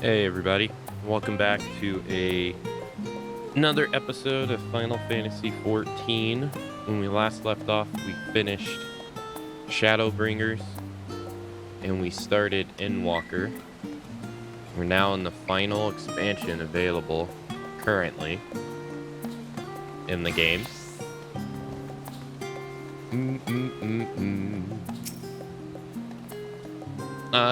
Hey everybody, welcome back to another episode of Final Fantasy XIV. When we last left off, we finished Shadowbringers and we started Endwalker. We're now in the final expansion available currently in the game.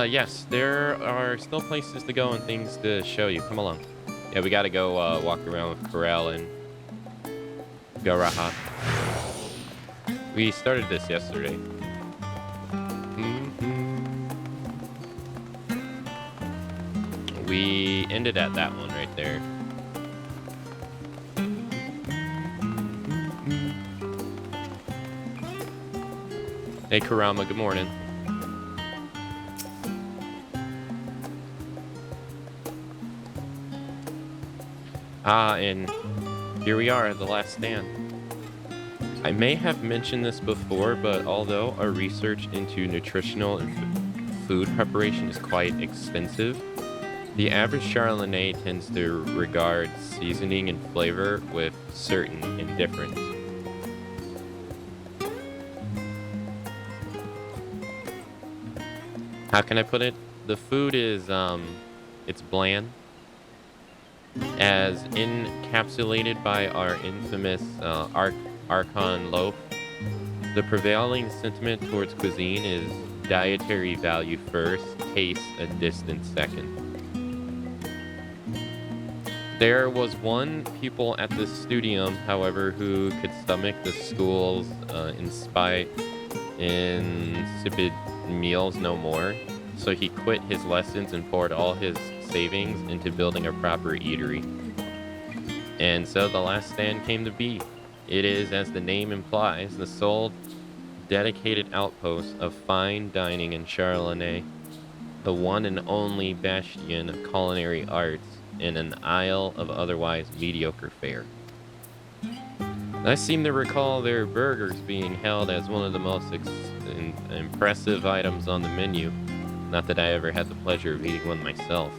Yes, there are still places to go and things to show you. Come along. Yeah, we gotta go walk around with Corel and Garaha. We started this yesterday. We ended at that one right there. Hey Karama, good morning. And here we are at the last stand. I may have mentioned this before, but although our research into nutritional and food preparation is quite extensive, the average Charlene tends to regard seasoning and flavor with certain indifference. How can I put it? The food is, it's bland, as encapsulated by our infamous Archon loaf. The prevailing sentiment towards cuisine is dietary value first, taste a distant second. There was one pupil at the studium, however, who could stomach the school's insipid meals no more, so he quit his lessons and poured all his savings into building a proper eatery. And so the last stand came to be. It is, as the name implies, the sole dedicated outpost of fine dining in Charlene, the one and only bastion of culinary arts in an isle of otherwise mediocre fare. I seem to recall their burgers being held as one of the most impressive items on the menu. Not that I ever had the pleasure of eating one myself.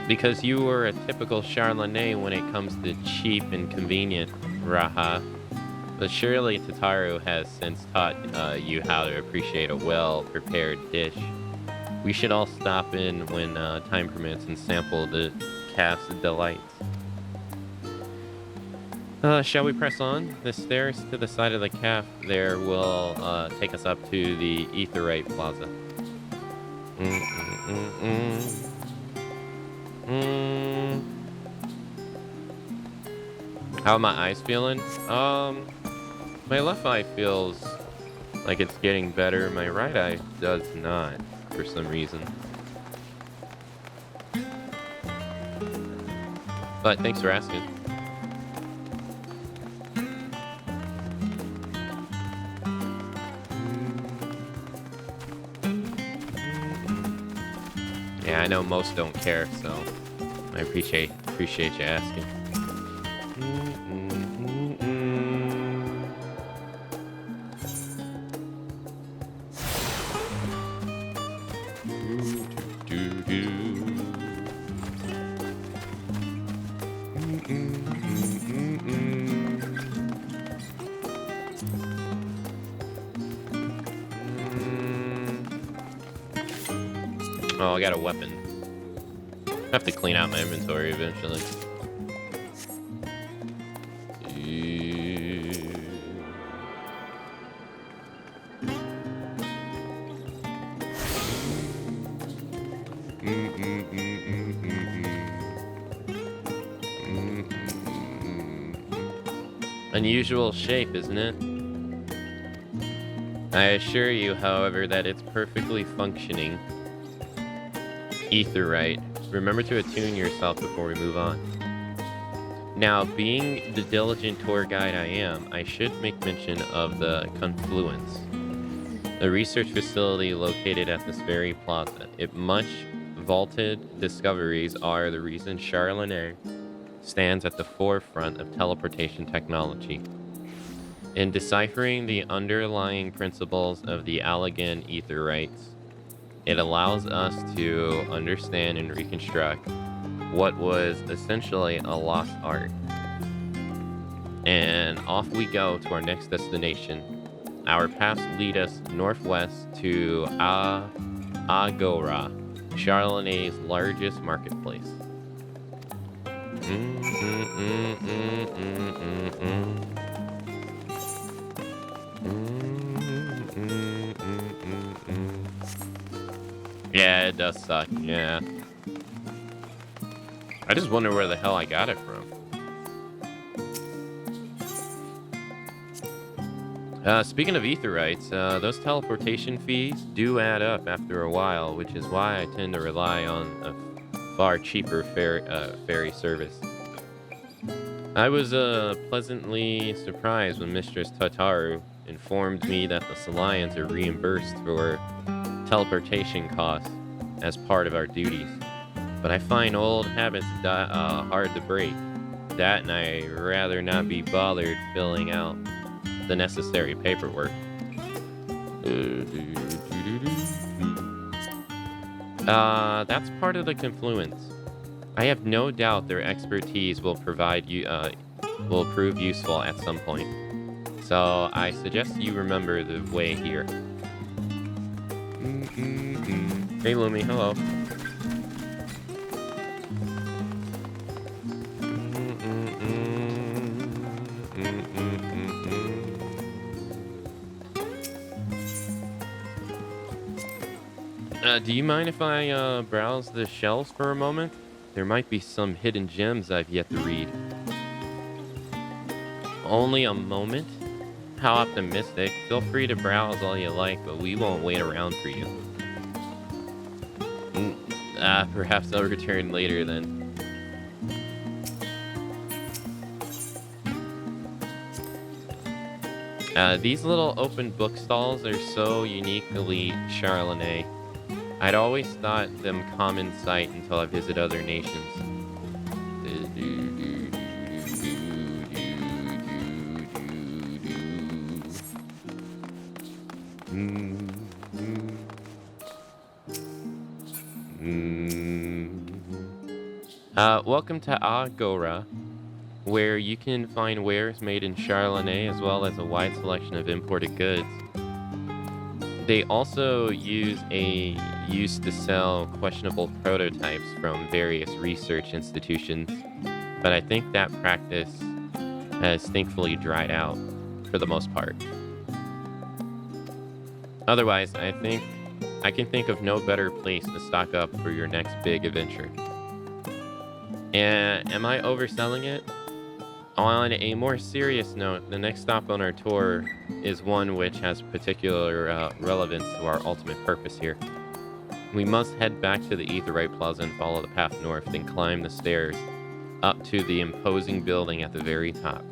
Because you were a typical Charlene when it comes to cheap and convenient, Raha. But surely Tataru has since taught you how to appreciate a well-prepared dish. We should all stop in when time permits and sample the cafe's delights. Shall we press on? The stairs to the side of the cafe there will take us up to the Aetheryte Plaza. How are my eyes feeling? My left eye feels like it's getting better. My right eye does not, for some reason. But thanks for asking. Yeah, I know most don't care, so I appreciate you asking. Oh, I got a weapon. I have to clean out my inventory eventually. Unusual shape, isn't it? I assure you, however, that it's perfectly functioning. Aetheryte. Remember to attune yourself before we move on. Now, being the diligent tour guide I am, I should make mention of the Confluence, a research facility located at this very plaza. Its much vaulted discoveries are the reason Charlene stands at the forefront of teleportation technology. In deciphering the underlying principles of the Allegan Aetherites, It allows us to understand and reconstruct what was essentially a lost art. And off we go to our next destination. Our paths lead us northwest to Agora, Charlenay's largest marketplace. Yeah, it does suck, yeah. I just wonder where the hell I got it from. Speaking of aetherytes, those teleportation fees do add up after a while, which is why I tend to rely on a far cheaper ferry service. I was pleasantly surprised when Mistress Tataru informed me that the Salians are reimbursed for teleportation costs as part of our duties. But I find old habits hard to break. That, and I'd rather not be bothered filling out the necessary paperwork. That's part of the confluence. I have no doubt their expertise will prove useful at some point. So I suggest you remember the way here. Hey Lumi, hello. Do you mind if I browse the shelves for a moment? There might be some hidden gems I've yet to read. Only a moment? How optimistic. Feel free to browse all you like, but we won't wait around for you. Perhaps I'll return later then. These little open book stalls are so uniquely Charlenay. I'd always thought them common sight until I visit other nations. Welcome to Agora, where you can find wares made in Charlenay as well as a wide selection of imported goods. They also used to sell questionable prototypes from various research institutions, but I think that practice has thankfully dried out for the most part. Otherwise, I think I can think of no better place to stock up for your next big adventure. And am I overselling it? On a more serious note, the next stop on our tour is one which has particular relevance to our ultimate purpose here. We must head back to the Aetheryte Plaza and follow the path north, then climb the stairs up to the imposing building at the very top.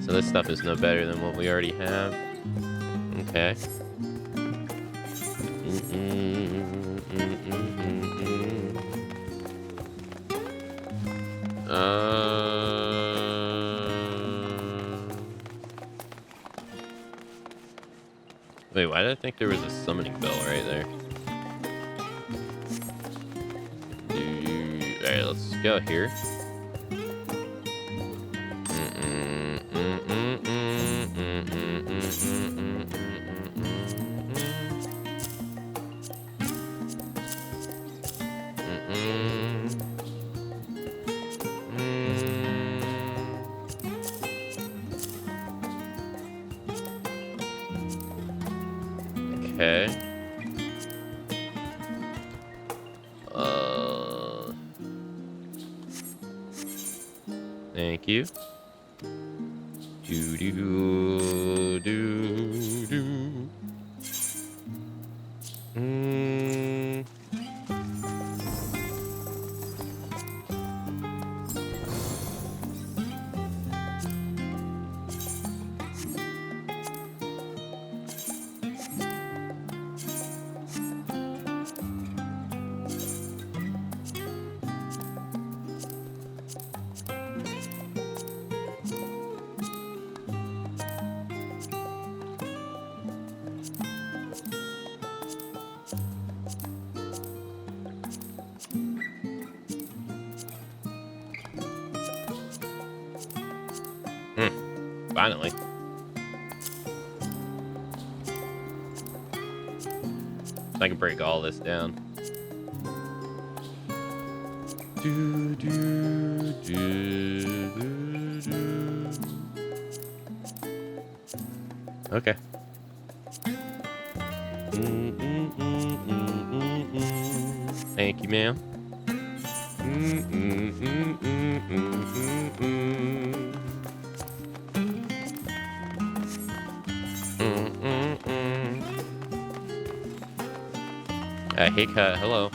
So this stuff is no better than what we already have. Okay. Wait, why did I think there was a summoning bell right there? Alright, let's go here. Okay. Thank you. Do do do do. Finally. I can break all this down. Do, do, do, do, do. Okay. Thank you, ma'am. Hey, Cut. Hello.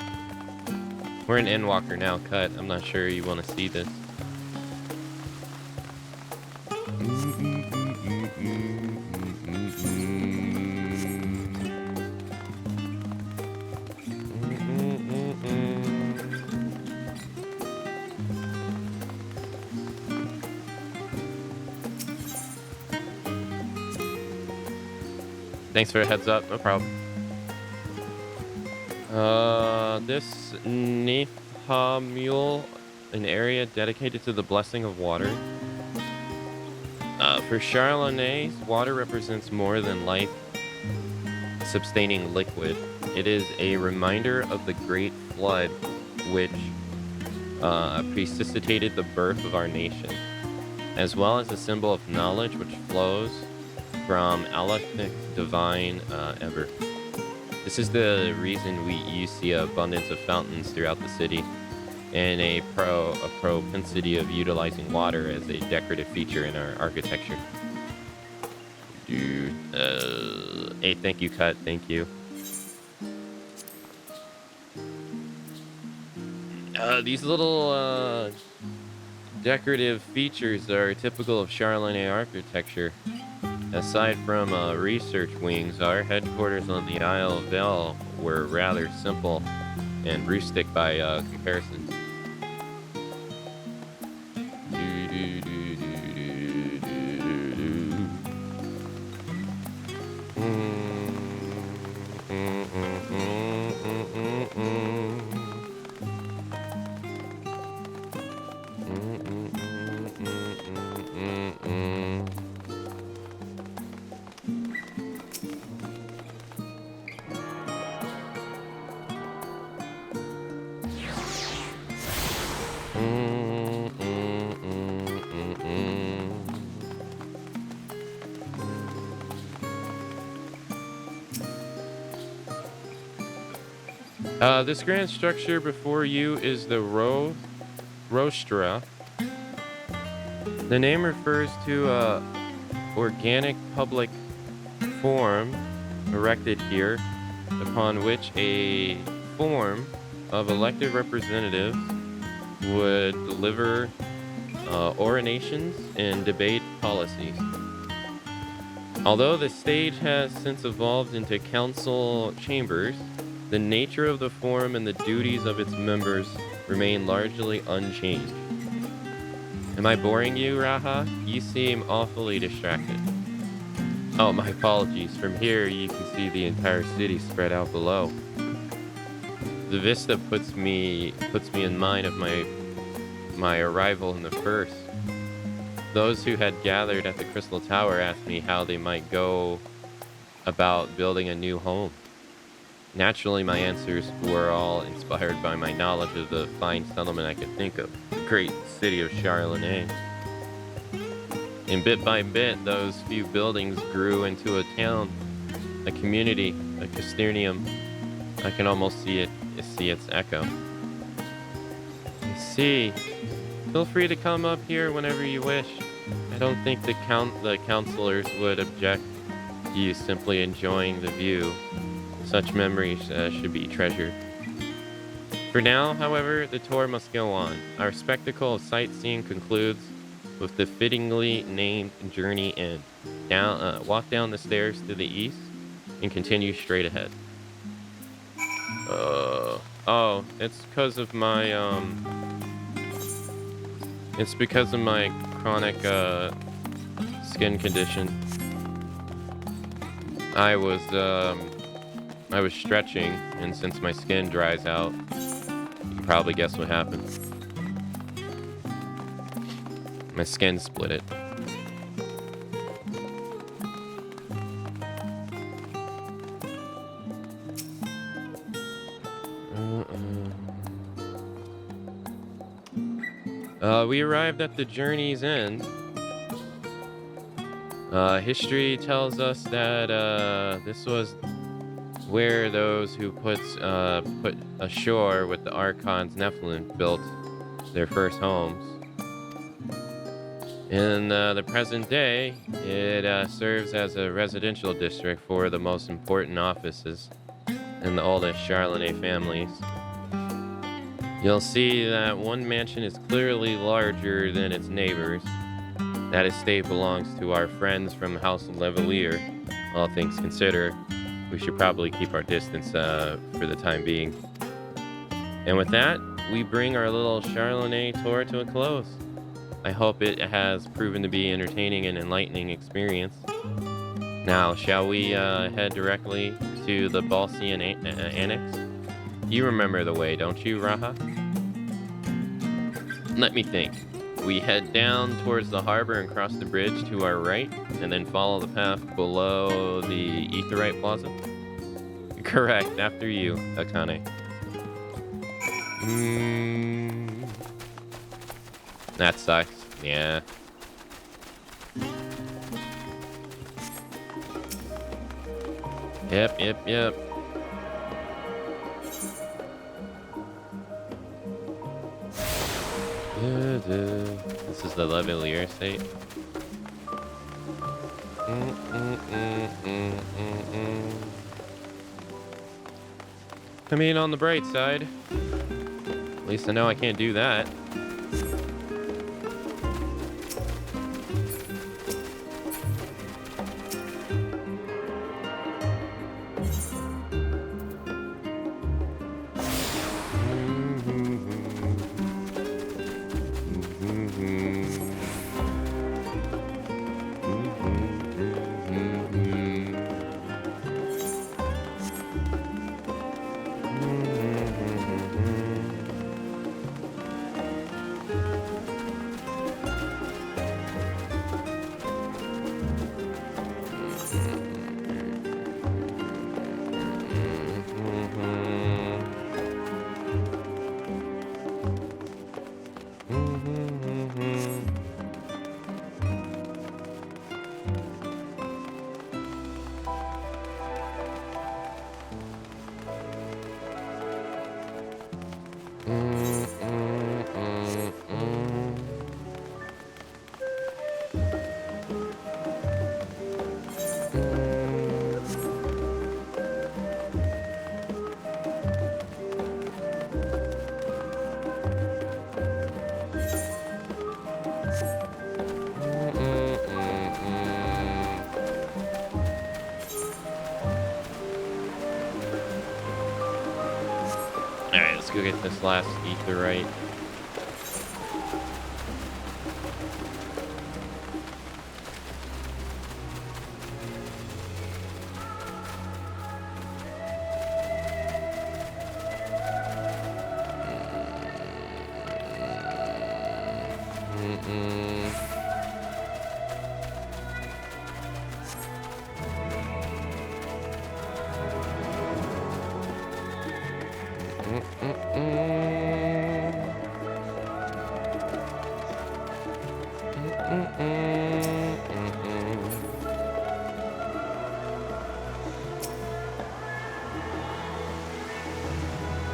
We're in Endwalker now, Cut. I'm not sure you want to see this. Thanks for a heads up. No problem. This Nifhamul, an area dedicated to the blessing of water. For Charlonais, water represents more than life-sustaining liquid. It is a reminder of the great flood which precipitated the birth of our nation, as well as a symbol of knowledge which flows from Alethnic divine ever. This is the reason you see abundance of fountains throughout the city, and a propensity of utilizing water as a decorative feature in our architecture. Dude, hey, thank you, Cut. Thank you. These little decorative features are typical of Charlonais architecture. Aside from research wings, our headquarters on the Isle of Bell were rather simple and rustic by comparison. This grand structure before you is the Rostra. The name refers to a organic public forum erected here, upon which a form of elected representatives would deliver orations and debate policies. Although the stage has since evolved into council chambers, the nature of the forum and the duties of its members remain largely unchanged. Am I boring you, Raha? You seem awfully distracted. Oh, my apologies. From here, you can see the entire city spread out below. The vista puts me in mind of my arrival in the first. Those who had gathered at the Crystal Tower asked me how they might go about building a new home. Naturally, my answers were all inspired by my knowledge of the fine settlement I could think of, the great city of Charlonais. And bit by bit, those few buildings grew into a town, a community, a Casternium. I can almost see its echo. You see, Feel free to come up here whenever you wish. I don't think the counselors would object to you simply enjoying the view. Such memories should be treasured. For now, however, the tour must go on. Our spectacle of sightseeing concludes with the fittingly named Journey End. Walk down the stairs to the east and continue straight ahead. Oh, it's because of my it's because of my chronic skin condition. I was stretching, and since my skin dries out, you can probably guess what happened. My skin split it. We arrived at the journey's end. History tells us that this was where those who put ashore with the Archon's Nephilim built their first homes. In the present day, it serves as a residential district for the most important offices and the oldest Charlotte families. You'll see that one mansion is clearly larger than its neighbors. That estate belongs to our friends from House Levalier. All things considered, we should probably keep our distance for the time being. And with that, we bring our little Charlotte tour to a close. I hope it has proven to be entertaining and enlightening experience. Now, shall we head directly to the Balsian Annex? You remember the way, don't you, Raha? Let me think. We head down towards the harbor and cross the bridge to our right, and then follow the path below the Aetheryte Plaza? Correct, after you, Akane. That sucks, yeah. Yep. This is the Levalier estate. I mean, on the bright side, at least I know I can't do that. Let's go get this last Aetheryte.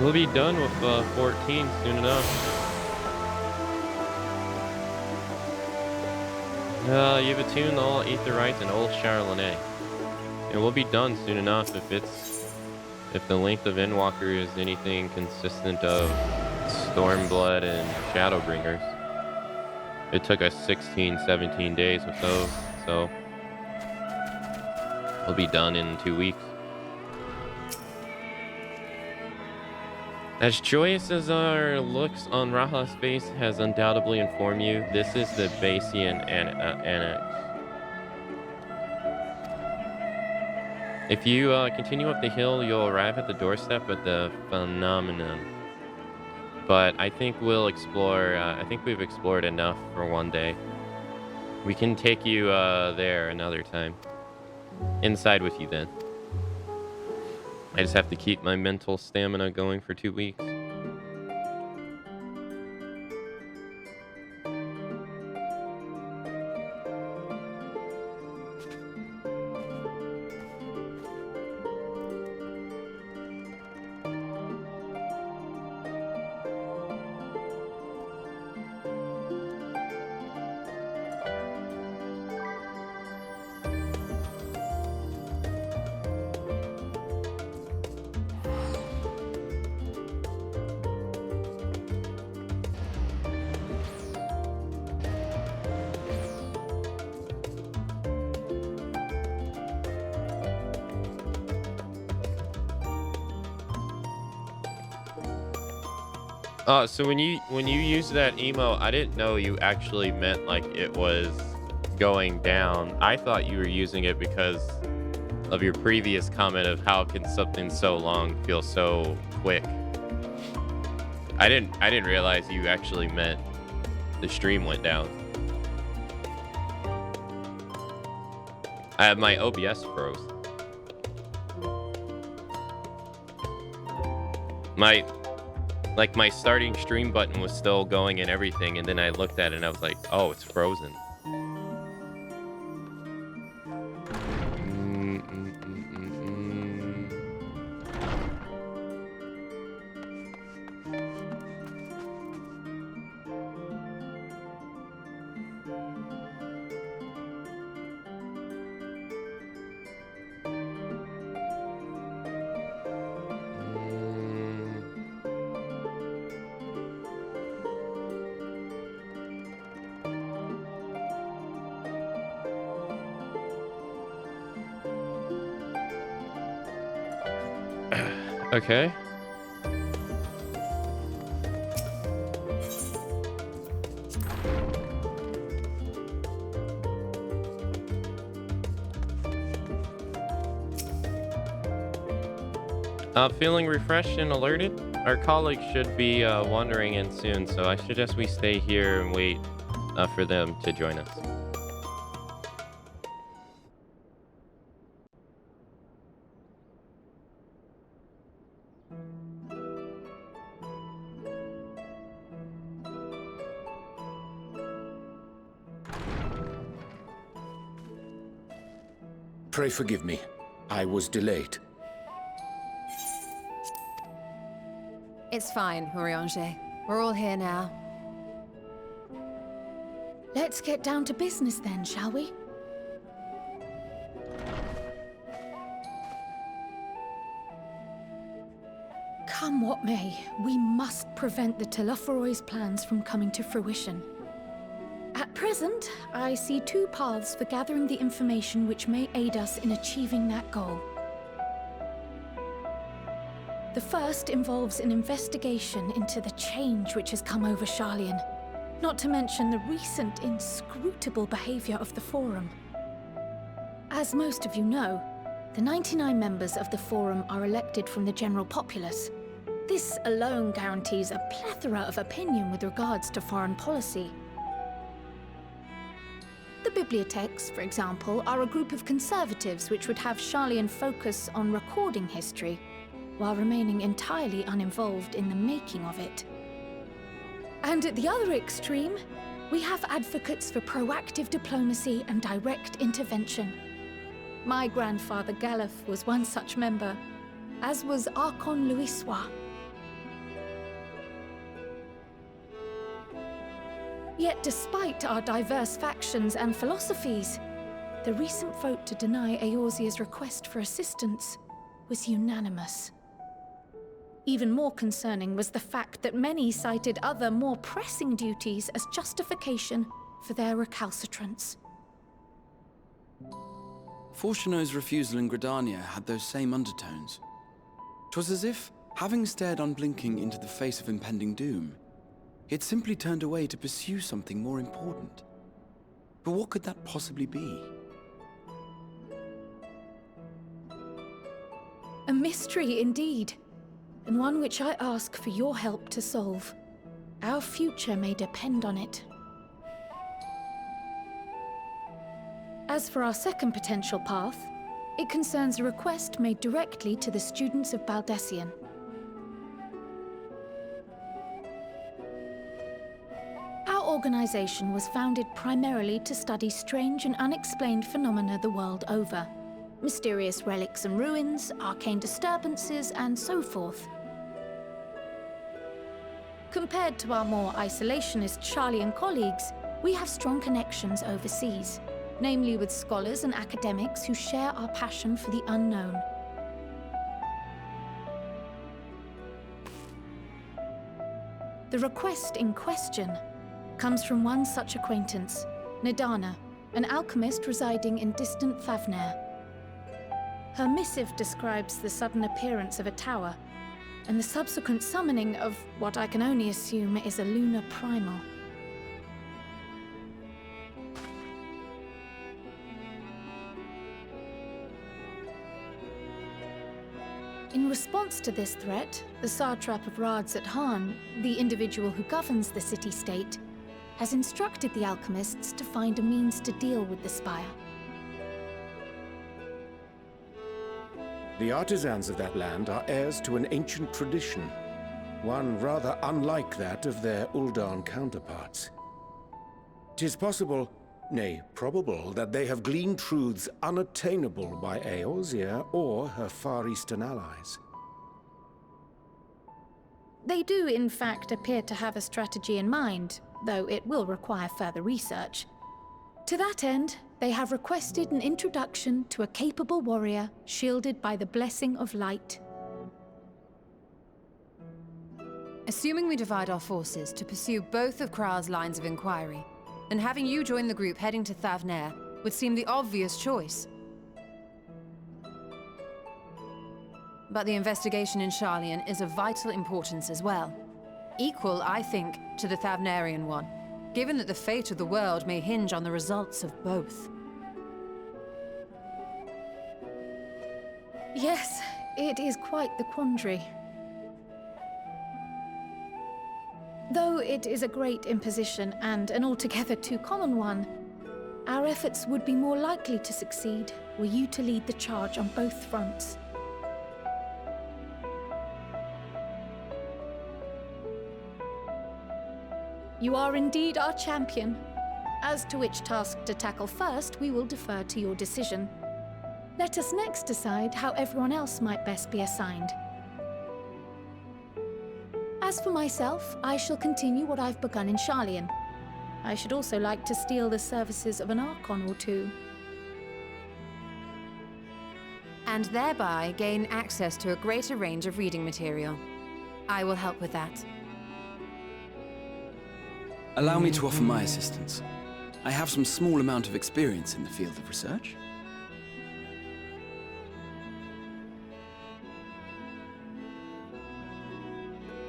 We'll be done with 14 soon enough. You've attuned all Aetherites and old Charlonet. It will be done soon enough if the length of Endwalker is anything consistent of Stormblood and Shadowbringers. It took us 16, 17 days with those, so we'll be done in 2 weeks. As joyous as our looks on Raha's face has undoubtedly informed you, this is the Basian Annex. If you continue up the hill, you'll arrive at the doorstep of the phenomenon. But I think we'll explore, I think we've explored enough for one day. We can take you there another time. Inside with you then. I just have to keep my mental stamina going for 2 weeks. So when you use that emo, I didn't know you actually meant like it was going down. I thought you were using it because of your previous comment of how can something so long feel so quick. I didn't realize you actually meant the stream went down. I have my OBS froze. My starting stream button was still going and everything, and then I looked at it and I was like, oh, it's frozen. Okay. Feeling refreshed and alerted? Our colleagues should be wandering in soon, so I suggest we stay here and wait for them to join us. Pray forgive me. I was delayed. It's fine, Oriange. We're all here now. Let's get down to business then, shall we? Come what may, we must prevent the Telophoroid's plans from coming to fruition. At present, I see two paths for gathering the information which may aid us in achieving that goal. The first involves an investigation into the change which has come over Sharlayan, not to mention the recent inscrutable behavior of the Forum. As most of you know, the 99 members of the Forum are elected from the general populace. This alone guarantees a plethora of opinion with regards to foreign policy. The bibliotheques, for example, are a group of conservatives which would have Sharlayan focus on recording history, while remaining entirely uninvolved in the making of it. And at the other extreme, we have advocates for proactive diplomacy and direct intervention. My grandfather Galef was one such member, as was Archon Louisois. Yet despite our diverse factions and philosophies, the recent vote to deny Eorzea's request for assistance was unanimous. Even more concerning was the fact that many cited other, more pressing duties as justification for their recalcitrance. Fortuno's refusal in Gridania had those same undertones. 'Twas as if, having stared unblinking into the face of impending doom, he had simply turned away to pursue something more important. But what could that possibly be? A mystery indeed, and one which I ask for your help to solve. Our future may depend on it. As for our second potential path, it concerns a request made directly to the students of Baldessian. Our organization was founded primarily to study strange and unexplained phenomena the world over. Mysterious relics and ruins, arcane disturbances, and so forth. Compared to our more isolationist Sharlayan colleagues, we have strong connections overseas, namely with scholars and academics who share our passion for the unknown. The request in question comes from one such acquaintance, Nadana, an alchemist residing in distant Thavnair. Her missive describes the sudden appearance of a tower, and the subsequent summoning of what I can only assume is a lunar primal. In response to this threat, the Satrap of Radzat-Han, the individual who governs the city-state, has instructed the alchemists to find a means to deal with the spire. The artisans of that land are heirs to an ancient tradition, one rather unlike that of their Uldan counterparts. 'Tis possible, nay, probable, that they have gleaned truths unattainable by Eorzea or her Far Eastern allies. They do, in fact, appear to have a strategy in mind, though it will require further research. To that end, they have requested an introduction to a capable warrior shielded by the blessing of light. Assuming we divide our forces to pursue both of Krar's lines of inquiry, then having you join the group heading to Thavnair would seem the obvious choice. But the investigation in Sharlayan is of vital importance as well. Equal, I think, to the Thavnairian one, given that the fate of the world may hinge on the results of both. Yes, it is quite the quandary. Though it is a great imposition and an altogether too common one, our efforts would be more likely to succeed were you to lead the charge on both fronts. You are indeed our champion. As to which task to tackle first, we will defer to your decision. Let us next decide how everyone else might best be assigned. As for myself, I shall continue what I've begun in Sharlayan. I should also like to steal the services of an Archon or two. And thereby gain access to a greater range of reading material. I will help with that. Allow me to offer my assistance. I have some small amount of experience in the field of research.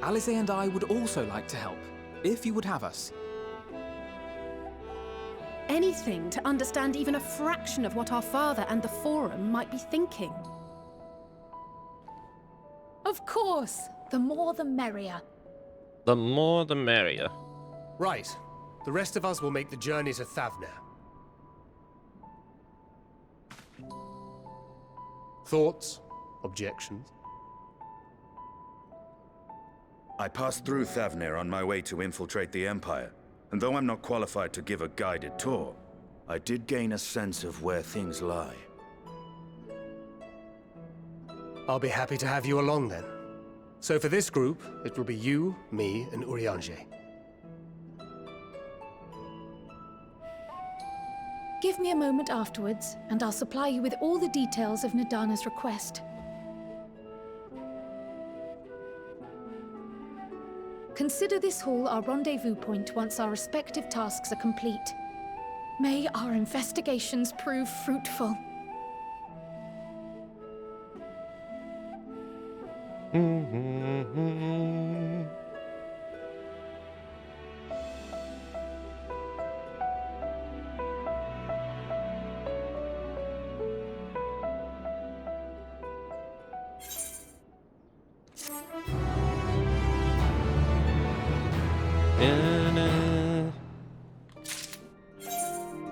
Alice and I would also like to help, if you would have us. Anything to understand even a fraction of what our father and the Forum might be thinking. Of course, the more the merrier. The more the merrier. Right. The rest of us will make the journey to Thavnair. Thoughts? Objections? I passed through Thavnair on my way to infiltrate the Empire, and though I'm not qualified to give a guided tour, I did gain a sense of where things lie. I'll be happy to have you along then. So for this group, it will be you, me, and Urianger. Give me a moment afterwards, and I'll supply you with all the details of Nadana's request. Consider this hall our rendezvous point once our respective tasks are complete. May our investigations prove fruitful.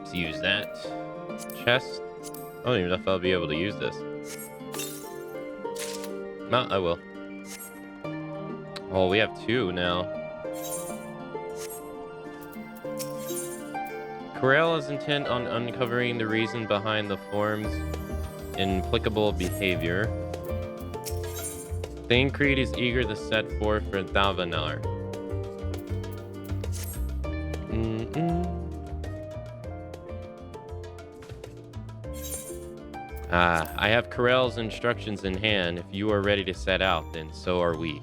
Let's use that chest. I don't even know if I'll be able to use this. No, I will. Oh, we have 2 now. Corel is intent on uncovering the reason behind the form's implicable behavior. Thancred is eager to set forth for Thalvanar. I have Corel's instructions in hand. If you are ready to set out, then so are we.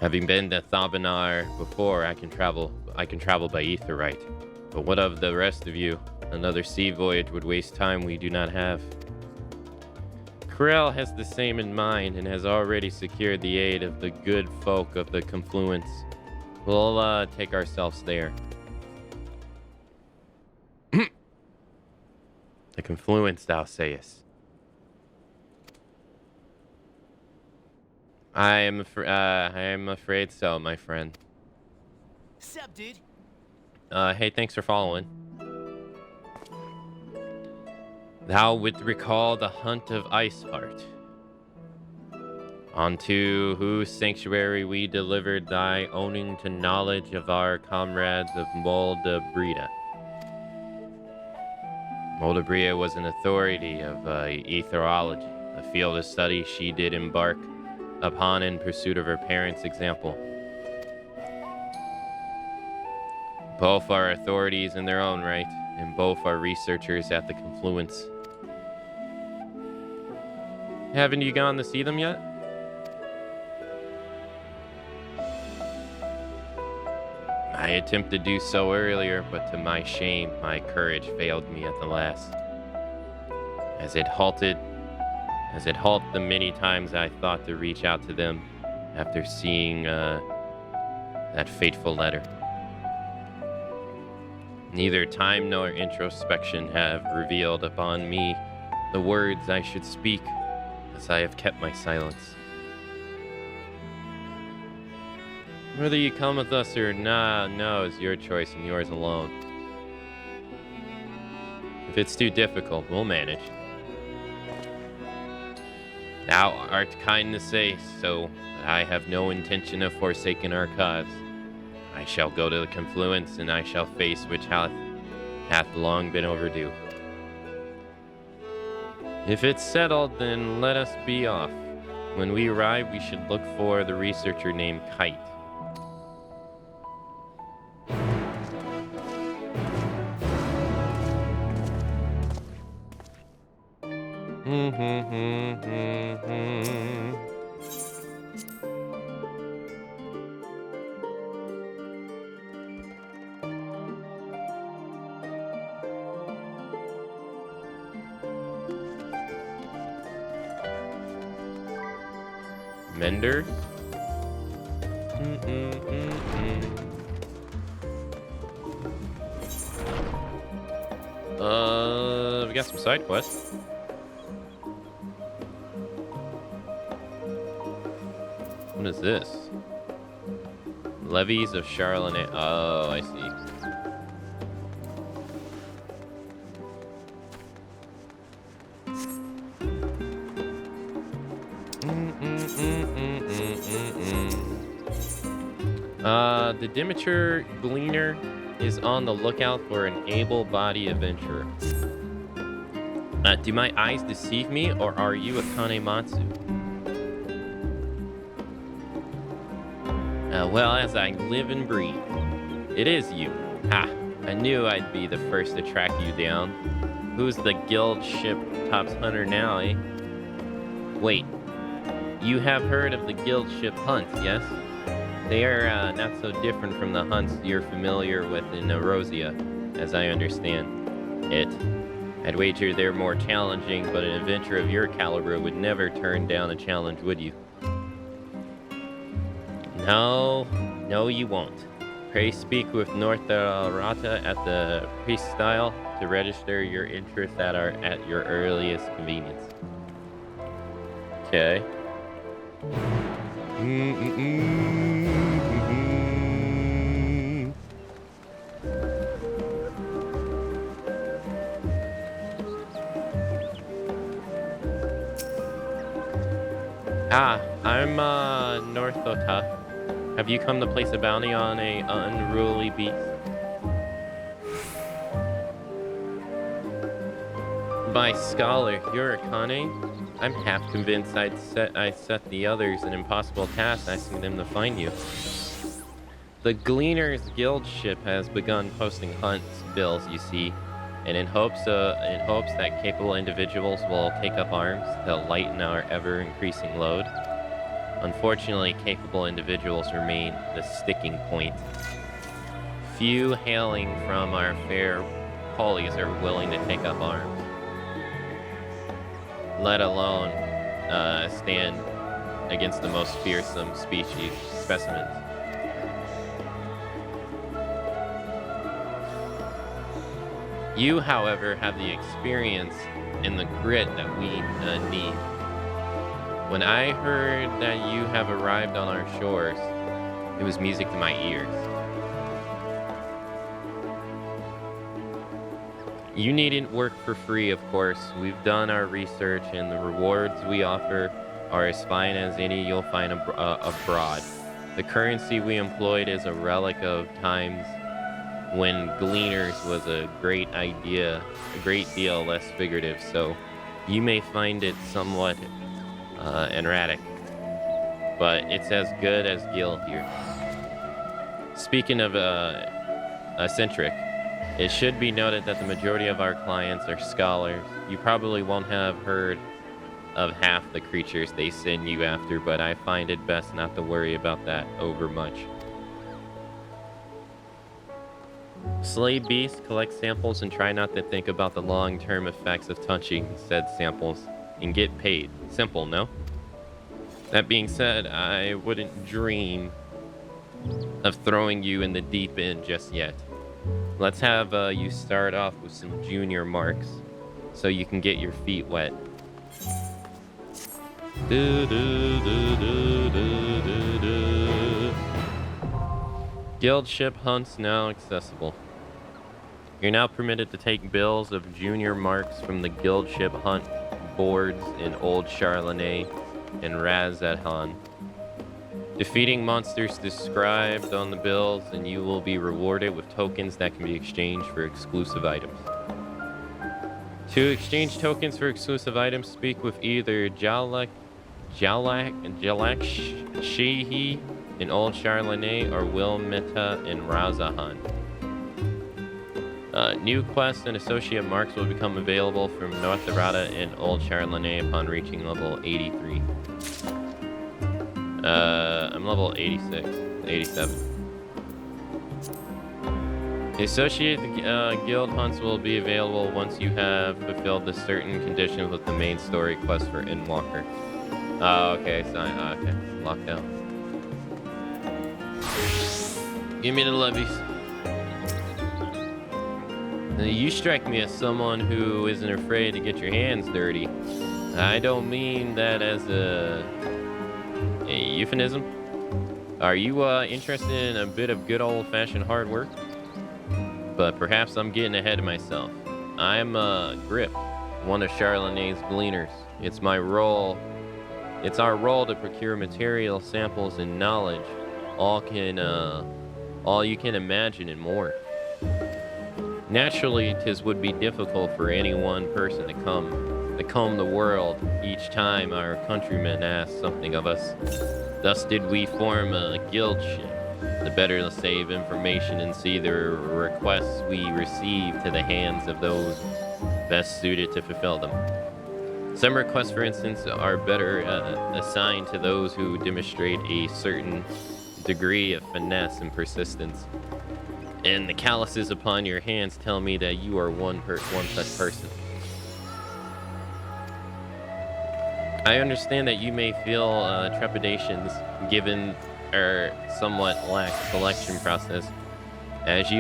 Having been to Thalvanar before, I can travel by Aetheryte. But what of the rest of you? Another sea voyage would waste time we do not have. Corel has the same in mind and has already secured the aid of the good folk of the Confluence. We'll take ourselves there. The Confluence, thou sayest. I am afraid so, my friend. Sup, dude? Hey, thanks for following. Thou wilt recall the hunt of Iceheart, unto whose sanctuary we delivered thy owning to knowledge of our comrades of Moldabrita. Moldabrita was an authority of etherology, a field of study she did embark upon in pursuit of her parents' example. Both are authorities in their own right, and both are researchers at the Confluence. Haven't you gone to see them yet? I attempted to do so earlier, but to my shame, my courage failed me at the last. As it halted the many times I thought to reach out to them after seeing that fateful letter. Neither time nor introspection have revealed upon me the words I should speak, as I have kept my silence. Whether you come with us or no is your choice and yours alone. If it's too difficult, we'll manage. Thou art kind to say so, but I have no intention of forsaking our cause. I shall go to the Confluence, and I shall face which hath long been overdue. If it's settled, then let us be off. When we arrive, we should look for the researcher named Kite. Menders? We got some side quests. What is this? Levies of Charlemagne. Oh, I see. The Demeter Gleaner is on the lookout for an able-bodied adventurer. Do my eyes deceive me, or are you Akamatzu? Well, as I live and breathe, it is you. Ha! I knew I'd be the first to track you down. Who's the guild ship Top's hunter now, eh? Wait, you have heard of the guild ship hunts, yes? They are not so different from the hunts you're familiar with in Erosia, as I understand it. I'd wager they're more challenging, but an adventurer of your caliber would never turn down a challenge, would you? No, you won't. Pray speak with North Rata at the priest style to register your interest at your earliest convenience. Okay. I'm North Ota. Have you come to place a bounty on a unruly beast? By scholar, you're a Kane? I'm half convinced I set the others an impossible task asking them to find you. The Gleaners Guild ship has begun posting hunt bills, you see, and in hopes that capable individuals will take up arms to lighten our ever-increasing load. Unfortunately, capable individuals remain the sticking point. Few hailing from our fair collies are willing to take up arms, let alone stand against the most fearsome specimens. You, however, have the experience and the grit that we need. When I heard that you have arrived on our shores, it was music to my ears. You needn't work for free, of course. We've done our research, and the rewards we offer are as fine as any you'll find abroad. The currency we employed is a relic of times when Gleaners was a great deal less figurative, so you may find it somewhat erratic, but it's as good as Gil here. Speaking of eccentric, it should be noted that the majority of our clients are scholars. You probably won't have heard of half the creatures they send you after, but I find it best not to worry about that over much. Slay beasts, collect samples, and try not to think about the long-term effects of touching said samples, and get paid. Simple, no? That being said, I wouldn't dream of throwing you in the deep end just yet. Let's have you start off with some junior marks so you can get your feet wet. Guild ship hunts now accessible. You're now permitted to take bills of junior marks from the guild ship hunt boards in Old Charlene and Razathan. Defeating monsters described on the bills, and you will be rewarded with tokens that can be exchanged for exclusive items. To exchange tokens for exclusive items, speak with either Jalak Shehi in Old Charlene or Will Meta in Razahan. New quests and associate marks will become available from North Errata and Old Charlene upon reaching level 83. I'm level 86, 87. The associate guild hunts will be available once you have fulfilled the certain conditions with the main story quest for Endwalker. Oh, okay, so okay, locked down. Give me the levies. You strike me as someone who isn't afraid to get your hands dirty. I don't mean that as a euphemism. Are you interested in a bit of good old-fashioned hard work? But perhaps I'm getting ahead of myself. I'm Grip, one of Charlene's Gleaners. It's our role to procure material, samples, and knowledge. All you can imagine and more. Naturally, 'tis would be difficult for any one person to comb the world each time our countrymen ask something of us. Thus did we form a guild ship. the better to save information and see the requests we receive to the hands of those best suited to fulfill them. Some requests, for instance, are better assigned to those who demonstrate a certain degree of finesse and persistence. And the calluses upon your hands tell me that you are one such person. I understand that you may feel trepidations given our somewhat lax selection process. As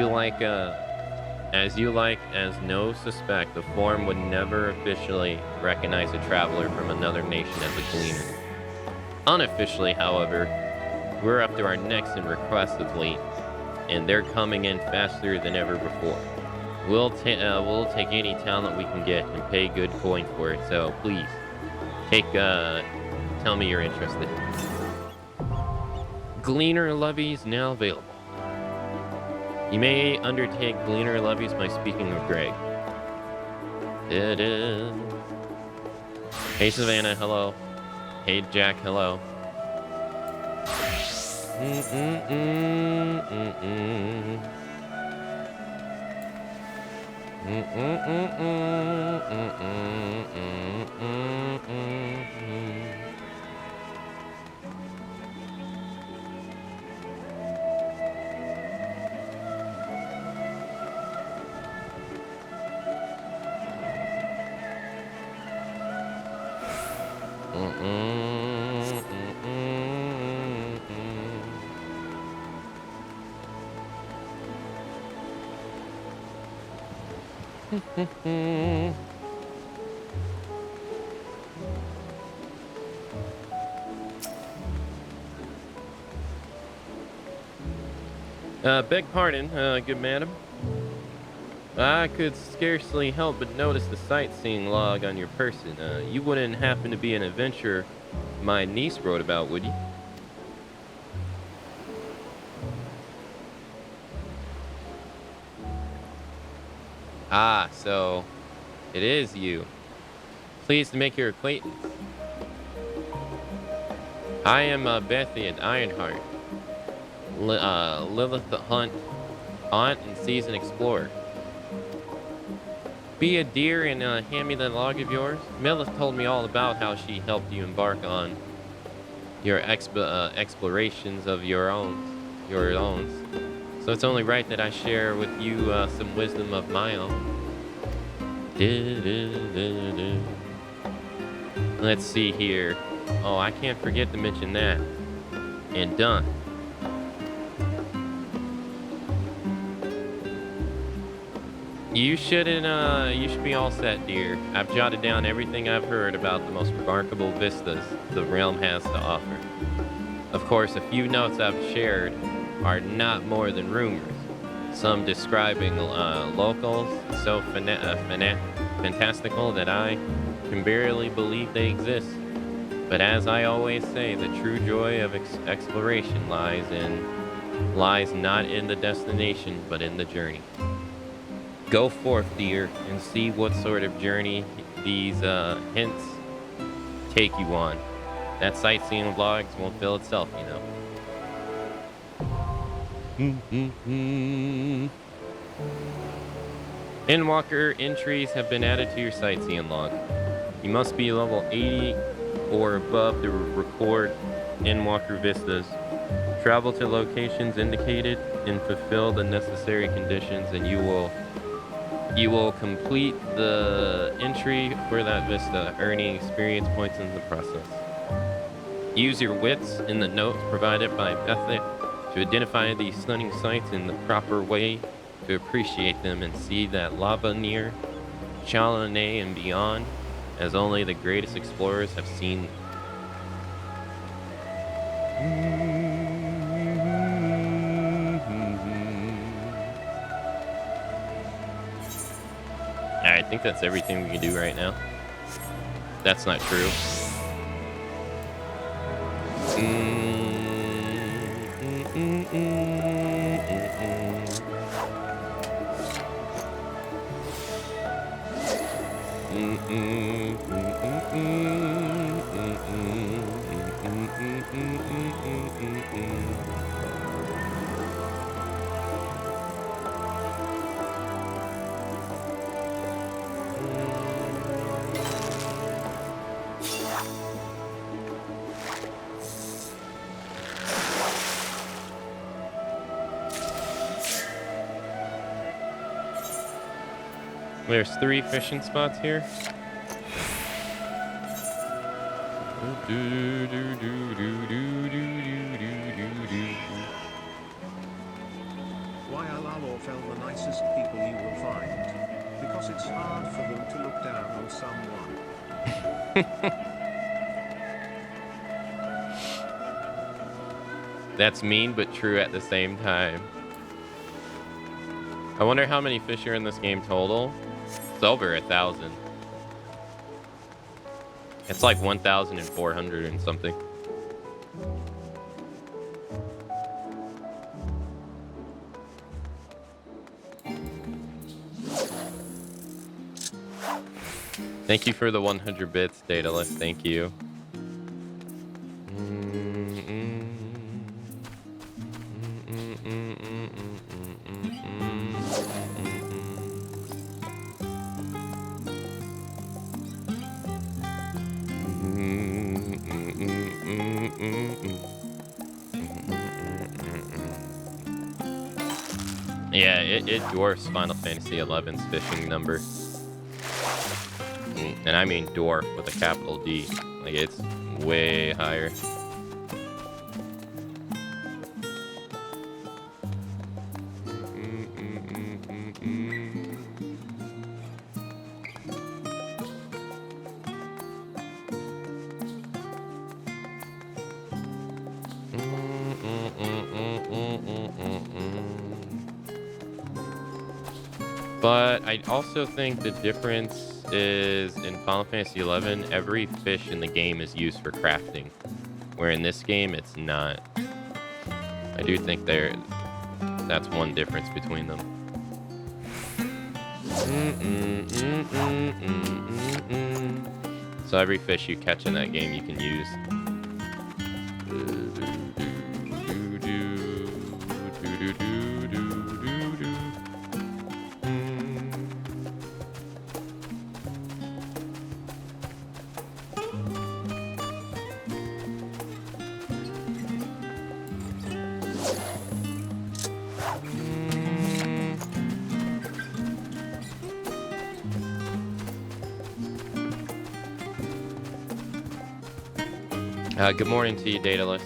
no suspect, the Forum would never officially recognize a traveler from another nation as a gleaner. Unofficially, however, we're up to our necks in requests of late, and they're coming in faster than ever before. We'll take any talent we can get and pay good coin for it, so please, tell me you're interested. Gleaner levies now available. You may undertake Gleaner levies by speaking with Greg. It is. Hey Savannah, hello. Hey Jack, hello. Beg pardon, good madam. I could scarcely help but notice the sightseeing log on your person. You wouldn't happen to be an adventurer my niece wrote about, would you? Ah, so it is you. Pleased to make your acquaintance. I am Bethian Ironheart, Lilith the Hunt, aunt and seasoned explorer. Be a dear and hand me that log of yours. Lilith told me all about how she helped you embark on your explorations of your own. So it's only right that I share with you some wisdom of my own. Let's see here. Oh, I can't forget to mention that. And done. You should be all set, dear. I've jotted down everything I've heard about the most remarkable vistas the realm has to offer. Of course, a few notes I've shared are not more than rumors, some describing locals so fantastical that I can barely believe they exist. But as I always say, the true joy of exploration lies not in the destination, but in the journey. Go forth, dear, and see what sort of journey these hints take you on. That sightseeing vlogs won't fill itself, you know. Endwalker entries have been added to your sightseeing log. You must be level 80 or above to record Endwalker vistas. Travel to locations indicated and fulfill the necessary conditions, and you will complete the entry for that vista, earning experience points in the process. Use your wits in the notes provided by Bethit to identify these stunning sights in the proper way, to appreciate them and see that lava near Chalonne and beyond, as only the greatest explorers have seen. I think that's everything we can do right now. That's not true. There's 3 fishing spots here. Why are Lalorfell the nicest people you will find? Because it's hard for them to look down on someone. That's mean but true at the same time. I wonder how many fish are in this game total. It's over 1,000. It's like 1,400 and something. Thank you for the 100 bits, Daedalus. Thank you. Yeah, it dwarfs Final Fantasy XI's fishing number. And I mean dwarf with a capital D. Like, it's way higher. But I also think the difference is in Final Fantasy XI, every fish in the game is used for crafting, where in this game it's not. I do think that's one difference between them. So every fish you catch in that game you can use. Good morning to you, Daedalus.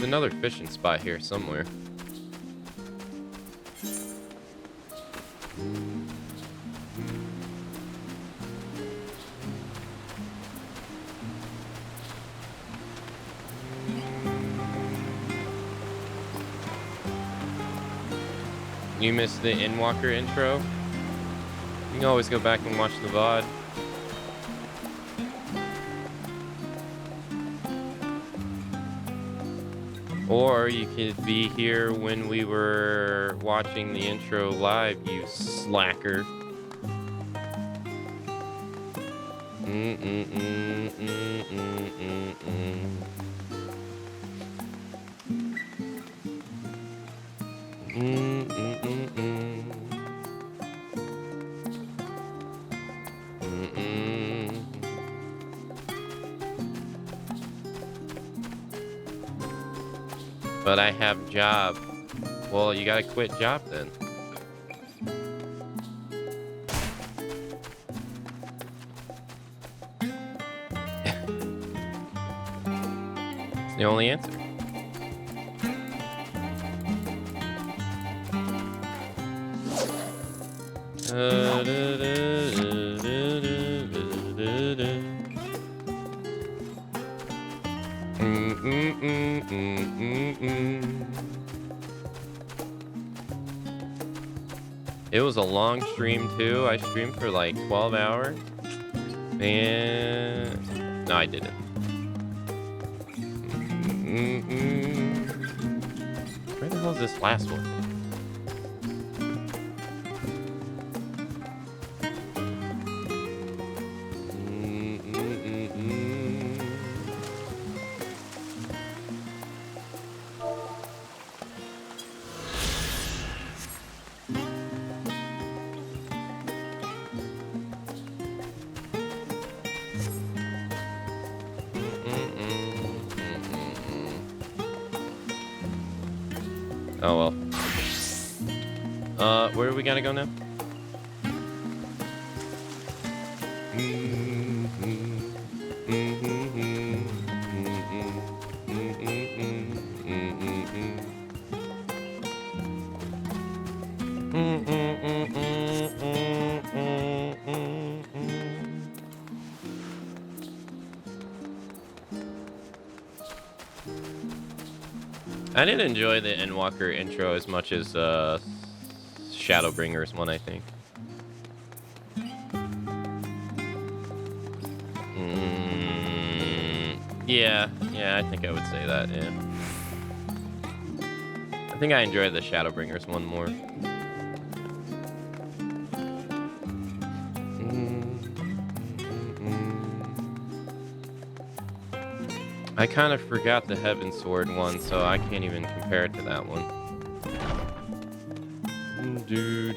Another fishing spot here somewhere. You missed the Endwalker intro? You can always go back and watch the VOD. Or you could be here when we were watching the intro live, you slacker. But I have job. Well, you gotta quit job then. It's the only answer. It was a long stream too. I streamed for like 12 hours. And no, I didn't. Where the hell is this last one? Oh well. Where do we gotta go now? I did enjoy the Endwalker intro as much as Shadowbringer's one, I think. Yeah, I think I would say that, yeah. I think I enjoyed the Shadowbringer's one more. I kind of forgot the Heaven Sword one, so I can't even compare it to that one. Do.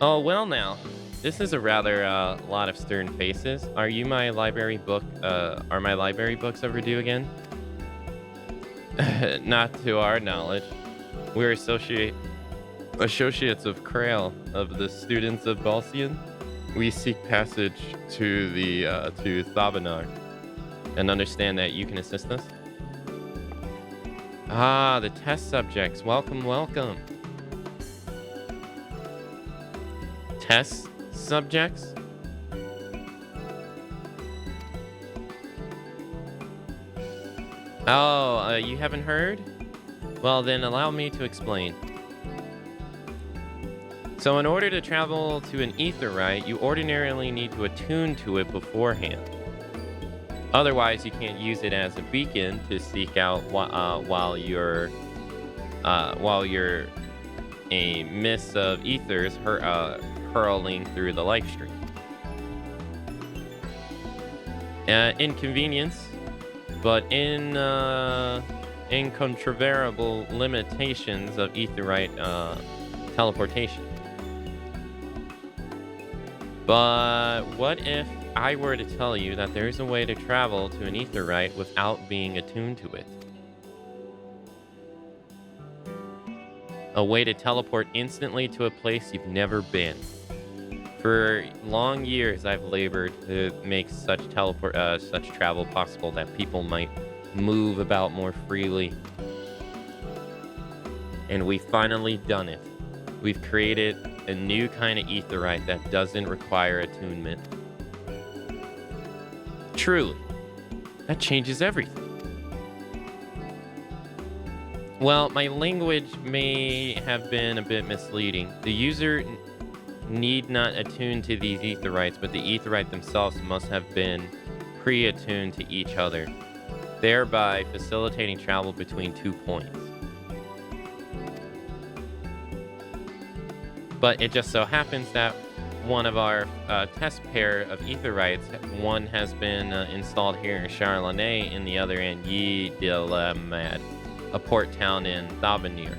Oh, well now. This is a rather lot of stern faces. Are my library books overdue again? Not to our knowledge. We're associates of Krail, of the students of Balsian. We seek passage to the to Thabanar, and understand that you can assist us. Ah, the test subjects. Welcome. Test subjects? Oh, you haven't heard? Well, then allow me to explain. So in order to travel to an aetheryte, you ordinarily need to attune to it beforehand. Otherwise, you can't use it as a beacon to seek out while you're a mist of ethers hurling through the live stream. Inconvenience, but incontrovertible limitations of aetheryte teleportation. But what if I were to tell you that there is a way to travel to an aetheryte without being attuned to it? A way to teleport instantly to a place you've never been. For long years, I've labored to make such travel possible that people might move about more freely. And we've finally done it. We've created a new kind of aetheryte that doesn't require attunement. Truly, that changes everything. Well, my language may have been a bit misleading. The user need not attune to these aetherytes, but the aetheryte themselves must have been pre-attuned to each other, thereby facilitating travel between 2 points. But it just so happens that one of our test pair of aetherytes, one has been installed here in Charlonet and the other in Yi de la Mad, a port town in Thabanir.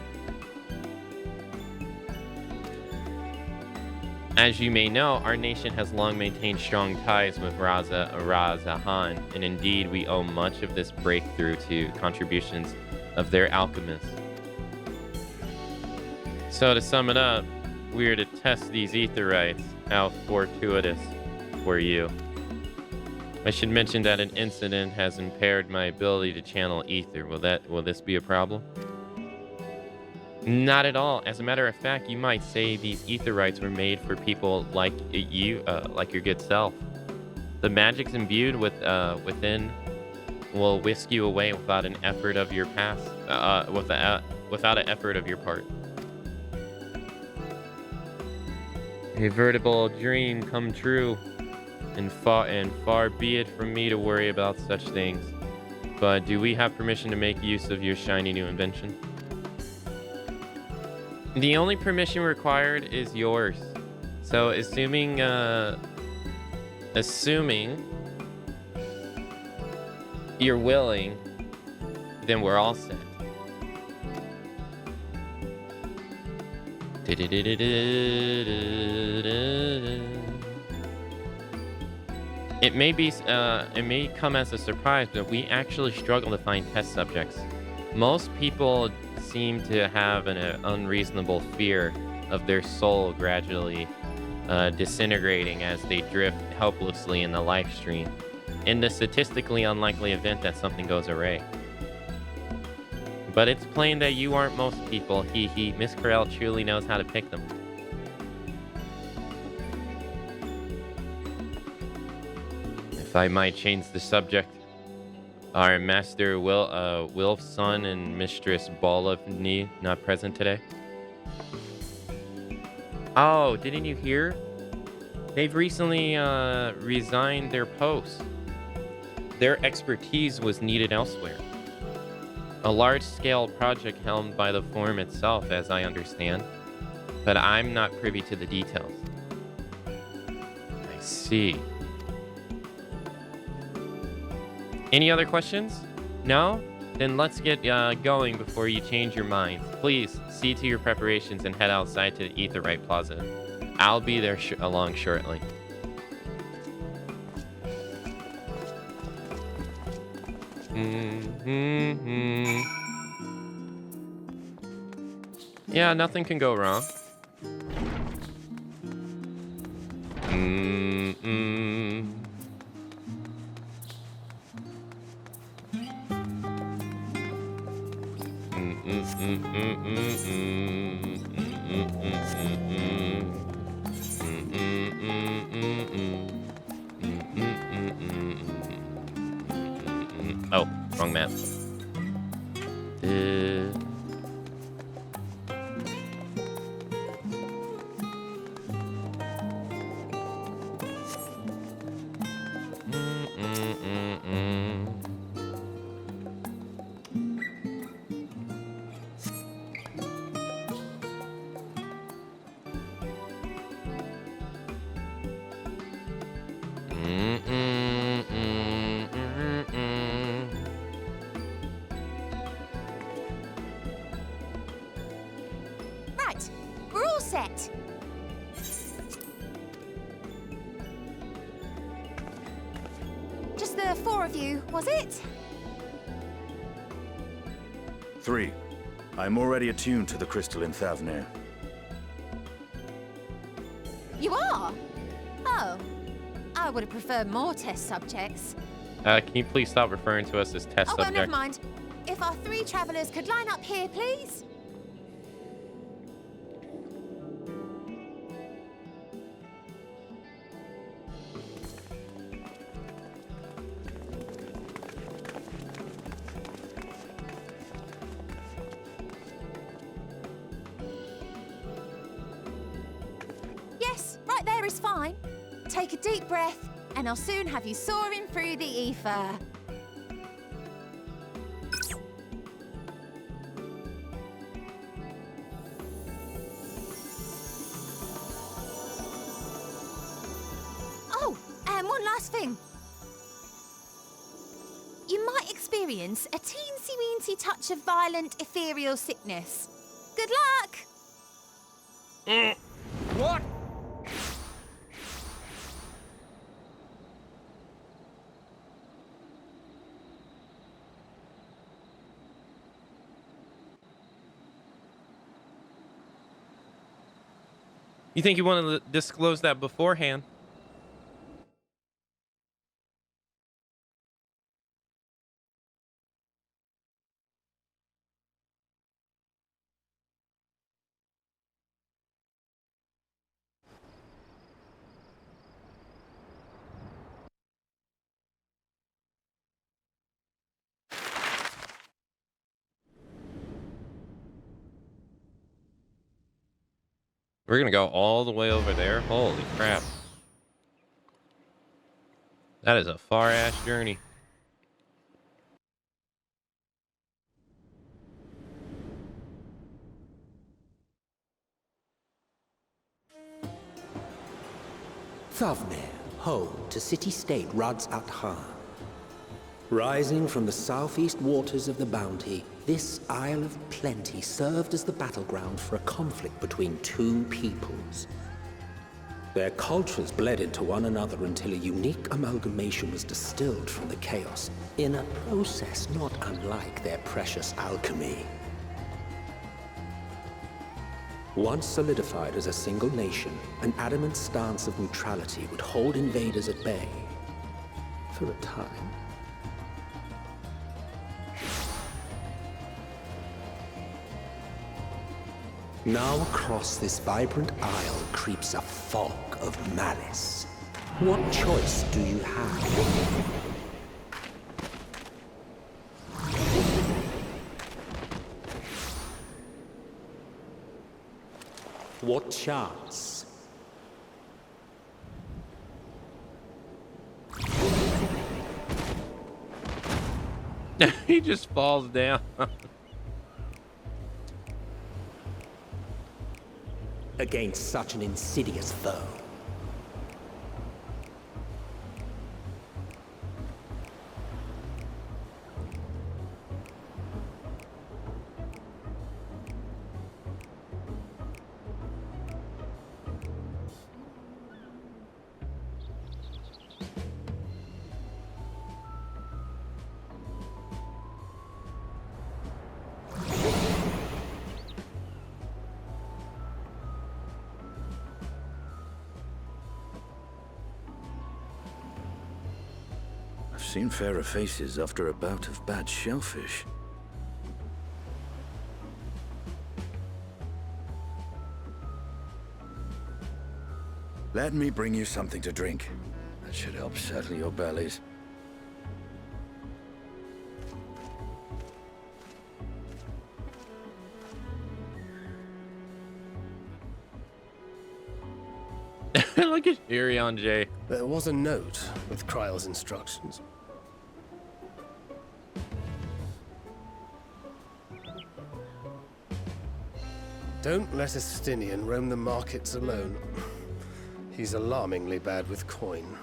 As you may know, our nation has long maintained strong ties with Raza Han, and indeed we owe much of this breakthrough to contributions of their alchemists. So to sum it up, we are to test these aetherytes. How fortuitous for you. I should mention that an incident has impaired my ability to channel ether. Will this be a problem? Not at all. As a matter of fact, you might say these aetherytes were made for people like you, like your good self. The magics imbued within will whisk you away without an effort of your past, without an effort of your part. A veritable dream come true, and far be it from me to worry about such things. But do we have permission to make use of your shiny new invention? The only permission required is yours. So assuming you're willing, then we're all set. It may come as a surprise, but we actually struggle to find test subjects. Most people seem to have an unreasonable fear of their soul gradually disintegrating as they drift helplessly in the live stream, in the statistically unlikely event that something goes awry. But it's plain that you aren't most people. Miss Corell truly knows how to pick them. If I might change the subject, are Master Wilf's son and Mistress Bolovny not present today? Oh, didn't you hear? They've recently resigned their posts. Their expertise was needed elsewhere. A large-scale project helmed by the Forum itself, as I understand, but I'm not privy to the details. I see. Any other questions? No? Then let's get going before you change your minds. Please, see to your preparations and head outside to the Aetheryte Plaza. I'll be there along shortly. Yeah, nothing can go wrong. Oh, wrong map. Right, we're all set. Just the four of you, was it? 3. I'm already attuned to the crystal in Thavnir. You are? Oh. I would have preferred more test subjects. Can you please stop referring to us as test Oh, well, subjects? never mind. If our 3 travelers could line up here, please. Yes, right there is fine. Take a deep breath, and I'll soon have you soaring through the ether. Oh, and one last thing. You might experience a teensy-weensy touch of violent ethereal sickness. Good luck! What? You think you want to disclose that beforehand? We're gonna go all the way over there? Holy crap. That is a far-ass journey. Thavnir, home to city-state Rads at Han. Rising from the southeast waters of the Bounty, this Isle of Plenty served as the battleground for a conflict between two peoples. Their cultures bled into one another until a unique amalgamation was distilled from the chaos, in a process not unlike their precious alchemy. Once solidified as a single nation, an adamant stance of neutrality would hold invaders at bay for a time. Now across this vibrant isle creeps a fog of malice. What choice do you have? What chance? He just falls down. Against such an insidious foe. Seen fairer faces after a bout of bad shellfish. Let me bring you something to drink. That should help settle your bellies. Look at Irion J. There was a note with Kryle's instructions. Don't let a Stinian roam the markets alone. He's alarmingly bad with coin.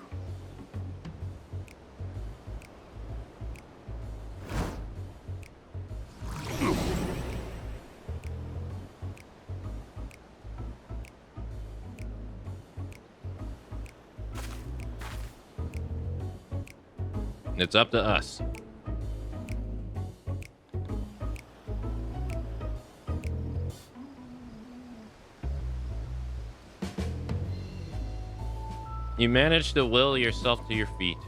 It's up to us. You managed to will yourself to your feet.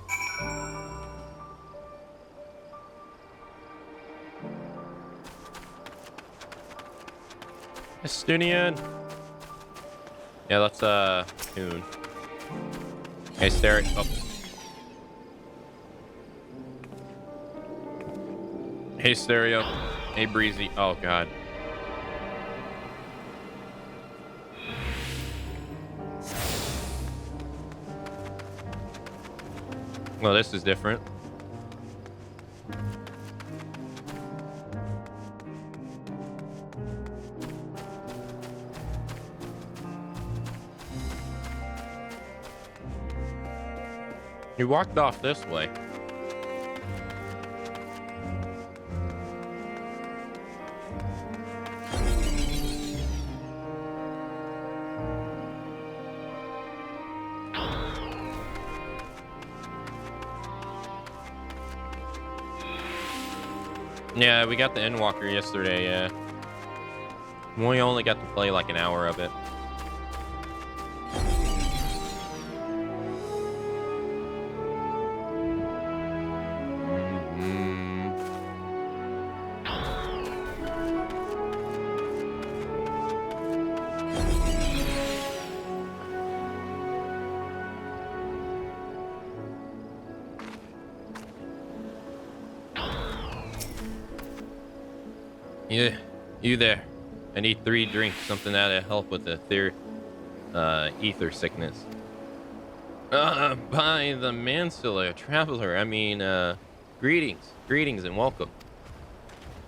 Estunian. Yeah, let's tune. Hey, stare it. Oh. Hey, Stereo. Hey, Breezy. Oh, God. Well, this is different. You walked off this way. Yeah, we got the Endwalker yesterday, yeah. We only got to play like an hour of it. Yeah, you there. I need 3 drinks, something that'll help with the ether sickness. By the Manstiller Traveler, I mean, greetings and welcome.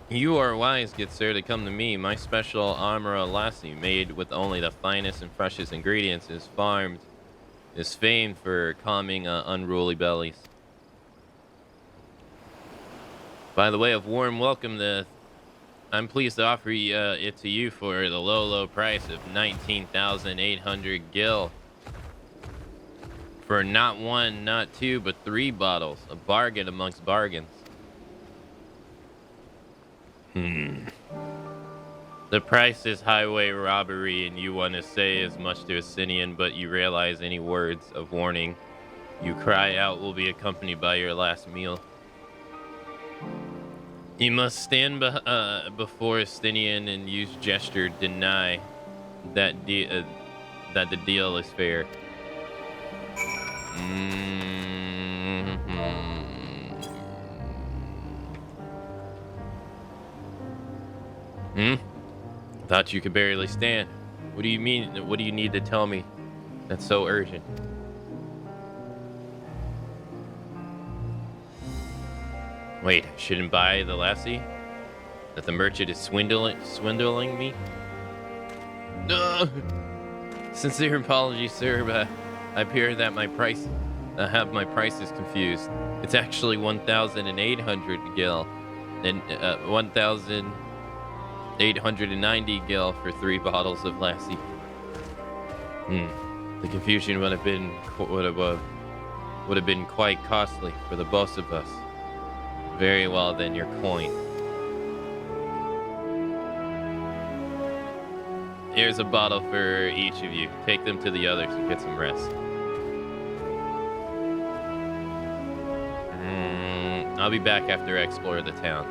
You are wise, good sir, to come to me. My special armor lassie, made with only the finest and freshest ingredients, is famed for calming unruly bellies. By the way of warm welcome, I'm pleased to offer it to you for the low price of 19,800 gil. For not one, not two, but 3 bottles. A bargain amongst bargains. The price is highway robbery, and you want to say as much to a Sinian, but you realize any words of warning you cry out will be accompanied by your last meal. You must stand before a Stinian and use gesture deny that the deal is fair. Thought you could barely stand. What do you mean? What do you need to tell me that's so urgent? Wait, I shouldn't buy the lassie? That the merchant is swindling me? Sincere apologies, sir, but I appear that I have my prices confused. It's actually 1,800 gil, and 1,890 gil for 3 bottles of lassie. The confusion would have been quite costly for the both of us. Very well, then, your coin. Here's a bottle for each of you. Take them to the others and get some rest. I'll be back after I explore the town.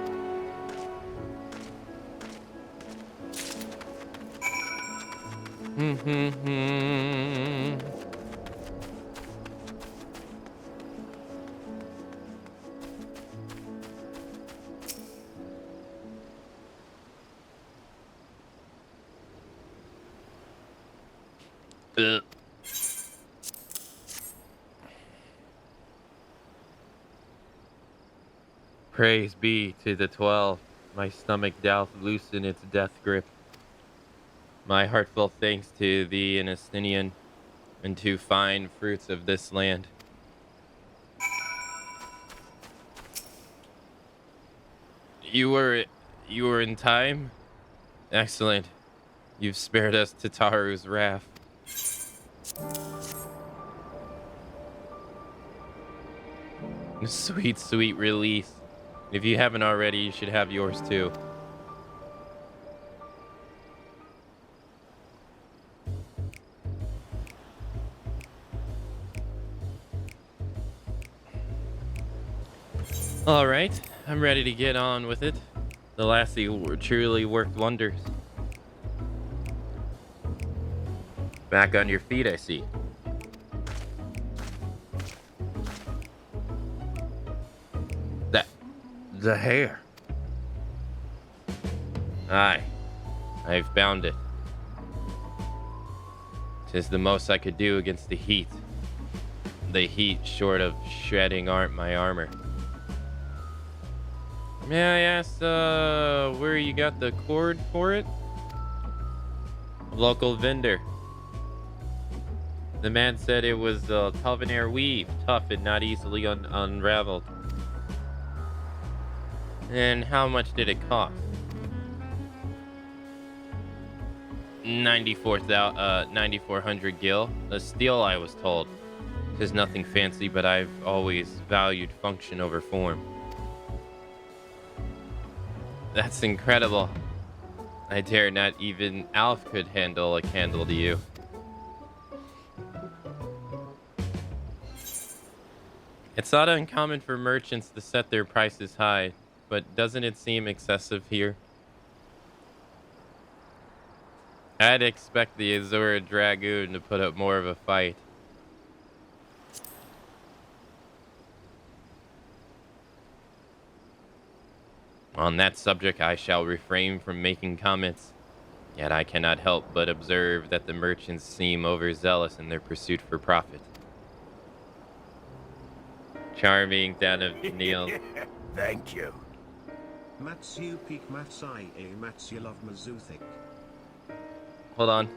Praise be to the 12. My stomach doth loosen its death grip. My heartfelt thanks to thee, Anastinian, and to fine fruits of this land. You were in time? Excellent. You've spared us Tataru's wrath. Sweet, sweet release. If you haven't already, you should have yours too. All right, I'm ready to get on with it. The lassie truly worked wonders. Back on your feet, I see. The hair. Aye, I've found it. 'Tis the most I could do against the heat. The heat, short of shredding my armor. May I ask, where you got the cord for it? Local vendor. The man said it was a Tavernier weave, tough and not easily unraveled. And how much did it cost? 9,400 gil. A steal, I was told. 'Tis nothing fancy, but I've always valued function over form. That's incredible. I dare not even Alf could handle a candle to you. It's not uncommon for merchants to set their prices high, but doesn't it seem excessive here? I'd expect the Azura Dragoon to put up more of a fight. On that subject, I shall refrain from making comments. Yet I cannot help but observe that the merchants seem overzealous in their pursuit for profit. Charming, Dan of Neil. Thank you. Matsu peak Matsai a Matsu love Mazuthic. Hold on.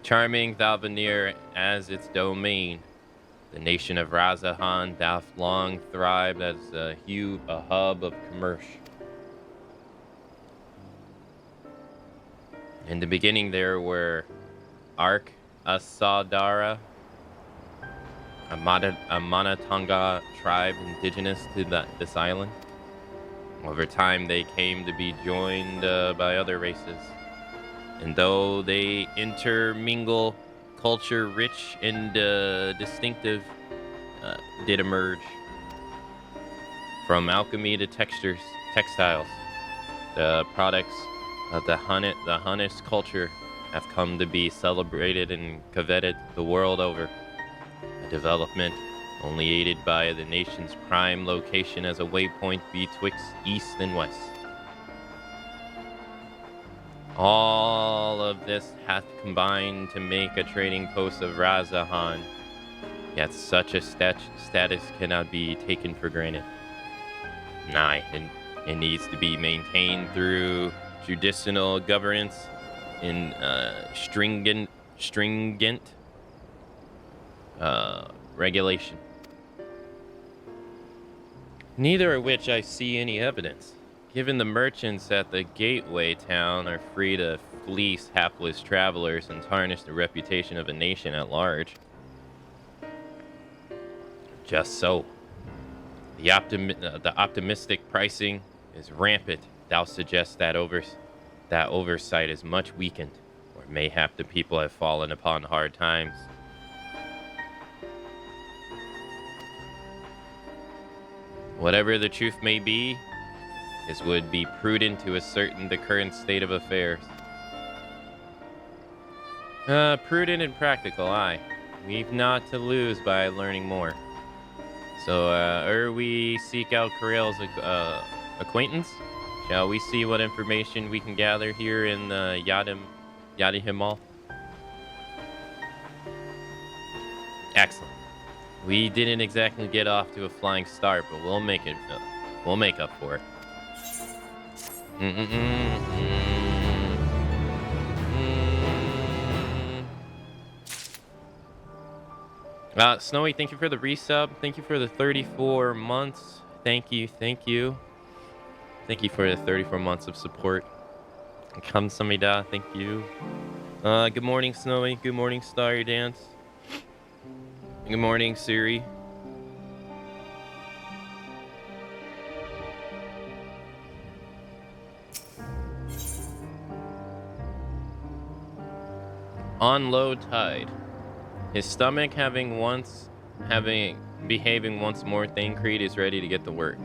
Charming Dalvanir as its domain. The nation of Razahan doth long thrived as a hub of commerce. In the beginning there were Ark Asadara, a Manatonga tribe indigenous to this island. Over time they came to be joined by other races. And though they intermingle, culture rich and distinctive did emerge. From alchemy to textiles, the products of the Hunnish culture have come to be celebrated and coveted the world over. A development only aided by the nation's prime location as a waypoint betwixt east and west. All of this hath combined to make a trading post of Razahan, yet such a status cannot be taken for granted. Nay, it needs to be maintained through judicial governance in stringent regulation. Neither of which I see any evidence, given the merchants at the gateway town are free to fleece hapless travelers and tarnish the reputation of a nation at large. Just so. The optimistic pricing is rampant. Thou suggests that oversight is much weakened, or mayhap the people have fallen upon hard times. Whatever the truth may be, this would be prudent to ascertain the current state of affairs. Prudent and practical, aye. We've not to lose by learning more. So, we seek out Corell's acquaintance? Shall we see what information we can gather here in Yadihimal? Excellent. We didn't exactly get off to a flying start, but we'll make up for it. Snowy, thank you for the resub. Thank you for the 34 months. Thank you. Thank you for the 34 months of support. Kamsamida, thank you. Good morning, Snowy. Good morning, Starry Dance. Good morning, Siri. On low tide. His stomach behaving once more, Thancred is ready to get to work.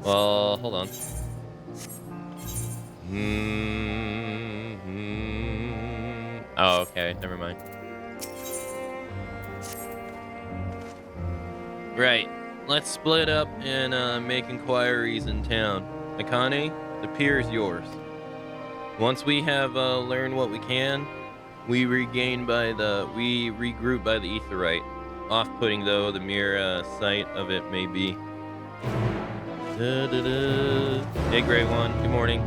Well, hold on. Oh, okay, never mind. Right, let's split up and make inquiries in town. Akane, the pier is yours. Once we have learned what we can, we regroup by the Aetheryte. Off-putting though the mere sight of it may be. Hey, Grey One, good morning.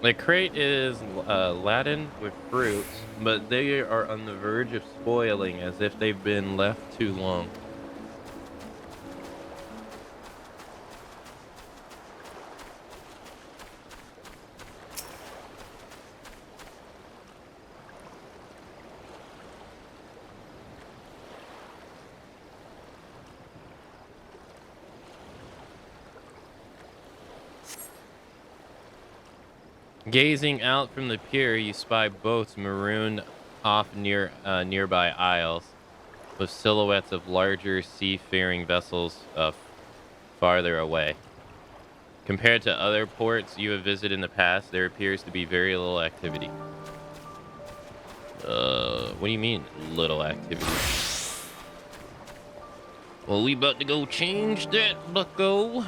The crate is laden with fruits, but they are on the verge of spoiling as if they've been left too long. Gazing out from the pier, you spy boats marooned off nearby isles. with silhouettes of larger seafaring vessels farther away. Compared to other ports you have visited in the past, there appears to be very little activity. What do you mean, little activity? Well, we about to go change that, bucko.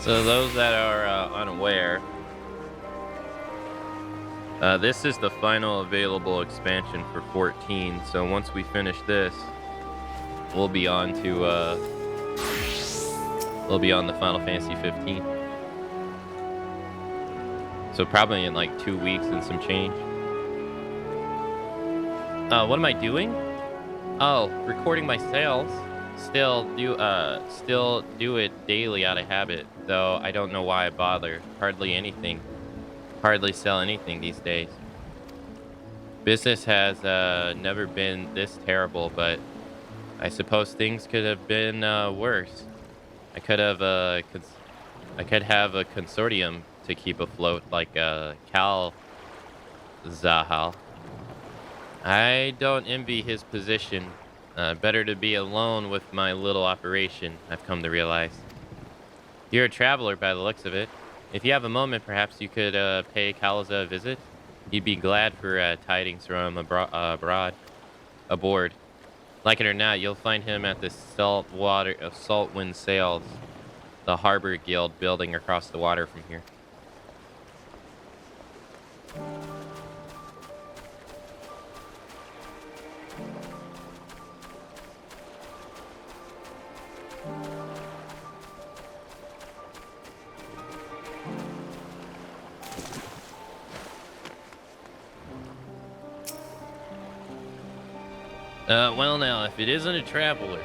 So those that are unaware, this is the final available expansion for 14. So once we finish this, we'll be on to the Final Fantasy 15. So probably in like 2 weeks and some change. What am I doing? Oh, recording my sales. Still do it daily out of habit, though I don't know why I bother. Hardly sell anything these days. Business has never been this terrible, but I suppose things could have been worse. I could have a consortium to keep afloat, like Cal Zahal. I don't envy his position. Better to be alone with my little operation, I've come to realize. You're a traveler by the looks of it. If you have a moment, perhaps you could pay Kalza a visit. He'd be glad for tidings from aboard. Like it or not, you'll find him at the Saltwind Sails, the Harbor Guild building across the water from here. Well now, if it isn't a traveler,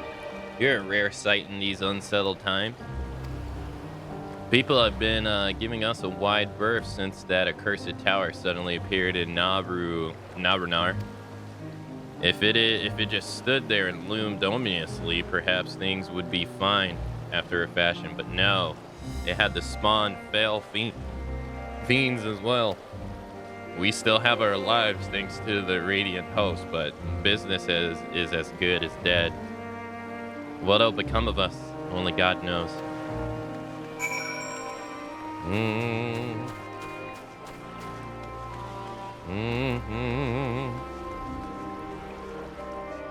you're a rare sight in these unsettled times. People have been giving us a wide berth since that accursed tower suddenly appeared in Nabrunar. If it just stood there and loomed ominously, perhaps things would be fine after a fashion, but no. It had to spawn fell fiends as well. We still have our lives thanks to the Radiant Host, but business is as good as dead. What'll become of us, only God knows.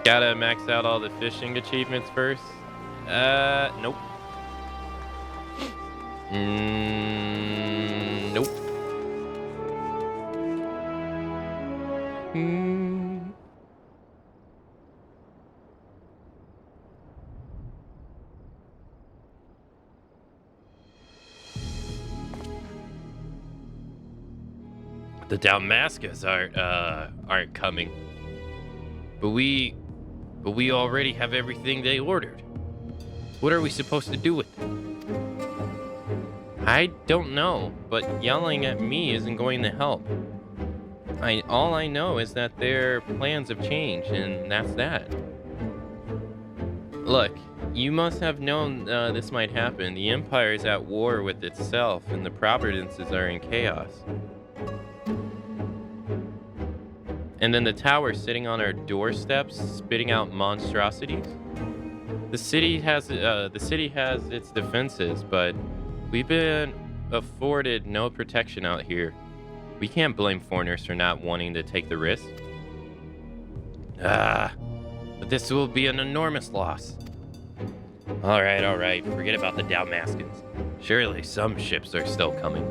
Gotta max out all the fishing achievements first? Nope. Nope. The Dalmascus aren't coming. But we already have everything they ordered. What are we supposed to do with it? I don't know, but yelling at me isn't going to help. All I know is that their plans have changed, and that's that. Look, you must have known this might happen. The Empire is at war with itself, and the providences are in chaos. And then the tower sitting on our doorsteps, spitting out monstrosities. The city has its defenses, but we've been afforded no protection out here. We can't blame foreigners for not wanting to take the risk. But this will be an enormous loss. All right. Forget about the Dalmascans. Surely some ships are still coming.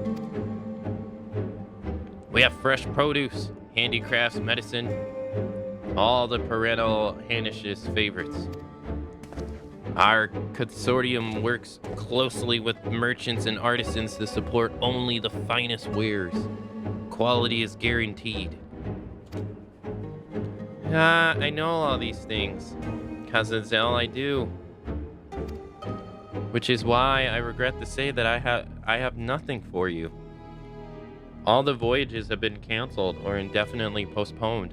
We have fresh produce, handicrafts, medicine, all the parental Hanish's favorites. Our consortium works closely with merchants and artisans to support only the finest wares. Quality is guaranteed. I know all these things, 'cause it's all I do. Which is why I regret to say that I have nothing for you. All the voyages have been canceled or indefinitely postponed.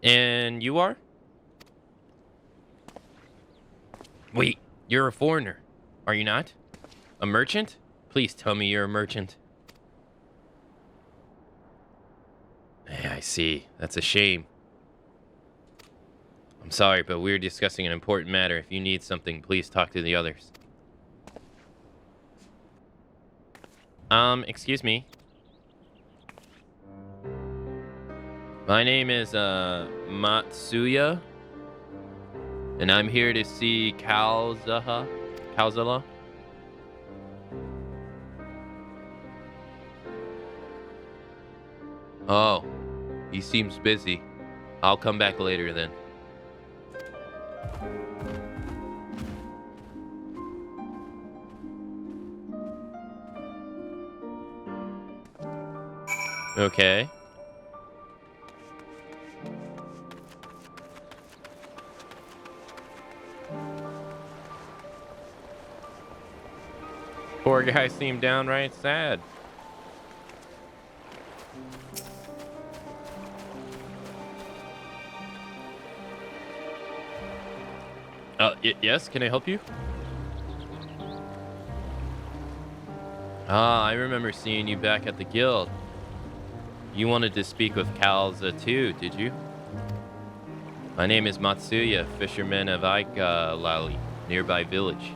And you are? Wait, you're a foreigner, are you not? A merchant? Please tell me you're a merchant. I see. That's a shame. I'm sorry, but we're discussing an important matter. If you need something, please talk to the others. Excuse me. My name is, Matsuya. And I'm here to see Kalzala. Oh, he seems busy. I'll come back later then. Okay. Poor guy seemed downright sad. Yes, can I help you? Ah, I remember seeing you back at the guild. You wanted to speak with Kalza too, did you? My name is Matsuya, fisherman of Aikalali, nearby village.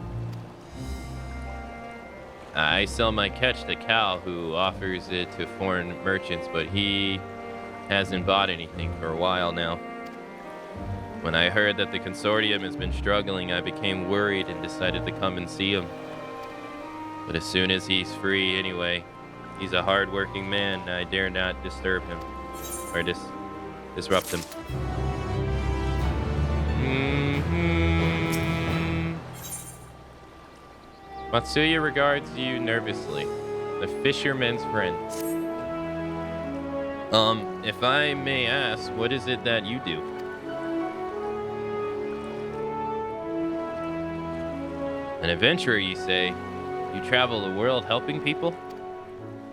I sell my catch to Cal, who offers it to foreign merchants, but he hasn't bought anything for a while now. When I heard that the consortium has been struggling, I became worried and decided to come and see him. But as soon as he's free anyway, he's a hard-working man, and I dare not disturb him, or disrupt him. Matsuya regards you nervously, the fisherman's friend. If I may ask, what is it that you do? An adventurer, you say? You travel the world helping people?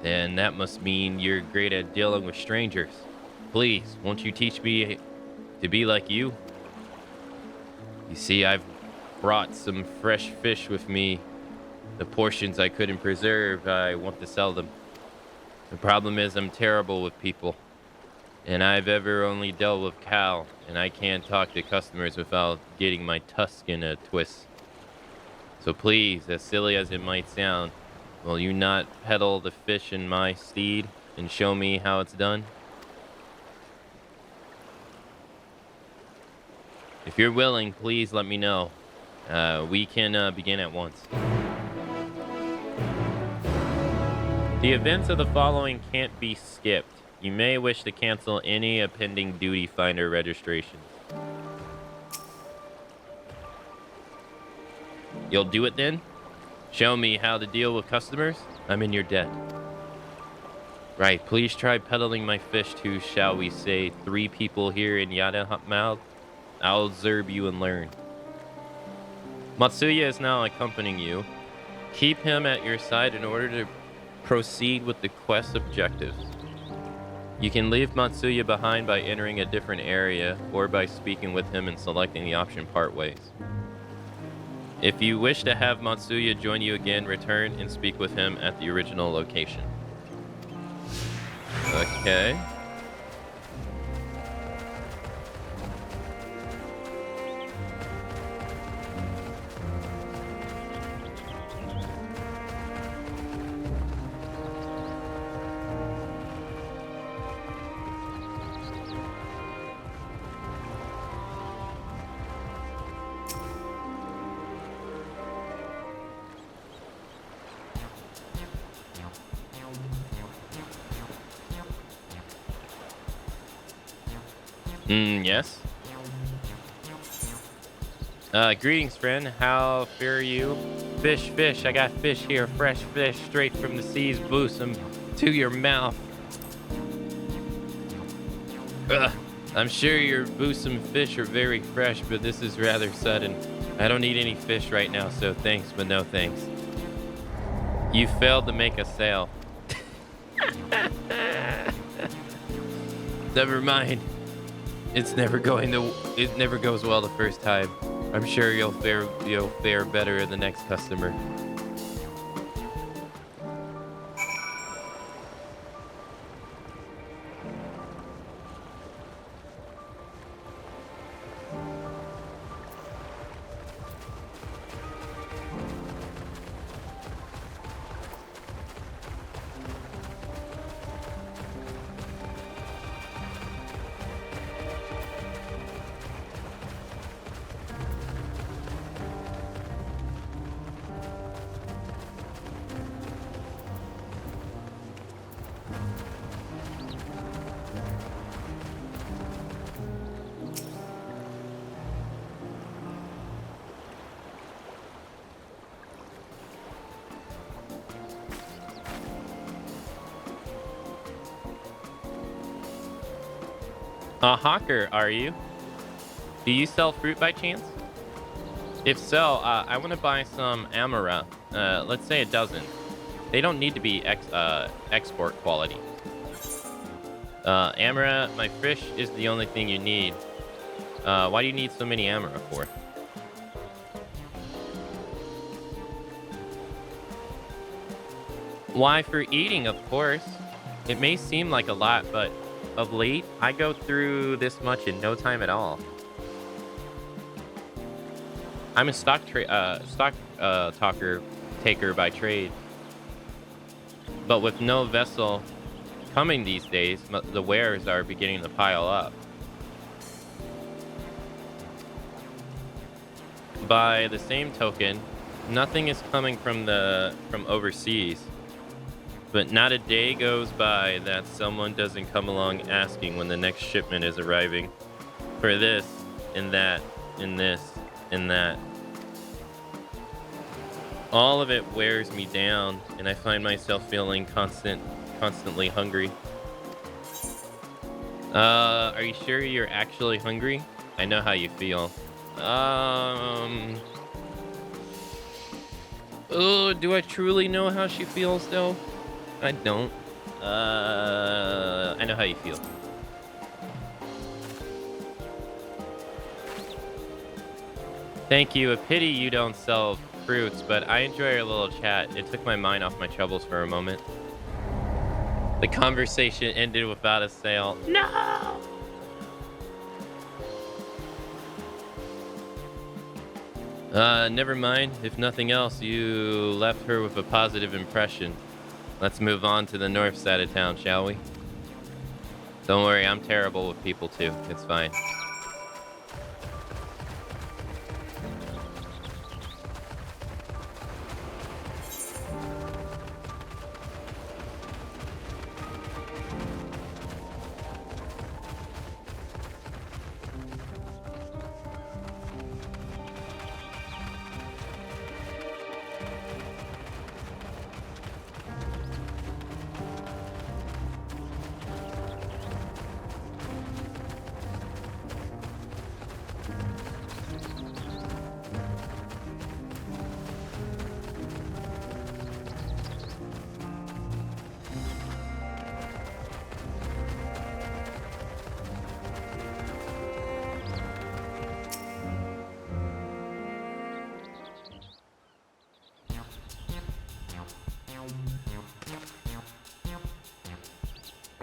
Then that must mean you're great at dealing with strangers. Please, won't you teach me to be like you? You see, I've brought some fresh fish with me. The portions I couldn't preserve, I want to sell them. The problem is I'm terrible with people. And I've ever only dealt with Cal, and I can't talk to customers without getting my tusk in a twist. So please, as silly as it might sound, will you not peddle the fish in my steed and show me how it's done? If you're willing, please let me know. We can begin at once. The events of the following can't be skipped. You may wish to cancel any pending duty finder registrations. You'll do it then? Show me how to deal with customers? I'm in your debt. Right, please try peddling my fish to, shall we say, 3 people here in Yadamal. I'll observe you and learn. Matsuya is now accompanying you. Keep him at your side in order to proceed with the quest objectives. You can leave Matsuya behind by entering a different area or by speaking with him and selecting the option part ways. If you wish to have Matsuya join you again, return and speak with him at the original location. Okay. Yes. Greetings, friend. How fare you? Fish. I got fish here. Fresh fish straight from the seas. Boost them to your mouth. I'm sure your boosum fish are very fresh, but this is rather sudden. I don't need any fish right now, so thanks, but no thanks. You failed to make a sale. Never mind. It never goes well the first time. I'm sure you'll fare better the next customer. A hawker, are you? Do you sell fruit by chance? If so, I want to buy some amara. Let's say a dozen. They don't need to be export quality. Amara, my fish is the only thing you need. Why do you need so many amara for? Why, for eating, of course. It may seem like a lot, but of late, I go through this much in no time at all. I'm a stock taker by trade. But with no vessel coming these days, the wares are beginning to pile up. By the same token, nothing is coming from overseas. But not a day goes by that someone doesn't come along asking when the next shipment is arriving. For this, and that, and this, and that. All of it wears me down, and I find myself feeling constantly hungry. Are you sure you're actually hungry? I know how you feel. Oh, do I truly know how she feels, though? I don't. I know how you feel. Thank you. A pity you don't sell fruits, but I enjoy our little chat. It took my mind off my troubles for a moment. The conversation ended without a sale. No! Never mind. If nothing else, you left her with a positive impression. Let's move on to the north side of town, shall we? Don't worry, I'm terrible with people too. It's fine.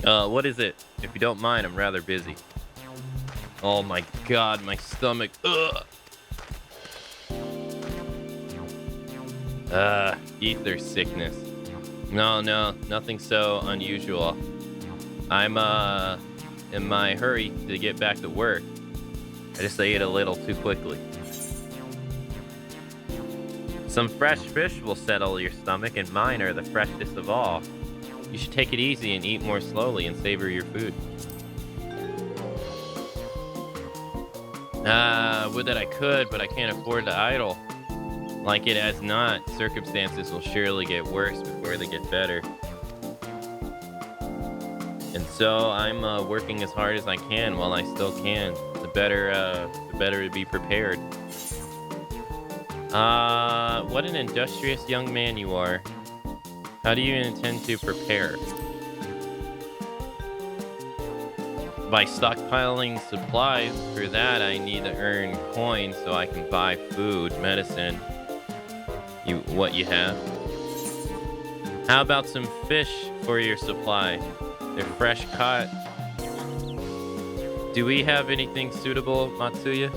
What is it? If you don't mind, I'm rather busy. Oh my god, my stomach. Ugh. Ether sickness. No, nothing so unusual. I'm in my hurry to get back to work. I just ate a little too quickly. Some fresh fish will settle your stomach, and mine are the freshest of all. You should take it easy and eat more slowly and savor your food. Would that I could, but I can't afford to idle. Like it as not, circumstances will surely get worse before they get better. And so I'm working as hard as I can while I still can. The better to be prepared. What an industrious young man you are. How do you intend to prepare? By stockpiling supplies. For that, I need to earn coins so I can buy food, medicine. What you have? How about some fish for your supply? They're fresh caught. Do we have anything suitable, Matsuya?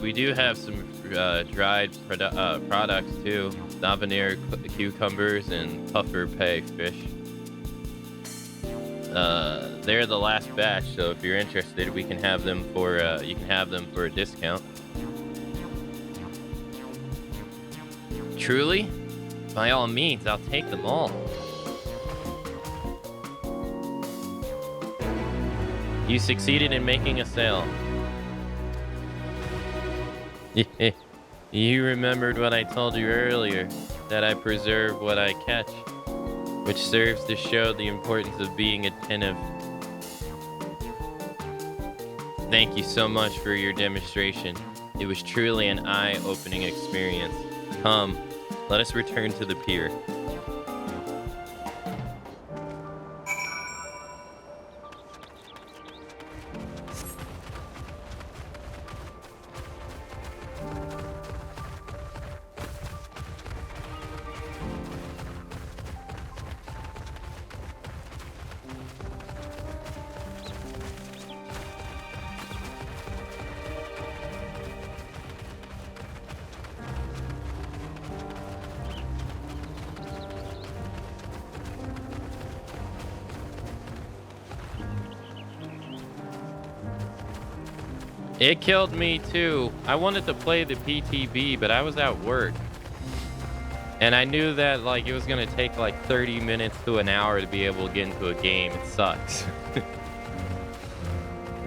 We do have some dried products too. Savanere cucumbers and puffer pay fish. They're the last batch, so if you're interested, we can have them for you can have them for a discount. Truly? By all means, I'll take them all. You succeeded in making a sale. You remembered what I told you earlier, that I preserve what I catch, which serves to show the importance of being attentive. Thank you so much for your demonstration. It was truly an eye-opening experience. Come, let us return to the pier. It killed me too. I wanted to play the PTB, but I was at work. And I knew that like it was gonna take like 30 minutes to an hour to be able to get into a game. It sucks.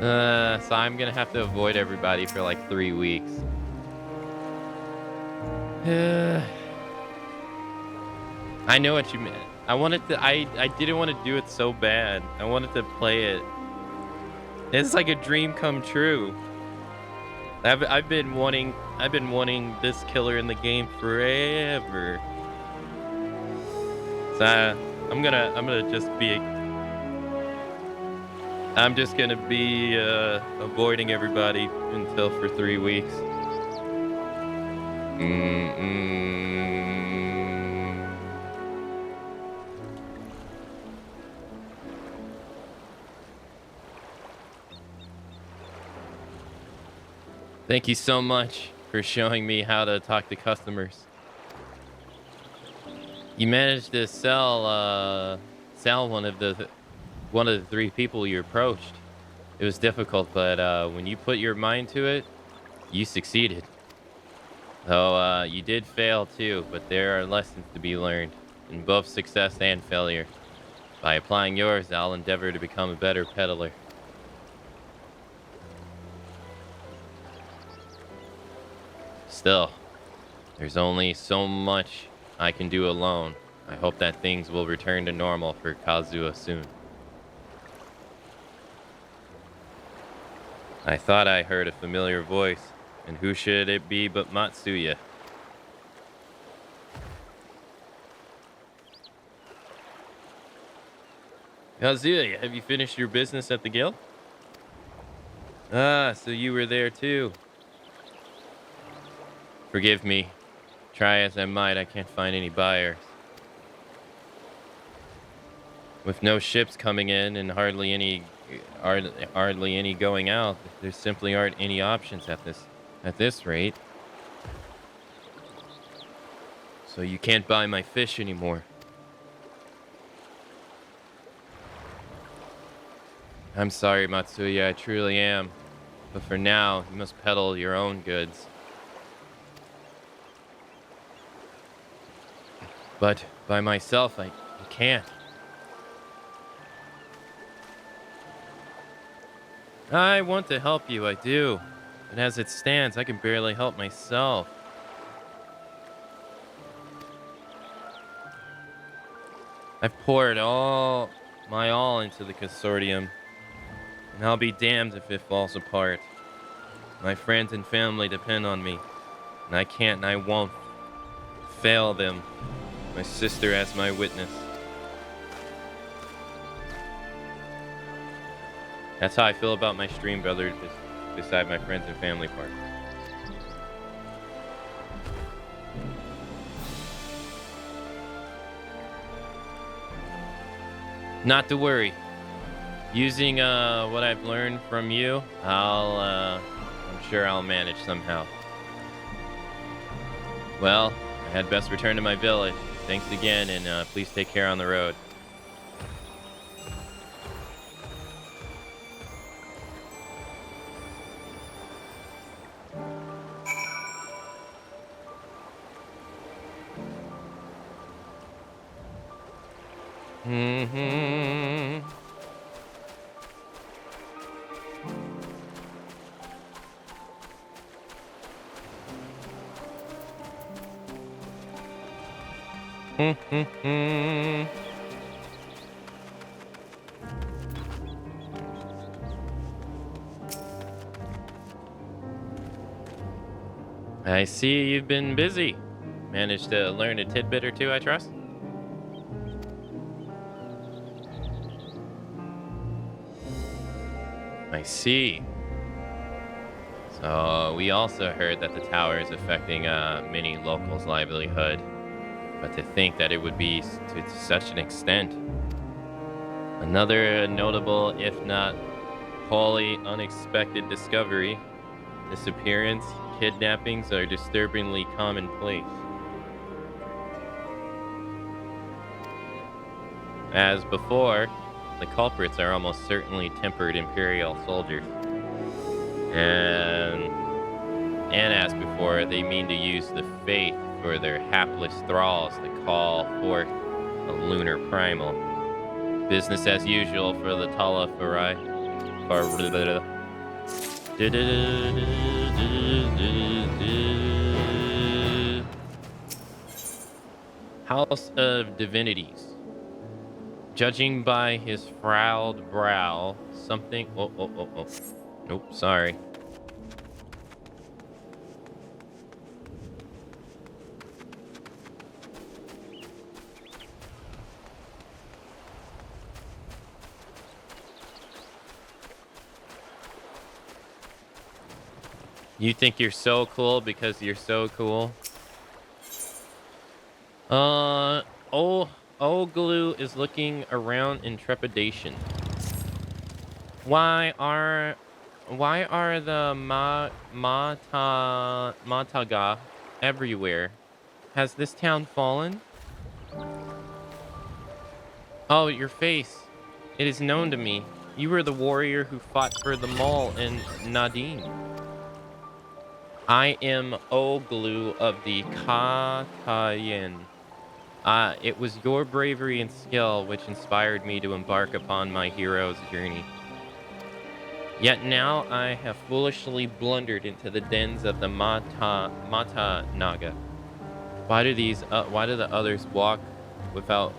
So I'm gonna have to avoid everybody for like 3 weeks. I know what you meant. I wanted to, I didn't want to do it so bad. I wanted to play it. It's like a dream come true. I've been wanting this killer in the game forever. So I'm just gonna be avoiding everybody until for 3 weeks. Thank you so much for showing me how to talk to customers. You managed to sell one of the 3 people you approached. It was difficult, but when you put your mind to it, you succeeded. Though you did fail too, but there are lessons to be learned in both success and failure. By applying yours, I'll endeavor to become a better peddler. Still, there's only so much I can do alone. I hope that things will return to normal for Kazuha soon. I thought I heard a familiar voice, and who should it be but Matsuya? Kazuya, have you finished your business at the guild? Ah, so you were there too. Forgive me. Try as I might, I can't find any buyers. With no ships coming in and hardly any going out, there simply aren't any options at this rate. So you can't buy my fish anymore. I'm sorry, Matsuya, I truly am. But for now, you must peddle your own goods. But by myself, I can't. I want to help you, I do. But as it stands, I can barely help myself. I've poured all into the consortium, and I'll be damned if it falls apart. My friends and family depend on me, and I can't and I won't fail them. My sister as my witness. That's how I feel about my stream brother, beside my friends and family part. Not to worry. Using what I've learned from you, I'm sure I'll manage somehow. Well, I had best return to my village. Thanks again, and please take care on the road. I see you've been busy. Managed to learn a tidbit or two, I trust? I see. So we also heard that the tower is affecting many locals' livelihood. But to think that it would be to such an extent. Another notable, if not wholly unexpected discovery. Disappearance, kidnappings are disturbingly commonplace. As before, the culprits are almost certainly tempered Imperial soldiers. And as before, they mean to use the faith for their hapless thralls to call forth a lunar primal. Business as usual for the Tala Farai. House of Divinities. Judging by his frowned brow, something... Oh. Nope, sorry. You think you're so cool because you're so cool? Oglu is looking around in trepidation. Why are the Mataga everywhere? Has this town fallen? Oh, your face. It is known to me. You were the warrior who fought for the mall in Nadine. I am Oglu of the Katayan. It was your bravery and skill which inspired me to embark upon my hero's journey. Yet now I have foolishly blundered into the dens of the Mata Naga. Why do these others walk without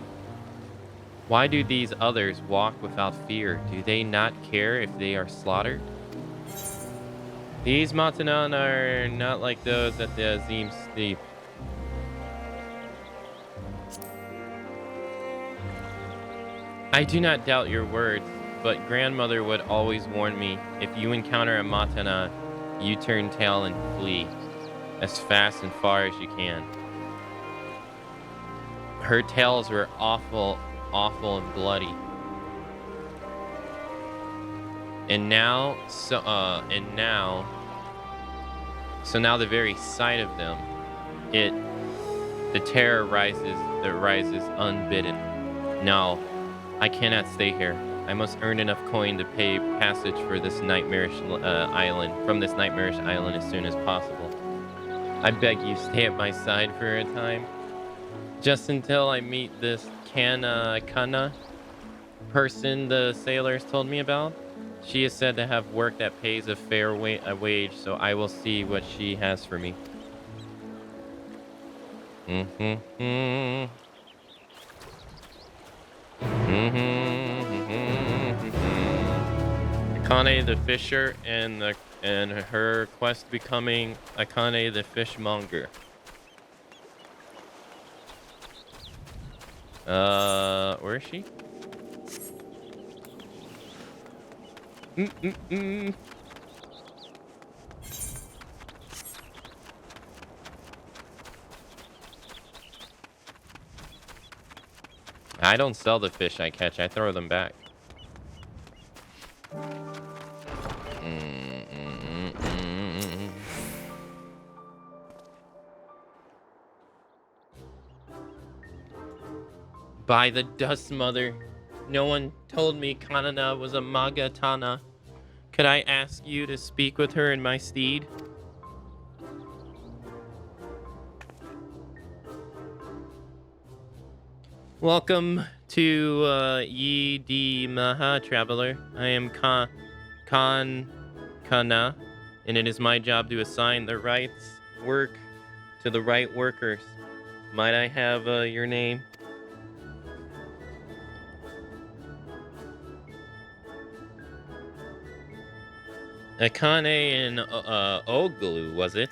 fear? Do they not care if they are slaughtered? These Matanan are not like those at the Azim Steep. I do not doubt your words, but grandmother would always warn me, if you encounter a Matana, you turn tail and flee, as fast and far as you can. Her tales were awful and bloody. So now the very sight of them, the terror rises unbidden. No, I cannot stay here. I must earn enough coin to pay passage for this nightmarish island, as soon as possible. I beg you, stay at my side for a time, just until I meet this Kana person the sailors told me about. She is said to have work that pays a fair wage, so I will see what she has for me. Akane the Fisher and her quest becoming Akane the Fishmonger. Where is she? I don't sell the fish I catch, I throw them back. By the Dust Mother, no one told me Kanana was a Magatana. Could I ask you to speak with her in my stead? Welcome to Yi Di Maha, Traveler. I am Kana, and it is my job to assign the right work to the right workers. Might I have your name? Akane and Oglu, was it?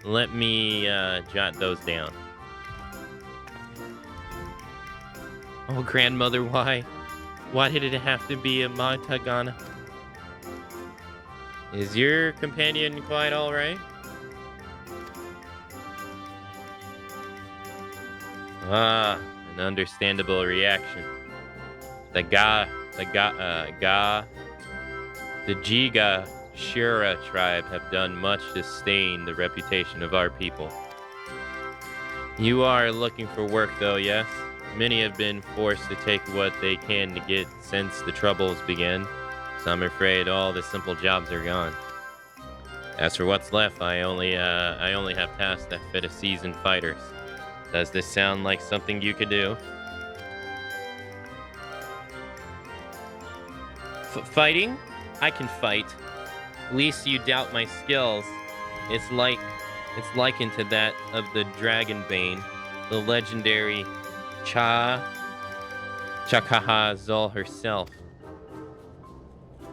Let me jot those down. Oh, grandmother, why? Why did it have to be a Matagana? Is your companion quite alright? Ah, an understandable reaction. The Jiga Shura tribe have done much to stain the reputation of our people. You are looking for work though, yes? Many have been forced to take what they can to get since the troubles began, so I'm afraid all the simple jobs are gone. As for what's left, I only have tasks that fit a seasoned fighters. Does this sound like something you could do? Fighting? I can fight. Least you doubt my skills. It's likened to that of the Dragonbane, the legendary Chakaha Zul herself.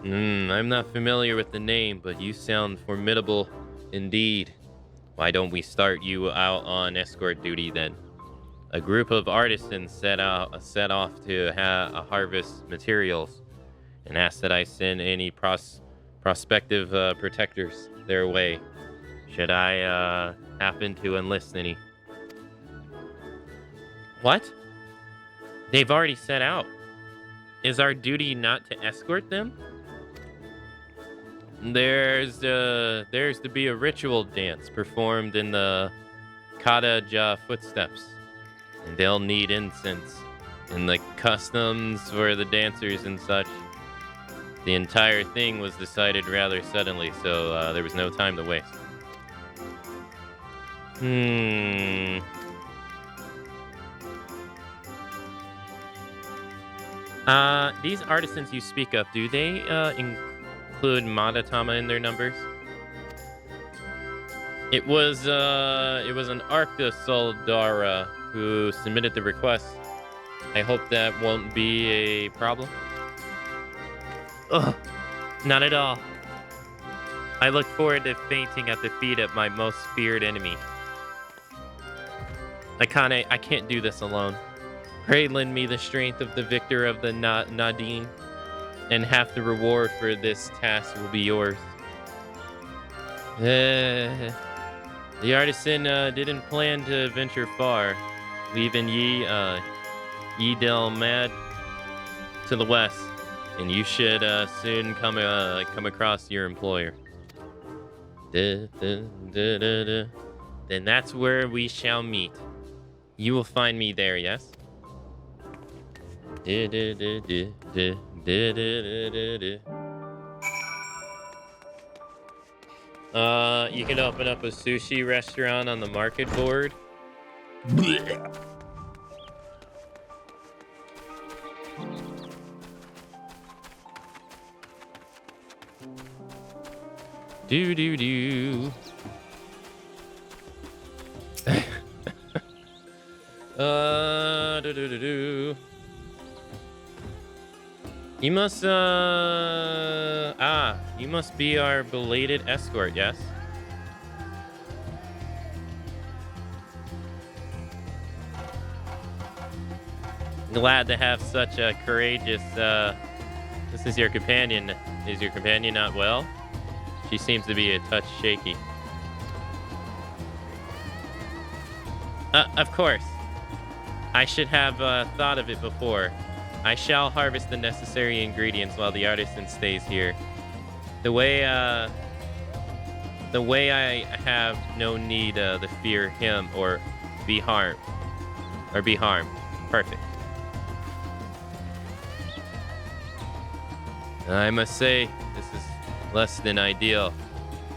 I'm not familiar with the name, but you sound formidable indeed. Why don't we start you out on escort duty then? A group of artisans set off to harvest materials and asked that I send any prospective protectors their way. Should I happen to enlist any? What? They've already set out. Is our duty not to escort them? There's to be a ritual dance performed in the Kadaja footsteps, and they'll need incense and the customs for the dancers and such. The entire thing was decided rather suddenly, so there was no time to waste. These artisans you speak of, do they include Madatama in their numbers? It was an Arcta Soldara who submitted the request. I hope that won't be a problem. Ugh, not at all. I look forward to fainting at the feet of my most feared enemy. Akane, I can't do this alone. Pray lend me the strength of the victor of the Nadine, and half the reward for this task will be yours. The artisan didn't plan to venture far, leaving Yi Del Mad to the west, and you should soon come across your employer. Then that's where we shall meet. You will find me there, yes? You can open up a sushi restaurant on the market board. Do do do. Do do do do. You must you must be our belated escort, yes? Glad to have such a courageous this is your companion. Is your companion not well? She seems to be a touch shaky. Of course. I should have thought of it before. I shall harvest the necessary ingredients while the artisan stays here. The way I have no need to fear him or be harmed. Perfect. I must say, this is less than ideal.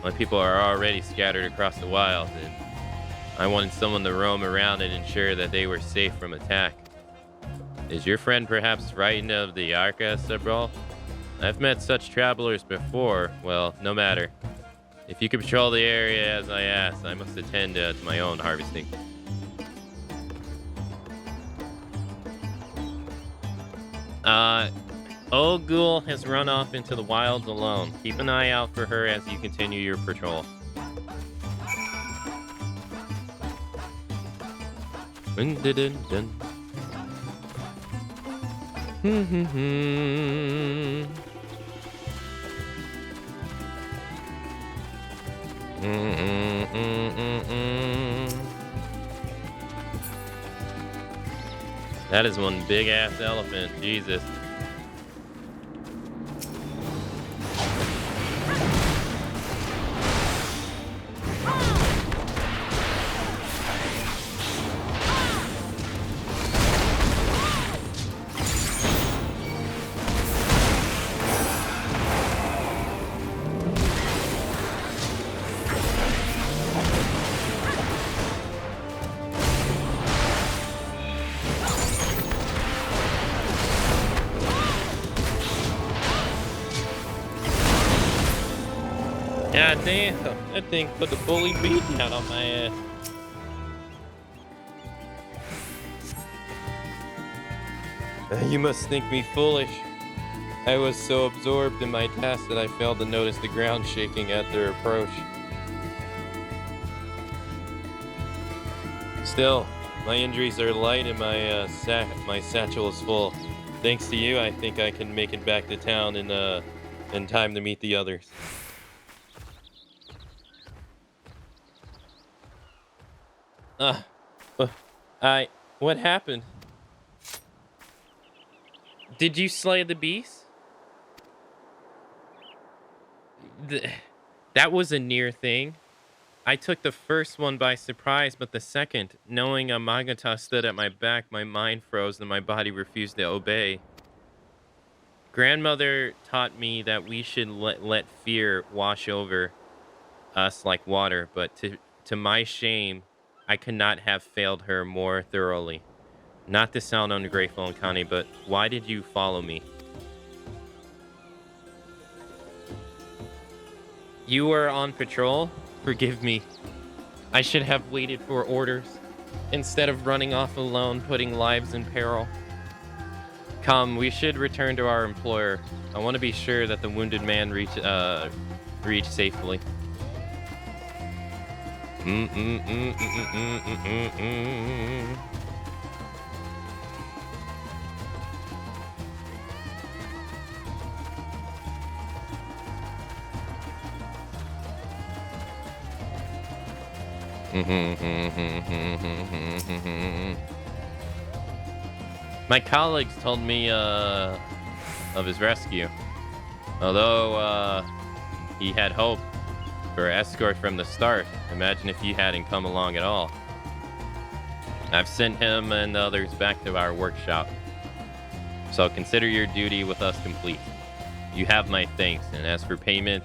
My people are already scattered across the wild, and I wanted someone to roam around and ensure that they were safe from attack. Is your friend perhaps frightened of the Arca, Sebral? I've met such travelers before. Well, no matter. If you could patrol the area as I asked, I must attend to my own harvesting. Old Ghoul has run off into the wilds alone. Keep an eye out for her as you continue your patrol. Dun, dun, dun, dun. That is one big ass elephant, Jesus. God damn, that thing put the bully beat down on my ass. You must think me foolish. I was so absorbed in my task that I failed to notice the ground shaking at their approach. Still, my injuries are light and my satchel is full. Thanks to you, I think I can make it back to town in time to meet the others. What happened? Did you slay the beast? That was a near thing. I took the first one by surprise, but the second, knowing Amagata stood at my back, my mind froze and my body refused to obey. Grandmother taught me that we should let fear wash over us like water, but to my shame, I could not have failed her more thoroughly. Not to sound ungrateful, Akane, but why did you follow me? You were on patrol? Forgive me. I should have waited for orders, instead of running off alone, putting lives in peril. Come, we should return to our employer. I want to be sure that the wounded man reach safely. My colleagues told me of his rescue. Although he had hope for escort from the start. Imagine if you hadn't come along at all. I've sent him and the others back to our workshop. So consider your duty with us complete. You have my thanks, and as for payment,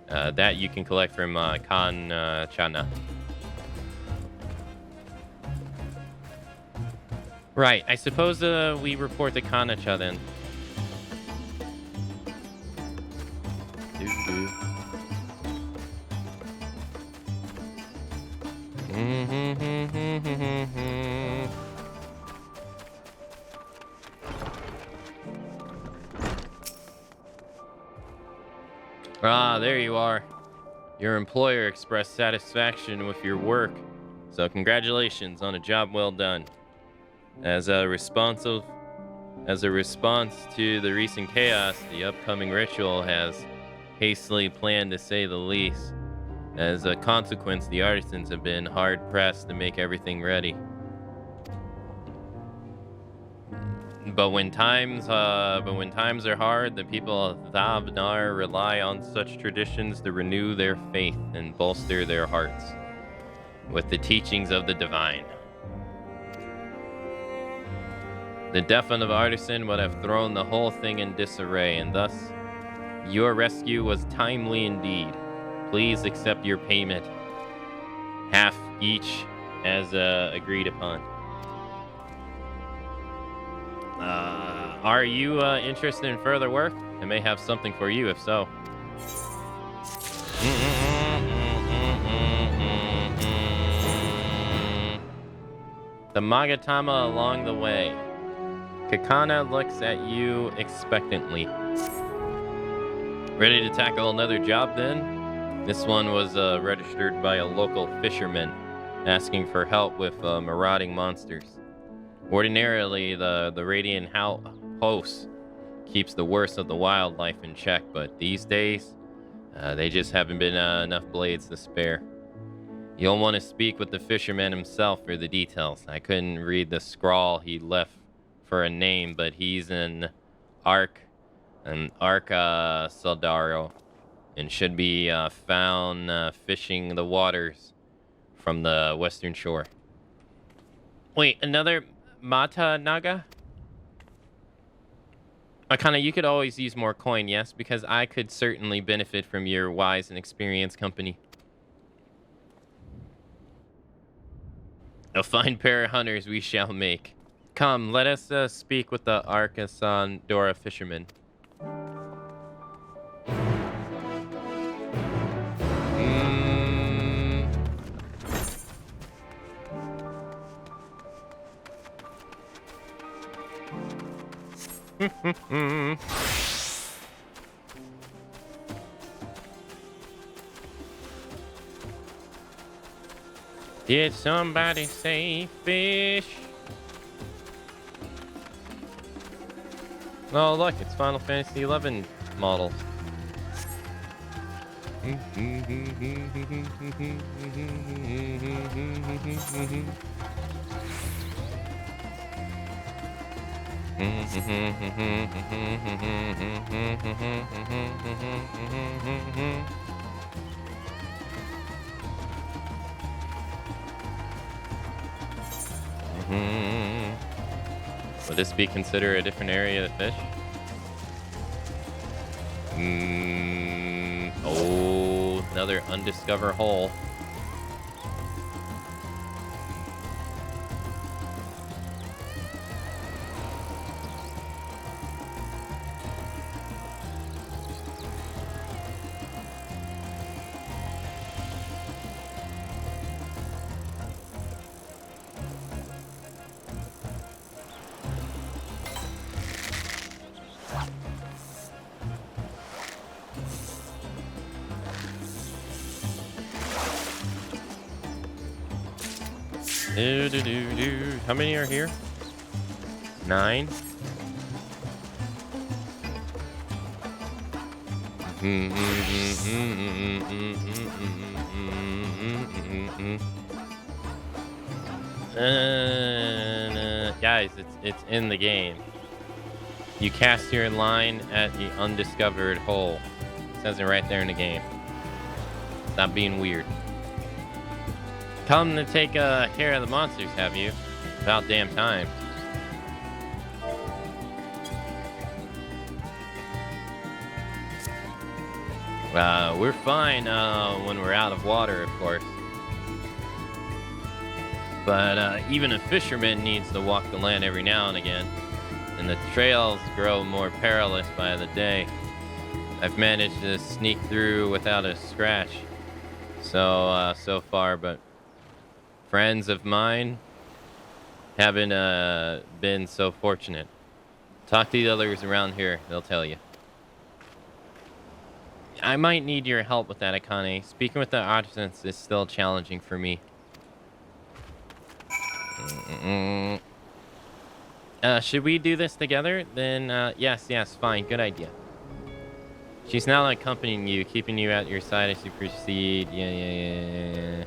that you can collect from Kan Chana. Right, I suppose we report to Kanacha then. Ah, there you are. Your employer expressed satisfaction with your work, so congratulations on a job well done. As a response to the recent chaos, the upcoming ritual has hastily planned, to say the least. As a consequence, the artisans have been hard-pressed to make everything ready. But when times are hard, the people of Thavnar rely on such traditions to renew their faith and bolster their hearts with the teachings of the divine. The death of the artisan would have thrown the whole thing in disarray, and thus your rescue was timely indeed. Please accept your payment, half each, as agreed upon. Are you interested in further work? I may have something for you, if so. The Magatama along the way. Kakana looks at you expectantly. Ready to tackle another job then? This one was registered by a local fisherman asking for help with marauding monsters. Ordinarily, the Radiant Host keeps the worst of the wildlife in check, but these days, they just haven't been enough blades to spare. You'll want to speak with the fisherman himself for the details. I couldn't read the scrawl he left for a name, but he's an Soldaro, and should be found fishing the waters from the western shore. Wait, another Mata Naga? Akana, you could always use more coin, yes, because I could certainly benefit from your wise and experienced company. A fine pair of hunters we shall make. Come, let us speak with the Arkasandora fisherman. Did somebody say fish? Oh, look, it's Final Fantasy XI models. Would this be considered a different area to fish? Oh, another undiscovered hole. How many are here? 9. Guys, it's in the game. You cast your line at the undiscovered hole. It says it right there in the game. Stop being weird. Come to take care of the monsters, have you? About damn time. We're fine when we're out of water, of course. But even a fisherman needs to walk the land every now and again. And the trails grow more perilous by the day. I've managed to sneak through without a scratch. So far, but friends of mine haven't been so fortunate. Talk to the others around here, they'll tell you. I might need your help with that, Akane. Speaking with the artisans is still challenging for me. Should we do this together? Then, yes, fine, good idea. She's now accompanying you, keeping you at your side as you proceed. Yeah.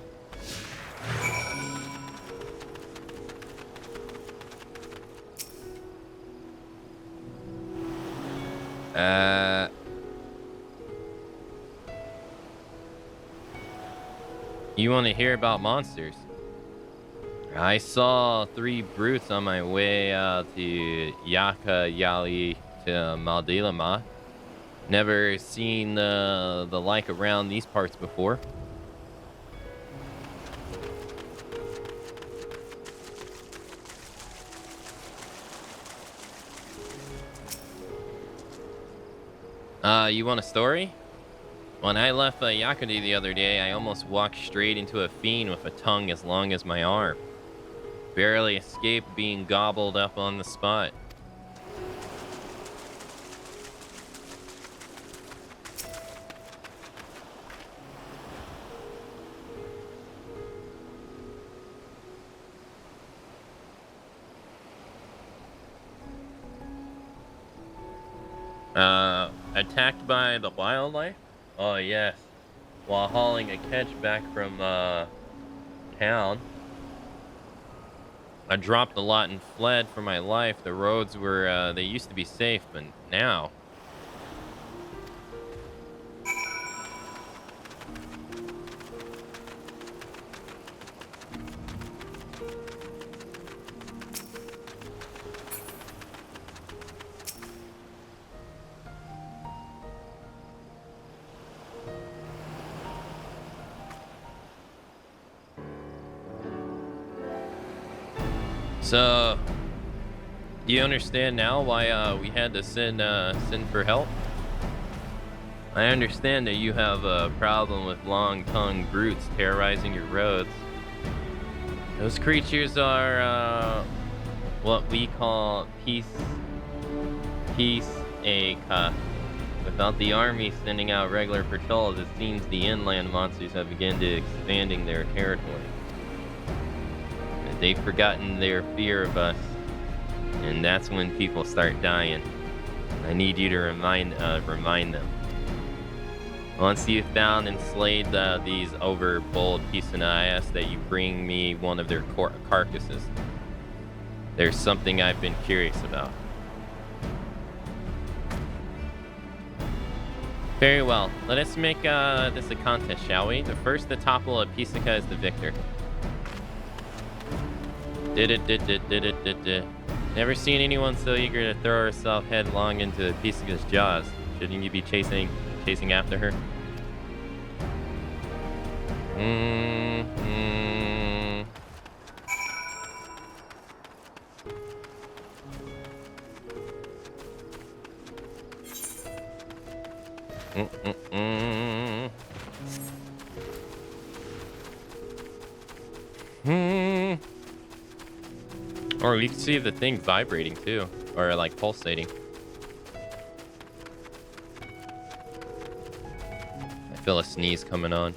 You want to hear about monsters? I saw 3 brutes on my way to Yaka Yali to Maldilama. Never seen the like around these parts before. You want a story? When I left Yakudi the other day, I almost walked straight into a fiend with a tongue as long as my arm. Barely escaped being gobbled up on the spot. Attacked by the wildlife? Oh, yes. While hauling a catch back from, town. I dropped a lot and fled for my life. The roads were, they used to be safe, but now... So, do you understand now why we had to send for help? I understand that you have a problem with long-tongued brutes terrorizing your roads. Those creatures are what we call peaceacre. Without the army sending out regular patrols, it seems the inland monsters have begun to expanding their territory. They've forgotten their fear of us, and that's when people start dying. I need you to remind them. Once you've found and slayed these overbold Pisana, I ask that you bring me one of their carcasses. There's something I've been curious about. Very well. Let us make this a contest, shall we? The first to topple a Pisaka is the victor. Did. Never seen anyone so eager to throw herself headlong into Pisaka's jaws. Shouldn't you be chasing after her? Or you can see the thing vibrating too, or like pulsating. I feel a sneeze coming on.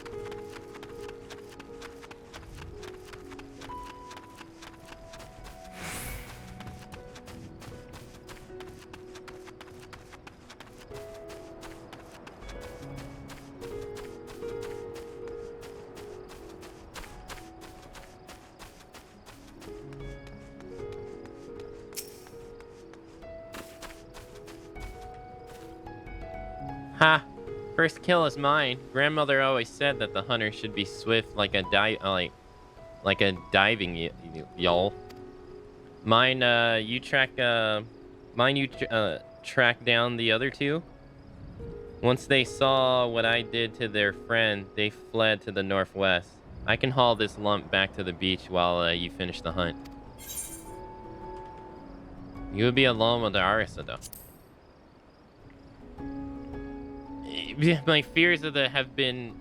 Ha! First kill is mine. Grandmother always said that the hunter should be swift like a diving y'all. Mine you track down the other two. Once they saw what I did to their friend, they fled to the northwest. I can haul this lump back to the beach while you finish the hunt. You would be alone with the Arisa though. My fears of have begun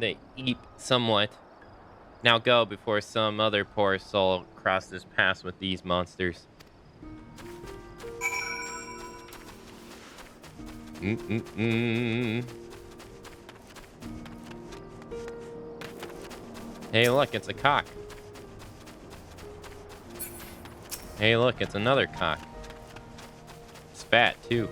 to eat somewhat. Now go before some other poor soul crosses paths with these monsters. Hey, look, it's a cock. Hey, look, it's another cock. It's fat, too.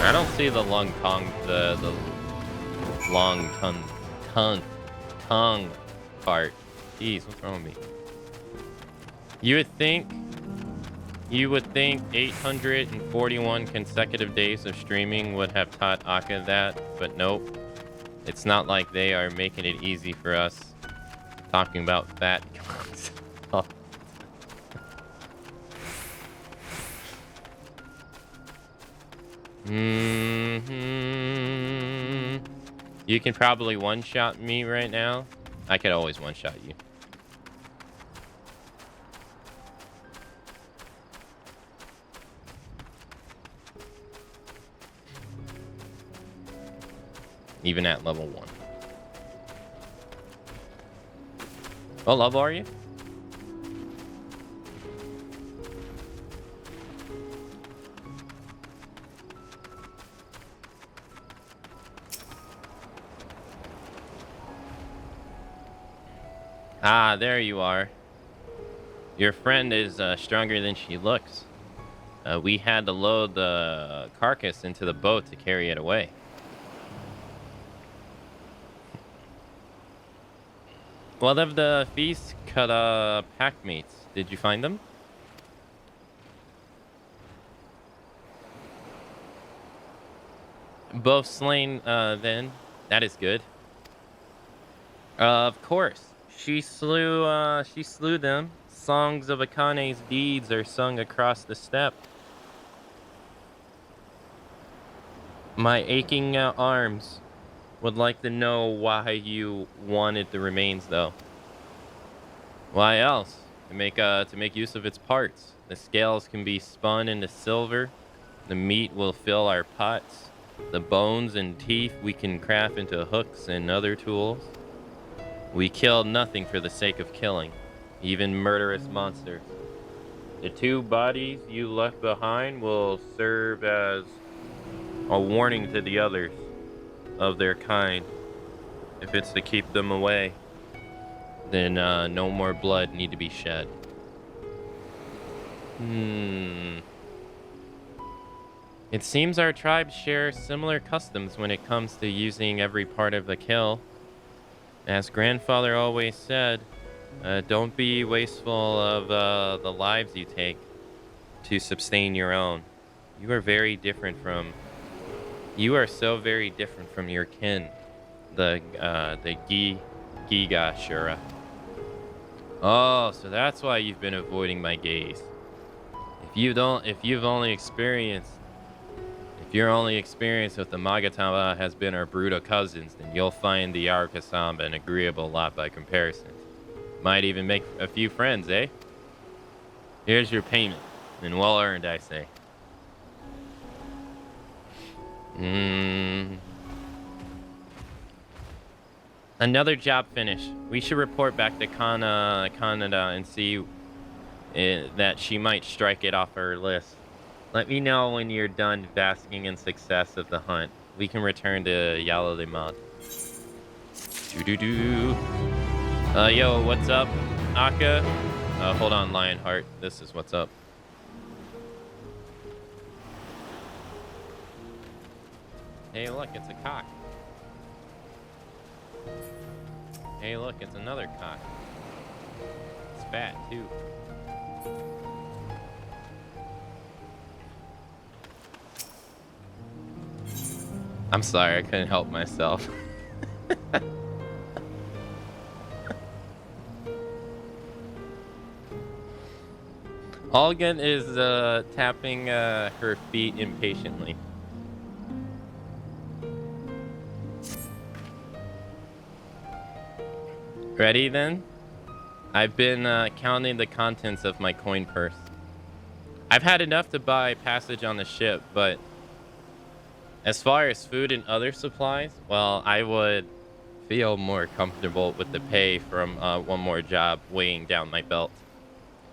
I don't see the long tongue, the long tongue part. Jeez, what's wrong with me? You would think 841 consecutive days of streaming would have taught Akka that, but nope. It's not like they are making it easy for us talking about fat cocks. You can probably one-shot me right now. I could always one-shot you. Even at level 1. What level are you? Ah, there you are. Your friend is stronger than she looks. We had to load the carcass into the boat to carry it away. What of the feast cut pack mates? Did you find them? Both slain then. That is good. Of course. She slew them. Songs of Akane's deeds are sung across the steppe. My aching arms would like to know why you wanted the remains, though. Why else? To make use of its parts. The scales can be spun into silver. The meat will fill our pots. The bones and teeth we can craft into hooks and other tools. We killed nothing for the sake of killing, even murderous monsters. The 2 bodies you left behind will serve as a warning to the others of their kind. If it's to keep them away, then no more blood need to be shed. It seems our tribes share similar customs when it comes to using every part of the kill. As grandfather always said, don't be wasteful of the lives you take to sustain your own. You are so very different from your kin, the Giga Shura. Oh, so that's why you've been avoiding my gaze. If your only experience with the Magatama has been our Bruto cousins, then you'll find the Arakasamba an agreeable lot by comparison. Might even make a few friends, eh? Here's your payment, and well earned, I say. Another job finished. We should report back to Canada and see that she might strike it off her list. Let me know when you're done basking in success of the hunt. We can return to Yala de Mod. Yo, what's up, Akka? Hold on, Lionheart. This is what's up. Hey, look, it's a cock. Hey, look, it's another cock. It's fat, too. I'm sorry, I couldn't help myself. Holgen is tapping her feet impatiently. Ready then? I've been counting the contents of my coin purse. I've had enough to buy passage on the ship, but as far as food and other supplies, well, I would feel more comfortable with the pay from one more job weighing down my belt.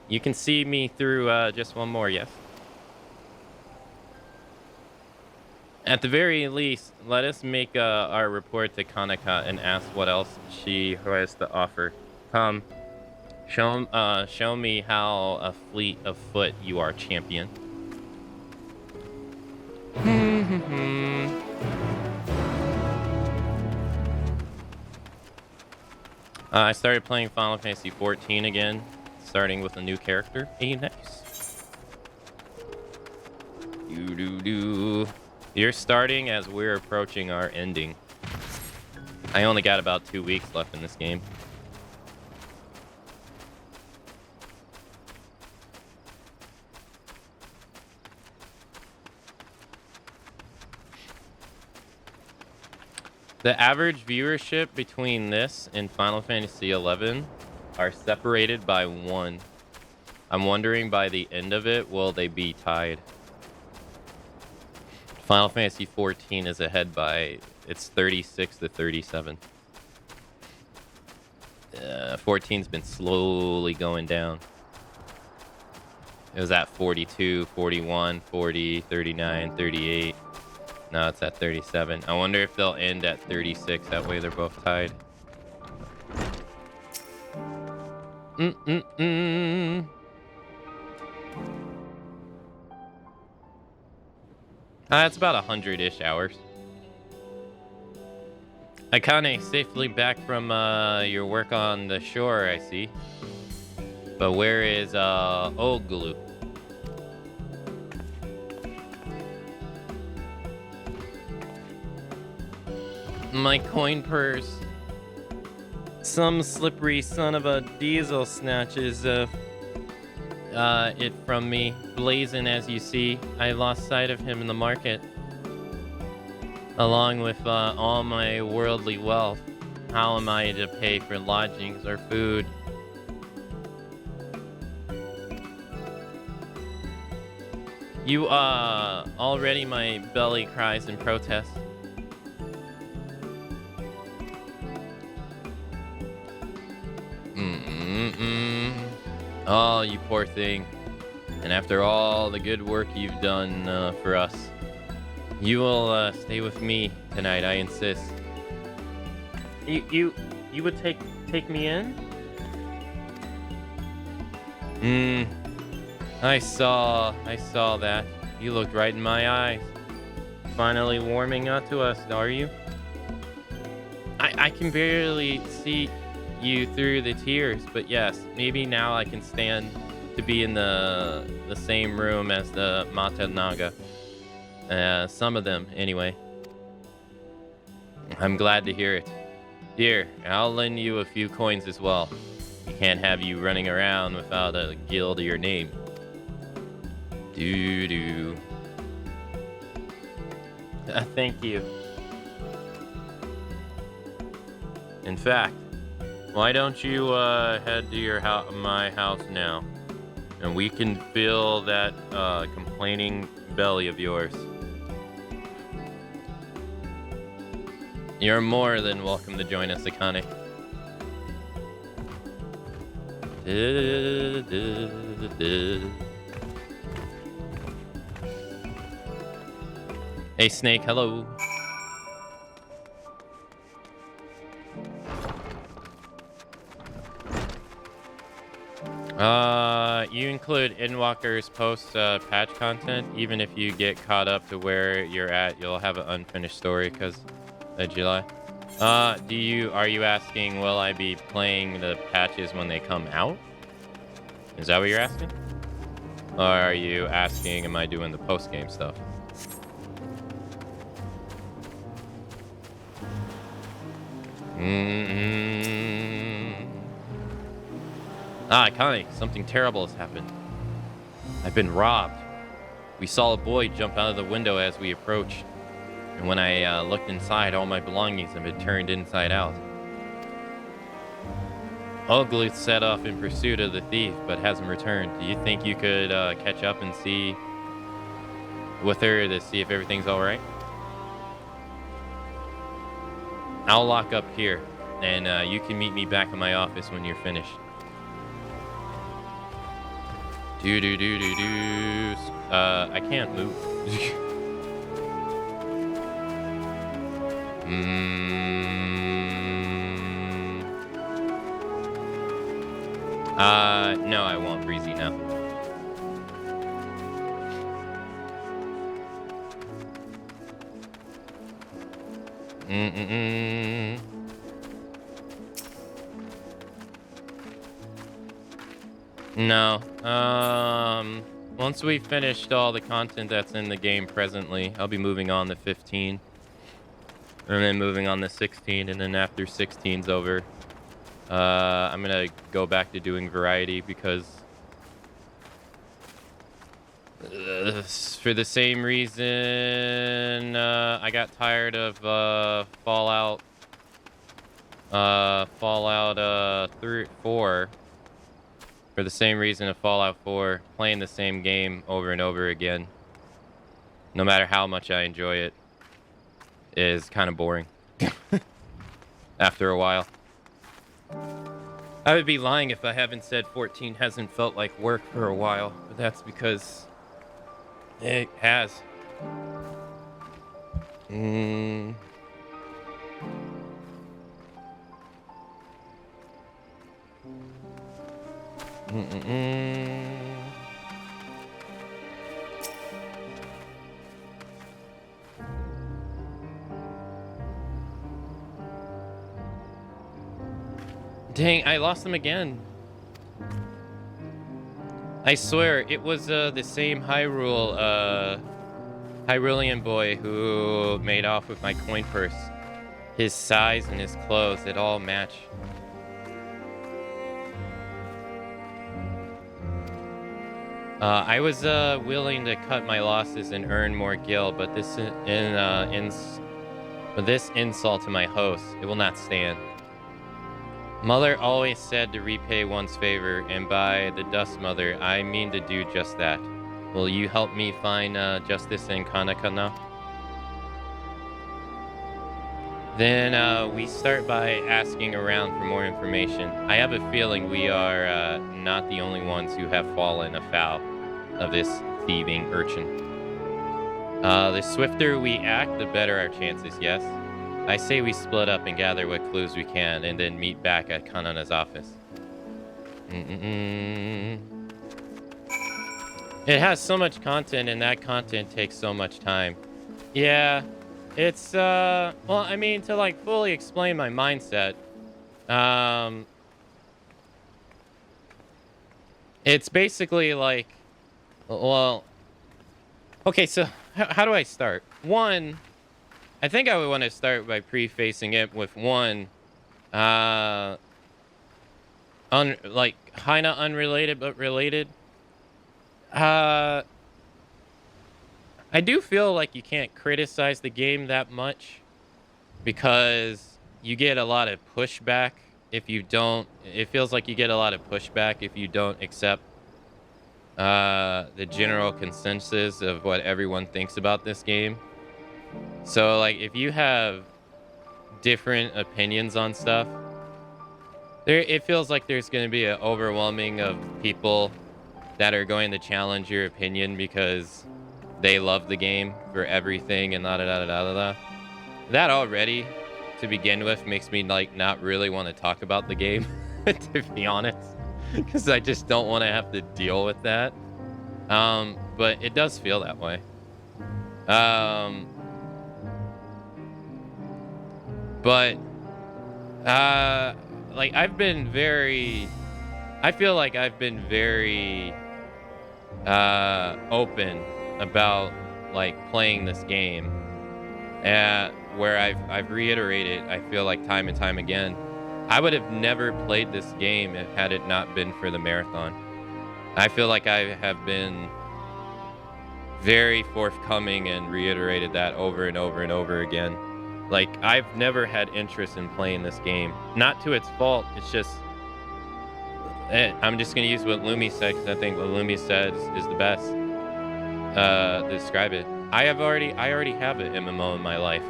You can see me through just one more, yes? At the very least, let us make our report to Kanaka and ask what else she has to offer. Come, show me how a fleet of foot you are, champion. I started playing Final Fantasy XIV again, starting with a new character. Hey, nice. You're starting as we're approaching our ending. I only got about 2 weeks left in this game. The average viewership between this and Final Fantasy XI are separated by 1. I'm wondering by the end of it, will they be tied? Final Fantasy XIV is ahead by, it's 36 to 37. 14's been slowly going down. It was at 42, 41, 40, 39, 38. Now it's at 37. I wonder if they'll end at 36. That way they're both tied. It's about 100-ish hours. Akane, safely back from your work on the shore, I see. But where is Oglu? My coin purse. Some slippery son of a diesel snatches it from me, blazing as you see. I lost sight of him in the market, along with all my worldly wealth. How am I to pay for lodgings or food? You already my belly cries in protest. Oh, you poor thing. And after all the good work you've done for us, you will stay with me tonight, I insist. You would take me in? I saw that. You looked right in my eyes. Finally warming up to us, are you? I can barely see you through the tears, but yes, maybe now I can stand to be in the same room as the Mata Naga. Some of them, anyway. I'm glad to hear it. Here, I'll lend you a few coins as well. You can't have you running around without a guild of your name. Doo-doo. Thank you. In fact, why don't you head to my house now, and we can fill that complaining belly of yours. You're more than welcome to join us, Akane. Hey, Snake, hello. You include Endwalker's post-patch content. Even if you get caught up to where you're at, you'll have an unfinished story because of July. Are you asking, will I be playing the patches when they come out? Is that what you're asking? Or are you asking, am I doing the post-game stuff? Connie, something terrible has happened. I've been robbed. We saw a boy jump out of the window as we approached. And when I looked inside, all my belongings have been turned inside out. Ugluth set off in pursuit of the thief, but hasn't returned. Do you think you could catch up and see with her to see if everything's all right? I'll lock up here, and you can meet me back in my office when you're finished. I can't move. No, I won't. Breezy now. No. Once we've finished all the content that's in the game presently, I'll be moving on to 15. And then moving on to 16, and then after 16's over, I'm gonna go back to doing variety because for the same reason I got tired of Fallout 4. For the same reason of Fallout 4, playing the same game over and over again, no matter how much I enjoy it, is kind of boring after a while. I would be lying if I haven't said 14 hasn't felt like work for a while, but that's because it has. Dang, I lost them again. I swear, it was the same Hyrulean boy who made off with my coin purse. His size and his clothes, it all match. I was willing to cut my losses and earn more gil, but this insult to my host, it will not stand. Mother always said to repay one's favor, and by the Dust Mother, I mean to do just that. Will you help me find justice in Kanaka now? Then we start by asking around for more information. I have a feeling we are not the only ones who have fallen afoul of this thieving urchin. The swifter we act, the better our chances, yes? I say we split up and gather what clues we can, and then meet back at Kanana's office. It has so much content, and that content takes so much time. Yeah, it's, well, I mean, to, like, fully explain my mindset, it's basically, like, well, okay, so how do I start? One, I think I would want to start by prefacing it with one, like, kinda unrelated but related. I do feel like you can't criticize the game that much because you get a lot of pushback if you don't. It feels like you get a lot of pushback if you don't accept the general consensus of what everyone thinks about this game. So, like, if you have different opinions on stuff, it feels like there's going to be an overwhelming of people that are going to challenge your opinion because they love the game for everything and da-da-da-da-da-da. That already, to begin with, makes me, like, not really want to talk about the game, to be honest, because I just don't want to have to deal with that. But it does feel that way. But, like, I feel like I've been very, open about, like, playing this game. Where I've reiterated, I feel like time and time again, I would have never played this game had it not been for the marathon. I feel like I have been very forthcoming and reiterated that over and over and over again. Like, I've never had interest in playing this game. Not to its fault, it's just... I'm just going to use what Lumi said, because I think what Lumi said is the best to describe it. I already have an MMO in my life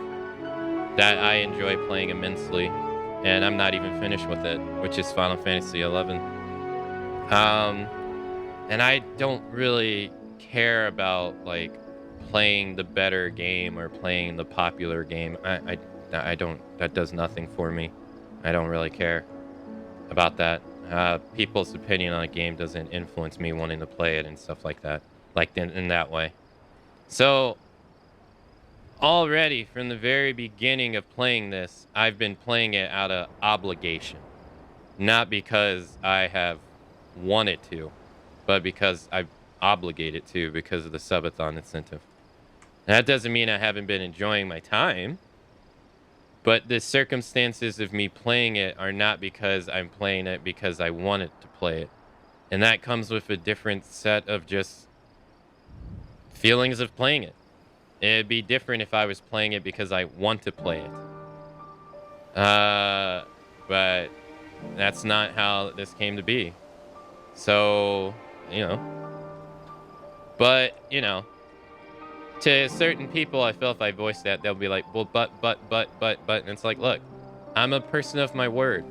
that I enjoy playing immensely, and I'm not even finished with it, which is Final Fantasy XI. And I don't really care about, like, playing the better game or playing the popular game. I don't, that does nothing for me. I don't really care about that. People's opinion on a game doesn't influence me wanting to play it and stuff like that, like in that way. So already from the very beginning of playing this, I've been playing it out of obligation, not because I have wanted to, but because I've obligated to because of the subathon incentive. And that doesn't mean I haven't been enjoying my time, but the circumstances of me playing it are not because I'm playing it because I wanted to play it. And that comes with a different set of just feelings of playing it. It'd be different if I was playing it because I want to play it. But that's not how this came to be. So, you know. But, you know, to certain people, I feel if I voice that, they'll be like, well, but, and it's like, look, I'm a person of my word.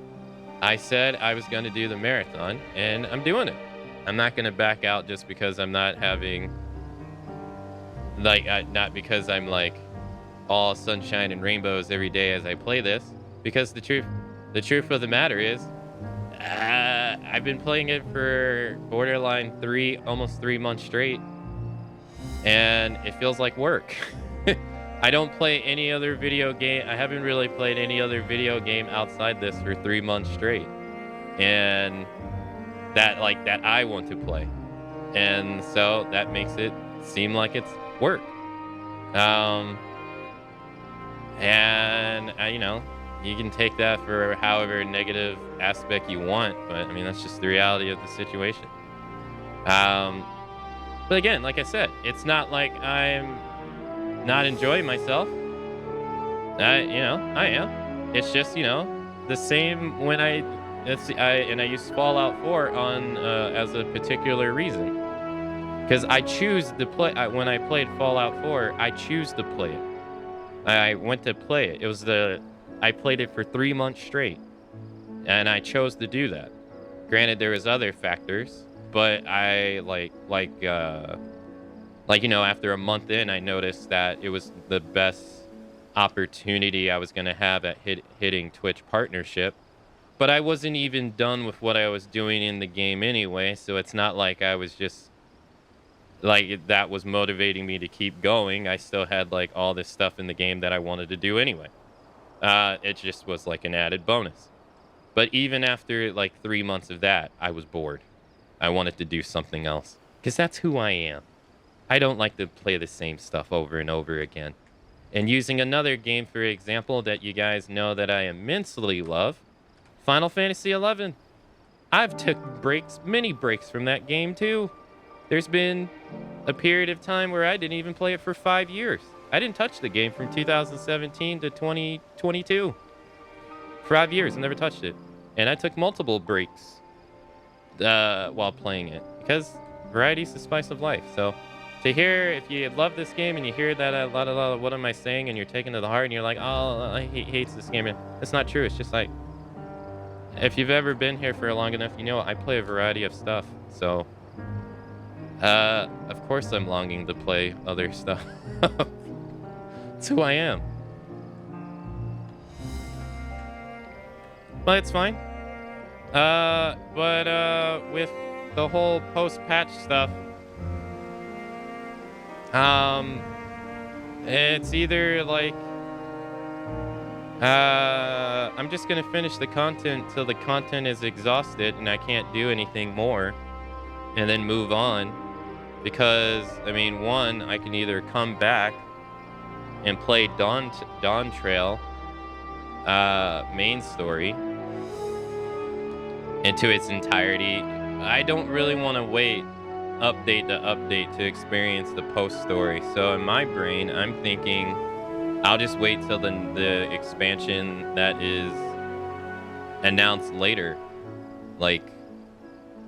I said I was going to do the marathon, and I'm doing it. I'm not going to back out just because I'm not having, like, not because I'm, like, all sunshine and rainbows every day as I play this, because the truth of the matter is, I've been playing it for borderline almost 3 months straight, and it feels like work. I don't play any other video game. I haven't really played any other video game outside this for 3 months straight, and that I want to play, and so that makes it seem like it's work. And you know, you can take that for however negative aspect you want, but I mean, that's just the reality of the situation. But again, like I said, it's not like I'm not enjoying myself. You know, I am. It's just, you know, the same when I used Fallout 4 on as a particular reason, because I choose to play. When I played Fallout 4, I choose to play it. I went to play it. I played it for 3 months straight, and I chose to do that. Granted, there was other factors, but I like you know, after a month in, I noticed that it was the best opportunity I was going to have at hitting Twitch partnership. But I wasn't even done with what I was doing in the game anyway, so it's not like I was just like that was motivating me to keep going. I still had like all this stuff in the game that I wanted to do anyway. It just was like an added bonus. But even after like 3 months of that, I was bored. I wanted to do something else, because that's who I am. I don't like to play the same stuff over and over again. And using another game for example that you guys know that I immensely love, Final Fantasy XI. I've took many breaks from that game too. There's been a period of time where I didn't even play it for 5 years. I didn't touch the game from 2017 to 2022. 5 years, I never touched it. And I took multiple breaks while playing it, because variety's the spice of life. So to hear, if you love this game and you hear that a lot of what am I saying, and you're taking it to the heart and you're like, oh, he hates this game, it's not true. It's just like, if you've ever been here for long enough, you know I play a variety of stuff. So of course I'm longing to play other stuff. It's who I am. But it's fine. But with the whole post-patch stuff, it's either like, I'm just gonna finish the content till the content is exhausted and I can't do anything more, and then move on. Because, I mean, one, I can either come back and play Dawn Trail main story into its entirety I don't really want to wait update to update to experience the post story. So in my brain, I'm thinking I'll just wait till the expansion that is announced later, like,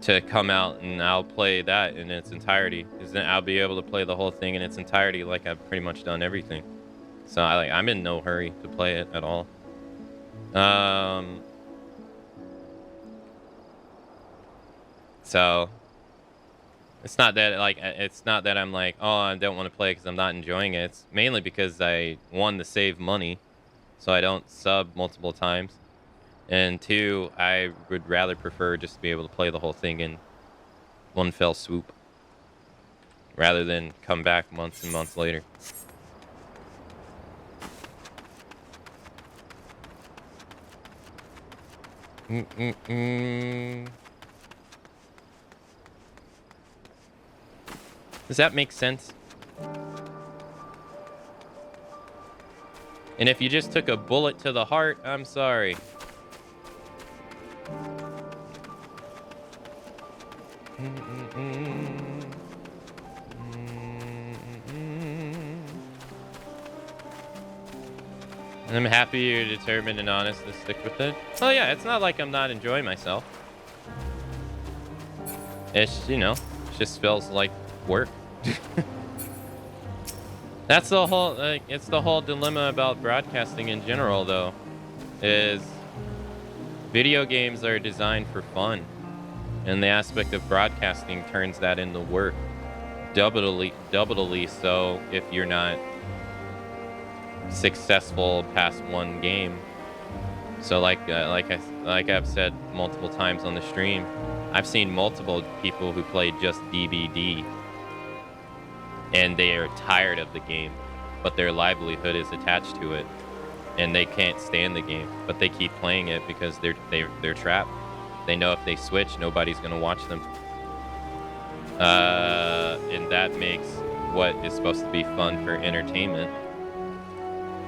to come out, and I'll play that in its entirety. Because then I'll be able to play the whole thing in its entirety, like I've pretty much done everything. So I'm in no hurry to play it at all. So it's not that I'm like, oh, I don't want to play because I'm not enjoying it. It's mainly because I, one, to save money, so I don't sub multiple times, and two, I would rather prefer just to be able to play the whole thing in one fell swoop, rather than come back months and months later. Does that make sense? And if you just took a bullet to the heart, I'm sorry. I'm happy you're determined and honest to stick with it. Well, yeah, it's not like I'm not enjoying myself. It's, you know, it just feels like work. That's the whole, it's the whole dilemma about broadcasting in general, though, is video games are designed for fun, and the aspect of broadcasting turns that into work. Doubly so if you're not successful past one game. So like I've said multiple times on the stream, I've seen multiple people who played just DBD, and they are tired of the game, but their livelihood is attached to it, and they can't stand the game, but they keep playing it because they're trapped. They know if they switch, nobody's gonna watch them, and that makes what is supposed to be fun for entertainment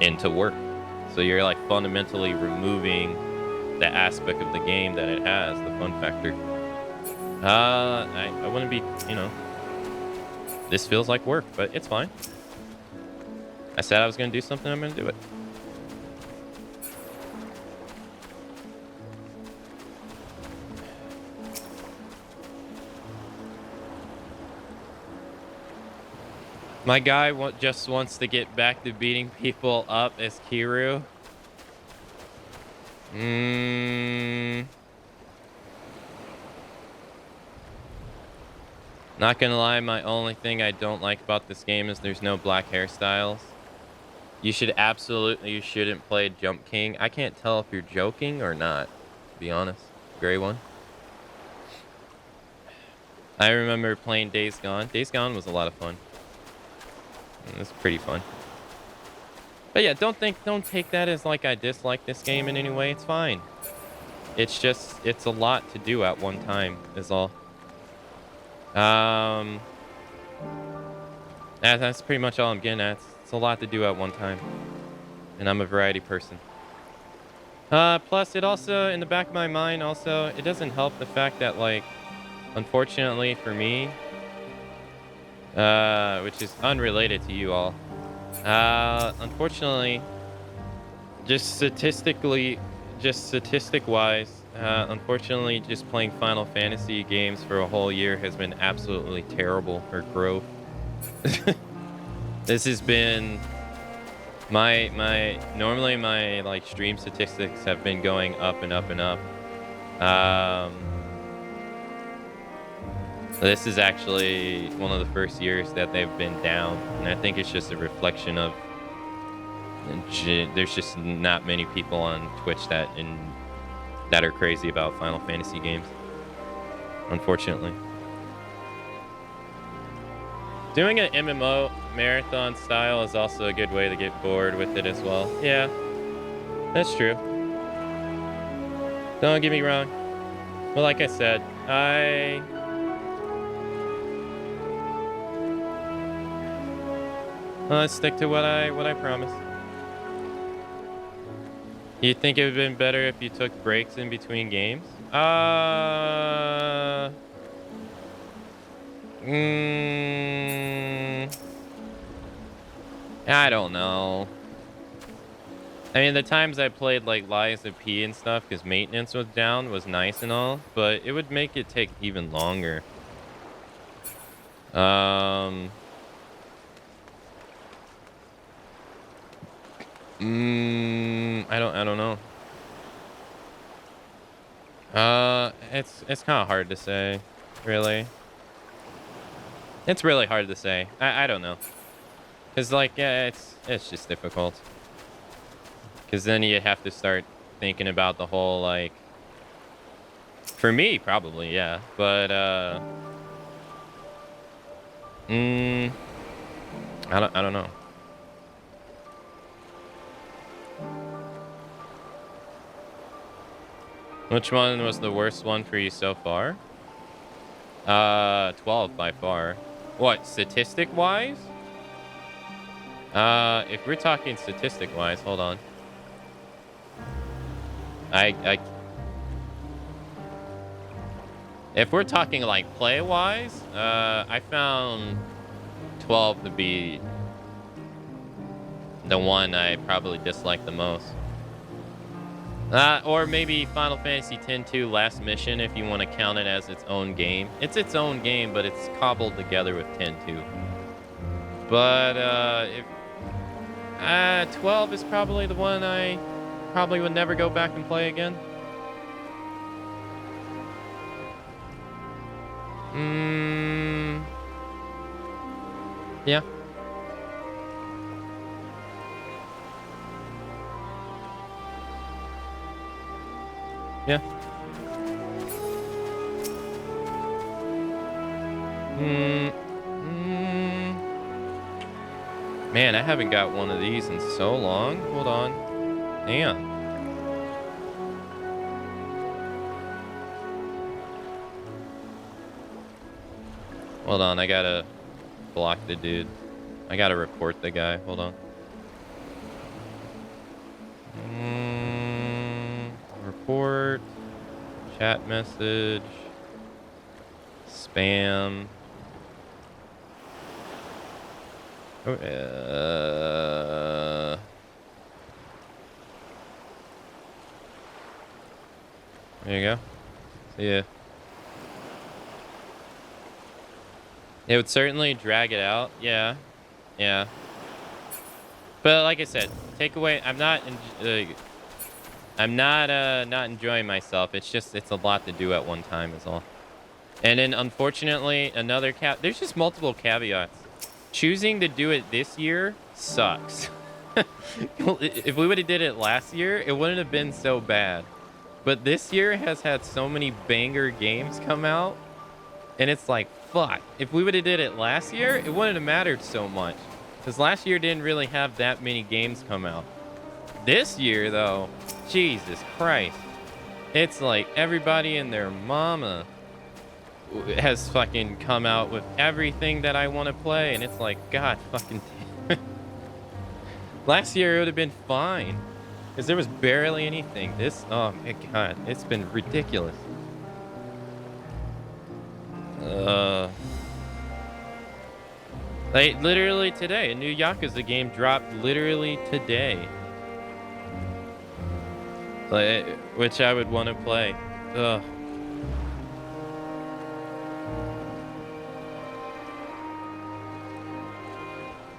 into work. So you're like fundamentally removing the aspect of the game that it has, the fun factor. I wouldn't be, you know, this feels like work, but it's fine. I said I was going to do something, I'm going to do it. My guy just wants to get back to beating people up as Kiru. Not gonna lie, my only thing I don't like about this game is there's no black hairstyles. You shouldn't play Jump King. I can't tell if you're joking or not, to be honest. Gray one. I remember playing Days Gone. Days Gone was a lot of fun. It was pretty fun. But yeah, don't take that as like I dislike this game in any way. It's fine. It's just, it's a lot to do at one time is all. That's pretty much all I'm getting at. It's a lot to do at one time, and I'm a variety person. Plus, it also, in the back of my mind, also, it doesn't help the fact that, like, unfortunately for me, which is unrelated to you all, unfortunately, just statistic-wise, unfortunately, just playing Final Fantasy games for a whole year has been absolutely terrible for growth. This has been normally my like stream statistics have been going up and up and up. This is actually one of the first years that they've been down, and I think it's just a reflection of there's just not many people on Twitch that are crazy about Final Fantasy games, unfortunately. Doing an MMO marathon style is also a good way to get bored with it as well. Yeah, that's true. Don't get me wrong. Well, like I said, I'll stick to what I promised. You think it would have been better if you took breaks in between games? I don't know. I mean, the times I played like Lies of P and stuff because maintenance was down was nice and all, but it would make it take even longer. I don't know. It's kind of hard to say, really. It's really hard to say. I don't know. Cause like, yeah, it's just difficult. Cause then you have to start thinking about the whole like. For me, probably, yeah, but I don't know. Which one was the worst one for you so far? 12 by far. What, statistic-wise? If we're talking statistic-wise, hold on. If we're talking like play-wise, I found 12 to be the one I probably disliked the most. Or maybe Final Fantasy X-2 Last Mission, if you want to count it as its own game. It's its own game, but it's cobbled together with X-2. But if 12 is probably the one I probably would never go back and play again. Yeah. Yeah. Man, I haven't got one of these in so long. Hold on. Damn. Hold on, I gotta block the dude. I gotta report the guy. Hold on. Report. Chat message. Spam. Oh, there you go. See ya. It would certainly drag it out. Yeah. Yeah. But like I said, take away. I'm not not enjoying myself. It's just, it's a lot to do at one time is all. And then unfortunately, another there's just multiple caveats. Choosing to do it this year sucks. If we would have did it last year, it wouldn't have been so bad. But this year has had so many banger games come out. And it's like, fuck. If we would have did it last year, it wouldn't have mattered so much. Because last year didn't really have that many games come out. This year, though, Jesus Christ. It's like everybody and their mama has fucking come out with everything that I want to play. And it's like, God fucking damn. Last year, it would have been fine. Because there was barely anything. This, oh my God, it's been ridiculous. Like literally today, a new Yakuza game dropped literally today. Like, which I would want to play. Ugh.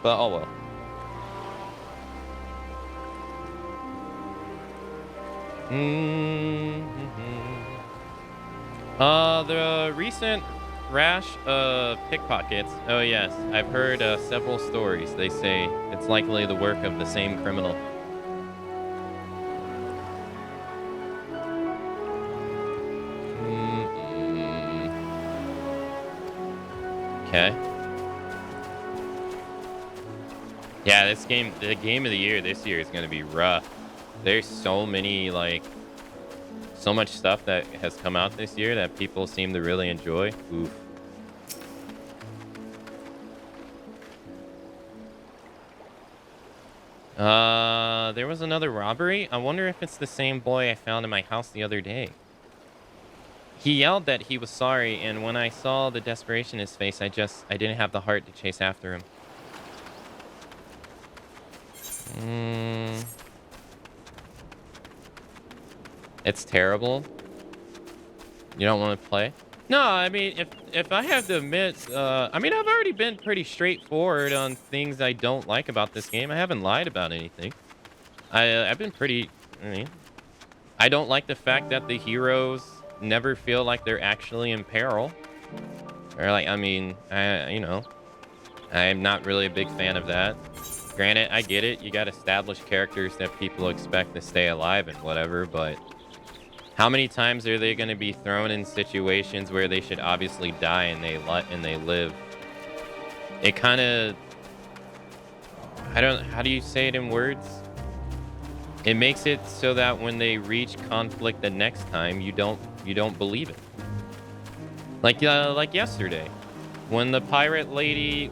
But oh well. The recent rash of pickpockets. Oh yes, I've heard several stories. They say it's likely the work of the same criminal. Okay. Yeah, this game, the game of the year this year is going to be rough. There's so many, like, so much stuff that has come out this year that people seem to really enjoy. Oof. There was another robbery. I wonder if it's the same boy I found in my house the other day. He yelled that he was sorry, and when I saw the desperation in his face, I didn't have the heart to chase after him. It's terrible. You don't want to play? No, I mean, if I have to admit, I mean, I've already been pretty straightforward on things I don't like about this game. I haven't lied about anything. I've been pretty, I mean, I don't like the fact that the heroes never feel like they're actually in peril. Or like, I mean, you know, I'm not really a big fan of that. Granted, I get it. You got established characters that people expect to stay alive and whatever, but how many times are they going to be thrown in situations where they should obviously die and they live? It kind of, how do you say it in words? It makes it so that when they reach conflict the next time, you don't believe it. Like yesterday, when the pirate lady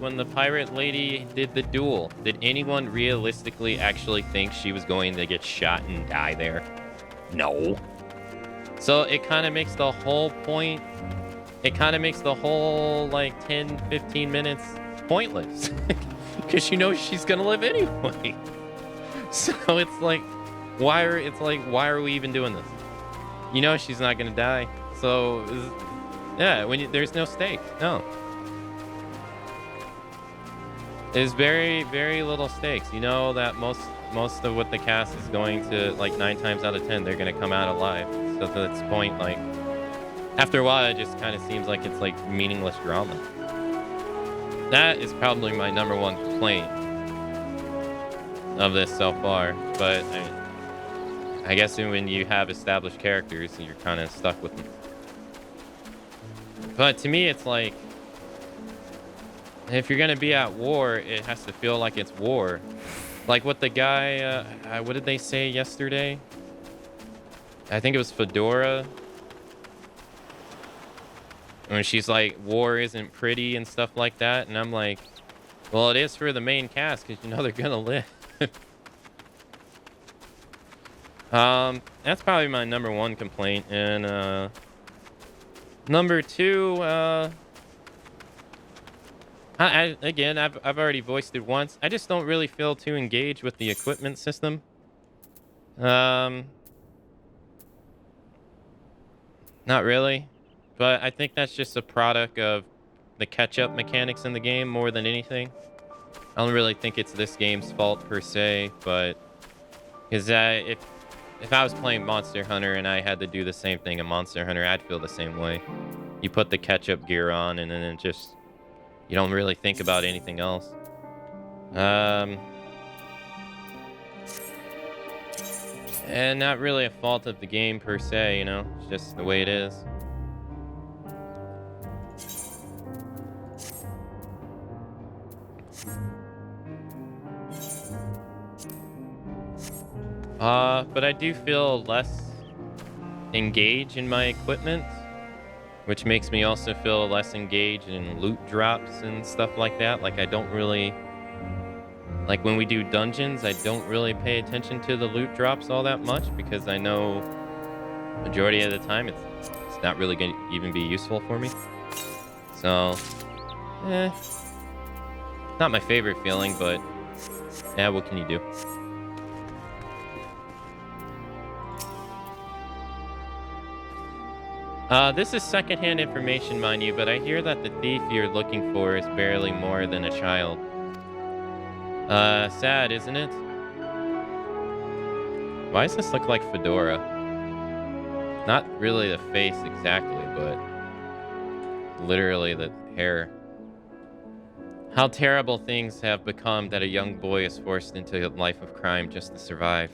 did the duel, did anyone realistically actually think she was going to get shot and die there? No. So it kind of makes the whole point, it kind of makes the whole like 10, 15 minutes pointless. Because you know she's gonna live anyway. So it's like, why are we even doing this? You know she's not gonna die. So, yeah, there's no stakes. No. There's very, very little stakes. You know that most of what the cast is going to, like 9 times out of 10, they're gonna come out alive. So at this point, like, after a while, it just kind of seems like it's like meaningless drama. That is probably my #1 complaint of this so far. But I guess when you have established characters, you're kind of stuck with them. But to me, it's like, if you're gonna be at war, it has to feel like it's war. Like what the guy, what did they say yesterday? I think it was Fedora. When she's like, war isn't pretty and stuff like that. And I'm like, well, it is for the main cast because you know they're gonna live. That's probably my #1 complaint. And #2, again, I've already voiced it once. I just don't really feel too engaged with the equipment system. Not really, but I think that's just a product of the catch-up mechanics in the game more than anything. I don't really think it's this game's fault per se, but because if I was playing Monster Hunter and I had to do the same thing in Monster Hunter, I'd feel the same way. You put the catch-up gear on, and then it just, you don't really think about anything else. And not really a fault of the game per se, you know, it's just the way it is. But I do feel less engaged in my equipment, which makes me also feel less engaged in loot drops and stuff like that. Like I don't really, like when we do dungeons, I don't really pay attention to the loot drops all that much because I know majority of the time it's not really going to even be useful for me. So, not my favorite feeling, but yeah, what can you do? This is secondhand information, mind you, but I hear that the thief you're looking for is barely more than a child. Sad, isn't it? Why does this look like Fedora? Not really the face exactly, but literally the hair. How terrible things have become that a young boy is forced into a life of crime just to survive.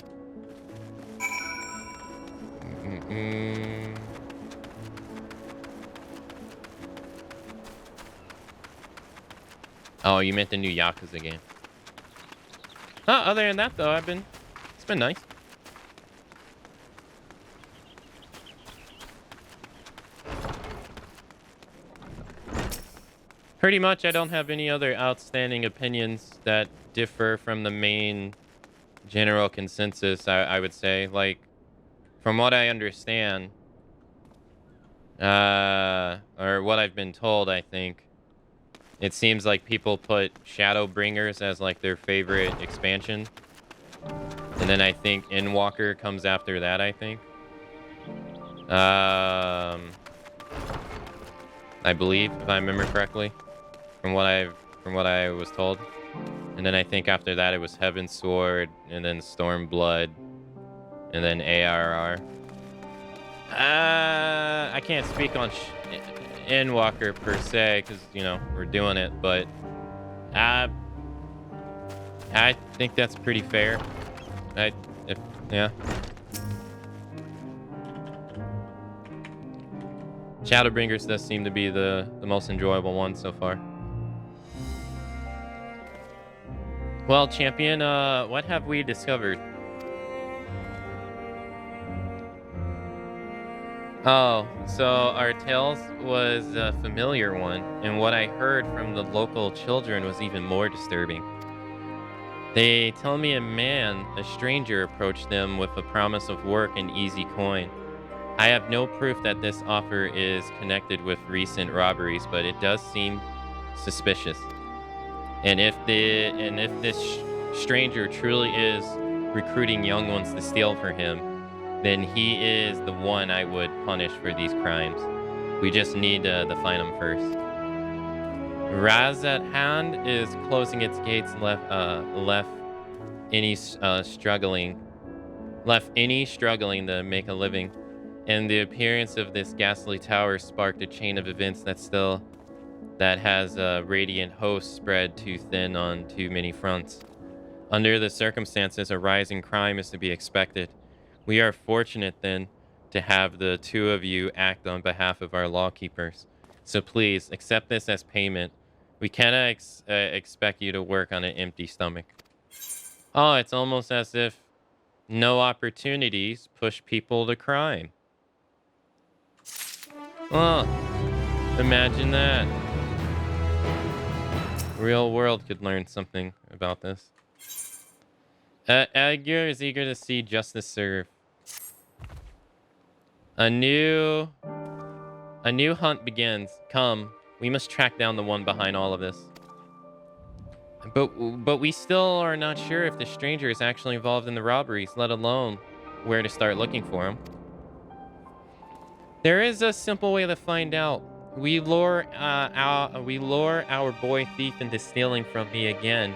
Oh, you meant the new Yakuza game. Other than that, though, it's been nice. Pretty much, I don't have any other outstanding opinions that differ from the main general consensus, I would say. Like, from what I understand, Or what I've been told, I think. It seems like people put Shadowbringers as like their favorite expansion. And then I think Endwalker comes after that, I think. I believe, if I remember correctly, from what I was told. And then I think after that it was Heaven's Sword, and then Stormblood, and then ARR. I can't speak on Endwalker per se, because, you know, we're doing it, but I think that's pretty fair. Yeah. Shadowbringers does seem to be the most enjoyable one so far. Well, champion, what have we discovered? Oh, so our tales was a familiar one, and what I heard from the local children was even more disturbing. They tell me a stranger, approached them with a promise of work and easy coin. I have no proof that this offer is connected with recent robberies, but it does seem suspicious. And if this stranger truly is recruiting young ones to steal for him, then he is the one I would punish for these crimes. We just need to find him first. Razat Hand is closing its gates, left any struggling to make a living. And the appearance of this ghastly tower sparked a chain of events that has a radiant host spread too thin on too many fronts. Under the circumstances, a rise in crime is to be expected. We are fortunate, then, to have the two of you act on behalf of our lawkeepers. So please, accept this as payment. We cannot expect you to work on an empty stomach. Oh, it's almost as if no opportunities push people to crime. Oh, imagine that. Real world could learn something about this. Edgar is eager to see justice served. A new hunt begins. Come, we must track down the one behind all of this. But we still are not sure if the stranger is actually involved in the robberies, let alone where to start looking for him. There is a simple way to find out. We lure our boy thief into stealing from me again.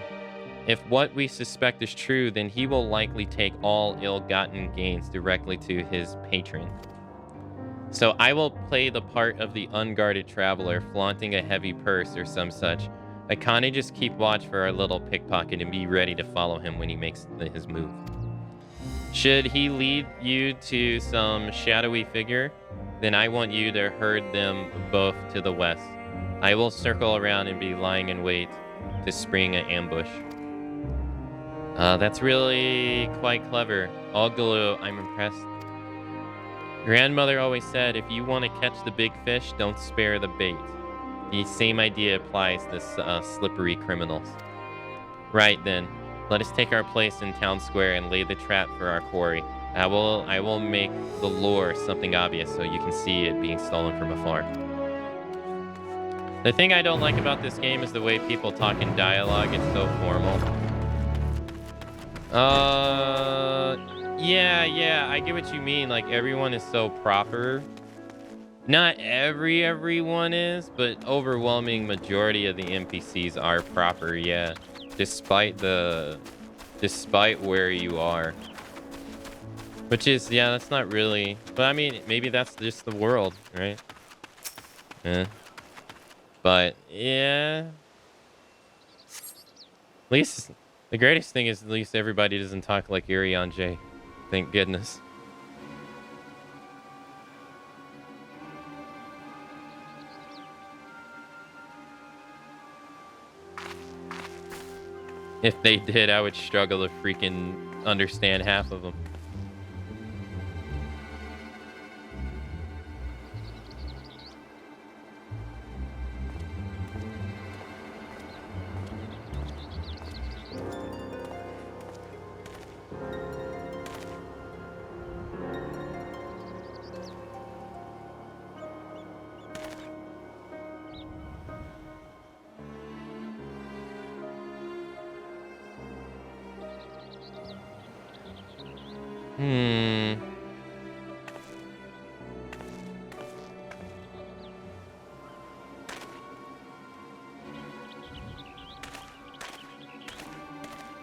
If what we suspect is true, then he will likely take all ill-gotten gains directly to his patron. So I will play the part of the unguarded traveler, flaunting a heavy purse or some such. I kinda just keep watch for our little pickpocket and be ready to follow him when he makes his move. Should he lead you to some shadowy figure, then I want you to herd them both to the west. I will circle around and be lying in wait to spring an ambush. That's really quite clever. Oglu, I'm impressed. Grandmother always said, if you want to catch the big fish, don't spare the bait. The same idea applies to slippery criminals. Right then, let us take our place in town square and lay the trap for our quarry. I will make the lure something obvious so you can see it being stolen from afar. The thing I don't like about this game is the way people talk in dialogue. It's so formal. Yeah, I get what you mean. Like, everyone is so proper. Not everyone is, but overwhelming majority of the NPCs are proper, yeah. Despite where you are. Which is, yeah, that's not really... But, I mean, maybe that's just the world, right? Yeah. But, yeah... At least... The greatest thing is at least everybody doesn't talk like Irion J. Thank goodness. If they did, I would struggle to freaking understand half of them.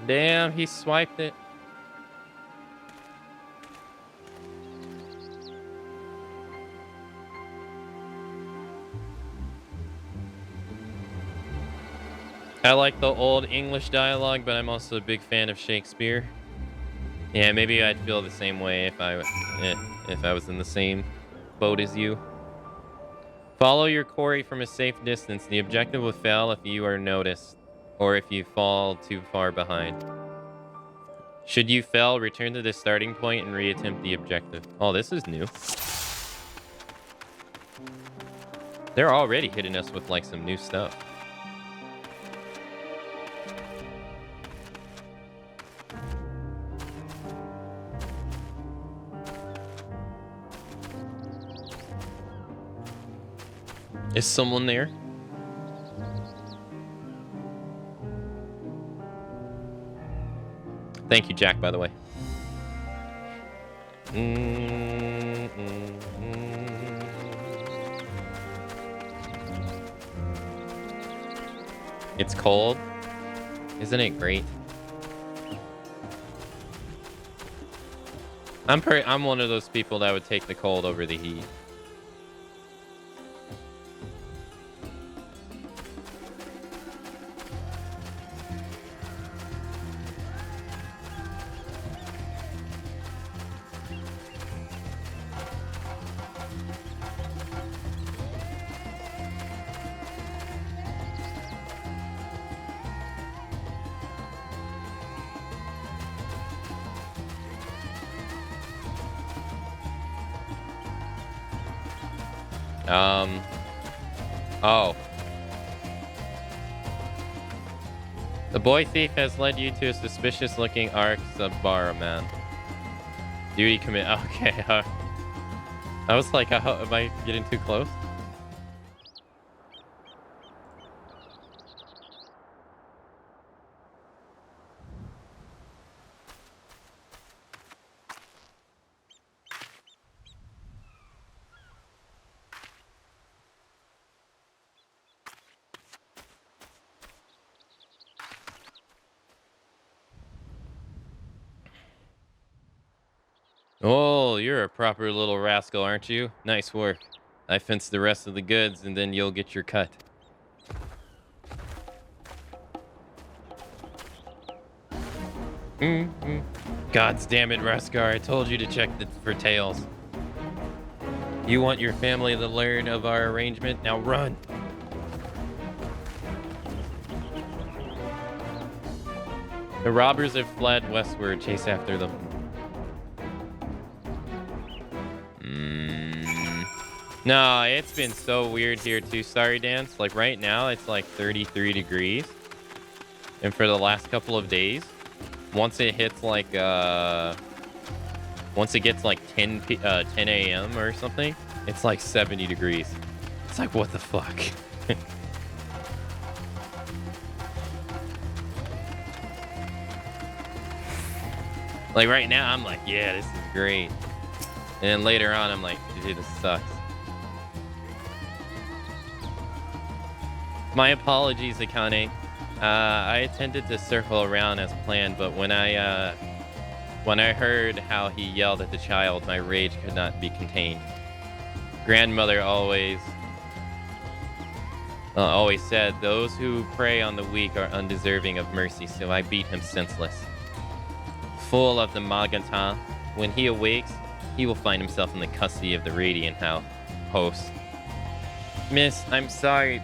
Damn, he swiped it. I like the old English dialogue, but I'm also a big fan of Shakespeare. Yeah, maybe I'd feel the same way if I was in the same boat as you. Follow your quarry from a safe distance. The objective will fail if you are noticed, or if you fall too far behind. Should you fail, return to the starting point and reattempt the objective. Oh, this is new. They're already hitting us with like some new stuff. Is someone there? Thank you, Jack, by the way. It's cold. Isn't it great? I'm one of those people that would take the cold over the heat. Oh. The boy thief has led you to a suspicious-looking Arx-Zabara man. Duty commit. Okay. I was like, am I getting too close? Oh, you're a proper little rascal, aren't you? Nice work. I fence the rest of the goods, and then you'll get your cut. Gods damn it, Raskar. I told you to check for tails. You want your family to learn of our arrangement? Now run! The robbers have fled westward. Chase after them. No, it's been so weird here too, Starry Dance. Like right now, it's like 33 degrees. And for the last couple of days, once it hits like, once it gets like 10 a.m. or something, it's like 70 degrees. It's like, what the fuck? Like right now, I'm like, yeah, this is great. And then later on, I'm like, dude, this sucks. My apologies, Akane. I intended to circle around as planned, but when I heard how he yelled at the child, my rage could not be contained. Grandmother always said, those who prey on the weak are undeserving of mercy, so I beat him senseless. Full of the Maganta, when he awakes, he will find himself in the custody of the Radiant host. Miss, I'm sorry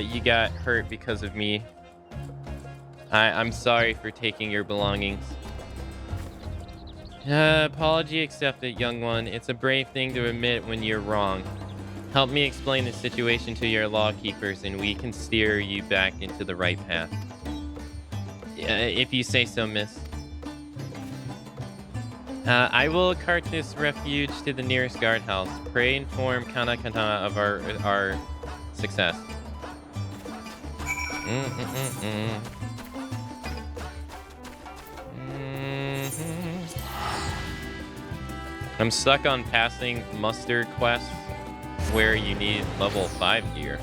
you got hurt because of me. I'm sorry for taking your belongings. Apology accepted, young one. It's a brave thing to admit when you're wrong. Help me explain the situation to your lawkeepers and we can steer you back into the right path. If you say so, miss. I will cart this refuge to the nearest guardhouse. Pray inform Kanakana of our success. I'm stuck on passing muster quests where you need level 5 gear.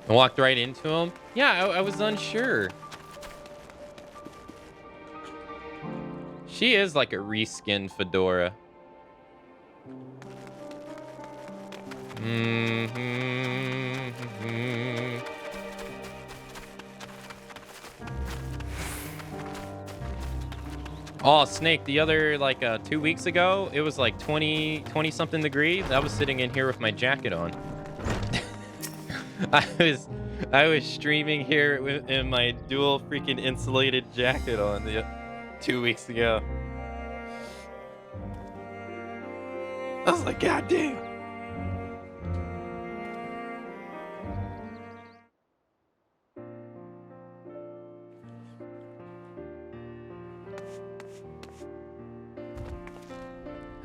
I walked right into him. Yeah, I was unsure. She is like a reskinned Fedora. Oh, Snake, the other, like, 2 weeks ago, it was like 20-something degrees. I was sitting in here with my jacket on. I was streaming here in my dual freaking insulated jacket on 2 weeks ago. I was like, God damn.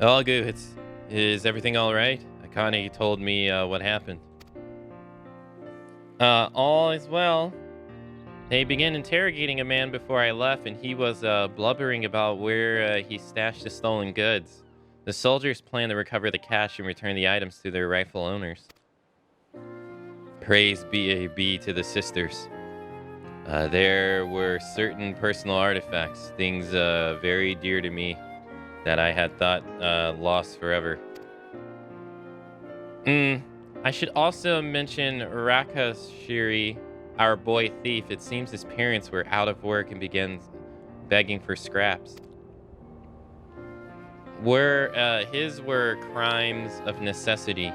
All good. Is everything all right? Akane told me what happened. All is well. They began interrogating a man before I left, and he was blubbering about where he stashed the stolen goods. The soldiers plan to recover the cash and return the items to their rightful owners. Praise be to the sisters. There were certain personal artifacts, things very dear to me, that I had thought lost forever. I should also mention Rakashiri, our boy thief. It seems his parents were out of work and began begging for scraps. His were crimes of necessity.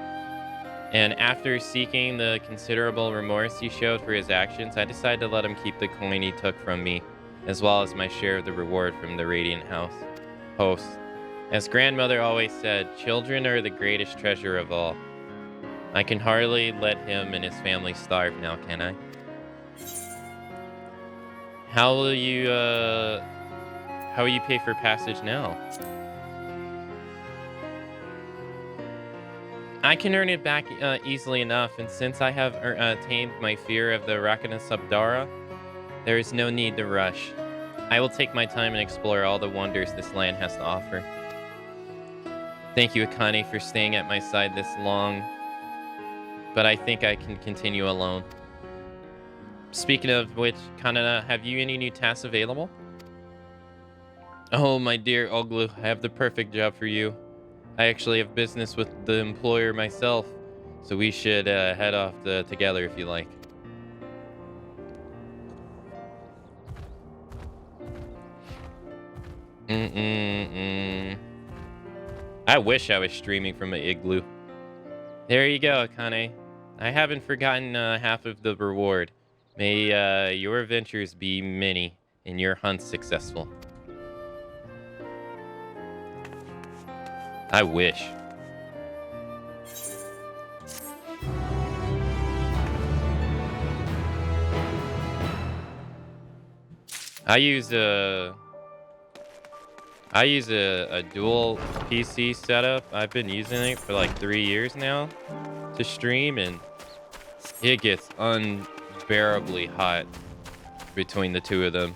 And after seeking the considerable remorse he showed for his actions, I decided to let him keep the coin he took from me, as well as my share of the reward from the Radiant host. As grandmother always said, children are the greatest treasure of all. I can hardly let him and his family starve now, can I? How will you pay for passage now? I can earn it back easily enough, and since I have tamed my fear of the Rakana Subdara, there is no need to rush. I will take my time and explore all the wonders this land has to offer. Thank you, Akane, for staying at my side this long, but I think I can continue alone. Speaking of which, Kanada, have you any new tasks available? Oh, my dear Oglu, I have the perfect job for you. I actually have business with the employer myself, so we should head off together if you like. I wish I was streaming from an igloo. There you go, Akane. I haven't forgotten half of the reward. May your adventures be many and your hunts successful. I wish. I use a dual PC setup. I've been using it for like 3 years now to stream, and it gets unbearably hot between the two of them.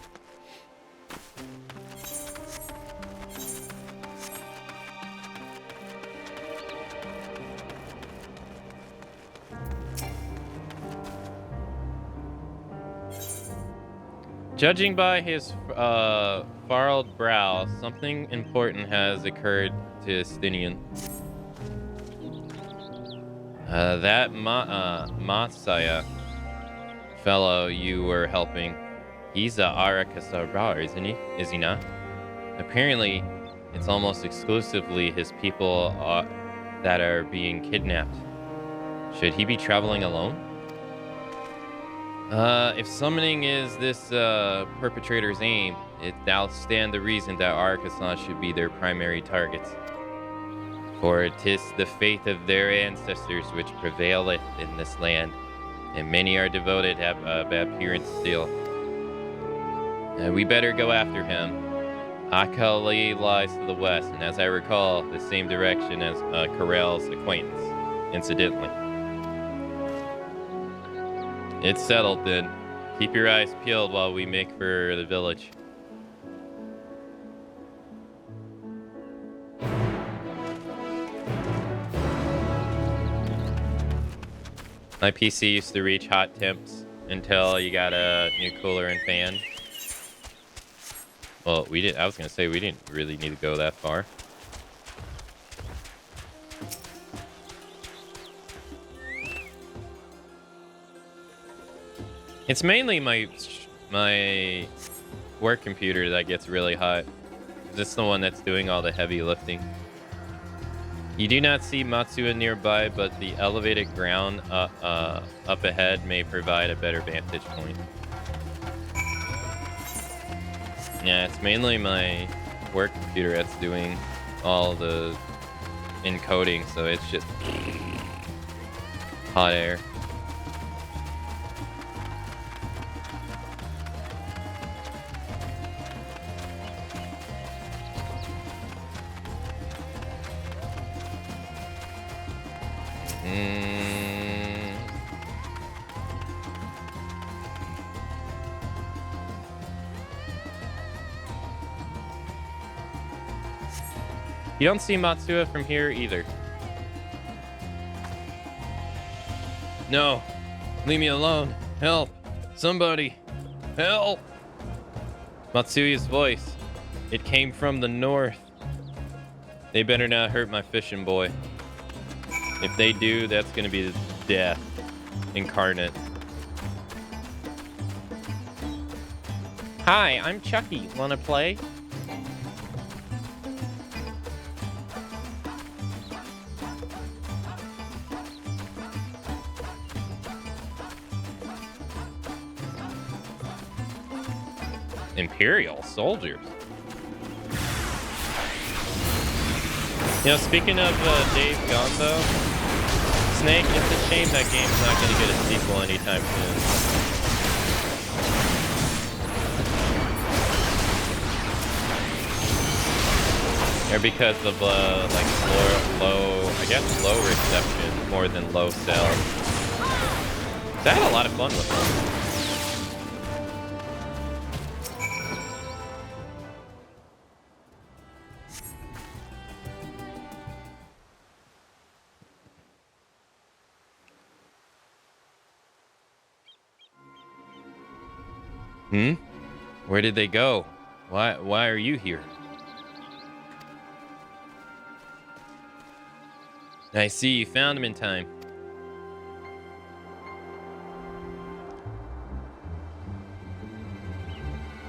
Judging by his furrowed brow, something important has occurred to Stinian. That Masaya fellow you were helping, he's a Arakasara, isn't he? Is he not? Apparently, it's almost exclusively his people that are being kidnapped. Should he be traveling alone? If summoning is this perpetrator's aim, it doth stand the reason that Arakasan should be their primary targets. For 'tis the faith of their ancestors which prevaileth in this land, and many are devoted have adherence still. We better go after him. Akali lies to the west, and as I recall, the same direction as Corell's acquaintance, incidentally. It's settled then. Keep your eyes peeled while we make for the village. My PC used to reach hot temps until you got a new cooler and fan. Well, I was gonna say we didn't really need to go that far. It's mainly my work computer that gets really hot. This is the one that's doing all the heavy lifting. You do not see Matsuya nearby, but the elevated ground up ahead may provide a better vantage point. Yeah, it's mainly my work computer that's doing all the encoding, so it's just hot air. You don't see Matsuya from here either. No, leave me alone. Help, somebody, help. Matsuya's voice. It came from the north. They better not hurt my fishing boy. If they do, that's gonna be death incarnate. Hi, I'm Chucky. Wanna play? Imperial soldiers. You know, speaking of Dave Gone though, Snake, it's a shame that game's not going to get a sequel anytime soon. Or because of like low reception more than low sales. I had a lot of fun with them. Where did they go? Why are you here? I see you found him in time.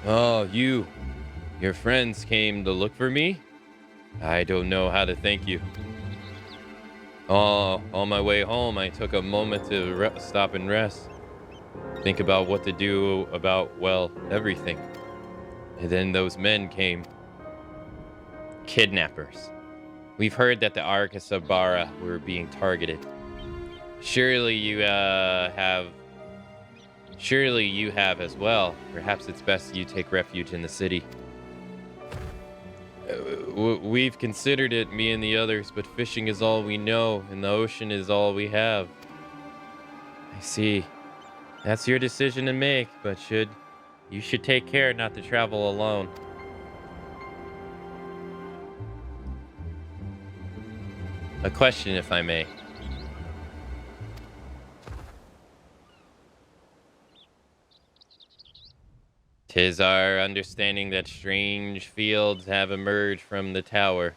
Oh, your friends came to look for me? I don't know how to thank you. Oh, on my way home, I took a moment to stop and rest. Think about what to do about, well, everything. And then those men came. Kidnappers. We've heard that the Arkasabara were being targeted. Surely you have as well. Perhaps it's best you take refuge in the city. We've considered it, me and the others, but fishing is all we know, and the ocean is all we have. I see. That's your decision to make, but you should take care not to travel alone. A question, if I may. 'Tis our understanding that strange fields have emerged from the tower.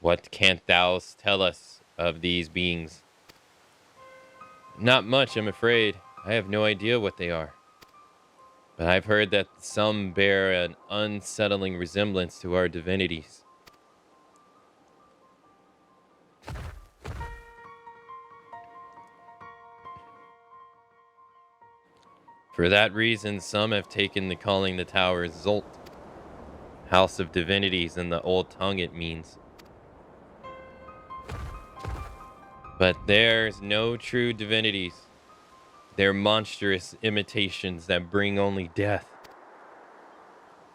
What canst thou tell us of these beings? Not much, I'm afraid. I have no idea what they are. But I've heard that some bear an unsettling resemblance to our divinities. For that reason, some have taken to calling the tower Zolt, House of Divinities in the old tongue it means. But there's no true divinities. They're monstrous imitations that bring only death.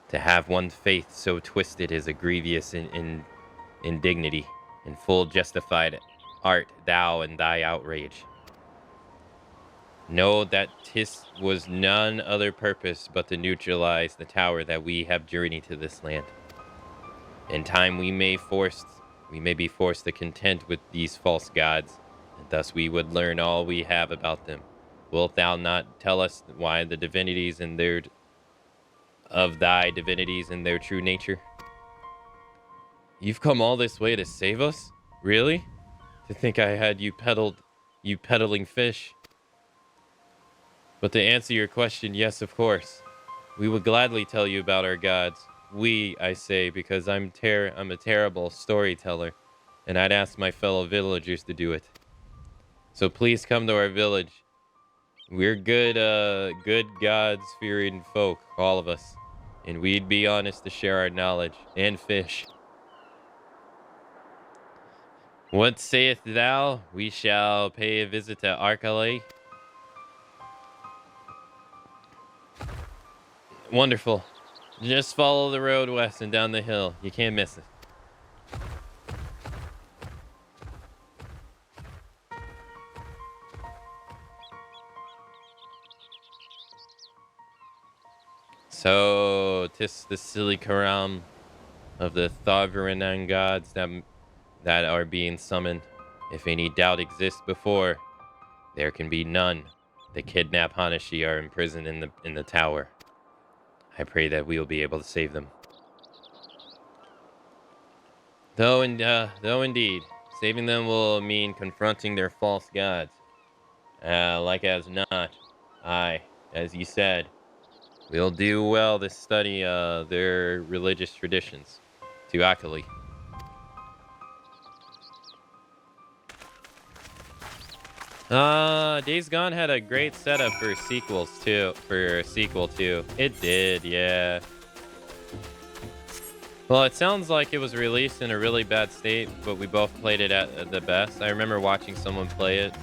To have one's faith so twisted is a grievous indignity, and full justified art thou and thy outrage. Know that this was none other purpose but to neutralize the tower that we have journeyed to this land. In time we may be forced to content with these false gods, and thus we would learn all we have about them. Wilt thou not tell us why the divinities and thy divinities and their true nature? You've come all this way to save us? Really? To think I had you peddling fish? But to answer your question, yes, of course. We would gladly tell you about our gods. We, I say, because I'm a terrible storyteller, and I'd ask my fellow villagers to do it. So please come to our village. We're good gods-fearing folk, all of us, and we'd be honest to share our knowledge and fish. What sayest thou? We shall pay a visit to Arcalay. Wonderful. Just follow the road west and down the hill. You can't miss it. So, 'tis the silly karam of the Tharvaranan gods that are being summoned. If any doubt exists before, there can be none. The kidnapped Hanashi are imprisoned in the tower. I pray that we will be able to save them. Though indeed, saving them will mean confronting their false gods. Like as not, as you said, we'll do well to study their religious traditions. To Akali. Days Gone had a great setup for sequel too. It did, yeah. Well, it sounds like it was released in a really bad state, but we both played it at the best. I remember watching someone play it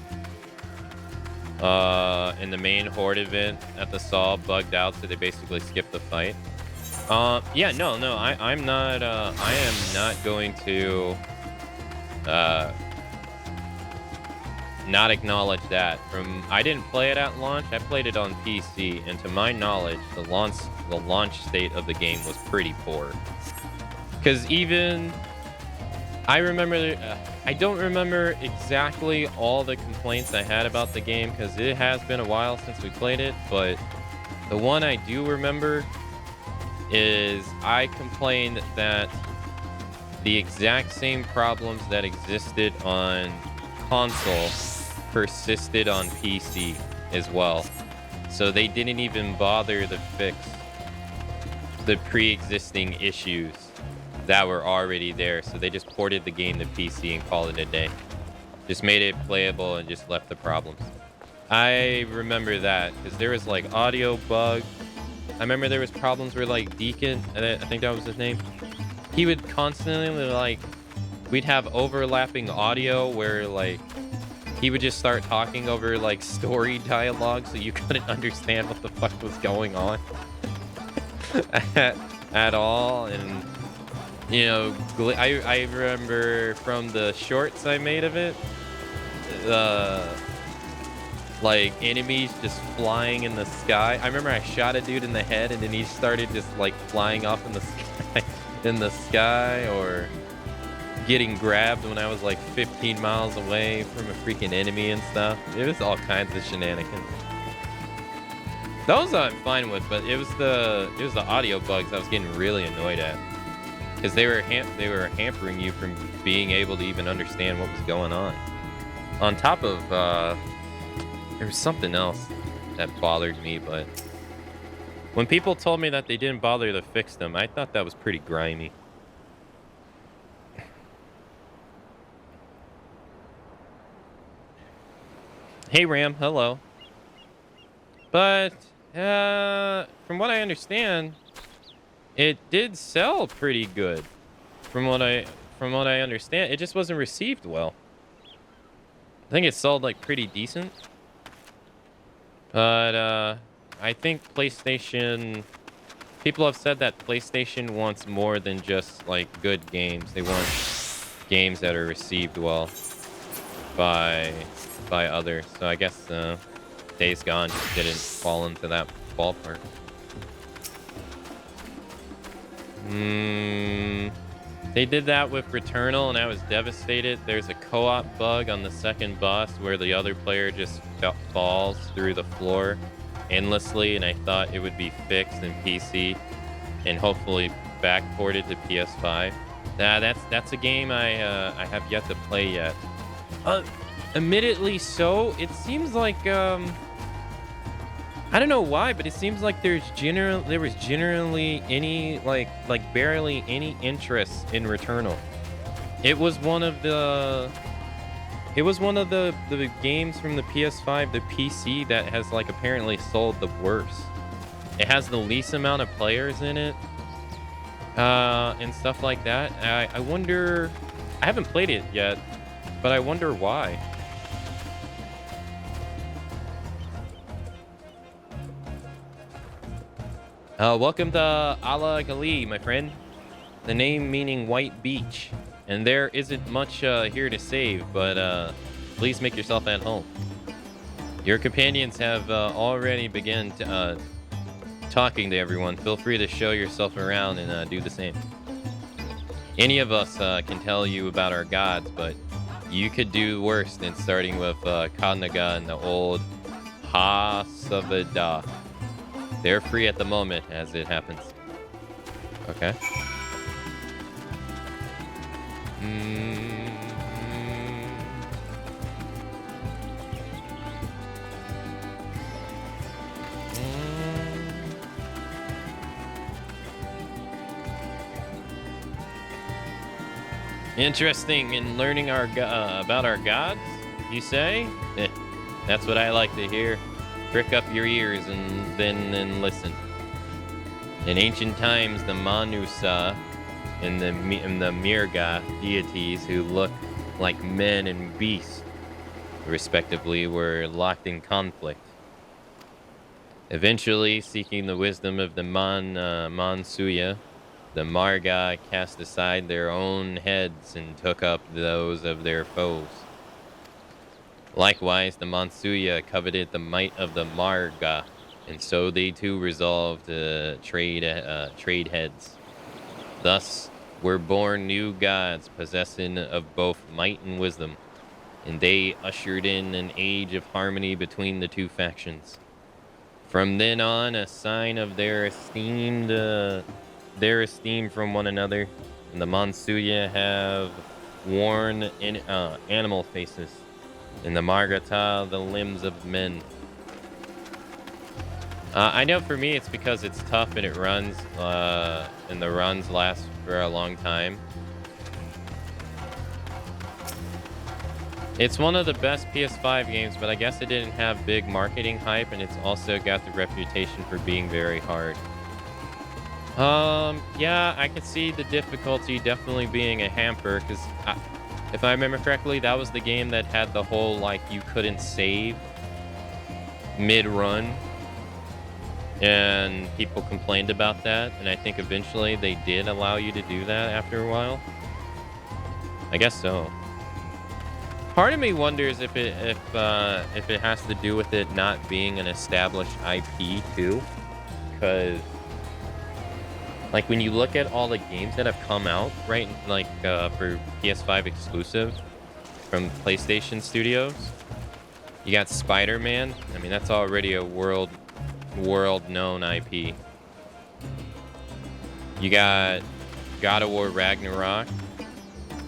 in the main horde event at the Saw, bugged out, so they basically skipped the fight. Yeah, no, I am not going to not acknowledge that. I didn't play it at launch. I played it on PC, and to my knowledge, the launch state of the game was pretty poor. Because I remember, I don't remember exactly all the complaints I had about the game, because it has been a while since we played it, but the one I do remember is I complained that the exact same problems that existed on console persisted on PC as well. So they didn't even bother to fix the pre-existing issues that were already there. So they just ported the game to PC and called it a day. Just made it playable and just left the problems. I remember that because there was like audio bug. I remember there was problems where like Deacon, I think that was his name, he would constantly like, we'd have overlapping audio where like he would just start talking over like story dialogue, so you couldn't understand what the fuck was going on at all. And you know, I remember from the shorts I made of it, like enemies just flying in the sky. I remember I shot a dude in the head and then he started just like flying off in the sky, or getting grabbed when I was like 15 miles away from a freaking enemy and stuff. It was all kinds of shenanigans. Those I'm fine with, but it was the audio bugs I was getting really annoyed at, because they were hampering you from being able to even understand what was going on. On top of there was something else that bothered me, but when people told me that they didn't bother to fix them, I thought that was pretty grimy. Hey Ram, hello. But from what I understand, it did sell pretty good. From what I understand, it just wasn't received well. I think it sold like pretty decent. But I think people have said that PlayStation wants more than just like good games. They want games that are received well by others. So I guess Days Gone just didn't fall into that ballpark. They did that with Returnal, and I was devastated. There's a co-op bug on the second boss where the other player just falls through the floor endlessly, and I thought it would be fixed in PC and hopefully backported to PS5. That's a game I have yet to play yet. Admittedly, so it seems like I don't know why, but it seems like there was generally any like barely any interest in Returnal. It was one of the games from the PS5, the PC, that has like apparently sold the worst. It has the least amount of players in it, and stuff like that. I wonder. I haven't played it yet, but I wonder why. Welcome to Ala Gali, my friend. The name meaning white beach. And there isn't much here to save, but please make yourself at home. Your companions have already begun talking to everyone. Feel free to show yourself around and do the same. Any of us can tell you about our gods, but you could do worse than starting with Kanaga and the old Hasavada. They're free at the moment, as it happens. Okay. Interesting in learning about our gods, you say? That's what I like to hear. Prick up your ears and then listen. In ancient times, the Manusa and the Mirga deities, who look like men and beasts, respectively, were locked in conflict. Eventually, seeking the wisdom of the Mansuya, the Marga cast aside their own heads and took up those of their foes. Likewise, the Mansuya coveted the might of the Marga, and so they too resolved to trade heads. Thus were born new gods possessing of both might and wisdom, and they ushered in an age of harmony between the two factions. From then on, a sign of their esteem from one another, and the Mansuya have worn animal faces, and the Margata the limbs of men. I know for me it's because it's tough and it runs, and the runs last for a long time. It's one of the best PS5 games, but I guess it didn't have big marketing hype, and it's also got the reputation for being very hard. Yeah, I could see the difficulty definitely being a hamper, because if I remember correctly, that was the game that had the whole, like, you couldn't save mid-run, and people complained about that, and I think eventually they did allow you to do that after a while. I guess so. Part of me wonders if it has to do with it not being an established IP too, because like when you look at all the games that have come out, right, like for PS5 exclusive from PlayStation Studios, you got Spider-Man. I mean, that's already a world-known IP. You got God of War Ragnarok,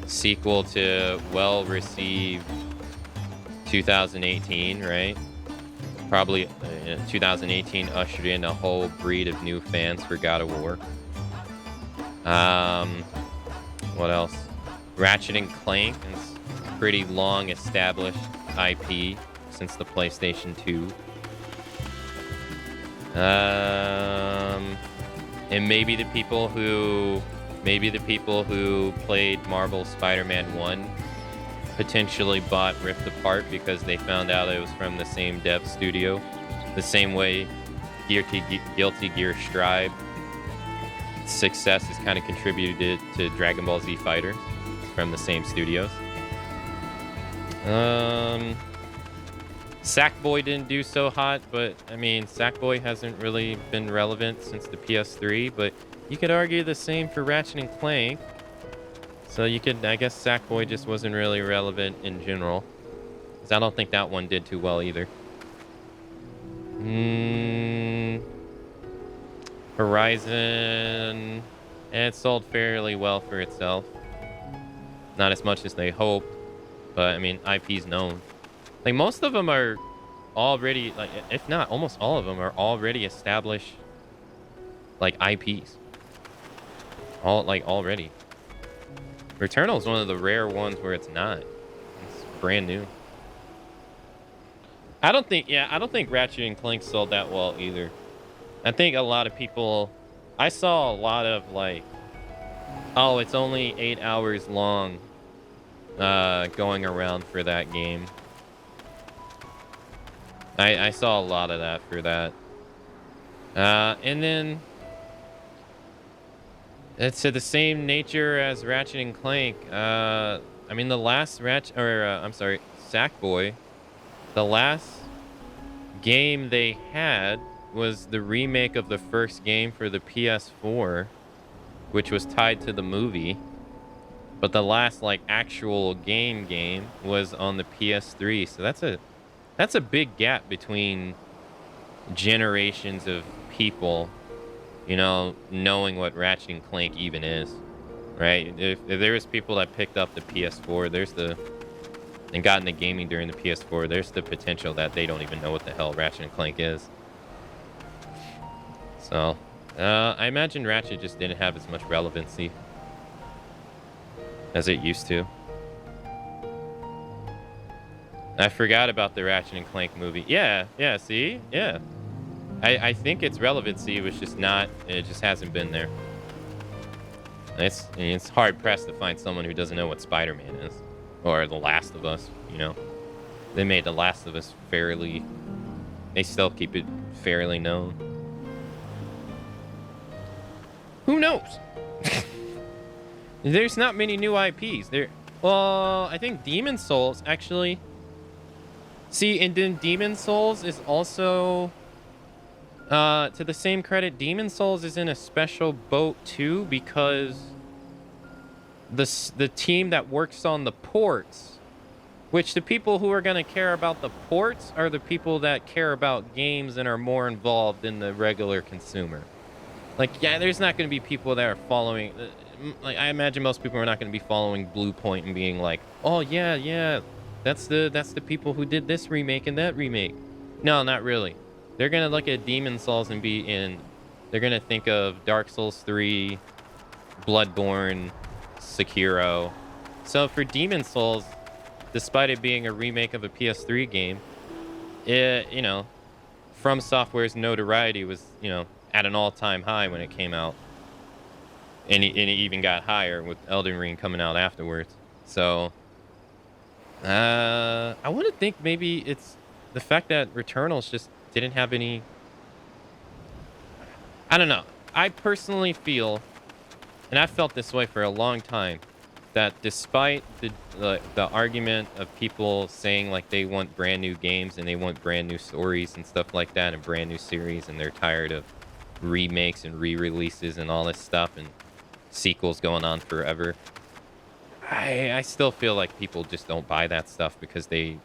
sequel to well-received 2018, right? Probably 2018 ushered in a whole breed of new fans for God of War. What else? Ratchet and Clank is a pretty long established IP since the PlayStation 2. And maybe the people who played Marvel Spider-Man 1 potentially bought Rift Apart because they found out it was from the same dev studio. The same way Guilty Gear Strive success has kind of contributed to Dragon Ball Z Fighters. It's from the same studios. Sackboy didn't do so hot, but I mean, Sackboy hasn't really been relevant since the PS3, but you could argue the same for Ratchet and Clank. So you could, I guess Sackboy just wasn't really relevant in general. Because I don't think that one did too well either. Horizon, it sold fairly well for itself. Not as much as they hoped, but I mean, IP's known. Like, most of them are already, like, if not, almost all of them are already established, like, IPs. Already. Returnal is one of the rare ones where it's not. It's brand new. I don't think Ratchet and Clank sold that well either. I think a lot of people, I saw a lot of, like, oh, it's only 8 hours long, going around for that game. I saw a lot of that for that. And then it's the same nature as Ratchet and Clank. I mean, the last Sackboy, the last game they had was the remake of the first game for the PS4, which was tied to the movie. But the last, like, actual game was on the PS3. So that's a big gap between generations of people, you know, knowing what Ratchet and Clank even is, right? If there was people that picked up the PS4, and got into gaming during the PS4, there's the potential that they don't even know what the hell Ratchet and Clank is. So, I imagine Ratchet just didn't have as much relevancy as it used to. I forgot about the Ratchet and Clank movie. Yeah, see? Yeah. I think its relevancy was just not, it just hasn't been there. It's hard pressed to find someone who doesn't know what Spider-Man is. Or The Last of Us, you know. They made The Last of Us they still keep it fairly known. Who knows? There's not many new IPs. Well, I think Demon Souls, actually. See, and then Demon Souls is also, to the same credit, Demon Souls is in a special boat too, because the team that works on the ports, which the people who are going to care about the ports are the people that care about games and are more involved than the regular consumer. Like, yeah, there's not going to be people that are following, like, I imagine most people are not going to be following Blue Point and being like, oh yeah, that's the people who did this remake and that remake. No, not really. They're going to look at Demon Souls and they're going to think of Dark Souls 3, Bloodborne, Sekiro. So for Demon Souls, despite it being a remake of a PS3 game, you know, From Software's notoriety was, you know, at an all-time high when it came out. And it even got higher with Elden Ring coming out afterwards. So, I want to think maybe it's the fact that Returnals just didn't have any... I don't know. I personally feel, and I've felt this way for a long time, that despite the argument of people saying like they want brand new games and they want brand new stories and stuff like that and brand new series and they're tired of remakes and re-releases and all this stuff and sequels going on forever, I still feel like people just don't buy that stuff because they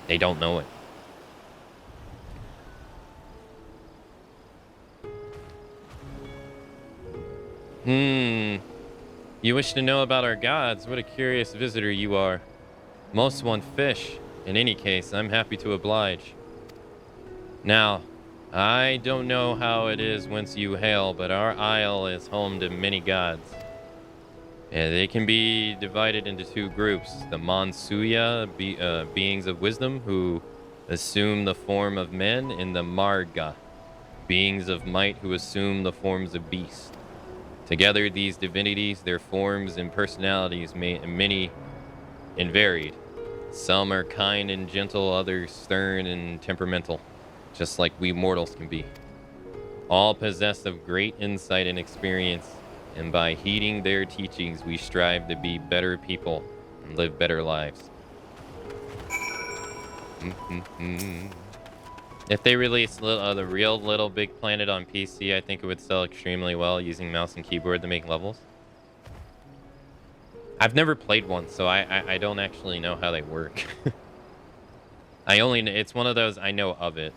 don't know it. You wish to know about our gods? What a curious visitor you are. Most want fish. In any case, I'm happy to oblige. Now, I don't know how it is whence you hail, but our isle is home to many gods. And they can be divided into two groups. The Monsuya, beings of wisdom, who assume the form of men, and the Marga, beings of might, who assume the forms of beasts. Together, these divinities, their forms and personalities, many and varied. Some are kind and gentle, others stern and temperamental, just like we mortals can be. All possessed of great insight and experience, and by heeding their teachings, we strive to be better people and live better lives. If they released the real Little Big Planet on PC, I think it would sell extremely well using mouse and keyboard to make levels. I've never played one, so I don't actually know how they work. It's one of those I know of it.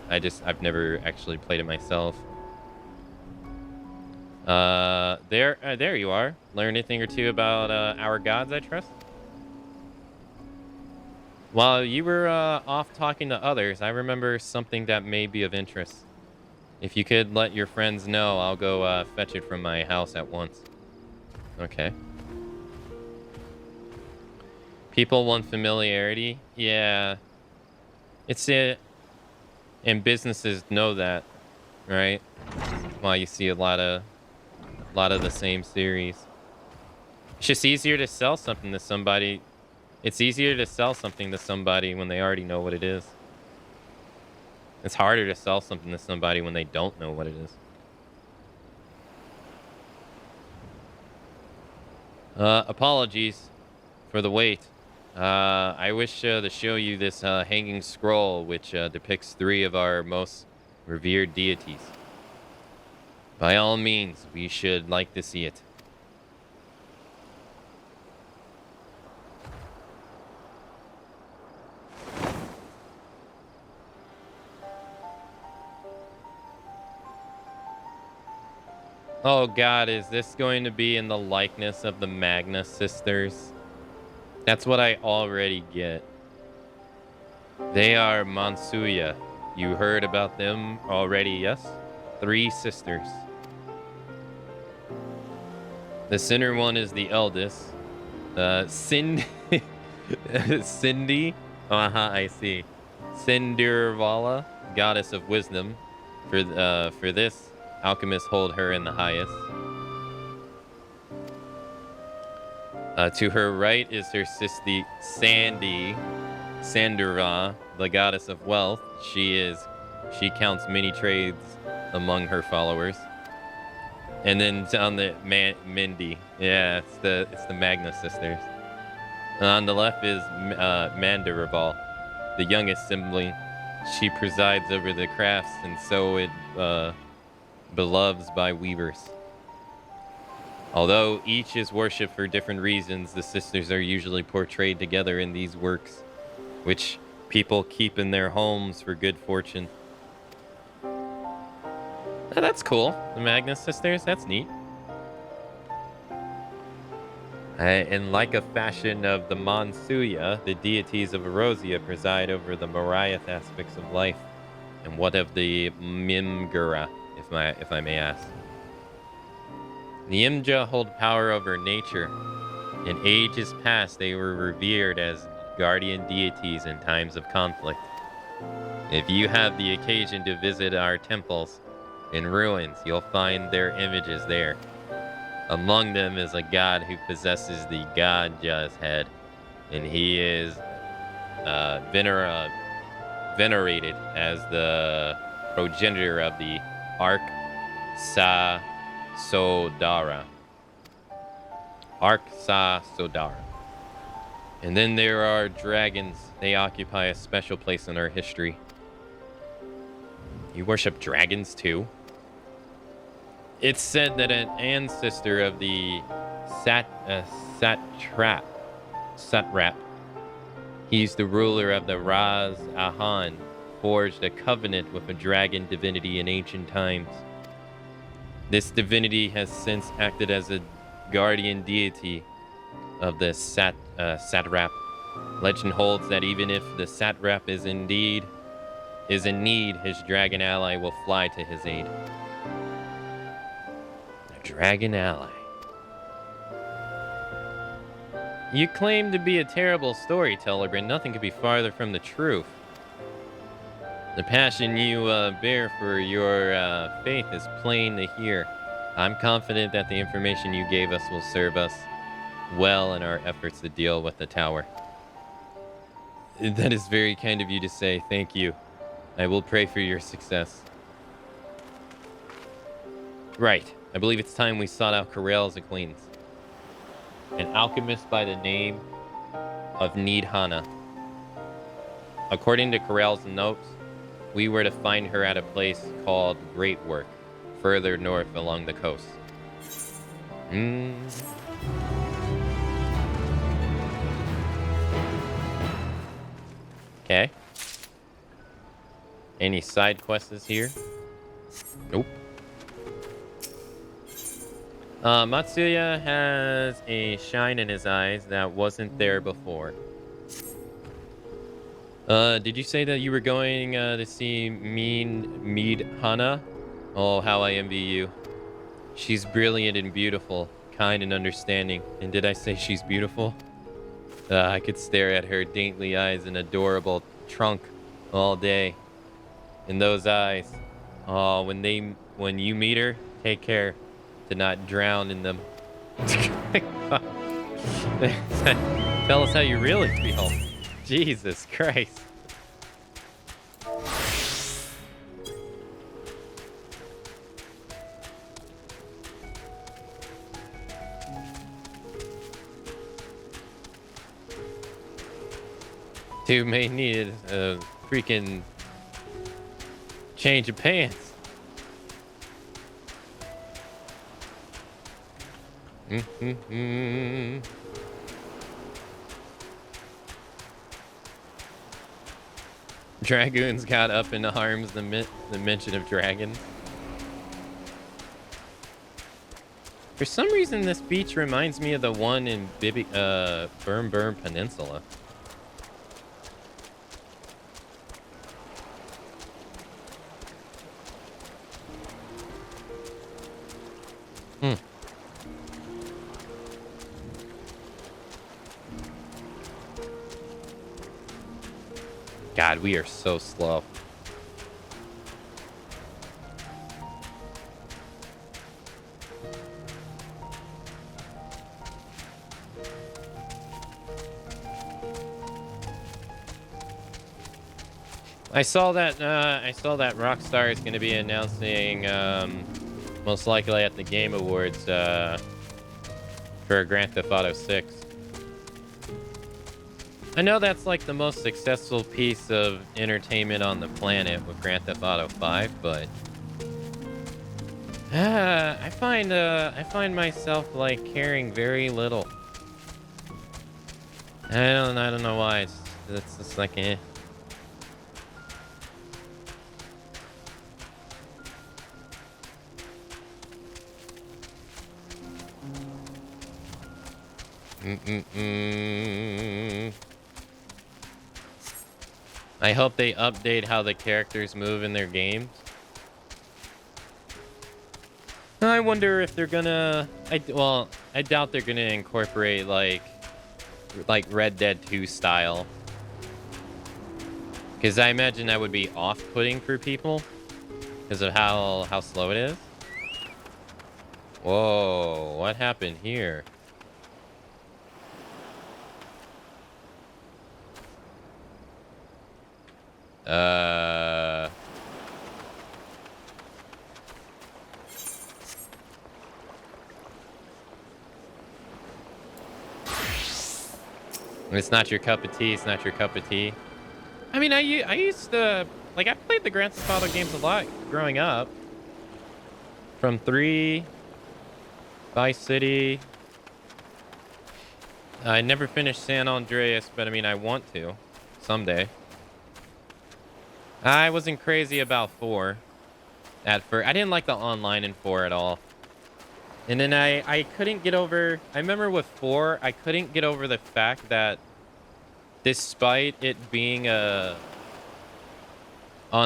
I've never actually played it myself. There you are. Learn anything or two about our gods, I trust? While you were off talking to others, I remember something that may be of interest. If you could let your friends know, I'll go fetch it from my house at once. Okay. People want familiarity. Yeah. It's it. And businesses know that, right? Why you see a lot of the same series. It's just easier to sell something to somebody. It's easier to sell something to somebody when they already know what it is. It's harder to sell something to somebody when they don't know what it is. Apologies for the wait. I wish to show you this hanging scroll, which depicts 3 of our most revered deities. By all means, we should like to see it. Oh God, is this going to be in the likeness of the Magnus sisters? That's what I already get. They are Mansuya. You heard about them already, yes? 3 sisters. The center one is the eldest. Cindy. Cindy. I see. Cindervala, goddess of wisdom. For this, alchemists hold her in the highest. To her right is her sister Sandy, Sandura, the goddess of wealth. She counts many trades among her followers. And then on the Mindy, yeah, it's the Magnus sisters. And on the left is Mandaraval, the youngest sibling. She presides over the crafts, and so it beloved by weavers. Although each is worshipped for different reasons, the sisters are usually portrayed together in these works, which people keep in their homes for good fortune. Oh, that's cool. The Magnus sisters, that's neat. In like a fashion of the Mansuya, the deities of Erosia preside over the Mariath aspects of life. And what of the Mimgura, if I may ask? The Imja hold power over nature. In ages past, they were revered as guardian deities in times of conflict. If you have the occasion to visit our temples in ruins, you'll find their images there. Among them is a god who possesses the Gaja's head, and he is venerated as the progenitor of the Sodara. Sodara. And then there are dragons. They occupy a special place in our history. You worship dragons too? It's said that an ancestor of the Satrap, he's the ruler of the Raz Ahan, forged a covenant with a dragon divinity in ancient times. This divinity has since acted as a guardian deity of the Satrap. Legend holds that even if the Satrap is in need, his dragon ally will fly to his aid. A dragon ally. You claim to be a terrible storyteller, but nothing could be farther from the truth. The passion you bear for your faith is plain to hear. I'm confident that the information you gave us will serve us well in our efforts to deal with the tower. That is very kind of you to say. Thank you. I will pray for your success. Right. I believe it's time we sought out Corell's acquaintance. An alchemist by the name of Needhana. According to Corell's notes, we were to find her at a place called Great Work, further north along the coast. Okay. Any side quests here? Nope. Matsuya has a shine in his eyes that wasn't there before. Did you say that you were going to see Mead Hana? Oh, how I envy you. She's brilliant and beautiful, kind and understanding. And did I say she's beautiful? I could stare at her dainty eyes and adorable trunk all day. And those eyes, oh, when you meet her, take care to not drown in them. Tell us how you really feel. Jesus Christ. Dude may need a freaking change of pants. Dragoons got up in arms the mention of dragons. For some reason, this beach reminds me of the one in Burn Peninsula. God, we are so slow. I saw that Rockstar is going to be announcing, most likely at the Game Awards, for Grand Theft Auto 6. I know that's like the most successful piece of entertainment on the planet with Grand Theft Auto 5, but I find myself like caring very little. I don't know why. It's just like eh. I hope they update how the characters move in their games. I wonder if they're gonna... I doubt they're gonna incorporate like Red Dead 2 style. Because I imagine that would be off-putting for people. Because of how slow it is. Whoa, what happened here? It's not your cup of tea. It's not your cup of tea. I mean, I used to... Like, I played the Grand Theft Auto games a lot growing up. From 3, Vice City. I never finished San Andreas, but I mean, I want to. Someday. I wasn't crazy about 4 at first. I didn't like the online in 4 at all. And then I couldn't get over... I remember with 4, I couldn't get over the fact that despite it being on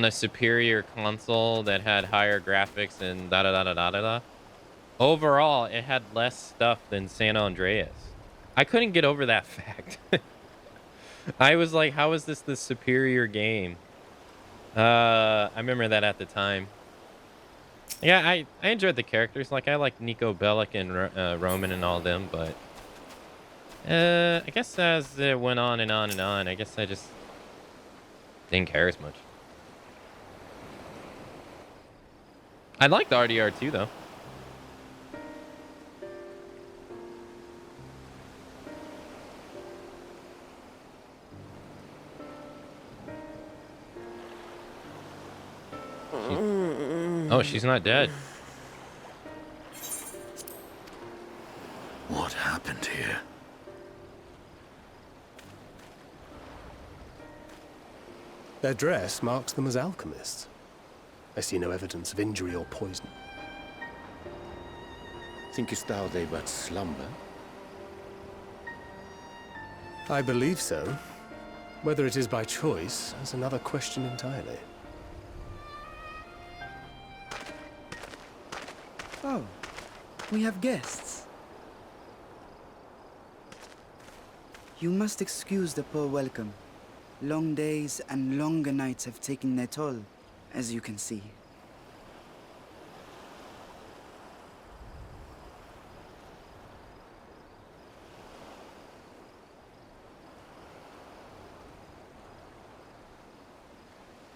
a superior console that had higher graphics and da-da-da-da-da-da, overall, it had less stuff than San Andreas. I couldn't get over that fact. I was like, how is this the superior game? I remember that at the time. Yeah, I enjoyed the characters. Like, I like Nico Bellic and Roman and all them, but I guess as it went on and on and on, I guess I just didn't care as much. I liked RDR2 though. Oh, she's not dead. What happened here? Their dress marks them as alchemists. I see no evidence of injury or poison. Thinkest thou they but slumber? I believe so. Whether it is by choice is another question entirely. Oh, we have guests. You must excuse the poor welcome. Long days and longer nights have taken their toll, as you can see.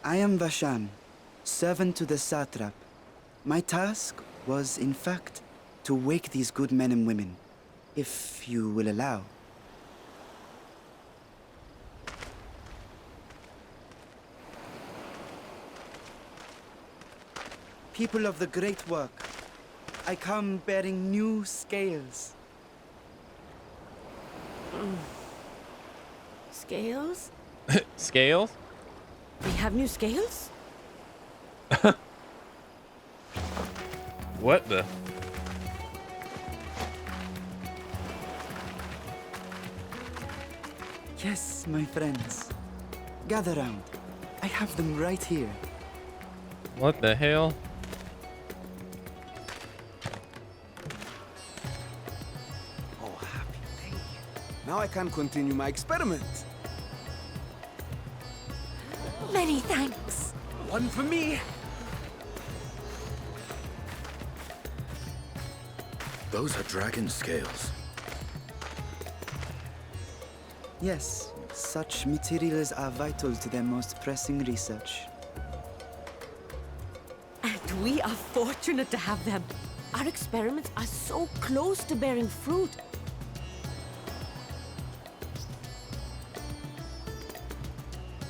I am Vashan, servant to the satrap. My task was, in fact, to wake these good men and women, if you will allow. People of the great work, I come bearing new scales. Scales? Scales? We have new scales? What the? Yes, my friends. Gather round. I have them right here. What the hell? Oh, happy day. Now I can continue my experiment. Many thanks. One for me. Those are dragon scales. Yes, such materials are vital to their most pressing research. And we are fortunate to have them. Our experiments are so close to bearing fruit.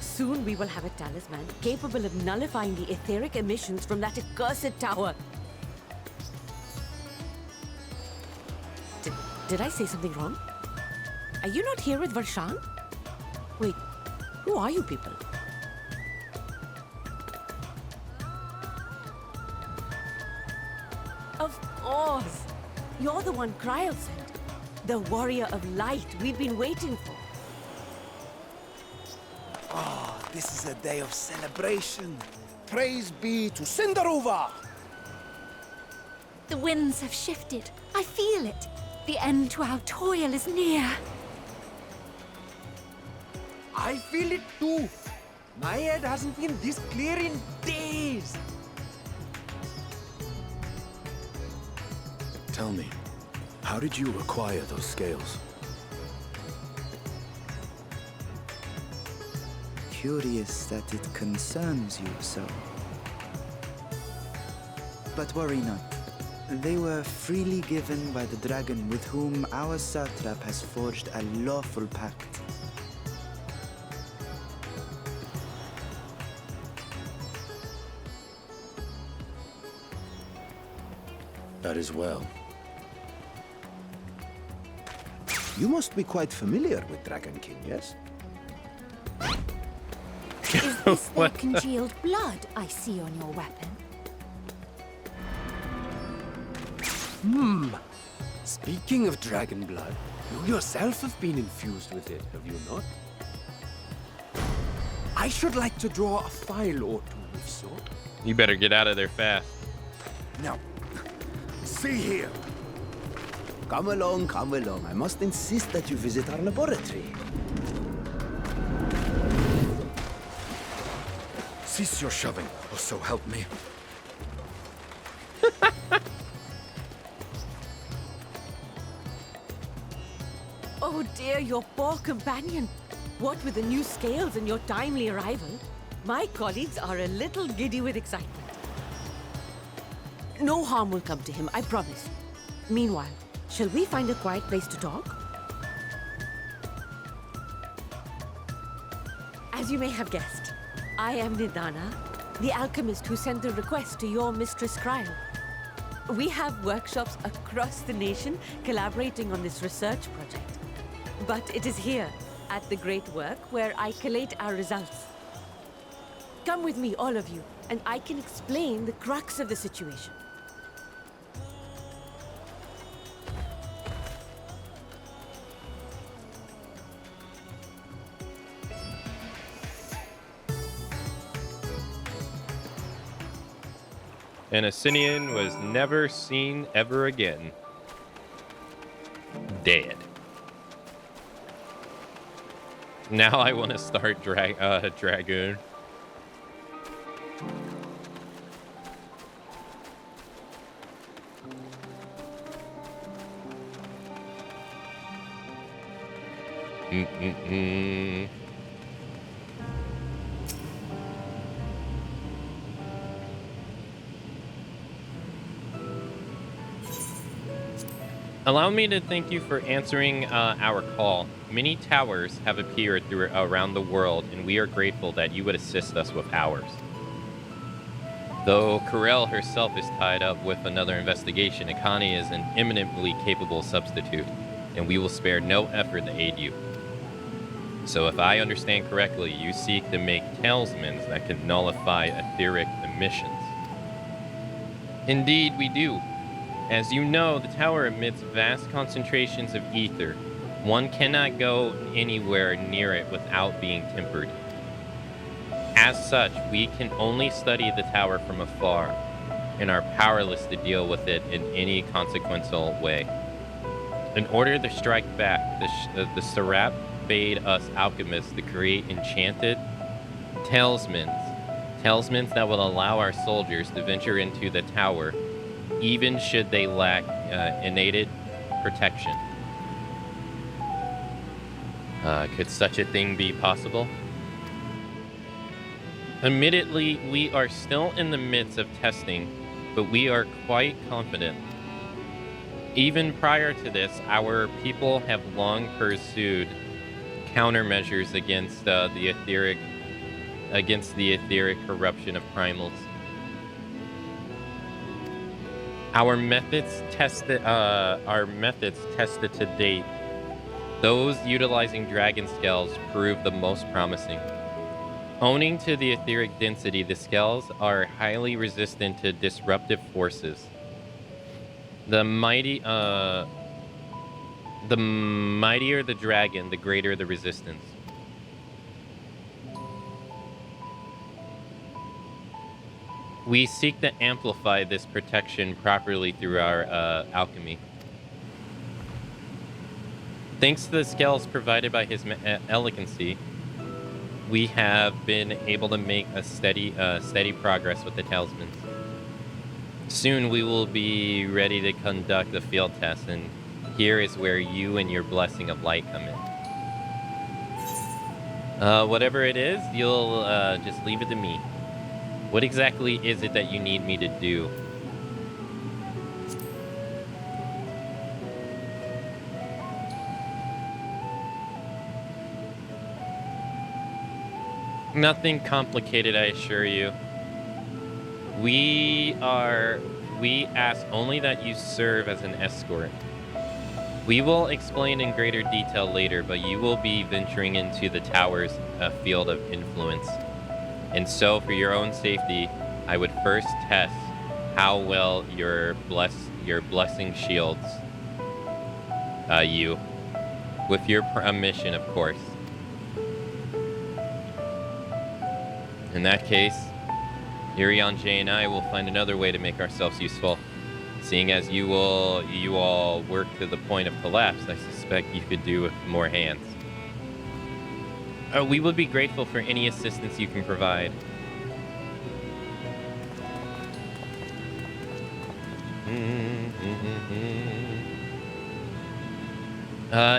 Soon we will have a talisman capable of nullifying the etheric emissions from that accursed tower. Did I say something wrong? Are you not here with Varshan? Wait, who are you people? Of course! You're the one Kryl sent. The warrior of light we've been waiting for. Oh, this is a day of celebration. Praise be to Cinderova! The winds have shifted. I feel it. The end to our toil is near. I feel it too. My head hasn't been this clear in days. Tell me, how did you acquire those scales? Curious that it concerns you so. But worry not. They were freely given by the dragon with whom our satrap has forged a lawful pact. That is well. You must be quite familiar with Dragon King, yes? Is this the congealed blood I see on your weapon? Speaking of dragon blood, you yourself have been infused with it, have you not? I should like to draw a file or two, if so. You better get out of there fast. Now, see here. Come along, come along. I must insist that you visit our laboratory. Cease your shoving, or so help me. Oh dear, your poor companion. What with the new scales and your timely arrival, my colleagues are a little giddy with excitement. No harm will come to him, I promise. Meanwhile, shall we find a quiet place to talk? As you may have guessed, I am Nidana, the alchemist who sent the request to your mistress Cryle. We have workshops across the nation collaborating on this research project. But it is here, at the Great Work, where I collate our results. Come with me, all of you, and I can explain the crux of the situation. And Asinian was never seen ever again. Dead. Now I want to start Dragoon. Allow me to thank you for answering our call. Many towers have appeared around the world, and we are grateful that you would assist us with ours. Though Corel herself is tied up with another investigation, Akane is an eminently capable substitute, and we will spare no effort to aid you. So if I understand correctly, you seek to make talismans that can nullify etheric emissions. Indeed, we do. As you know, the tower emits vast concentrations of ether. One cannot go anywhere near it without being tempered. As such, we can only study the tower from afar, and are powerless to deal with it in any consequential way. In order to strike back, the Serap bade us alchemists to create enchanted talismans that will allow our soldiers to venture into the tower, even should they lack unedited protection. Could such a thing be possible? Admittedly, we are still in the midst of testing, but we are quite confident. Even prior to this, our people have long pursued countermeasures against the etheric corruption of primals. Our methods tested to date, those utilizing dragon scales prove the most promising. Owing to the etheric density, the scales are highly resistant to disruptive forces. The mightier the dragon, the greater the resistance. We seek to amplify this protection properly through our alchemy. Thanks to the scales provided by His Elegancy, we have been able to make a steady progress with the talismans. Soon we will be ready to conduct a field test, and here is where you and your blessing of light come in. Whatever it is, you'll just leave it to me. What exactly is it that you need me to do? Nothing complicated, I assure you. We ask only that you serve as an escort. We will explain in greater detail later, but you will be venturing into the tower's field of influence. And so, for your own safety, I would first test how well your blessing shields you. With your permission, of course. In that case, Irion J and I will find another way to make ourselves useful. Seeing as you all work to the point of collapse, I suspect you could do with more hands. We would be grateful for any assistance you can provide.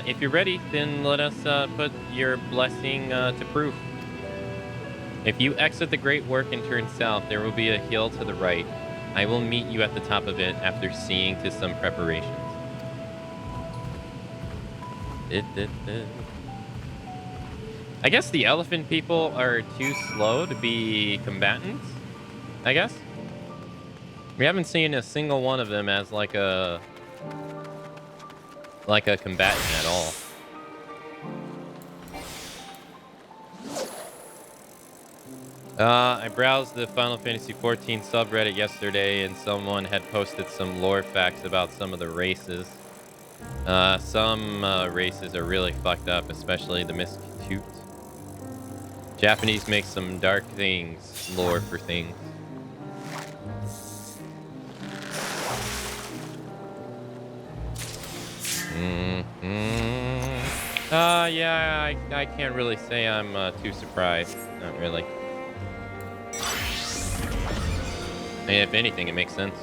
If you're ready, then let us put your blessing to proof. If you exit the Great Work and turn south, there will be a hill to the right. I will meet you at the top of it after seeing to some preparations. I guess the elephant people are too slow to be combatants. I guess. We haven't seen a single one of them as like a combatant at all. I browsed the Final Fantasy XIV subreddit yesterday, and someone had posted some lore facts about some of the races. Some races are really fucked up, especially the Miscute. Japanese make some dark things, lore for things. Yeah, I can't really say I'm too surprised. Not really. I mean, if anything, it makes sense.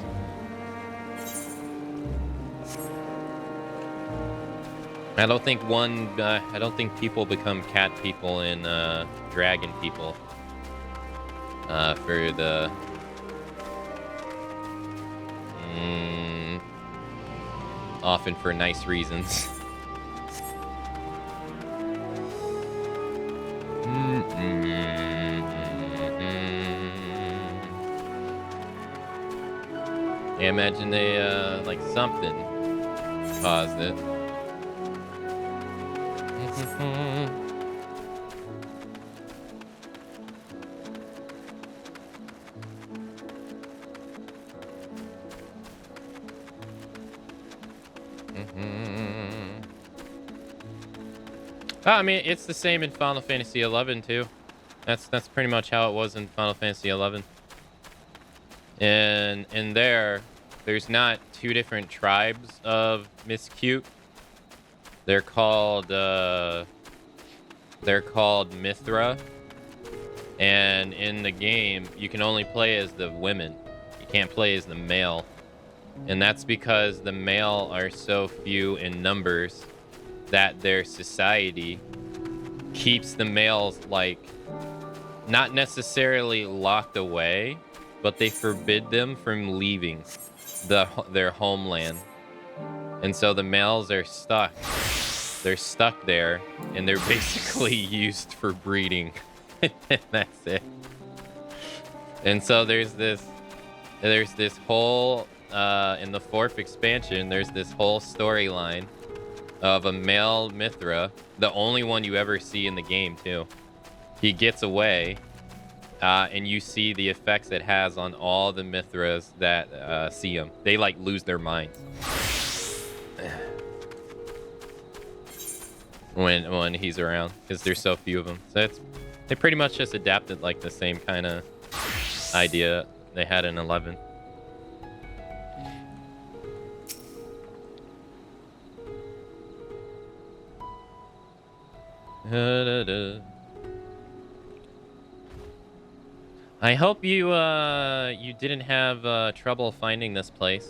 I don't think I don't think people become cat people and dragon people. For the often for nice reasons. I imagine they like something caused it. I mean, it's the same in Final Fantasy XI too. That's pretty much how it was in Final Fantasy XI. And in there's not two different tribes of Miscute. They're called Mithra. And in the game, you can only play as the women. You can't play as the male. And that's because the male are so few in numbers that their society keeps the males, like, not necessarily locked away, but they forbid them from leaving their homeland. And so the males are stuck. They're stuck there, and they're basically used for breeding. That's it. And so there's this whole in the 4th expansion, there's this whole storyline of a male Mithra, the only one you ever see in the game too. He gets away, and you see the effects it has on all the Mithras that see him. They like lose their minds when he's around, because there's so few of them. So they pretty much just adapted like the same kind of idea they had in 11. I hope you didn't have trouble finding this place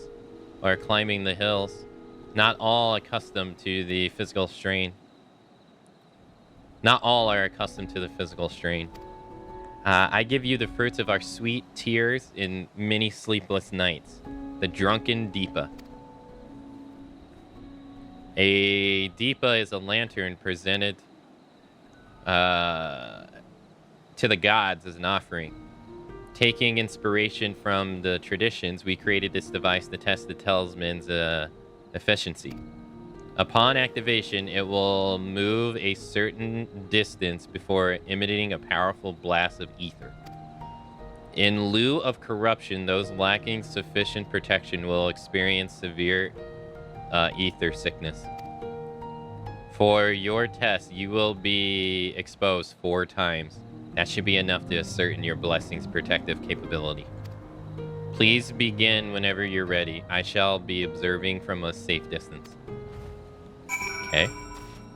or climbing the hills. Not all accustomed to the physical strain. Not all are accustomed to the physical strain. I give you the fruits of our sweet tears in many sleepless nights. The drunken Deepa. A Deepa is a lantern presented to the gods as an offering. Taking inspiration from the traditions, we created this device to test the talisman's efficiency. Upon activation, it will move a certain distance before emitting a powerful blast of ether. In lieu of corruption, those lacking sufficient protection will experience severe ether sickness. For your test, you will be exposed 4 times. That should be enough to ascertain your blessing's protective capability. Please begin whenever you're ready. I shall be observing from a safe distance. Okay.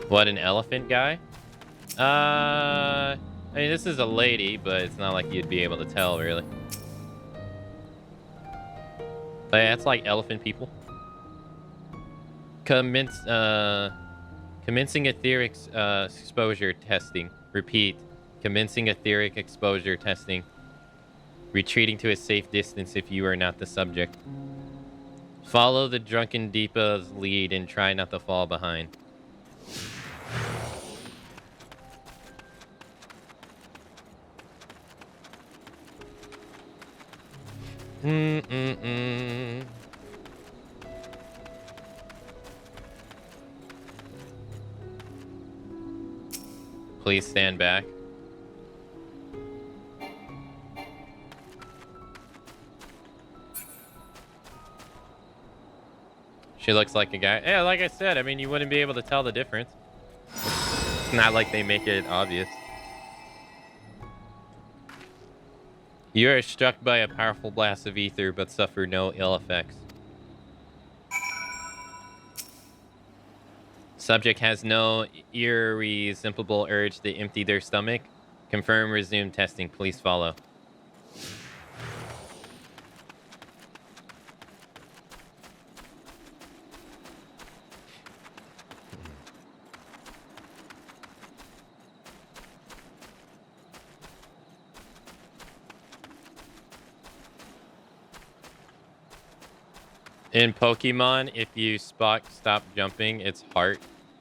What, an elephant guy? I mean, this is a lady, but it's not like you'd be able to tell, really. But yeah, it's like elephant people. Commencing etheric exposure testing. Repeat. Commencing etheric exposure testing. Retreating to a safe distance if you are not the subject. Follow the drunken Deepa's lead and try not to fall behind. Please stand back. She looks like a guy. Yeah, like I said, I mean, you wouldn't be able to tell the difference. It's not like they make it obvious. You are struck by a powerful blast of ether, but suffer no ill effects. Subject has no irresistible urge to empty their stomach. Confirm, resume testing. Please follow. In Pokemon, if you stop jumping, its heart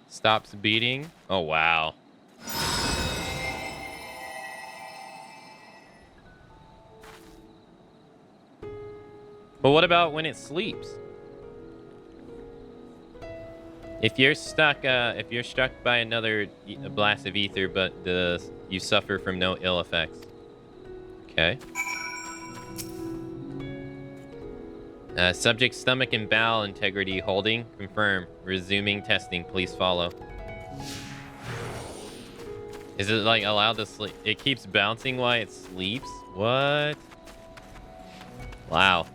stops beating. Oh, wow. But what about when it sleeps? If you're struck by another blast of ether, but you suffer from no ill effects. Okay. Subject stomach and bowel integrity holding. Confirm. Resuming testing. Please follow. Is it like allowed to sleep? It keeps bouncing while it sleeps? What? Wow.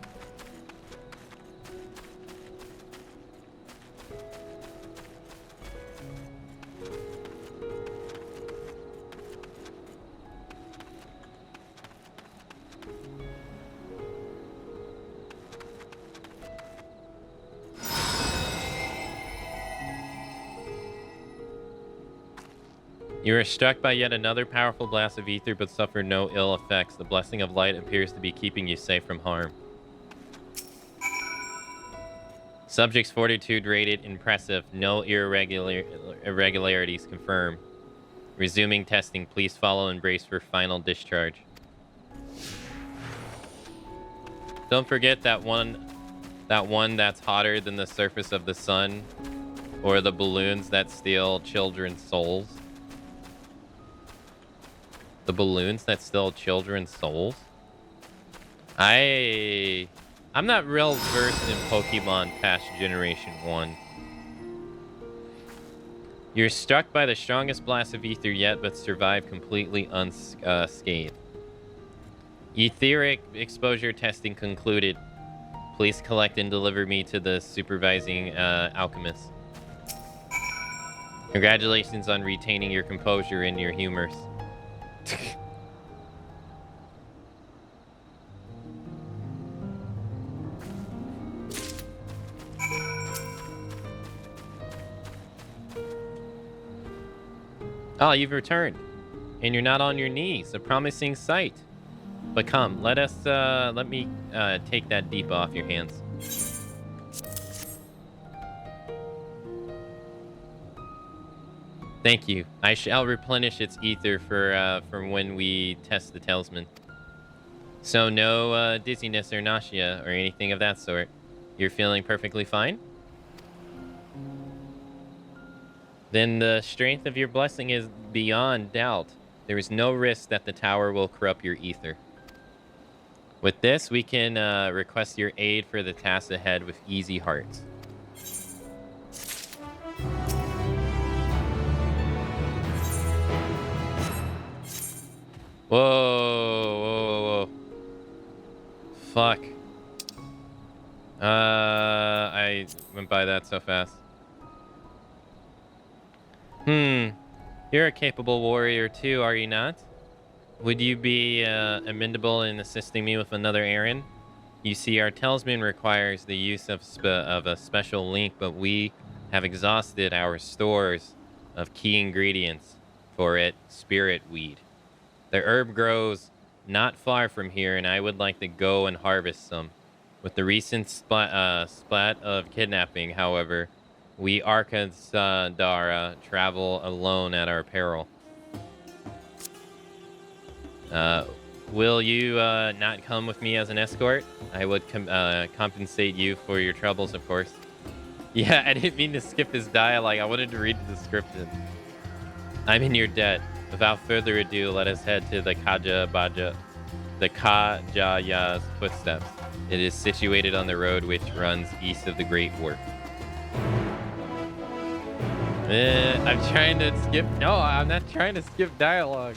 You are struck by yet another powerful blast of ether, but suffer no ill effects. The blessing of light appears to be keeping you safe from harm. Subject's fortitude rated impressive. No irregularities confirmed. Resuming testing. Please follow and brace for final discharge. Don't forget that one that's hotter than the surface of the sun, or the balloons that steal children's souls. The balloons that steal children's souls? I'm not real versed in Pokemon past Generation 1. You're struck by the strongest blast of ether yet, but survive completely unscathed. Etheric exposure testing concluded. Please collect and deliver me to the supervising alchemist. Congratulations on retaining your composure and your humors. Oh, you've returned, and you're not on your knees. A promising sight. But come, let me take that deep off your hands. Thank you. I shall replenish its ether for when we test the talisman. So no dizziness or nausea or anything of that sort. You're feeling perfectly fine? Then the strength of your blessing is beyond doubt. There is no risk that the tower will corrupt your ether. With this, we can request your aid for the task ahead with easy hearts. Whoa. Fuck. I went by that so fast. You're a capable warrior too, are you not? Would you be amenable in assisting me with another errand? You see, our talisman requires the use of a special link, but we have exhausted our stores of key ingredients for it, spirit weed. The herb grows not far from here, and I would like to go and harvest some. With the recent splat of kidnapping, however, we Arkadara travel alone at our peril. Will you not come with me as an escort? I would compensate you for your troubles, of course. Yeah, I didn't mean to skip his dialogue. I wanted to read the description. I'm in your debt. Without further ado, let us head to the Kajaya's footsteps. It is situated on the road which runs east of the Great Work. I'm trying to skip. No, I'm not trying to skip dialogue.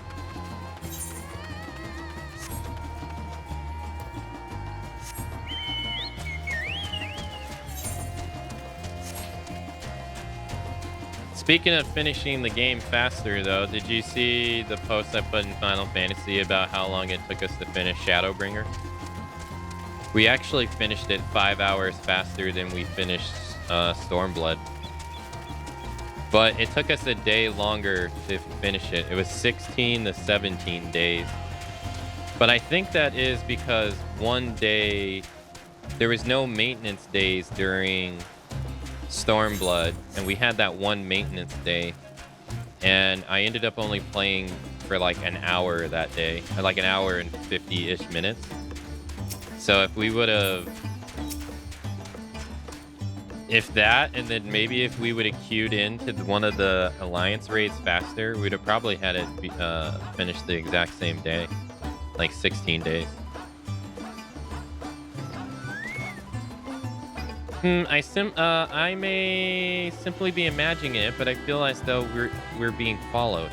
Speaking of finishing the game faster, though, did you see the post I put in Final Fantasy about how long it took us to finish Shadowbringer? We actually finished it 5 hours faster than we finished Stormblood. But it took us a day longer to finish it. It was 16 to 17 days. But I think that is because one day, there was no maintenance days during Stormblood, and we had that one maintenance day. And I ended up only playing for like an hour that day, or like an hour and 50-ish minutes. So if we would have... If that, and then maybe if we would have queued into one of the Alliance raids faster, we'd have probably had it finished the exact same day. Like 16 days. I may simply be imagining it, but I feel as though we're being followed.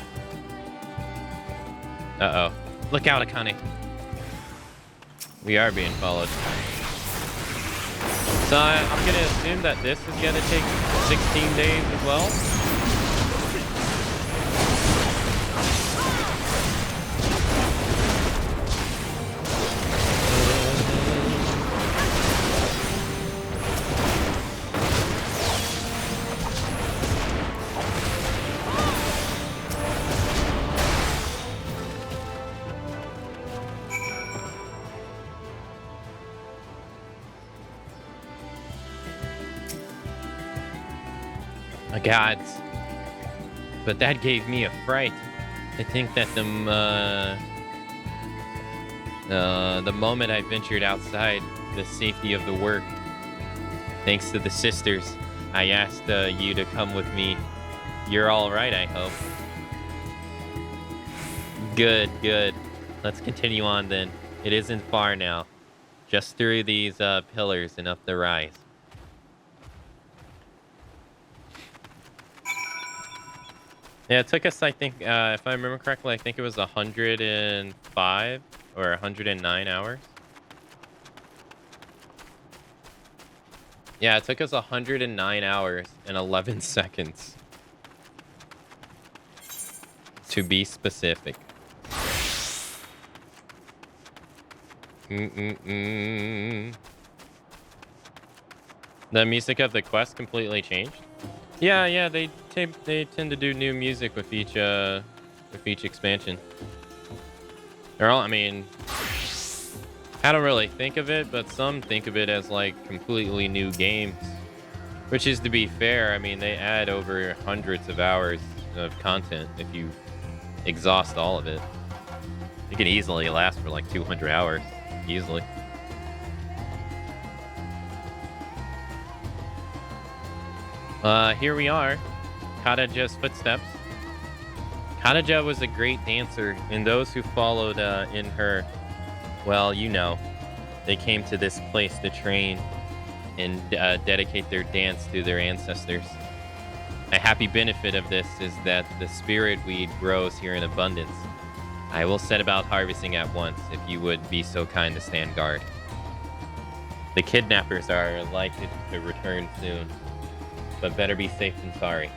Uh-oh. Look out, Akane. We are being followed. So I'm gonna assume that this is gonna take 16 days as well. My gods. But that gave me a fright. I think that the moment I ventured outside the safety of the work, thanks to the sisters, I asked you to come with me. You're all right, I hope. Good, good. Let's continue on then. It isn't far now. Just through these pillars and up the rise. Yeah, it took us, I think, if I remember correctly, I think it was 105 or 109 hours. Yeah, it took us 109 hours and 11 seconds. To be specific. The music of the quest completely changed? Yeah, they tend to do new music with each expansion. They're all, I mean, I don't really think of it, but some think of it as like completely new games. Which is, to be fair, I mean, they add over hundreds of hours of content if you exhaust all of it. It can easily last for like 200 hours, easily. Here we are, Kadaja's footsteps. Kadaja was a great dancer, and those who followed in her, well, you know, they came to this place to train and dedicate their dance to their ancestors. A happy benefit of this is that the spirit weed grows here in abundance. I will set about harvesting at once, if you would be so kind to stand guard. The kidnappers are likely to return soon, but better be safe than sorry.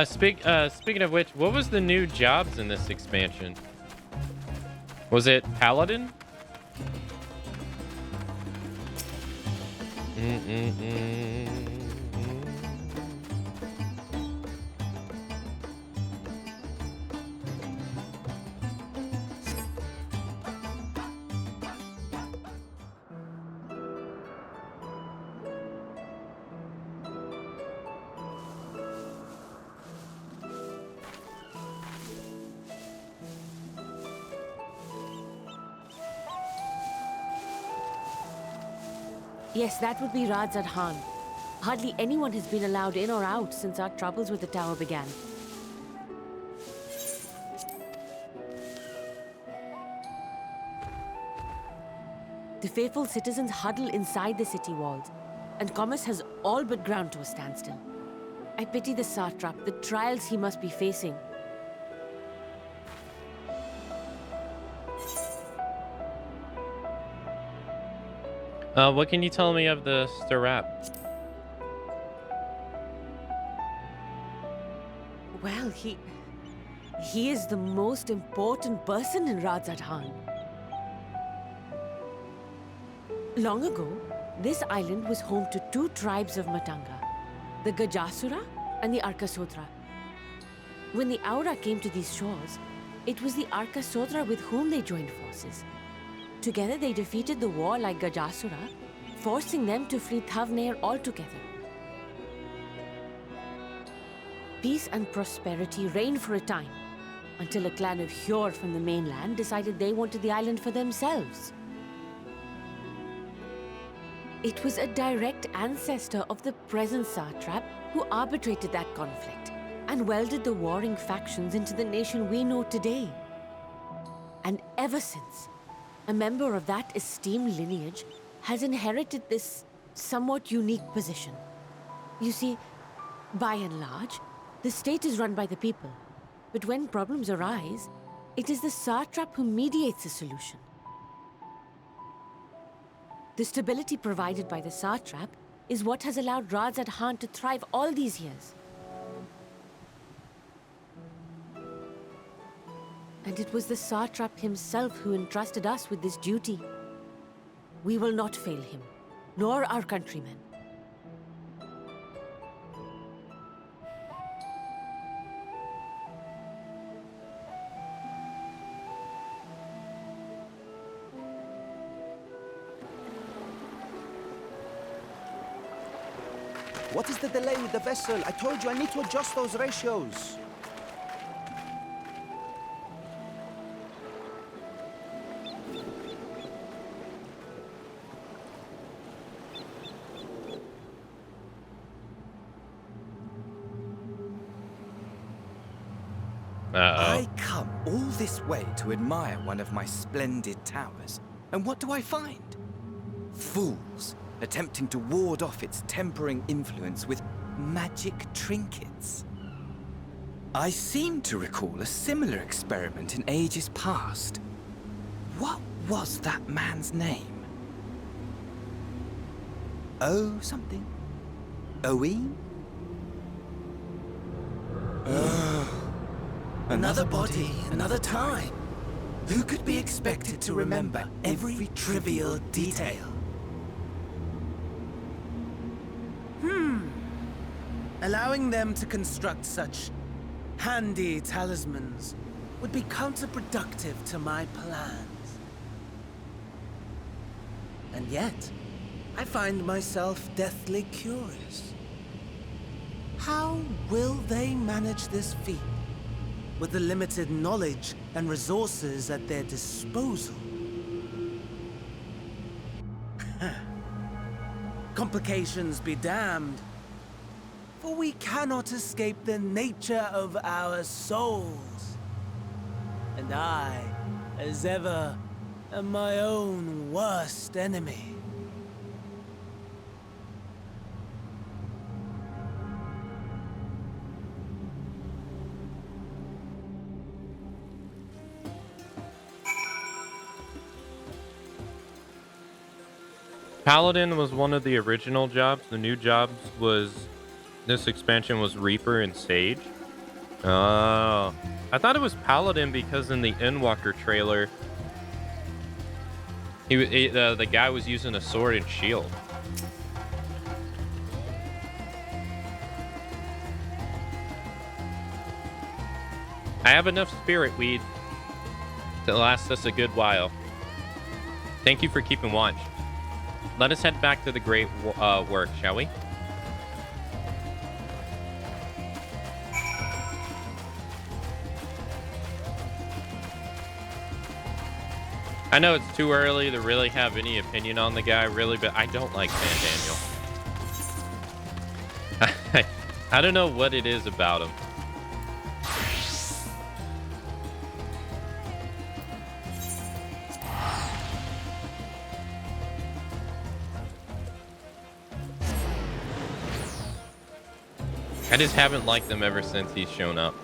Speaking of which, what was the new jobs in this expansion? Was it Paladin? Yes, that would be Radzad Khan. Hardly anyone has been allowed in or out since our troubles with the tower began. The faithful citizens huddle inside the city walls, and commerce has all but ground to a standstill. I pity the satrap, the trials he must be facing. What can you tell me of the Starap? Well, he is the most important person in Radzad Khan. Long ago, this island was home to two tribes of Matanga, the Gajasura and the Arkasodra. When the Aura came to these shores, it was the Arkasodra with whom they joined forces. Together they defeated the warlike Gajasura, forcing them to flee Thavnair altogether. Peace and prosperity reigned for a time, until a clan of Hjor from the mainland decided they wanted the island for themselves. It was a direct ancestor of the present satrap who arbitrated that conflict and welded the warring factions into the nation we know today. And ever since, a member of that esteemed lineage has inherited this somewhat unique position. You see, by and large, the state is run by the people, but when problems arise, it is the satrap who mediates a solution. The stability provided by the satrap is what has allowed Radzad Khan to thrive all these years. And it was the satrap himself who entrusted us with this duty. We will not fail him, nor our countrymen. What is the delay with the vessel? I told you I need to adjust those ratios. I come all this way to admire one of my splendid towers, and what do I find? Fools attempting to ward off its tempering influence with magic trinkets. I seem to recall a similar experiment in ages past. What was that man's name? Oh, something? Owen? Another body, another time. Who could be expected to remember every trivial detail? Allowing them to construct such handy talismans would be counterproductive to my plans. And yet, I find myself deathly curious. How will they manage this feat with the limited knowledge and resources at their disposal? Complications be damned. For we cannot escape the nature of our souls. And I, as ever, am my own worst enemy. Paladin was one of the original jobs. The new jobs was... This expansion was Reaper and Sage. Oh. I thought it was Paladin because in the Endwalker trailer, the guy was using a sword and shield. I have enough spirit weed to last us a good while. Thank you for keeping watch. Let us head back to the great work, shall we? I know it's too early to really have any opinion on the guy, really, but I don't like San Daniel. I don't know what it is about him. I just haven't liked them ever since he's shown up.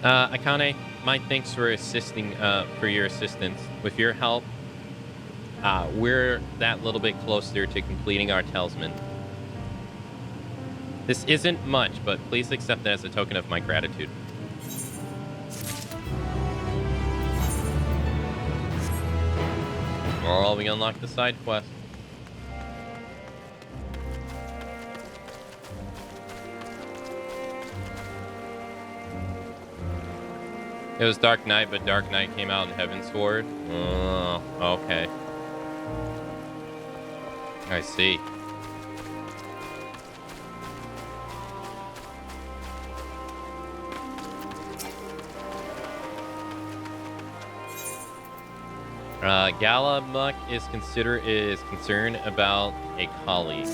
Akane, my thanks for assisting, for your assistance. With your help, we're that little bit closer to completing our talisman. This isn't much, but please accept it as a token of my gratitude. Or we unlock the side quest. It was Dark Knight, but Dark Knight came out in Heaven's Sword. Oh, okay. I see. Galamuck is concerned about a colleague.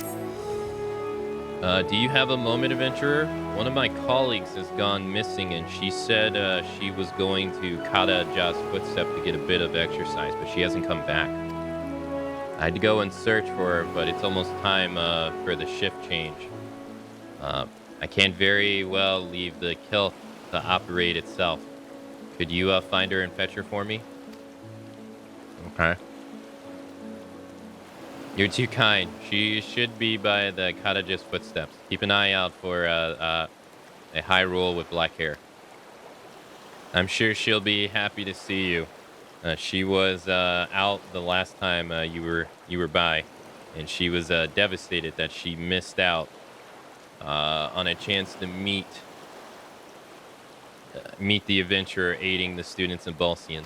Do you have a moment, adventurer? One of my colleagues has gone missing, and she said she was going to Kataja's footstep to get a bit of exercise, but she hasn't come back. I had to go and search for her, but it's almost time for the shift change. I can't very well leave the kill to operate itself. Could you find her and fetch her for me? Okay. You're too kind. She should be by the Kataja's footsteps. Keep an eye out for a Hyrule with black hair. I'm sure she'll be happy to see you. She was out the last time you were by, and she was devastated that she missed out on a chance to meet the adventurer aiding the students in Balsian.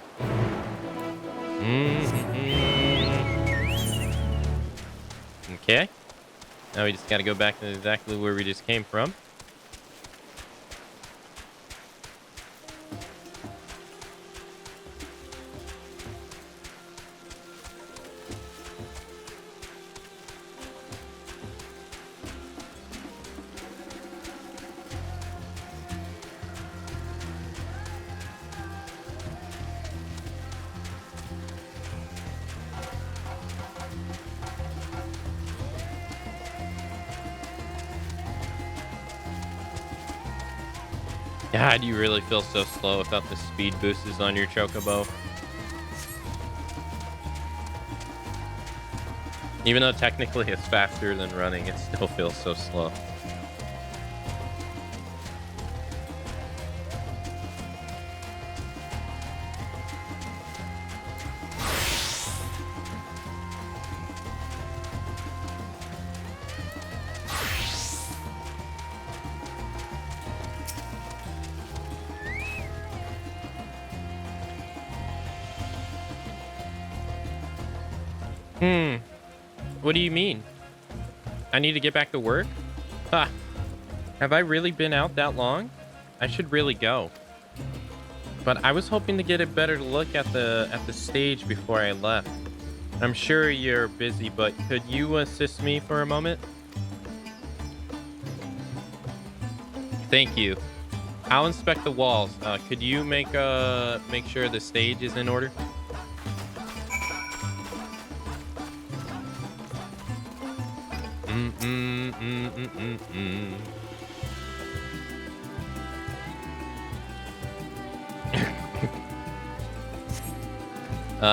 Okay. Now we just got to go back to exactly where we just came from. God, you really feel so slow without the speed boosters on your Chocobo. Even though technically it's faster than running, it still feels so slow. What do you mean? I need to get back to work? Ha! Have I really been out that long? I should really go. But I was hoping to get a better look at the stage before I left. I'm sure you're busy, but could you assist me for a moment? Thank you. I'll inspect the walls. Could you make sure the stage is in order?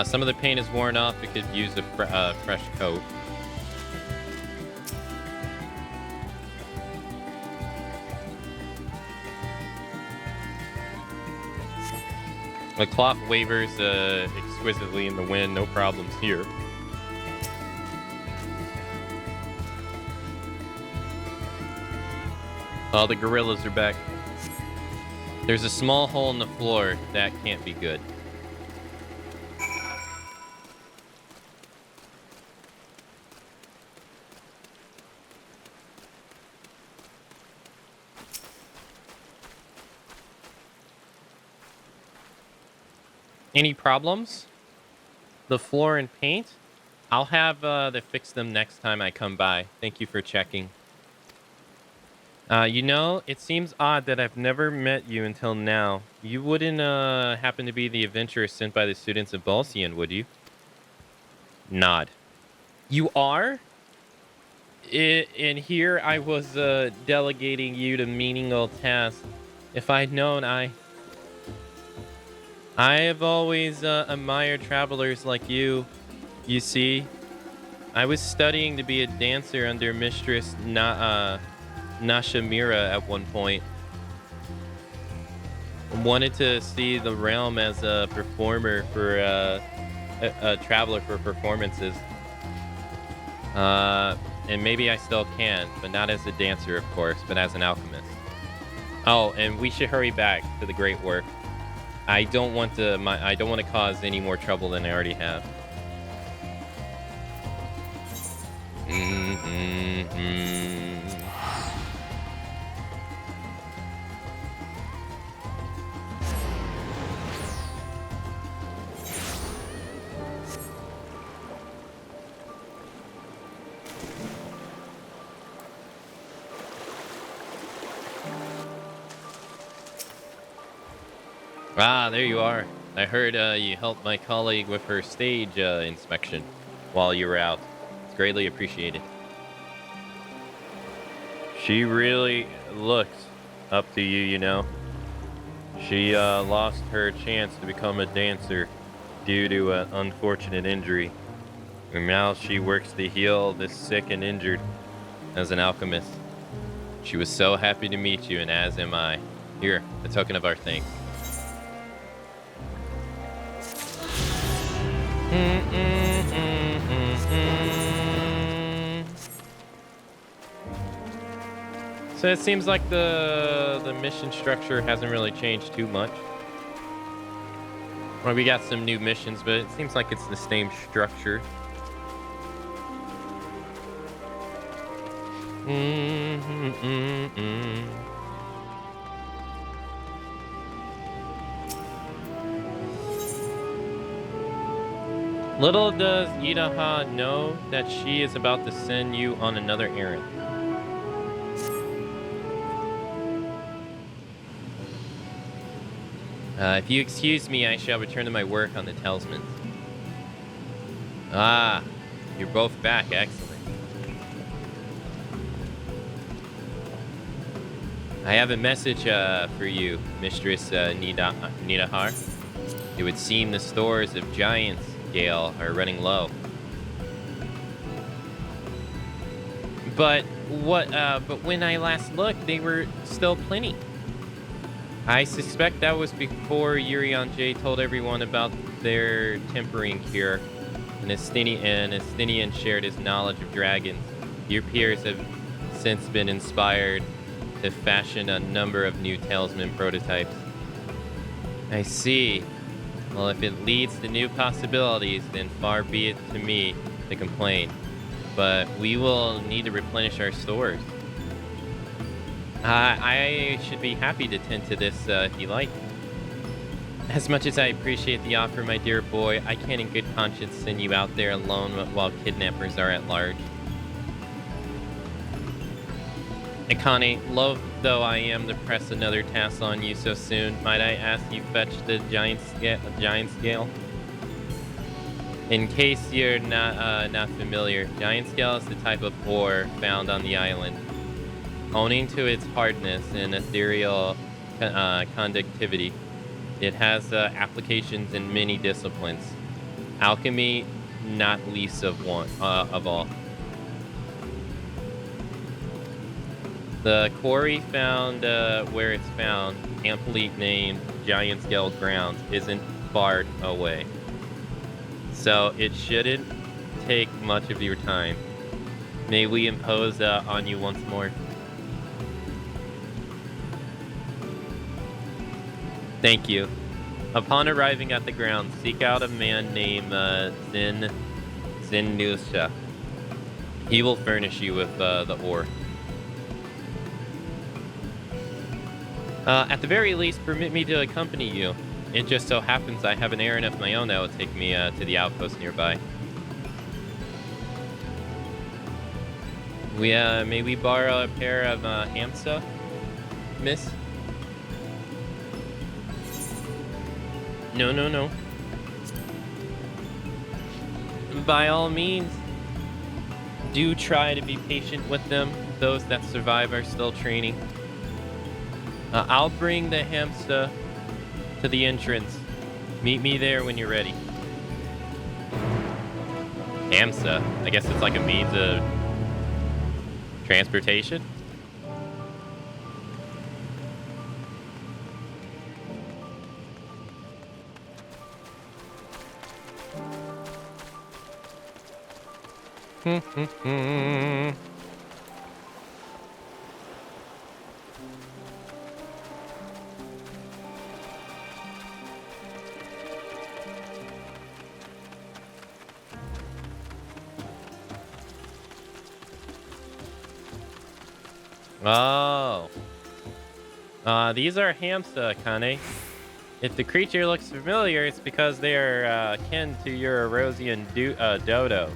Some of the paint is worn off. We could use a fresh coat. The cloth wavers exquisitely in the wind. No problems here. Oh, the gorillas are back. There's a small hole in the floor. That can't be good. Any problems? The floor and paint? I'll have to fix them next time I come by. Thank you for checking. You know, it seems odd that I've never met you until now. You wouldn't happen to be the adventurer sent by the students of Balsian, would you? Nod. You are? And here I was delegating you to menial tasks. If I'd known, I have always admired travelers like you. You see, I was studying to be a dancer under Mistress Nashamira at one point. Wanted to see the realm as a performer for a traveler for performances. And maybe I still can, but not as a dancer, of course, but as an alchemist. Oh, and we should hurry back to the great work. I don't want to cause any more trouble than I already have. Ah, there you are. I heard you helped my colleague with her stage inspection while you were out. It's greatly appreciated. She really looks up to you, you know. She lost her chance to become a dancer due to an unfortunate injury. And now she works to heal the sick and injured as an alchemist. She was so happy to meet you, and as am I. Here, a token of our thanks. So it seems like the mission structure hasn't really changed too much. Well, we got some new missions, but it seems like it's the same structure. Little does Idaha know that she is about to send you on another errand. If you excuse me, I shall return to my work on the talismans. Ah, you're both back. Excellent. I have a message for you, Mistress Nidahar. It would seem the stores of Giants Gale are running low. But when I last looked, they were still plenty. I suspect that was before Urion J told everyone about their tempering cure, and Estinian shared his knowledge of dragons. Your peers have since been inspired to fashion a number of new talisman prototypes. I see. Well, if it leads to new possibilities, then far be it to me to complain. But we will need to replenish our stores. I should be happy to tend to this if you like. As much as I appreciate the offer, my dear boy, I can't in good conscience send you out there alone while kidnappers are at large. Akane, loath though I am to press another task on you so soon, might I ask you fetch the giant scale? In case you're not familiar, giant scale is the type of ore found on the island. Owing to its hardness and ethereal conductivity, it has applications in many disciplines. Alchemy, not least of all. The quarry found where it's found, amply named Giant Scale Grounds, isn't far away. So it shouldn't take much of your time. May we impose on you once more? Thank you. Upon arriving at the ground, seek out a man named Zinusha. He will furnish you with the ore. At the very least, permit me to accompany you. It just so happens I have an errand of my own that will take me to the outpost nearby. May we borrow a pair of hamsa, miss? No. By all means, do try to be patient with them. Those that survive are still training. I'll bring the hamsa to the entrance. Meet me there when you're ready. Hamsa? I guess it's like a means of transportation? Oh. These are hamsa, Kane. If the creature looks familiar, it's because they are kin to your Erosian dodos.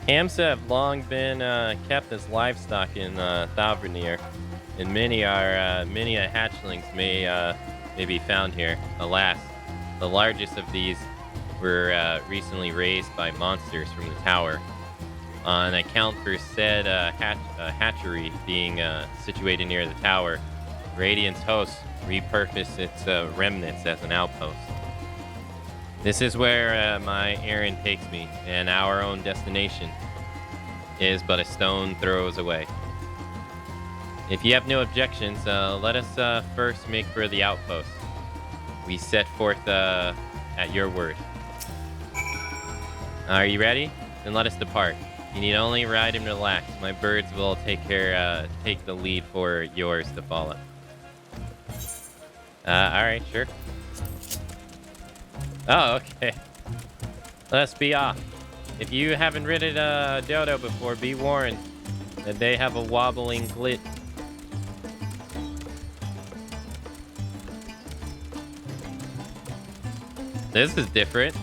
Hamsa have long been kept as livestock in Thavernir, and many hatchlings may be found here. Alas, the largest of these were recently raised by monsters from the tower. On account for said hatchery being situated near the tower, Radiant's host repurposed its remnants as an outpost. This is where my errand takes me, and our own destination is but a stone throws away. If you have no objections, let us first make for the outpost. We set forth at your word. Are you ready? Then let us depart. You need only ride and relax. My birds will take the lead for yours to follow. Alright, sure. Oh, okay. Let's be off. If you haven't ridden a dodo before, be warned that they have a wobbling glit. This is different.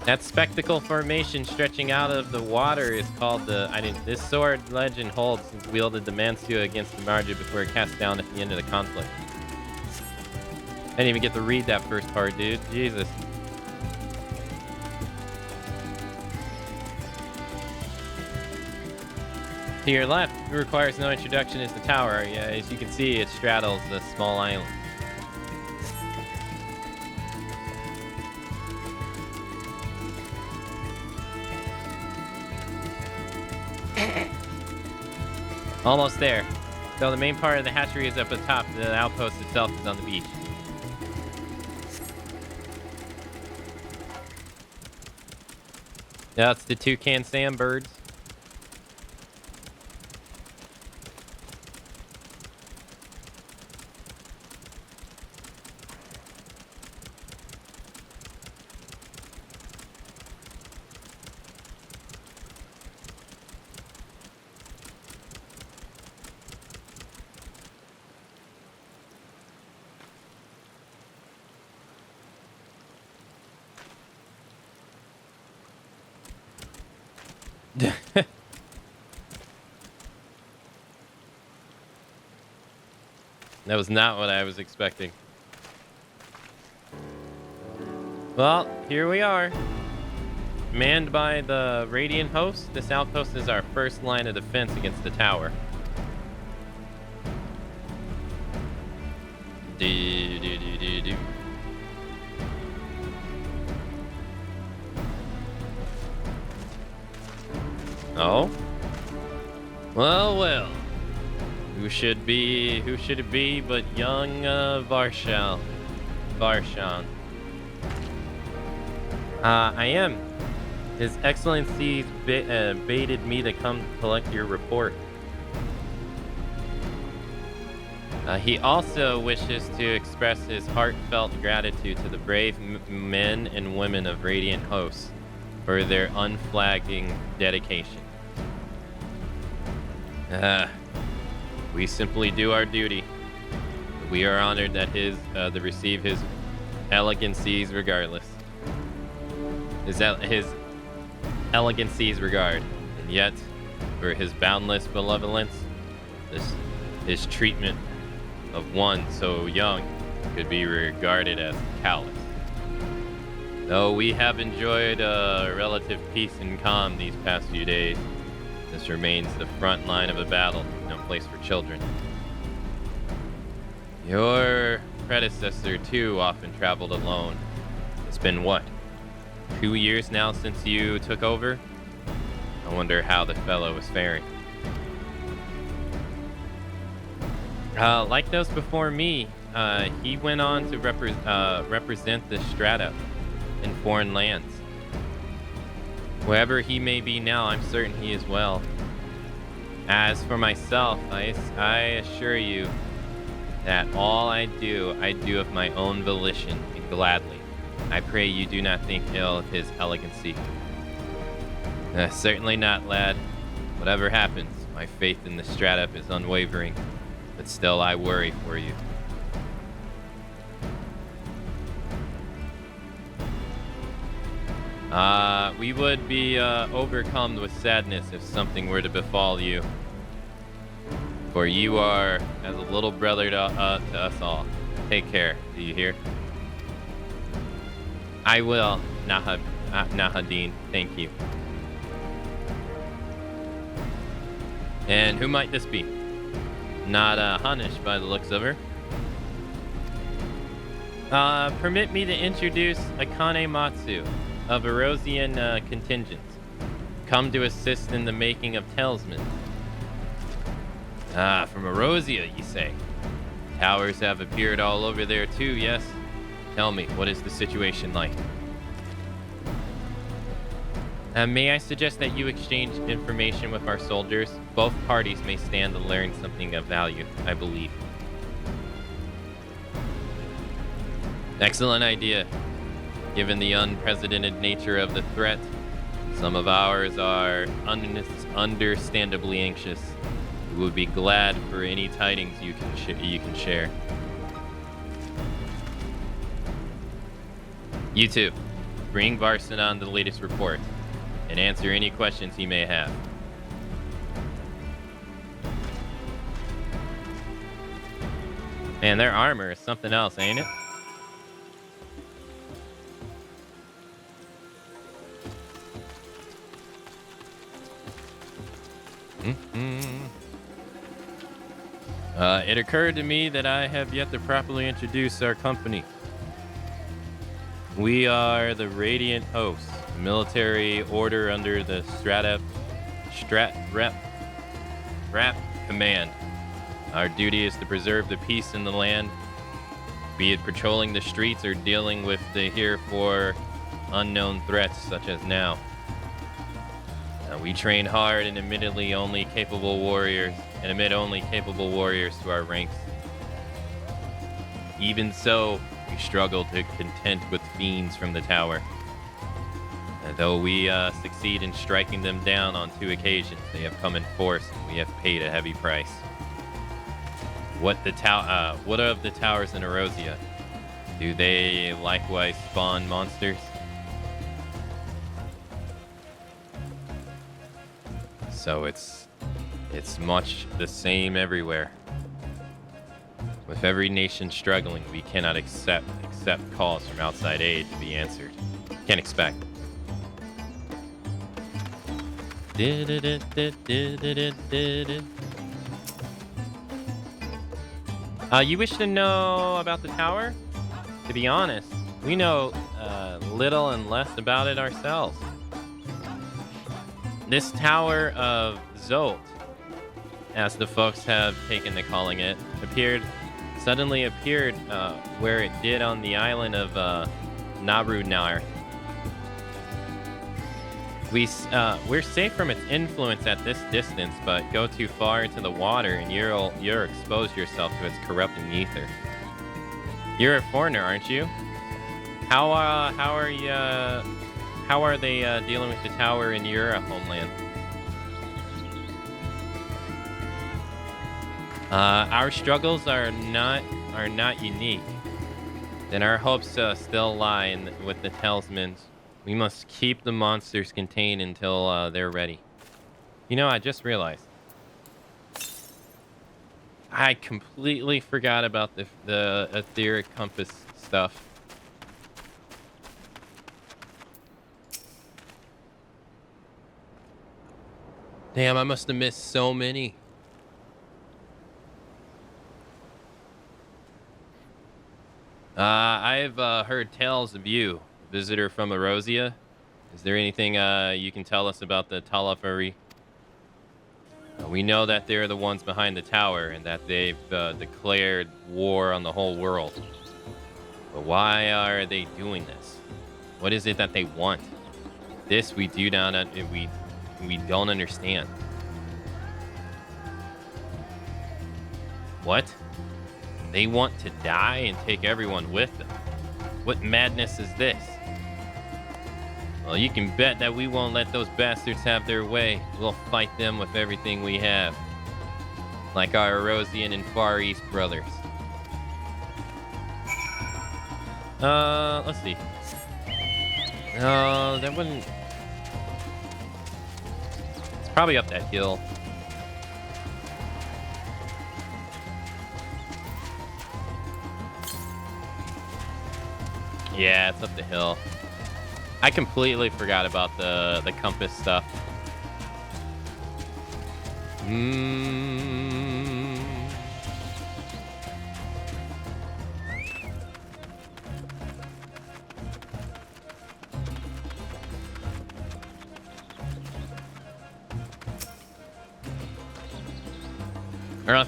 That spectacle formation stretching out of the water is called the... This sword legend holds since wielded the Mansu against the Marja before it cast down at the end of the conflict. I didn't even get to read that first part, dude. Jesus. To your left, it requires no introduction, is the tower. Yeah, as you can see, it straddles the small island. Almost there. So the main part of the hatchery is up at the top. The outpost itself is on the beach. That's the toucan sandbirds. That was not what I was expecting. Well, here we are. Manned by the Radiant host, this outpost is our first line of defense against the tower. Oh? Well. Who should it be but young Varshan. I am. His Excellency baited me to come collect your report. He also wishes to express his heartfelt gratitude to the brave men and women of Radiant Hosts for their unflagging dedication. We simply do our duty. We are honored that to receive his elegancies regardless. His elegancies regard. And yet, for his boundless benevolence, his treatment of one so young could be regarded as callous. Though we have enjoyed relative peace and calm these past few days, this remains the front line of a battle, no place for children. Your predecessor, too, often traveled alone. It's been, what, 2 years now since you took over? I wonder how the fellow is faring. Like those before me, he went on to represent the Strata in foreign lands. Wherever he may be now, I'm certain he is well. As for myself, I assure you that all I do of my own volition and gladly. I pray you do not think ill of his elegancy. Certainly not, lad. Whatever happens, my faith in the Strata is unwavering, but still I worry for you. We would be overcome with sadness if something were to befall you. For you are as a little brother to us all. Take care, do you hear? I will, Nahadeen, thank you. And who might this be? Not Hanish by the looks of her. Permit me to introduce Akamatzu of Erosian contingent, come to assist in the making of talismans. From Erosia, you say? Towers have appeared all over there too, yes? Tell me, what is the situation like? May I suggest that you exchange information with our soldiers? Both parties may stand to learn something of value, I believe. Excellent idea. Given the unprecedented nature of the threat, some of ours are understandably anxious. We would be glad for any tidings you can share. You too. Bring Varson on the latest report and answer any questions he may have. Man, their armor is something else, ain't it? It occurred to me that I have yet to properly introduce our company. We are the Radiant Host, a military order under the Rap Command. Our duty is to preserve the peace in the land, be it patrolling the streets or dealing with the heretofore unknown threats such as now. We train hard and admit only capable warriors to our ranks. Even so, we struggle to contend with fiends from the tower. And though we succeed in striking them down on 2 occasions, they have come in force and we have paid a heavy price. What of the towers in Erosia? Do they likewise spawn monsters? So it's much the same everywhere. With every nation struggling, we cannot accept calls from outside aid to be answered. Can't expect. You wish to know about the tower? To be honest, we know little and less about it ourselves. This Tower of Zolt, as the folks have taken to calling it, suddenly appeared where it did on the island of Narunar. We're safe from its influence at this distance, but go too far into the water and you'll expose yourself to its corrupting ether. You're a foreigner, aren't you? How are they dealing with the tower in your homeland? Our struggles are not unique. Then our hopes still lie with the talismans. We must keep the monsters contained until they're ready. You know, I just realized. I completely forgot about the etheric compass stuff. Damn, I must have missed so many. I've heard tales of you, visitor from Erosia. Is there anything you can tell us about the Talafari? We know that they're the ones behind the tower and that they've declared war on the whole world. But why are they doing this? What is it that they want? This we don't understand. What? They want to die and take everyone with them. What madness is this? Well, you can bet that we won't let those bastards have their way. We'll fight them with everything we have. Like our Erosian and Far East brothers. Let's see. That wouldn't... It's probably up that hill. Yeah, it's up the hill. I completely forgot about the compass stuff.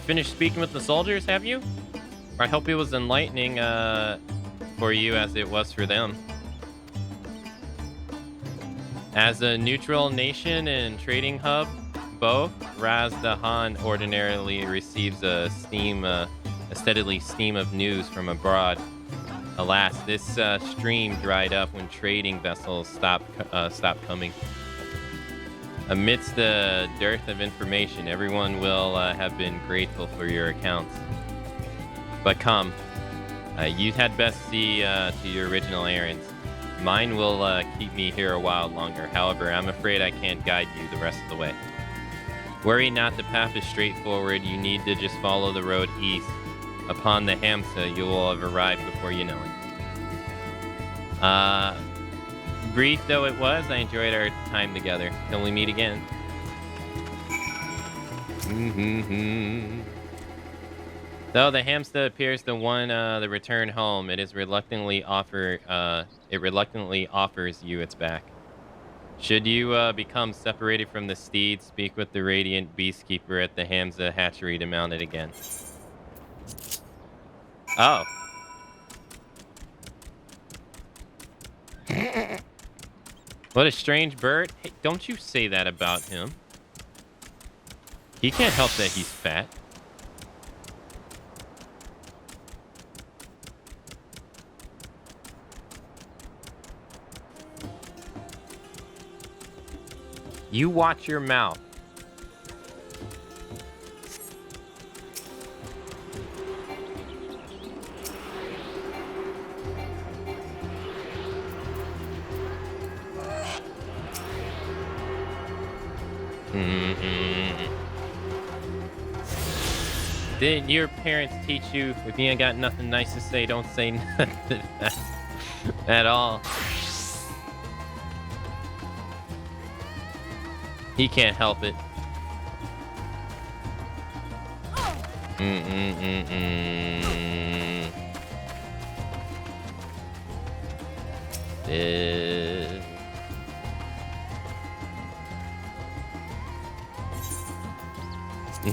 Finished speaking with the soldiers, have you? I hope it was enlightening for you as it was for them. As a neutral nation and trading hub, both Raz Dahan ordinarily receives a steady stream of news from abroad. Alas, this stream dried up when trading vessels stopped coming. Amidst the dearth of information, everyone will have been grateful for your accounts. But come, you had best see to your original errands. Mine will keep me here a while longer. However, I'm afraid I can't guide you the rest of the way. Worry not, the path is straightforward. You need to just follow the road east. Upon the Hamsa, you will have arrived before you know it. Brief though it was, I enjoyed our time together. Till we meet again. Though the Hamsta appears to want the return home, it reluctantly offers you its back. Should you become separated from the steed, speak with the Radiant Beastkeeper at the Hamza hatchery to mount it again. Oh. What a strange bird. Hey, don't you say that about him. He can't help that he's fat. You watch your mouth. Didn't your parents teach you if you ain't got nothing nice to say, don't say nothing at all? He can't help it.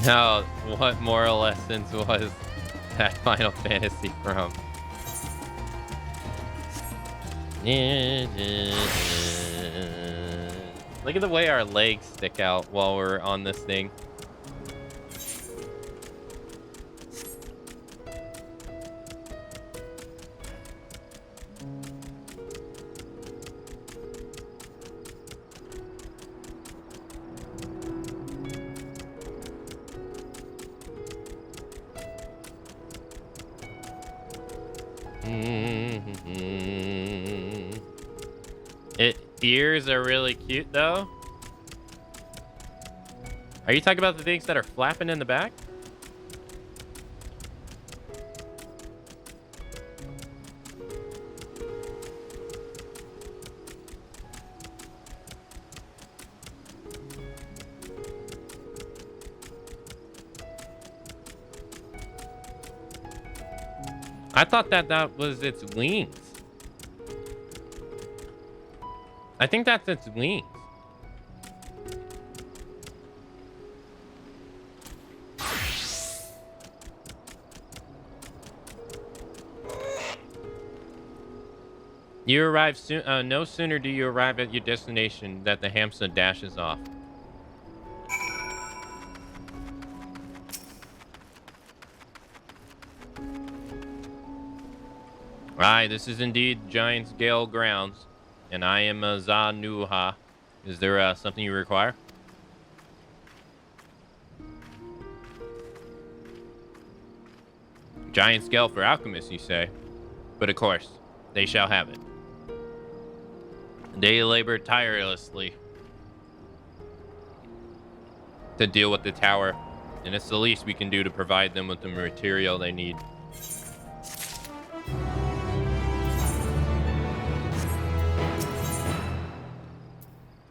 No, what moral lessons was that Final Fantasy from? Look at the way our legs stick out while we're on this thing. Ears are really cute, though. Are you talking about the things that are flapping in the back? I thought that was its wings. I think that's its wings. You arrive soon. No sooner do you arrive at your destination that the hamster dashes off. Aye, this is indeed Giant's Gale grounds, and I am Zanuha. Is there something you require? Giant's Gale for alchemists, you say? But of course, they shall have it. They labor tirelessly to deal with the tower, and it's the least we can do to provide them with the material they need.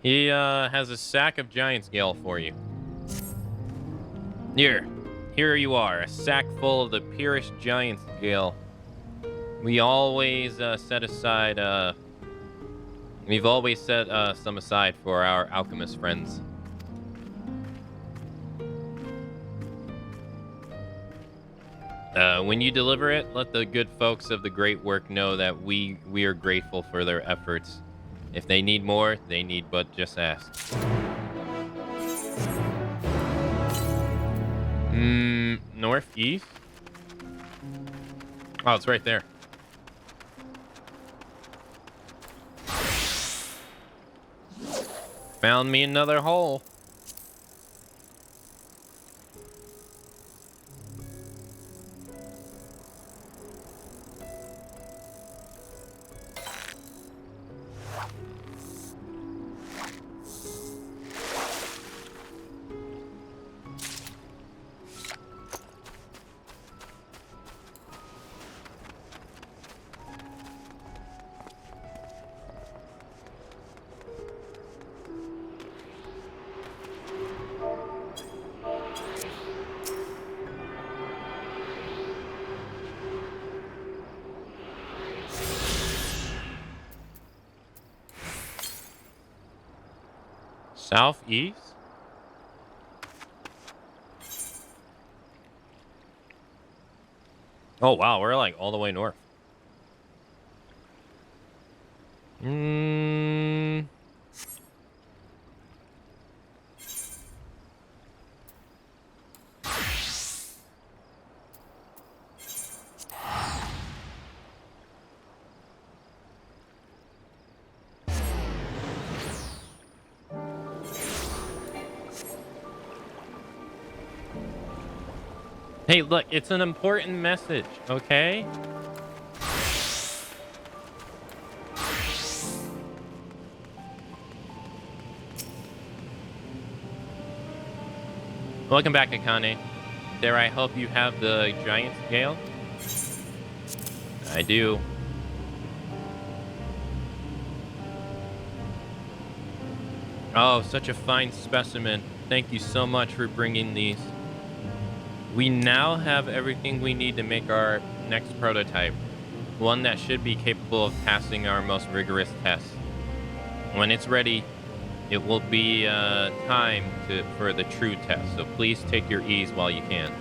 He has a sack of Giant's Gale for you. Here you are, a sack full of the purest Giant's Gale. We always set aside, we've always set some aside for our alchemist friends. When you deliver it, let the good folks of the great work know that we are grateful for their efforts. If they need more, they need but just ask. Northeast? Oh, it's right there. Found me another hole. Southeast? Oh wow, we're like all the way north. Hey, look, it's an important message, okay? Welcome back, Akane. Dare I hope you have the Giant's Gale? I do. Oh, such a fine specimen. Thank you so much for bringing these. We now have everything we need to make our next prototype, one that should be capable of passing our most rigorous tests. When it's ready, it will be time for the true test, so please take your ease while you can.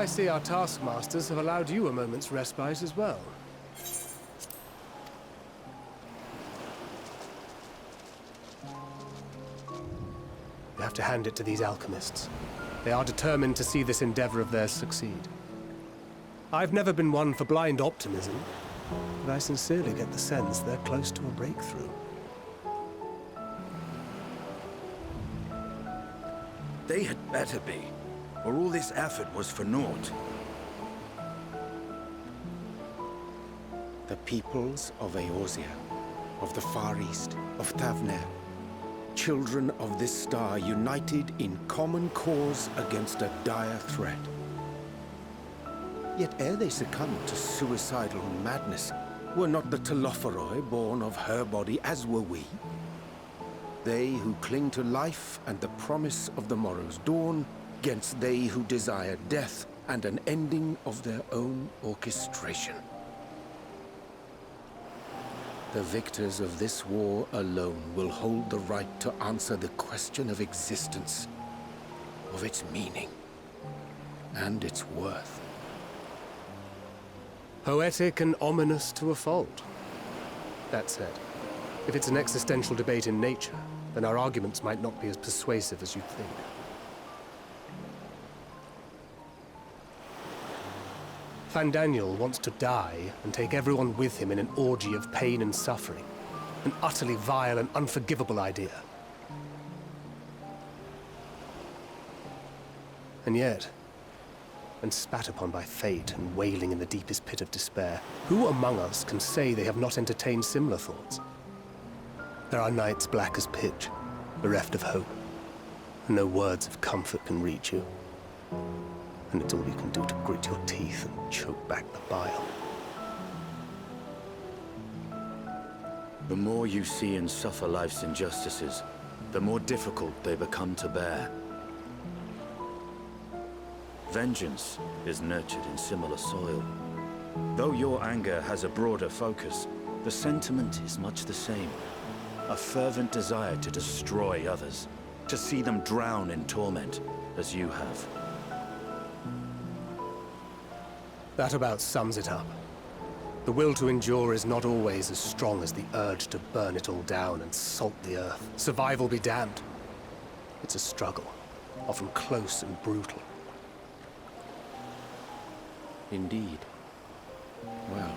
I see our taskmasters have allowed you a moment's respite as well. You have to hand it to these alchemists. They are determined to see this endeavor of theirs succeed. I've never been one for blind optimism, but I sincerely get the sense they're close to a breakthrough. They had better be, or all this effort was for naught. The peoples of Eorzea, of the Far East, of Thavner, children of this star united in common cause against a dire threat. Yet ere they succumbed to suicidal madness, were not the Telophoroi born of her body as were we? They who cling to life and the promise of the morrow's dawn, against they who desire death and an ending of their own orchestration. The victors of this war alone will hold the right to answer the question of existence, of its meaning, and its worth. Poetic and ominous to a fault. That said, if it's an existential debate in nature, then our arguments might not be as persuasive as you'd think. Fandaniel wants to die and take everyone with him in an orgy of pain and suffering. An utterly vile and unforgivable idea. And yet, when spat upon by fate and wailing in the deepest pit of despair, who among us can say they have not entertained similar thoughts? There are nights black as pitch, bereft of hope, and no words of comfort can reach you. And it's all you can do to grit your teeth and choke back the bile. The more you see and suffer life's injustices, the more difficult they become to bear. Vengeance is nurtured in similar soil. Though your anger has a broader focus, the sentiment is much the same. A fervent desire to destroy others, to see them drown in torment, as you have. That about sums it up. The will to endure is not always as strong as the urge to burn it all down and salt the earth. Survival be damned. It's a struggle, often close and brutal. Indeed. Well,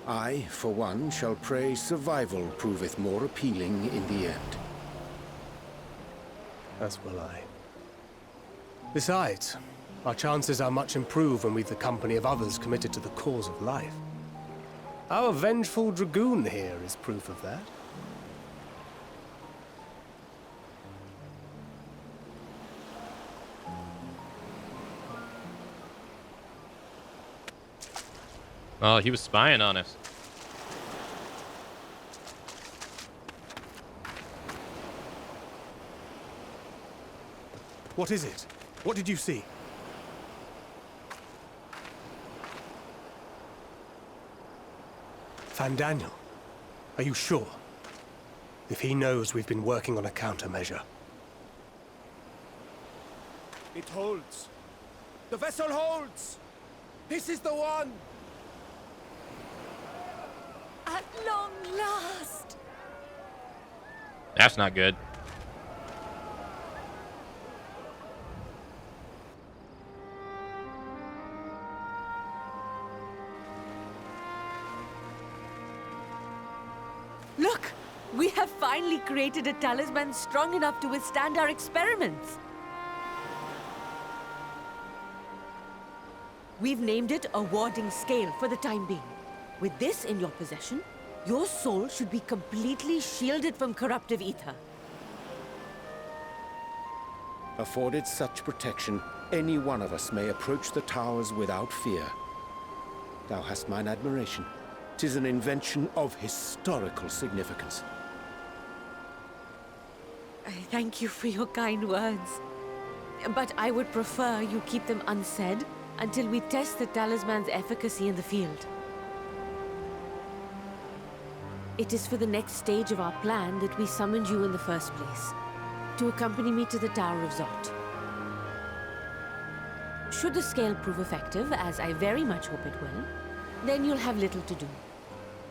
I, for one, shall pray survival proveth more appealing in the end. As will I. Besides, our chances are much improved when we've the company of others committed to the cause of life. Our vengeful dragoon here is proof of that. Oh, he was spying on us. What is it? What did you see? Fandaniel, are you sure? If he knows we've been working on a countermeasure. It holds. The vessel holds! This is the one! At long last! That's not good. Look! We have finally created a talisman strong enough to withstand our experiments. We've named it a warding scale for the time being. With this in your possession, your soul should be completely shielded from corruptive ether. Afforded such protection, any one of us may approach the towers without fear. Thou hast mine admiration. 'Tis an invention of historical significance. I thank you for your kind words. But I would prefer you keep them unsaid until we test the talisman's efficacy in the field. It is for the next stage of our plan that we summoned you in the first place, to accompany me to the Tower of Zot. Should the scale prove effective, as I very much hope it will, then you'll have little to do.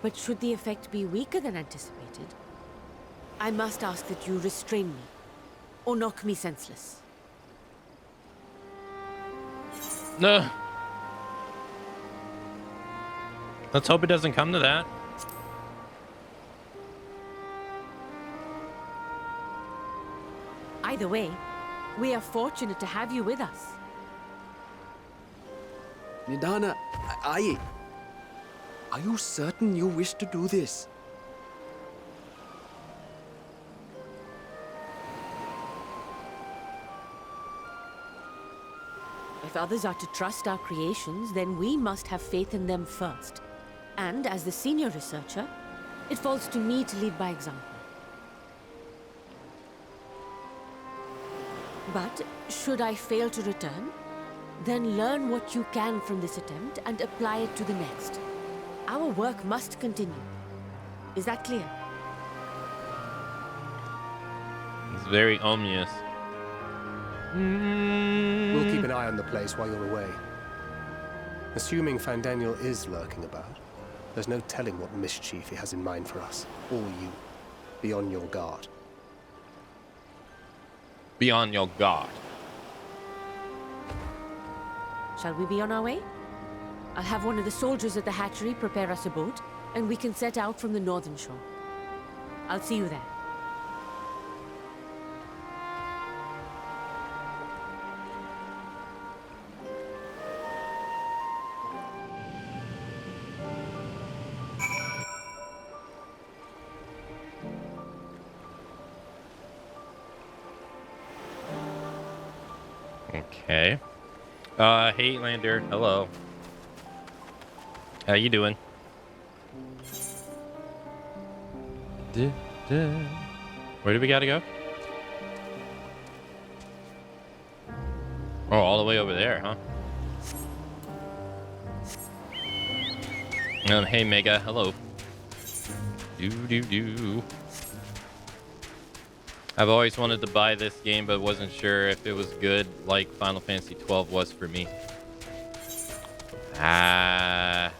But should the effect be weaker than anticipated, I must ask that you restrain me, or knock me senseless. No. Let's hope it doesn't come to that. Either way, we are fortunate to have you with us. Nidana, are you certain you wish to do this? If others are to trust our creations, then we must have faith in them first. And as the senior researcher, it falls to me to lead by example. But should I fail to return, then learn what you can from this attempt and apply it to the next. Our work must continue. Is that clear? It's very ominous. We'll keep an eye on the place while you're away. Assuming Fandaniel is lurking about, there's no telling what mischief he has in mind for us, or you. Be on your guard. Be on your guard. Shall we be on our way? I'll have one of the soldiers at the hatchery prepare us a boat, and we can set out from the northern shore. I'll see you there. Okay. Hey, Lander. Hello. How you doing? Where do we gotta go? Oh, all the way over there, huh? Hey, Mega. Hello. Do. I've always wanted to buy this game, but wasn't sure if it was good like Final Fantasy XII was for me. I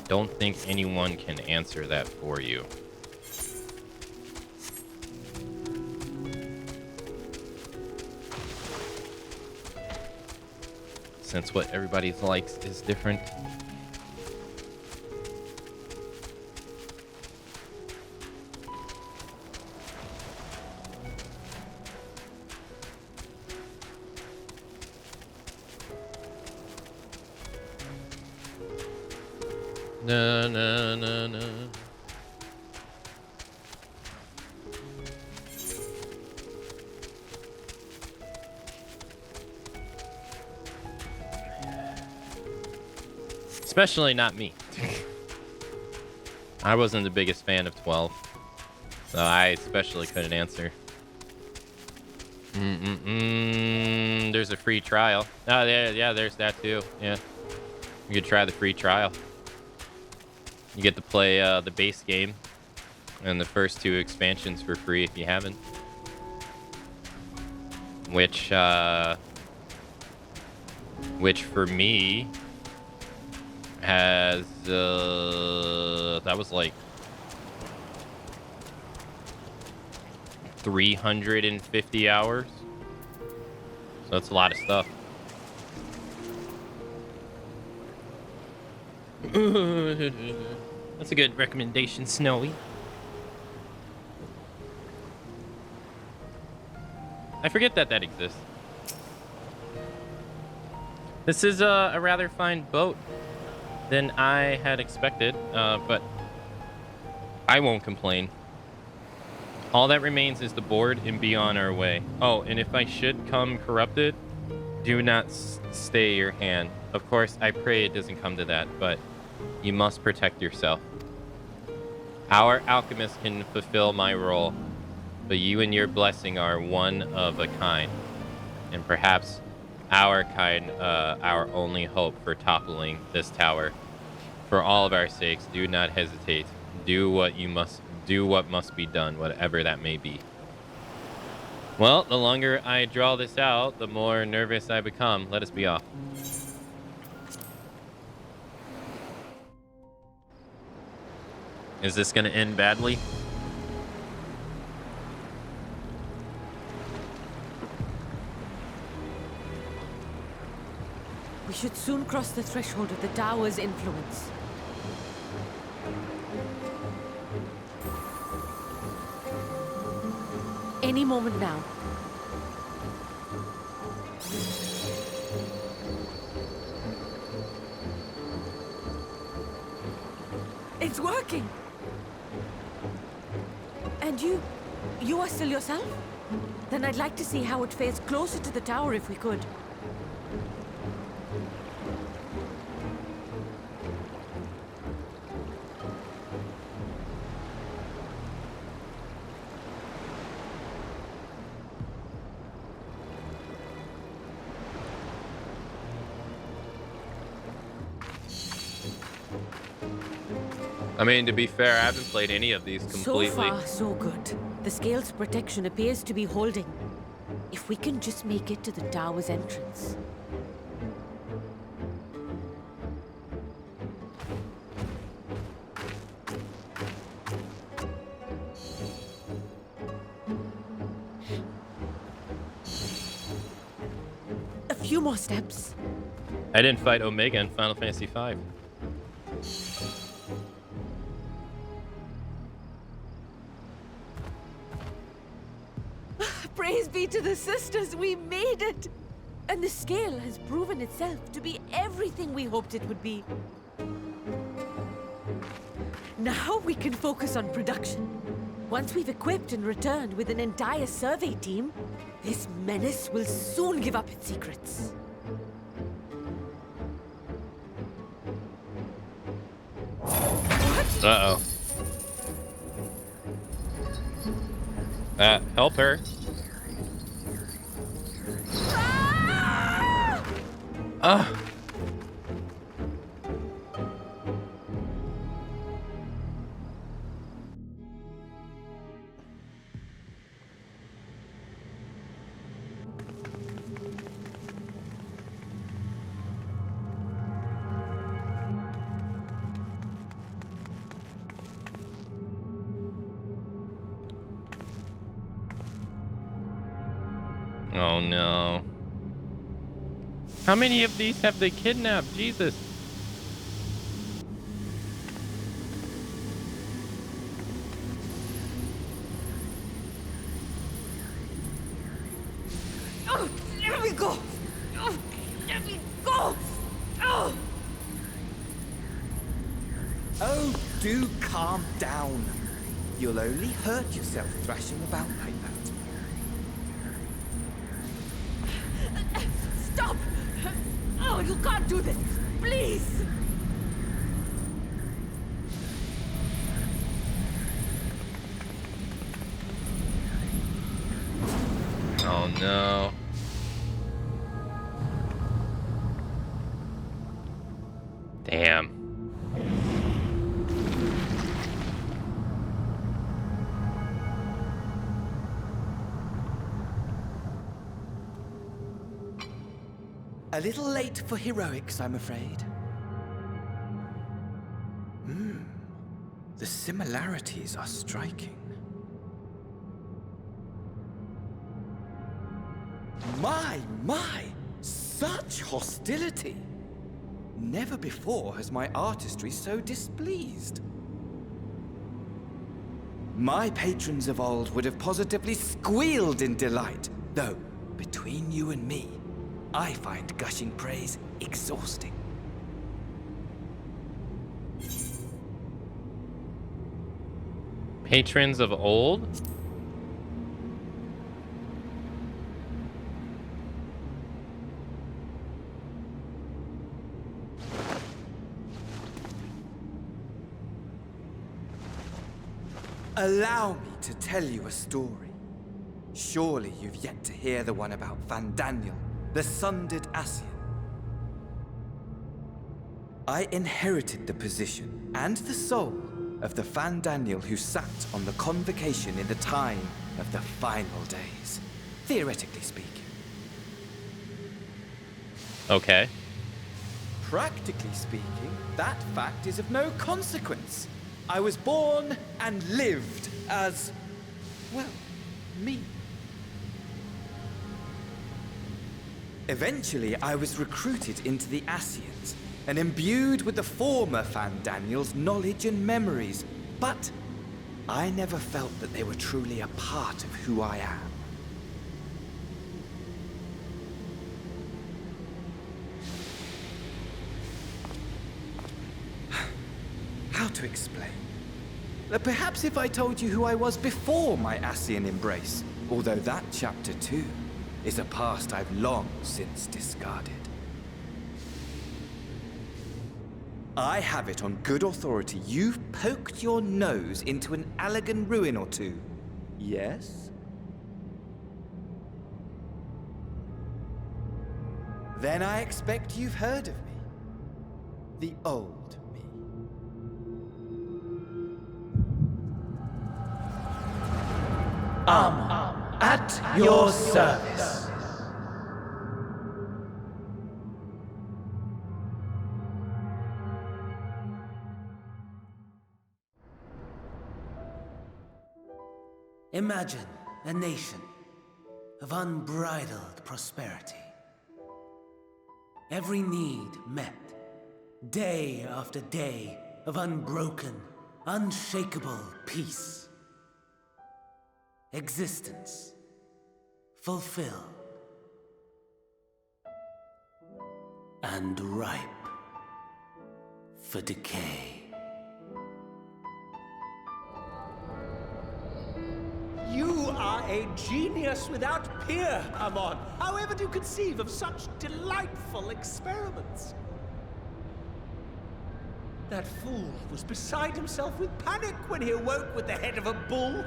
don't think anyone can answer that for you. Since what everybody likes is different. No. Especially not me. I wasn't the biggest fan of 12, so I especially couldn't answer. There's a free trial. Oh, yeah, there's that too. Yeah, you could try the free trial. You get to play the base game and the first 2 expansions for free if you haven't. Which for me has that was like 350 hours. So that's a lot of stuff. That's a good recommendation, Snowy. I forget that exists. This is a rather fine boat than I had expected, but I won't complain. All that remains is the board and be on our way. Oh, and if I should come corrupted, do not stay your hand. Of course, I pray it doesn't come to that, but you must protect yourself. Our alchemist can fulfill my role, but you and your blessing are one of a kind, and perhaps our kind, our only hope for toppling this tower. For all of our sakes, do not hesitate. Do what must be done, whatever that may be. Well, the longer I draw this out, the more nervous I become. Let us be off. Is this going to end badly? We should soon cross the threshold of the tower's influence. Any moment now. It's working! And you are still yourself? Then I'd like to see how it fares closer to the tower if we could. I mean, to be fair, I haven't played any of these completely. So far, so good. The scale's protection appears to be holding. If we can just make it to the tower's entrance. A few more steps. I didn't fight Omega in Final Fantasy V. Praise be to the sisters, we made it! And the scale has proven itself to be everything we hoped it would be. Now we can focus on production. Once we've equipped and returned with an entire survey team, this menace will soon give up its secrets. Uh-oh. Help her. Oh no. How many of these have they kidnapped? Jesus. Oh, let me go! Oh, let me go! Oh! Oh, do calm down. You'll only hurt yourself thrashing about like that. Stop! Oh, you can't do this! Please! Oh no. Damn. A little late for heroics, I'm afraid. The similarities are striking. My! Such hostility! Never before has my artistry so displeased. My patrons of old would have positively squealed in delight, though, between you and me, I find gushing praise exhausting. Patrons of old? Allow me to tell you a story. Surely you've yet to hear the one about Van Daniel, the sundered Ascian. I inherited the position and the soul of the Van Daniel who sat on the convocation in the time of the final days. theoretically speaking. Okay. Practically speaking, that fact is of no consequence. I was born and lived as, well, me. Eventually, I was recruited into the Ascians and imbued with the former Fandaniel's knowledge and memories, but I never felt that they were truly a part of who I am. How to explain? Perhaps if I told you who I was before my Ascian embrace, although that chapter too is a past I've long since discarded. I have it on good authority you've poked your nose into an Allegan ruin or two. Yes? Then I expect you've heard of me. The old me. At your service. Imagine a nation of unbridled prosperity. Every need met, day after day of unbroken, unshakable peace. Existence fulfilled and ripe for decay. You are a genius without peer, Amon. How ever do you conceive of such delightful experiments? That fool was beside himself with panic when he awoke with the head of a bull.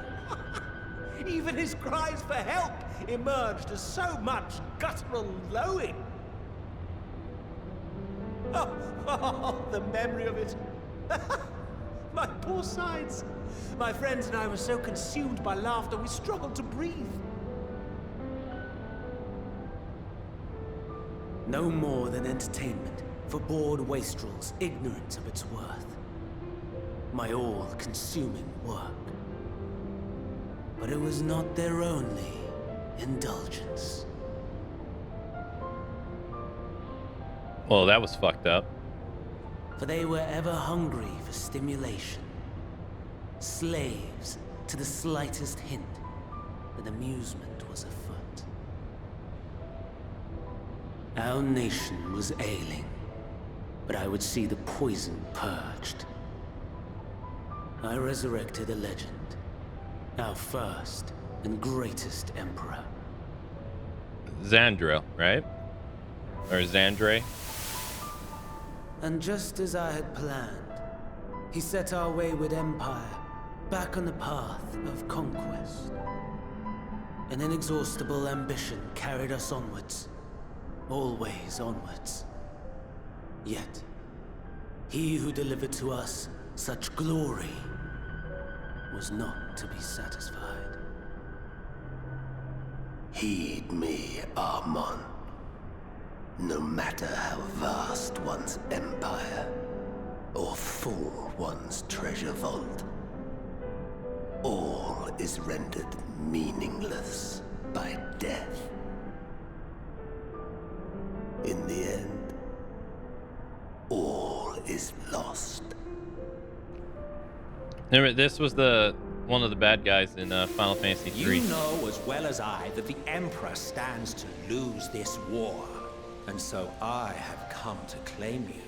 Even his cries for help emerged as so much guttural lowing. Oh, the memory of it. My poor sides. My friends and I were so consumed by laughter we struggled to breathe. No more than entertainment for bored wastrels ignorant of its worth. My all-consuming work. But it was not their only indulgence. Well, that was fucked up. For they were ever hungry for stimulation. Slaves to the slightest hint that amusement was afoot. Our nation was ailing, but I would see the poison purged. I resurrected a legend, our first and greatest emperor. Xandra, right? Or Xandre? And just as I had planned, he set our wayward empire back on the path of conquest. An inexhaustible ambition carried us onwards, always onwards. Yet, he who delivered to us such glory was not to be satisfied. Heed me, Amon. No matter how vast one's empire, or full one's treasure vault, all is rendered meaningless by death. In the end, all is lost. Remember, this was one of the bad guys in Final Fantasy XIII. You know as well as I that the Emperor stands to lose this war, and so I have come to claim you.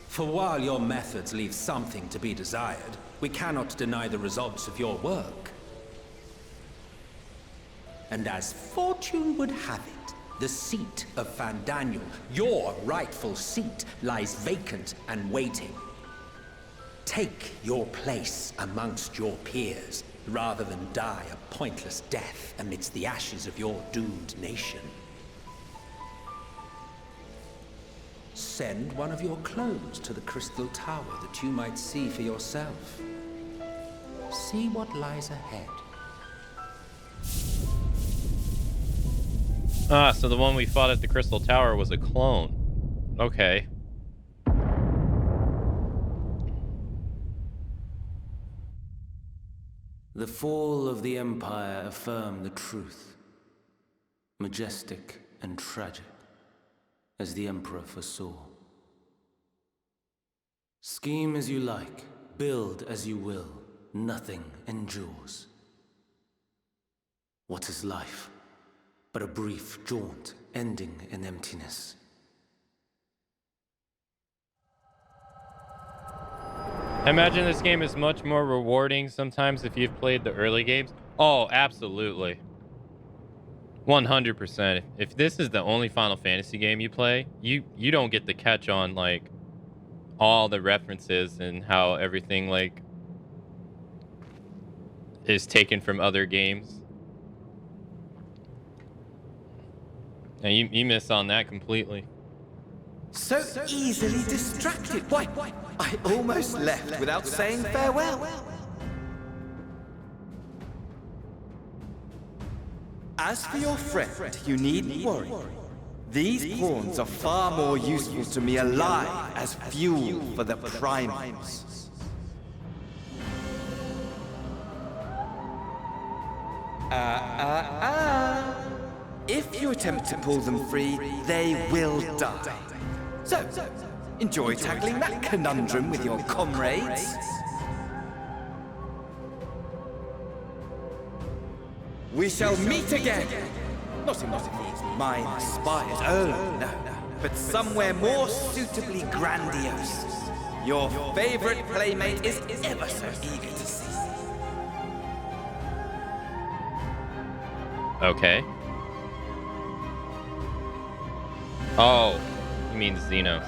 For while your methods leave something to be desired, we cannot deny the results of your work. And as fortune would have it, the seat of Fandaniel, your rightful seat, lies vacant and waiting. Take your place amongst your peers, rather than die a pointless death amidst the ashes of your doomed nation. Send one of your clones to the Crystal Tower that you might see for yourself. See what lies ahead. Ah, so the one we fought at the Crystal Tower was a clone. Okay. The fall of the Empire affirmed the truth. Majestic and tragic, as the Emperor foresaw. Scheme as you like, build as you will, nothing endures. What is life but a brief jaunt ending in emptiness? I imagine this game is much more rewarding sometimes if you've played the early games. Oh, absolutely. 100%. If this is the only Final Fantasy game you play, you don't get to catch on like all the references and how everything like is taken from other games. And you miss on that completely. So easily distracted. Why, I almost left without saying farewell. As for your friend, you needn't worry. These pawns are far more useful to me alive as fuel for the primals. If you attempt to pull them free, they will die. So, enjoy tackling that conundrum with your comrades. We shall meet again! Not in these mind spires, oh no, but somewhere more suitably grandiose. Your favorite playmate is ever so eager to see. Okay. Oh, you mean Xenos.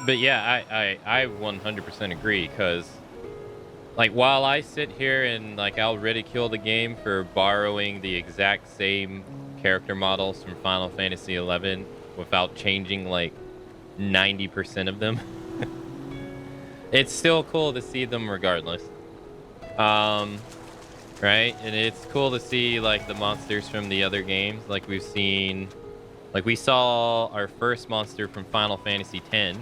But yeah, I 100% agree, because like while I sit here and like I'll ridicule the game for borrowing the exact same character models from Final Fantasy XI without changing like 90% of them, it's still cool to see them regardless. Right? And it's cool to see like the monsters from the other games. Like we've seen, like we saw our first monster from Final Fantasy X.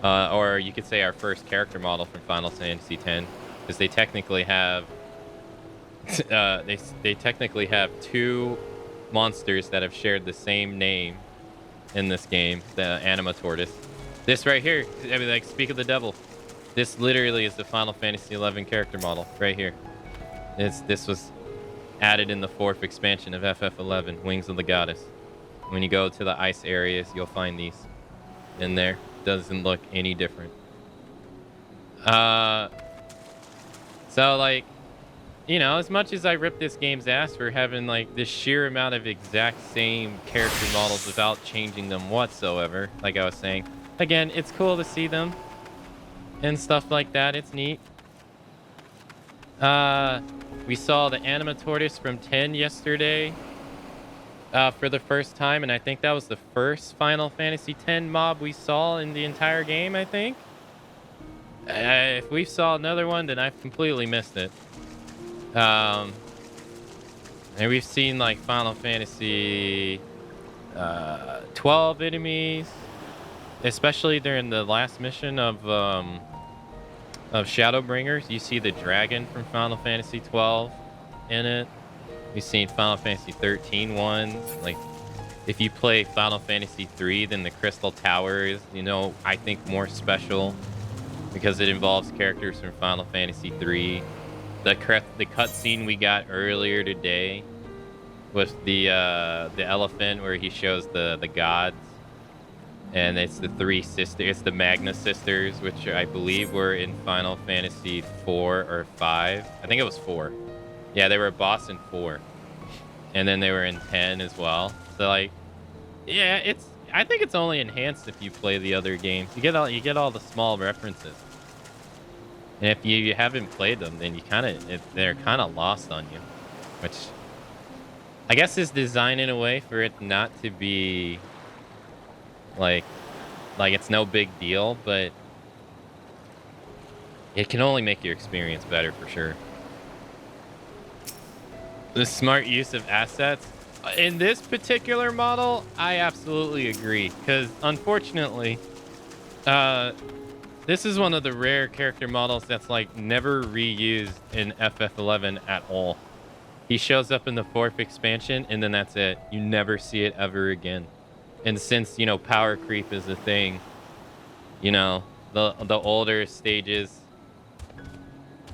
Or you could say our first character model from Final Fantasy X, because they technically have they technically have two monsters that have shared the same name in this game, the Anima Tortoise. This right here, I mean, like, speak of the devil. This literally is the Final Fantasy XI character model right here. This was added in the 4th expansion of FF11, Wings of the Goddess. When you go to the ice areas, you'll find these in there. Doesn't look any different. So like, you know, as much as I rip this game's ass for having like this sheer amount of exact same character models without changing them whatsoever, like I was saying, again, it's cool to see them and stuff like that. It's neat. We saw the Anima Tortoise from 10 yesterday. For the first time, and I think that was the first Final Fantasy X mob we saw in the entire game, I think. If we saw another one, then I've completely missed it. And we've seen like Final Fantasy 12 enemies, especially during the last mission of Shadowbringers. You see the dragon from Final Fantasy 12 in it. We've seen Final Fantasy 13 ones. Like, if you play Final Fantasy 3, then the Crystal Tower is, you know, I think more special because it involves characters from Final Fantasy 3. The cutscene we got earlier today with the elephant where he shows the gods, and it's the 3 sisters. It's the Magna sisters, which I believe were in Final Fantasy 4 or 5. I think it was 4. Yeah, they were a boss in 4. And then they were in 10 as well. So, like, yeah, I think it's only enhanced if you play the other games. You get all the small references. And if you haven't played them, then they're kind of lost on you, which I guess is designed in a way for it not to be like it's no big deal, but it can only make your experience better for sure. The smart use of assets in this particular model, I absolutely agree, because unfortunately, this is one of the rare character models that's like never reused in FF11 at all. He shows up in the 4th expansion, and then that's it. You never see it ever again. And since, you know, power creep is a thing, you know, the older stages,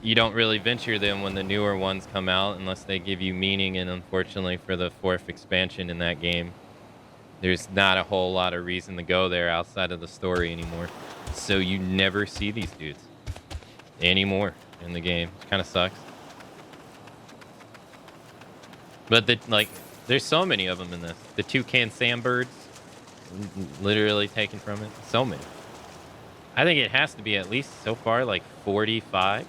you don't really venture them when the newer ones come out unless they give you meaning. And unfortunately for the 4th expansion in that game, there's not a whole lot of reason to go there outside of the story anymore. So you never see these dudes anymore in the game, which kind of sucks. But there's so many of them in this. The toucan sandbirds, literally taken from it. So many. I think it has to be at least so far like 45.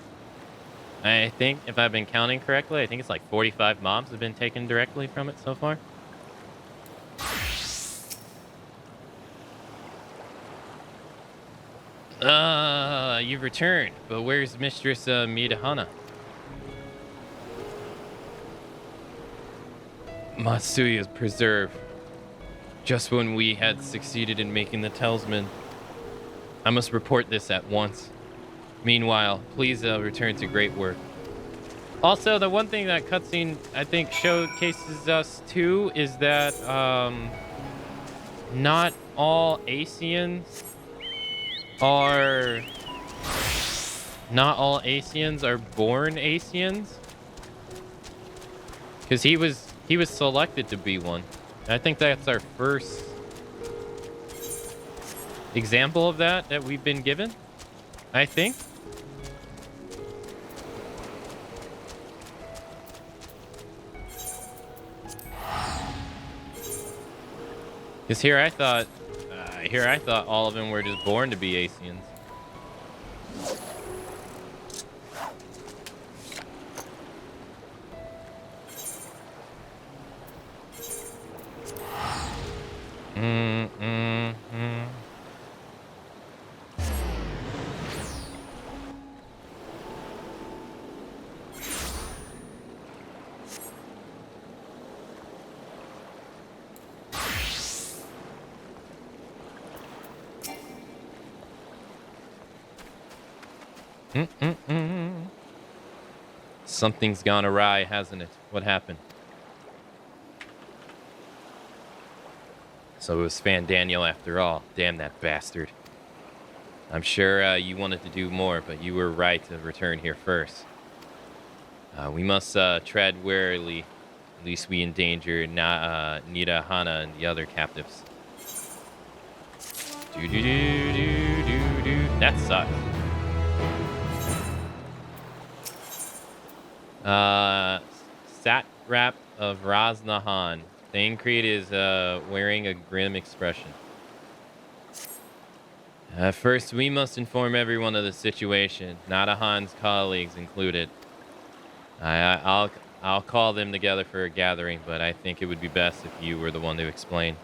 I think if I've been counting correctly, I think it's like 45 mobs have been taken directly from it so far. You've returned, but where's Mistress Midahana? Matsuya's preserve. Just when we had succeeded in making the talisman. I must report this at once. Meanwhile, please return to great work. Also, the one thing that cutscene I think showcases us too is that not all Asians are born Asians. Because he was selected to be one. I think that's our first example of that we've been given, I think. Because here I thought all of them were just born to be Asians. Something's gone awry, hasn't it? What happened? So it was Fandaniel after all. Damn that bastard. I'm sure you wanted to do more, but you were right to return here first. We must tread warily. At least we endanger Nidahana and the other captives. That sucks. Satrap of Raznahan. Thancred is wearing a grim expression. First, we must inform everyone of the situation, Nadahan's colleagues included. I'll call them together for a gathering, but I think it would be best if you were the one to explain.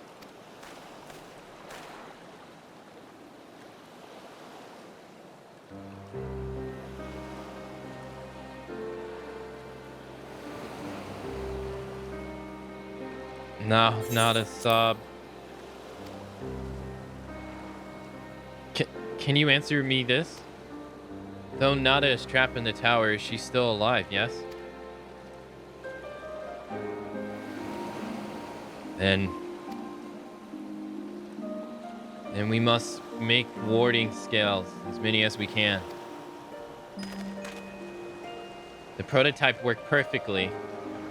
No, not a sob. Can you answer me this? Though Nada is trapped in the tower, is she still alive, yes? Then we must make warding scales, as many as we can. The prototype worked perfectly.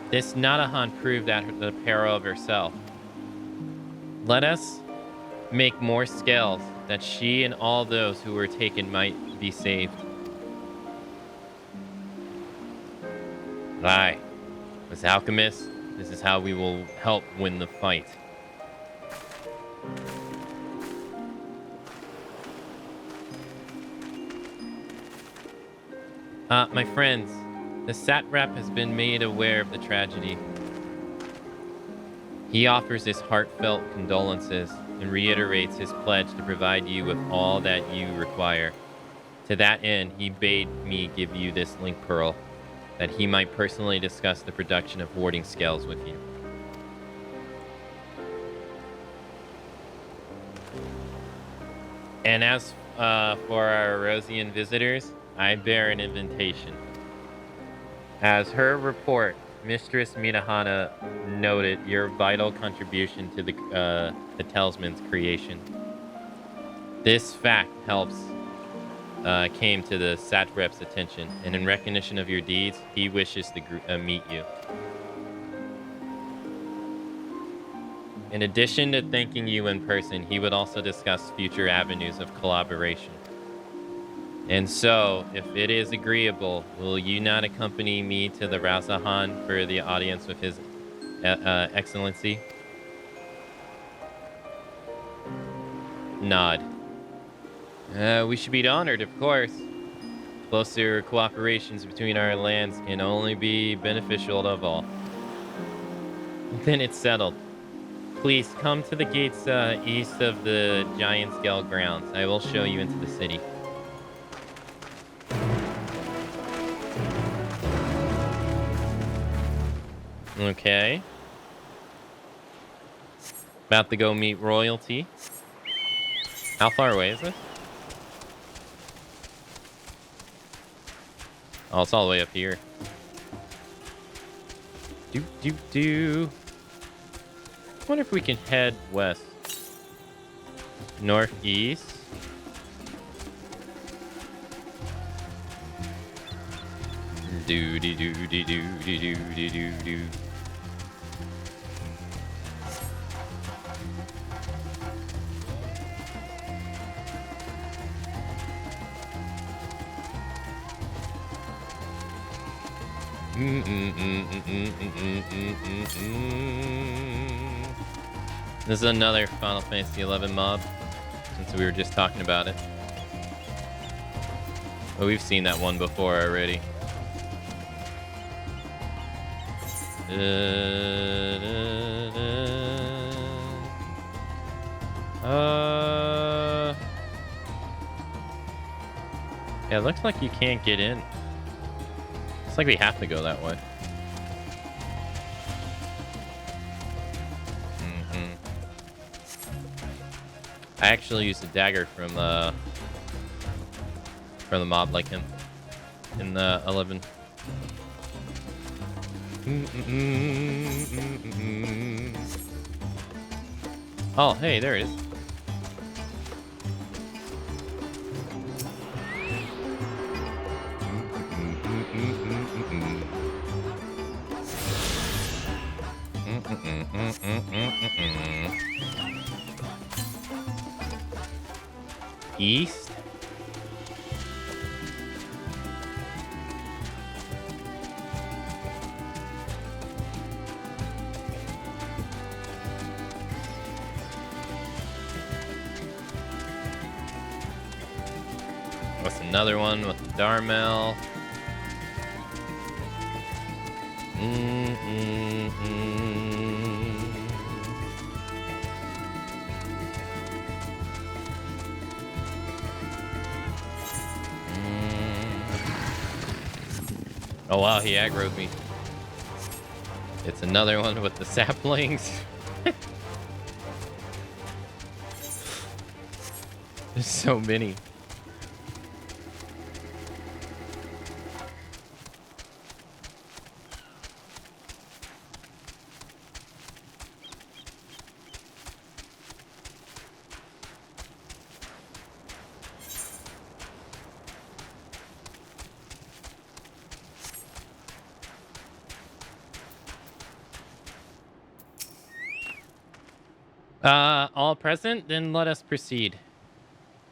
This Nadahan proved that the peril of herself. Let us make more scales that she and all those who were taken might be saved. Aye. As alchemists, this is how we will help win the fight. My friends, the satrap has been made aware of the tragedy. He offers his heartfelt condolences and reiterates his pledge to provide you with all that you require. To that end, he bade me give you this link pearl, that he might personally discuss the production of warding scales with you. And as for our Rosian visitors, I bear an invitation. As her report, Mistress Minahana noted your vital contribution to the talisman's creation. This fact came to the satrap's attention, and in recognition of your deeds, he wishes to meet you. In addition to thanking you in person, he would also discuss future avenues of collaboration. And so, if it is agreeable, will you not accompany me to the Razahan for the audience with His Excellency? Nod. We should be honored, of course. Closer cooperations between our lands can only be beneficial of all. Then it's settled. Please come to the gates east of the Giant Scale grounds. I will show you into the city. Okay. About to go meet royalty. How far away is this? Oh, it's all the way up here. Wonder if we can head west. Northeast. Do. This is another Final Fantasy XI mob, since we were just talking about it. But we've seen that one before already. Yeah, it looks like you can't get in. It's like we have to go that way. I actually used a dagger from the mob like him in the 11. Oh, hey, there it is. East. What's another one with the Darmel? Oh wow, he aggroed me. It's another one with the saplings. There's so many. All present? Then let us proceed.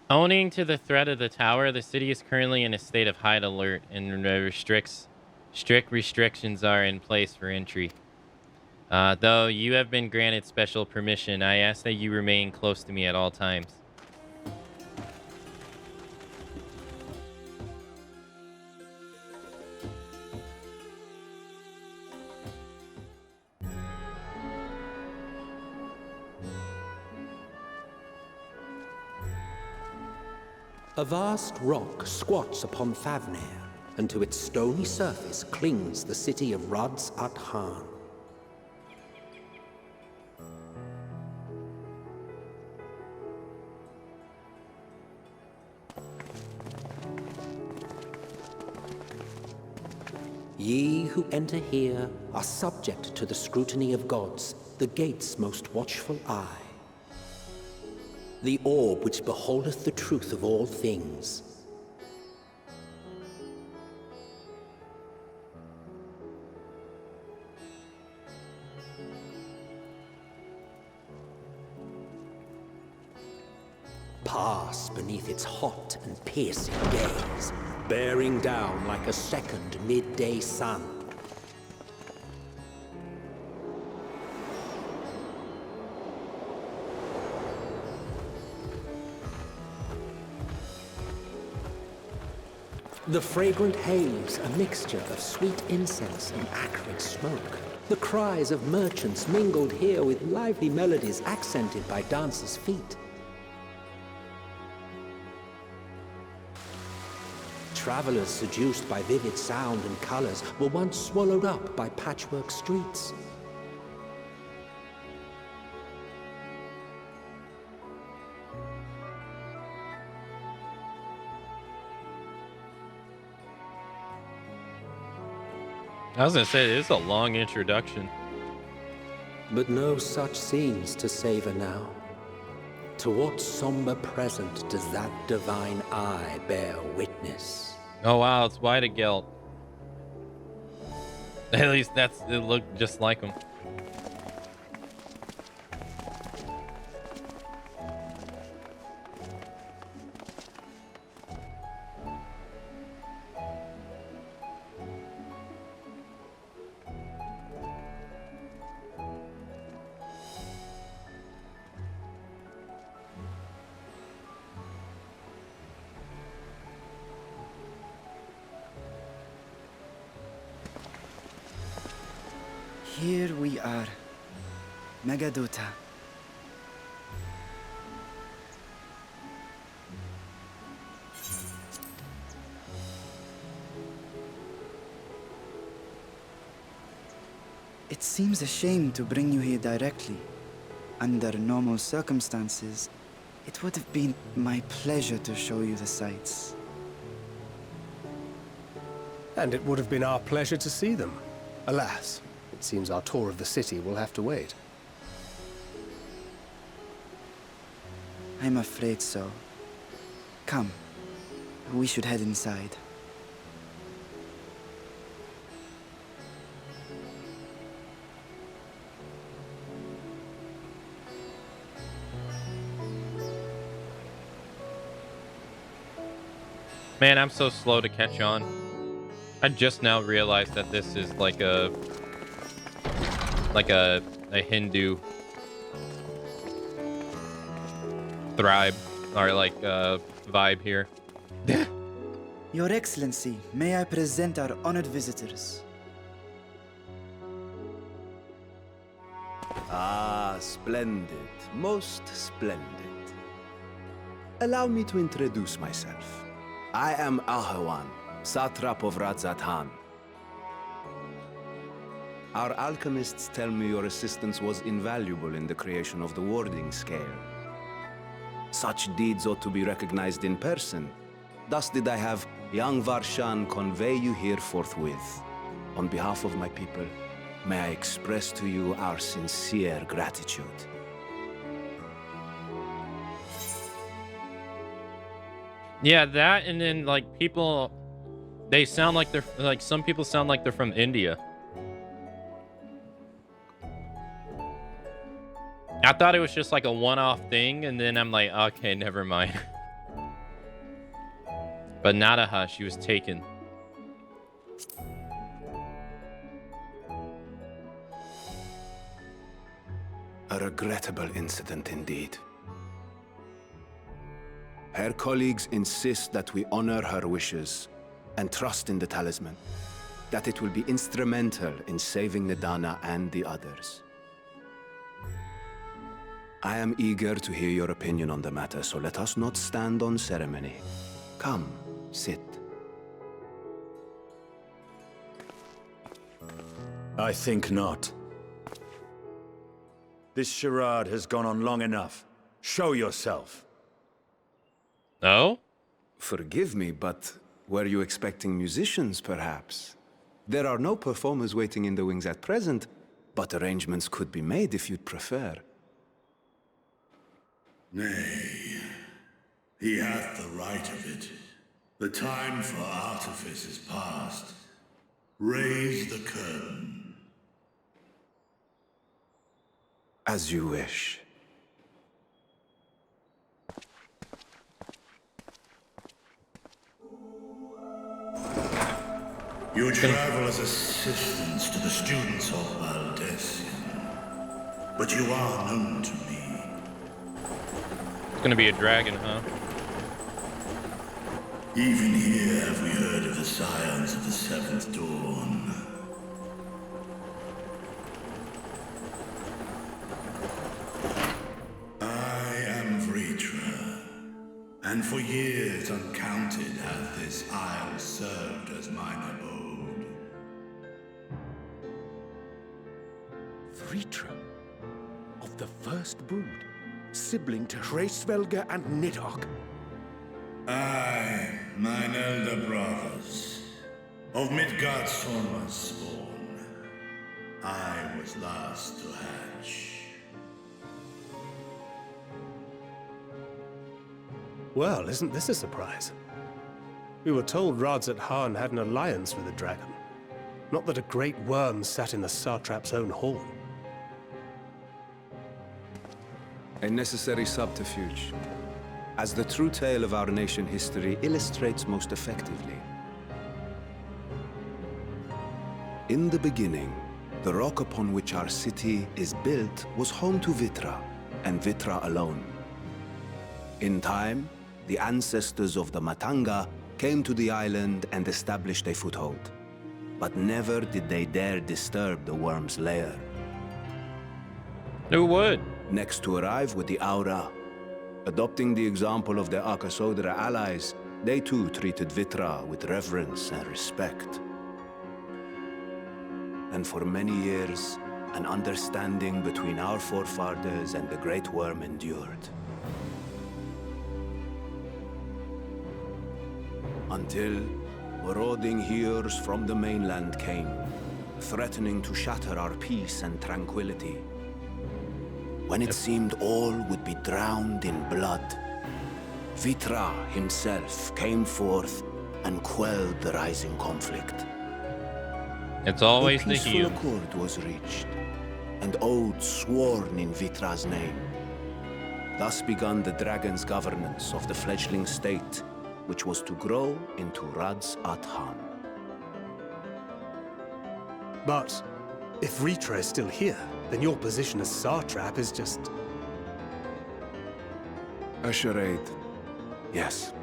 Owing to the threat of the tower, the city is currently in a state of high alert, and strict restrictions are in place for entry. Though you have been granted special permission, I ask that you remain close to me at all times. A vast rock squats upon Thavnair, and to its stony surface clings the city of Ruds at Han. Ye who enter here are subject to the scrutiny of gods, the gate's most watchful eye. The orb which beholdeth the truth of all things. Pass beneath its hot and piercing gaze, bearing down like a second midday sun. The fragrant haze, a mixture of sweet incense and acrid smoke. The cries of merchants mingled here with lively melodies accented by dancers' feet. Travelers seduced by vivid sound and colors were once swallowed up by patchwork streets. I was gonna say, this is a long introduction. But no such scenes to savor now. To what somber present does that divine eye bear witness? Oh wow, it's White Gelt. At least it looked just like him. Here we are, Megadota. It seems a shame to bring you here directly. Under normal circumstances, it would have been my pleasure to show you the sights. And it would have been our pleasure to see them. Alas, it seems our tour of the city will have to wait. I'm afraid so. Come, we should head inside. Man, I'm so slow to catch on. I just now realized that this is like a Hindu tribe or like vibe here. Your Excellency, may I present our honored visitors? Ah, splendid. Most splendid. Allow me to introduce myself. I am Ahawan, Satrap of Radzat-Han. Our alchemists tell me your assistance was invaluable in the creation of the warding scale. Such deeds ought to be recognized in person. Thus did I have young Varshan convey you here forthwith. On behalf of my people, may I express to you our sincere gratitude. Yeah, that, and then like people, they sound like they're like, some people sound like they're from India. I thought it was just like a one-off thing, and then I'm like, okay, never mind. But Nadaha, she was taken. A regrettable incident indeed. Her colleagues insist that we honor her wishes and trust in the talisman, that it will be instrumental in saving Nidana and the others. I am eager to hear your opinion on the matter, so let us not stand on ceremony. Come, sit. I think not. This charade has gone on long enough. Show yourself. No? Forgive me, but were you expecting musicians, perhaps? There are no performers waiting in the wings at present, but arrangements could be made if you'd prefer. Nay, he hath the right of it. The time for artifice is past. Raise the curtain. As you wish. You travel as assistants to the students of Valdesian, but you are known to me. It's gonna be a dragon, huh? Even here have we heard of the scions of the Seventh Dawn. I am Vritra, and for years uncounted hath this isle served as mine abode. Vritra, of the first brood, sibling to Hraesvelga and Nidhogg. I, mine elder brothers, of Midgardsormr's spawn, I was last to hatch. Well, isn't this a surprise? We were told Rads Han had an alliance with a dragon. Not that a great worm sat in the satrap's own hall. A necessary subterfuge, as the true tale of our nation history illustrates most effectively. In the beginning, the rock upon which our city is built was home to Vitra, and Vitra alone. In time, the ancestors of the Matanga came to the island and established a foothold. But never did they dare disturb the worm's lair. Who would? Next to arrive with the Aura, adopting the example of their Akasodra allies, they too treated Vitra with reverence and respect. And for many years, an understanding between our forefathers and the Great Worm endured. Until marauding heroes from the mainland came, threatening to shatter our peace and tranquility. When it seemed all would be drowned in blood, Vitra himself came forth and quelled the rising conflict. It's always a the peaceful hue. accord was reached, and oaths sworn in Vitra's name. Thus began the dragon's governance of the fledgling state, which was to grow into Rads Han. But if Vritra is still here, then your position as satrap is just... A charade, yes.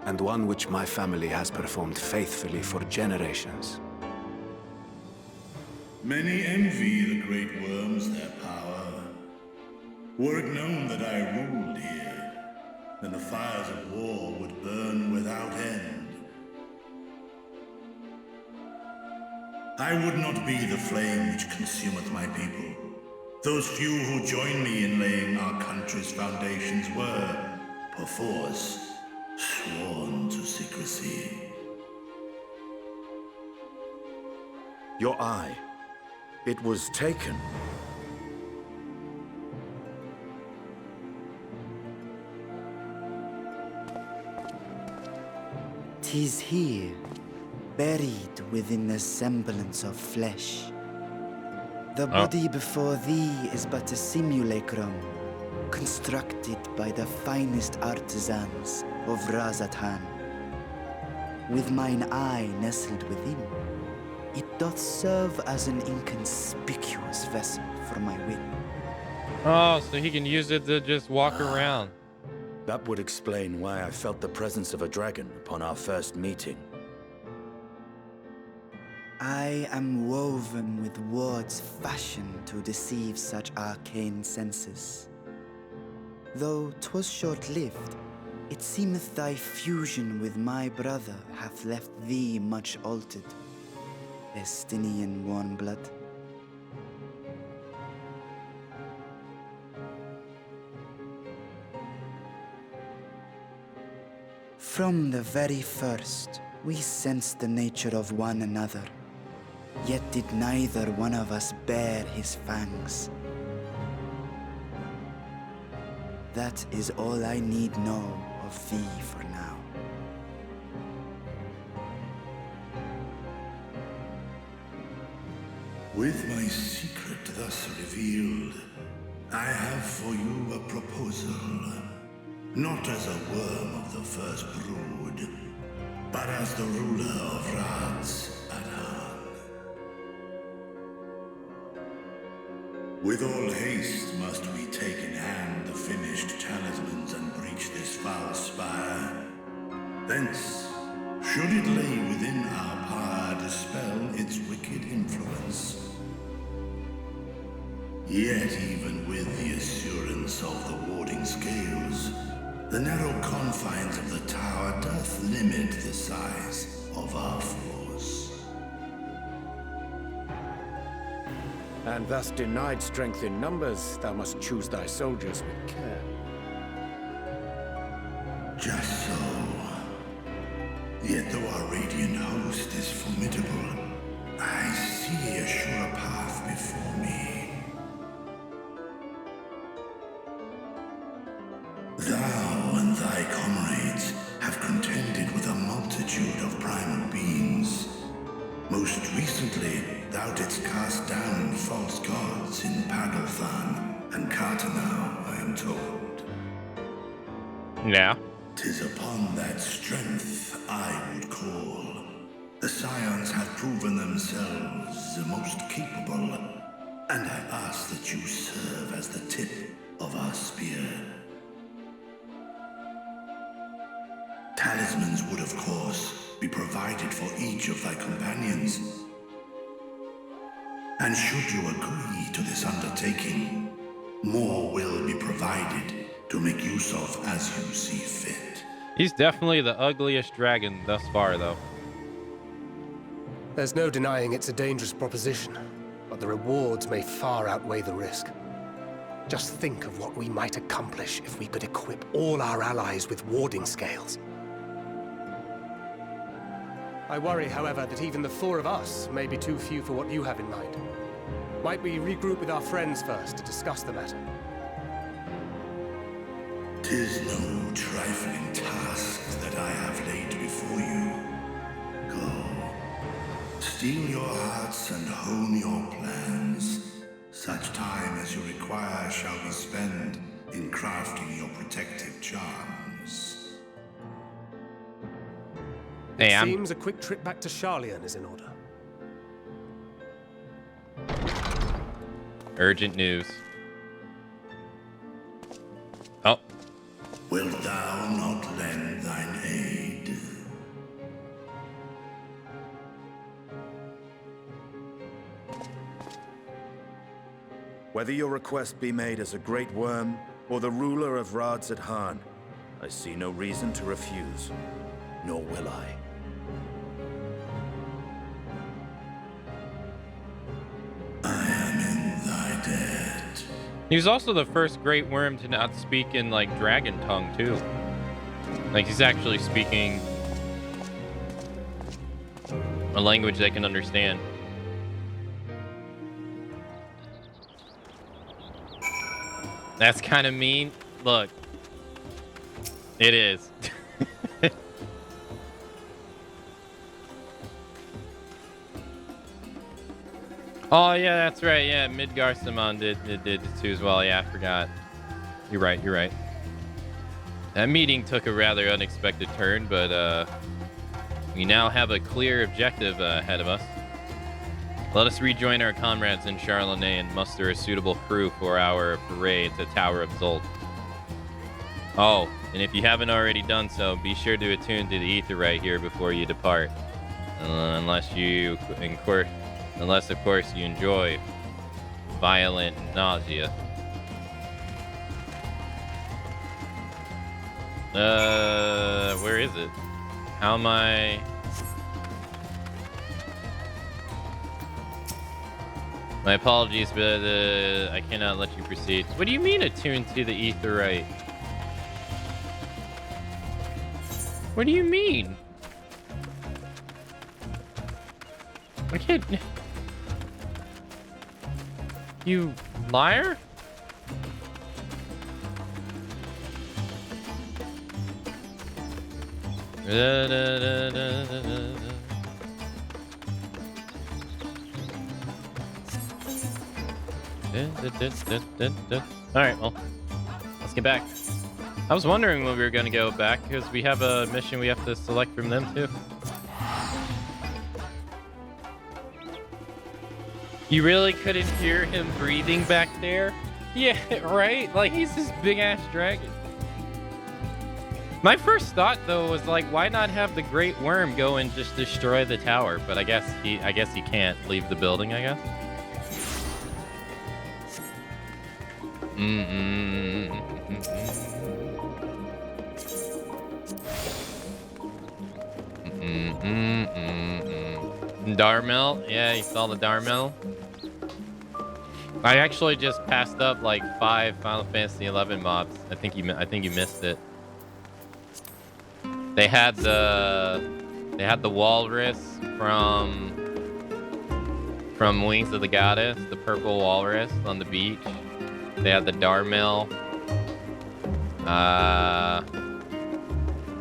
And one which my family has performed faithfully for generations. Many envy the Great Worms their power. Were it known that I ruled here, then the fires of war would burn without end. I would not be the flame which consumeth my people. Those few who joined me in laying our country's foundations were, perforce, sworn to secrecy. Your eye. It was taken. "'Tis here, buried within the semblance of flesh. The body before thee is but a simulacrum, constructed by the finest artisans of Razatan. With mine eye nestled within, it doth serve as an inconspicuous vessel for my wit." Oh, so he can use it to just walk around. That would explain why I felt the presence of a dragon upon our first meeting. I am woven with words fashioned to deceive such arcane senses. Though 'twas short-lived, it seemeth thy fusion with my brother hath left thee much altered, Estinian warm blood. From the very first, we sensed the nature of one another, yet did neither one of us bear his fangs. That is all I need know of thee for now. With my secret thus revealed, I have for you a proposal. Not as a worm of the first brood, but as the ruler of Radz at Hahn. With all haste must we take in hand the finished talismans and breach this foul spire. Thence, should it lay within our power, dispel its wicked influence. Yet even with the assurance of the warding scales, the narrow confines of the tower doth limit the size of our force. And thus denied strength in numbers, thou must choose thy soldiers with care. Just so. Yet though our radiant host is formidable, I see a surer path before me. Thou and thy comrades have contended with a multitude of primal beings. Most recently, thou didst cast down false gods in Paddlethan and Cartanau, I am told. Yeah. 'Tis upon that strength I would call. The Scions have proven themselves the most capable, and I ask that you serve as the tip of our spear. Talismans would, of course, be provided for each of thy companions. And should you agree to this undertaking, more will be provided to make use of as you see fit. He's definitely the ugliest dragon thus far, though. There's no denying it's a dangerous proposition, but the rewards may far outweigh the risk. Just think of what we might accomplish if we could equip all our allies with warding scales. I worry, however, that even the four of us may be too few for what you have in mind. Might we regroup with our friends first to discuss the matter? 'Tis no trifling task that I have laid before you. Go. Steel your hearts and hone your plans. Such time as you require shall be spent in crafting your protective charms. It seems a quick trip back to Sharlayan is in order. Urgent news. Oh. Wilt thou not lend thine aid? Whether your request be made as a great worm or the ruler of Radz at Hahn, I see no reason to refuse, nor will I. He was also the first great worm to not speak in, like, dragon tongue, too. Like, he's actually speaking a language they can understand. That's kind of mean. Look. It is. Oh, yeah, that's right. Yeah, Midgar Simon did it too as well. Yeah, I forgot. You're right. That meeting took a rather unexpected turn, but we now have a clear objective ahead of us. Let us rejoin our comrades in Charlene and muster a suitable crew for our foray to Tower of Zolt. Oh, and if you haven't already done so, be sure to attune to the ether right here before you depart. Unless, of course, you enjoy violent nausea. Where is it? How am I? My apologies, but I cannot let you proceed. What do you mean attuned to the etherite? What do you mean? I can't... You liar? Alright, well, let's get back. I was wondering when we were going to go back, because we have a mission we have to select from them, too. You really couldn't hear him breathing back there? Yeah, right? Like, he's this big-ass dragon. My first thought, though, was like, why not have the Great Worm go and just destroy the tower? But I guess he can't leave the building, I guess. Darmel? Yeah, you saw the Darmel? I actually just passed up like 5 Final Fantasy XI mobs. I think you missed it. They had the walrus from Wings of the Goddess, the purple walrus on the beach. They had the Darmel.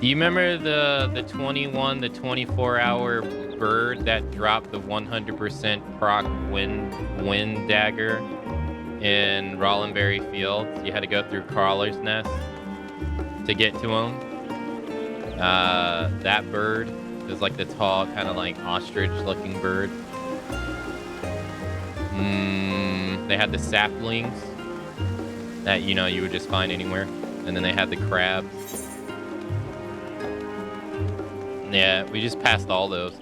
Do you remember the 24-hour bird that dropped the 100% proc wind dagger in Rollenberry Fields? You had to go through Crawler's Nest to get to him. That bird is like the tall, kind of like ostrich-looking bird. They had the saplings that you would just find anywhere, and then they had the crabs. Yeah, we just passed all those.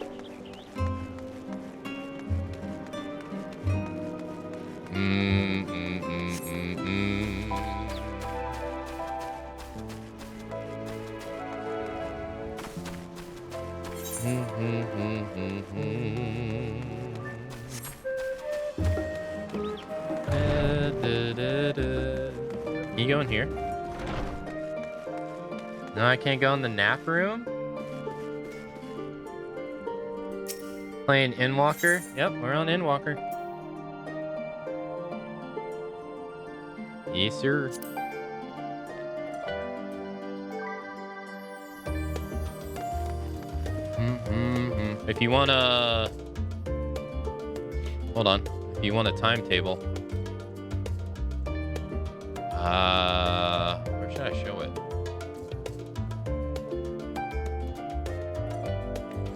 Can you go in here? No, I can't go in the nap room? Playing Endwalker? Yep, we're on Endwalker. Yes, sir. If you want a... Hold on. If you want a timetable. Where should I show it?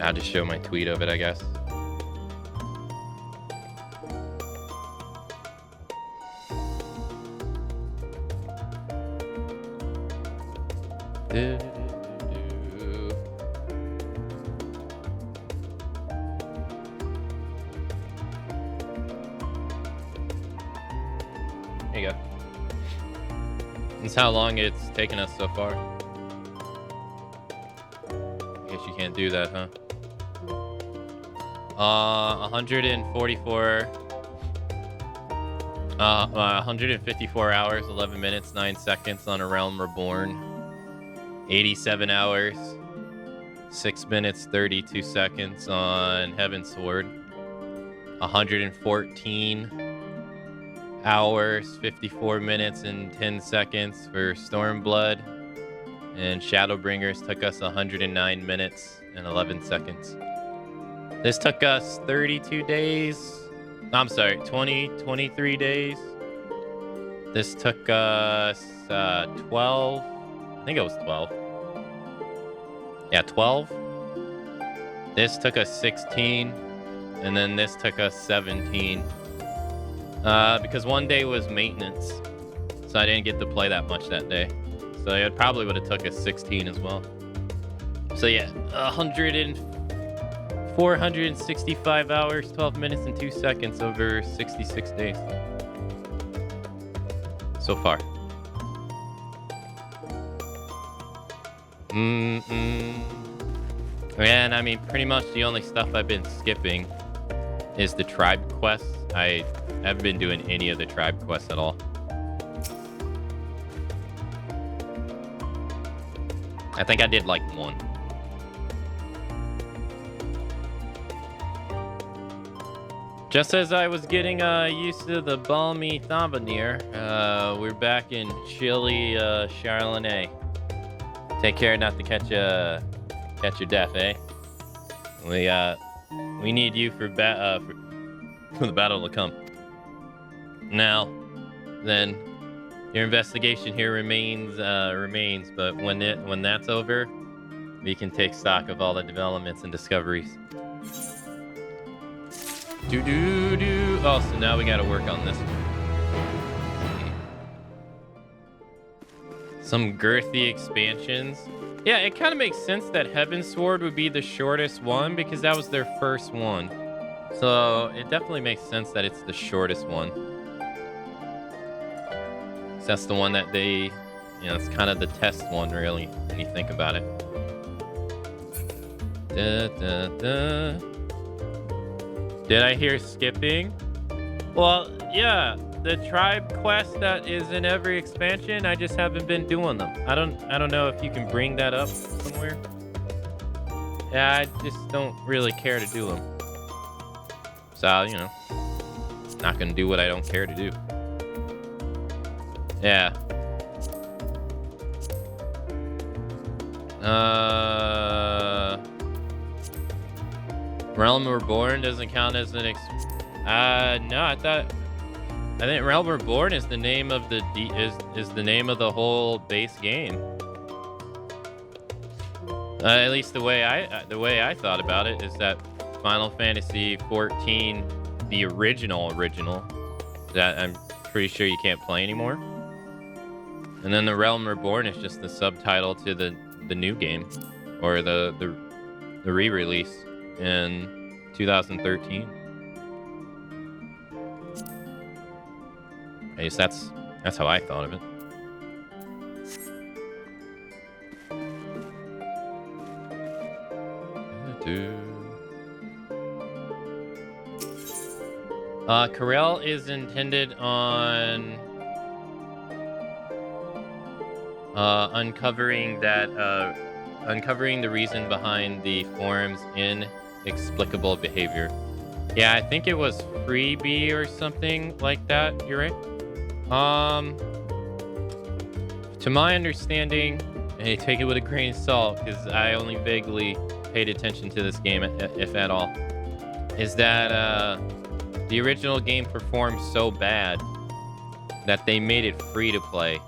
I'll just show my tweet of it, I guess. There you go. That's how long it's taken us so far. I guess you can't do that, huh? 154 hours, 11 minutes, 9 seconds on A Realm Reborn. 87 hours, 6 minutes, 32 seconds on Heaven's Sword. 114 hours, 54 minutes, and 10 seconds for Stormblood. And Shadowbringers took us 109 minutes and 11 seconds. This took us 32 days. I'm sorry, 23 days. This took us 12. I think it was 12. Yeah, 12. This took us 16. And then this took us 17. Because one day was maintenance. So I didn't get to play that much that day. So it probably would have took us 16 as well. So yeah, 465 hours, 12 minutes, and 2 seconds over 66 days. So far. And I mean, pretty much the only stuff I've been skipping is the tribe quests. I haven't been doing any of the tribe quests at all. I think I did like one. Just as I was getting used to the balmy Thavanir, we're back in chilly Charlotte. Take care not to catch your death, eh? We need you for the battle to come. Now, then, your investigation here remains, but when that's over, we can take stock of all the developments and discoveries. Oh, so now we gotta work on this one. Some girthy expansions. Yeah, it kind of makes sense that Heaven's Sword would be the shortest one because that was their first one. So it definitely makes sense that it's the shortest one. So that's the one that they, it's kind of the test one, really, when you think about it. Did I hear skipping? Well, yeah, the tribe quest that is in every expansion, I just haven't been doing them. I don't know if you can bring that up somewhere. Yeah, I just don't really care to do them. So, not gonna do what I don't care to do. Yeah. Realm Reborn doesn't count as an no, I think Realm Reborn is the name of the is the name of the whole base game. At least the way I thought about it is that Final Fantasy XIV, the original, that I'm pretty sure you can't play anymore. And then the Realm Reborn is just the subtitle to the new game, or the re-release in 2013. I guess that's how I thought of it. Corel is intended on uncovering the reason behind the forum's inexplicable behavior. Yeah, I think it was Freebie or something like that. You're right. To my understanding, and take it with a grain of salt because I only vaguely paid attention to this game, if at all, is that the original game performed so bad that they made it free to play.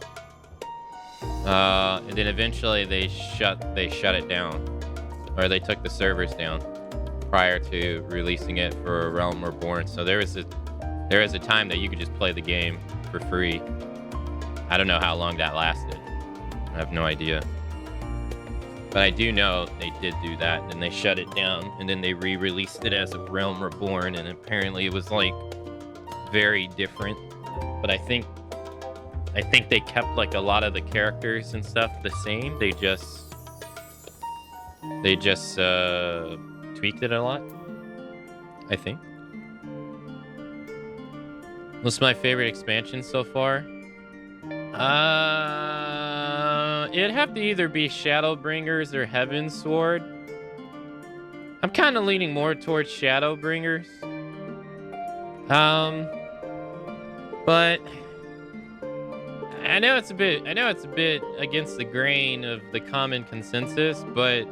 And then eventually they shut it down, or they took the servers down prior to releasing it for Realm Reborn. So there is a time that you could just play the game for free. I don't know how long that lasted. I have no idea. But I do know they did do that, and they shut it down, and then they re-released it as a Realm Reborn, and apparently it was like very different. But I think they kept like a lot of the characters and stuff the same. They just tweaked it a lot, I think. What's my favorite expansion so far? It'd have to either be Shadowbringers or Heaven's Sword. I'm kind of leaning more towards Shadowbringers. But I know it's a bit against the grain of the common consensus, but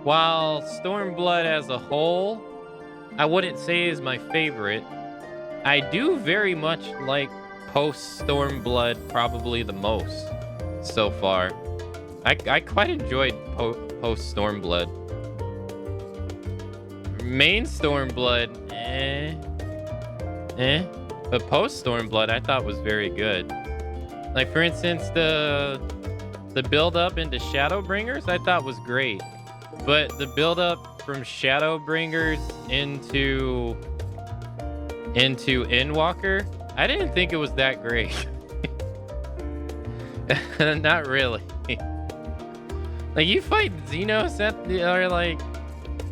while Stormblood as a whole, I wouldn't say is my favorite. I do very much like post Stormblood probably the most so far. I quite enjoyed post Stormblood. Main Stormblood, but post Stormblood I thought was very good. Like for instance, the build up into Shadowbringers I thought was great, but the build up from Shadowbringers into Endwalker, I didn't think it was that great. Not really. Like, you fight Xenos or like,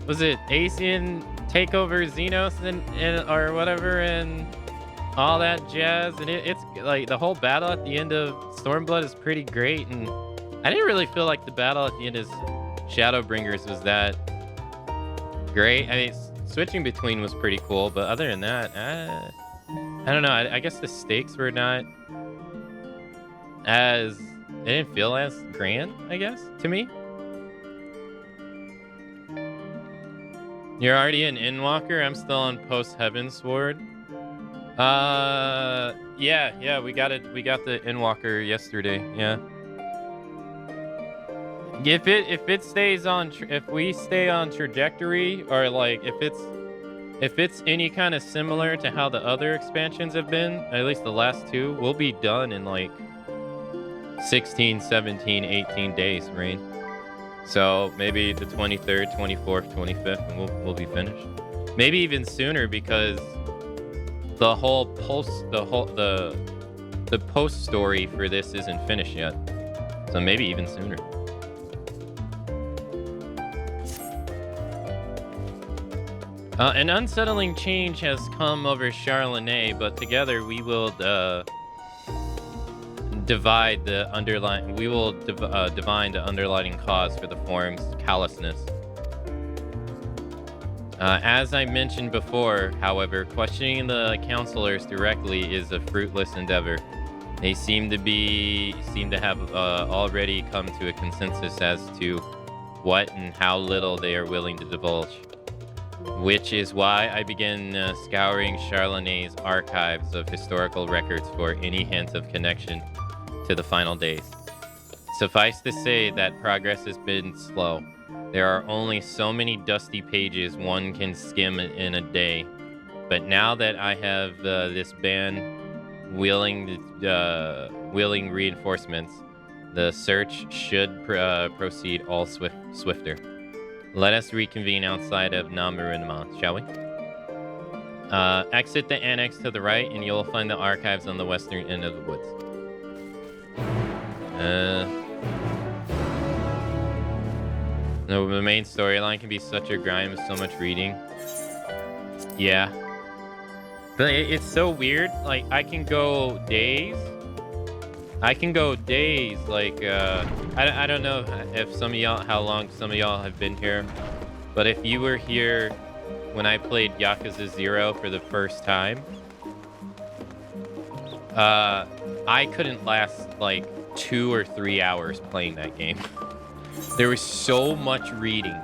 was it Asian takeover Xenos and or whatever and all that jazz, and it's like the whole battle at the end of Stormblood is pretty great, and I didn't really feel like the battle at the end of Shadowbringers was that great. I mean, switching between was pretty cool, but other than that, I don't know. I guess the stakes were not as, it didn't feel as grand, I guess, to me. You're already an Endwalker? I'm still on post Heavensward. Yeah, we got the Endwalker yesterday. Yeah. If it stays on, if we stay on trajectory, or like if it's any kind of similar to how the other expansions have been, at least the last two, we'll be done in like 16, 17, 18 days, Rain. So maybe the 23rd, 24th, 25th, and we'll be finished. Maybe even sooner, because the whole the post story for this isn't finished yet. So maybe even sooner. An unsettling change has come over Charlene, but together we will divide the underlying. We will divine the underlying cause for the forum's callousness. As I mentioned before, however, questioning the counselors directly is a fruitless endeavor. They seem to have already come to a consensus as to what and how little they are willing to divulge. Which is why I began scouring Charlene's archives of historical records for any hint of connection to the final days. Suffice to say that progress has been slow. There are only so many dusty pages one can skim in a day. But now that I have this band willing reinforcements, the search should proceed all swifter. Let us reconvene outside of Namurunama, shall we? Exit the annex to the right, and you'll find the archives on the western end of the woods. The main storyline can be such a grind with so much reading. Yeah. But it's so weird. Like, I can go days. Like, I don't know if some of y'all, how long some of y'all have been here, but if you were here when I played Yakuza 0 for the first time, I couldn't last like 2 or 3 hours playing that game. There was so much reading.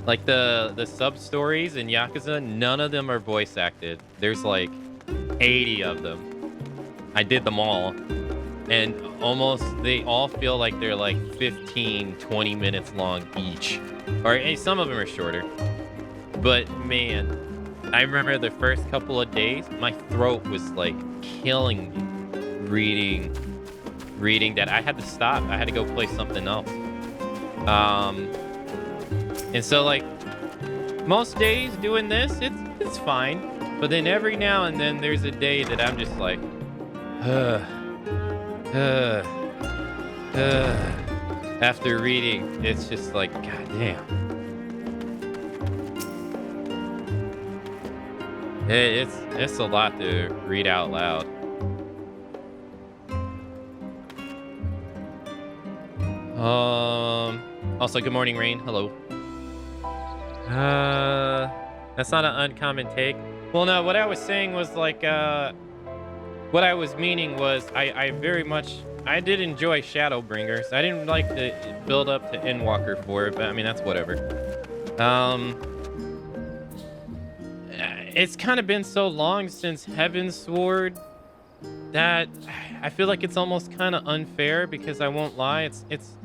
Like the sub-stories in Yakuza, none of them are voice acted. There's like 80 of them. I did them all. And they all feel like they're like 15, 20 minutes long each. Or some of them are shorter. But man, I remember the first couple of days, my throat was like killing me reading that. I had to stop. I had to go play something else. And so like most days doing this, it's fine. But then every now and then there's a day that I'm just like, after reading, it's just like, god damn. It's a lot to read out loud. Also, good morning, Rain. Hello. That's not an uncommon take. Well, no, what I was saying was like, what I was meaning was I did enjoy Shadowbringers. I didn't like the build up to Endwalker for it, but I mean, that's whatever. It's kind of been so long since Heavensward that I feel like it's almost kind of unfair, because I won't lie, it's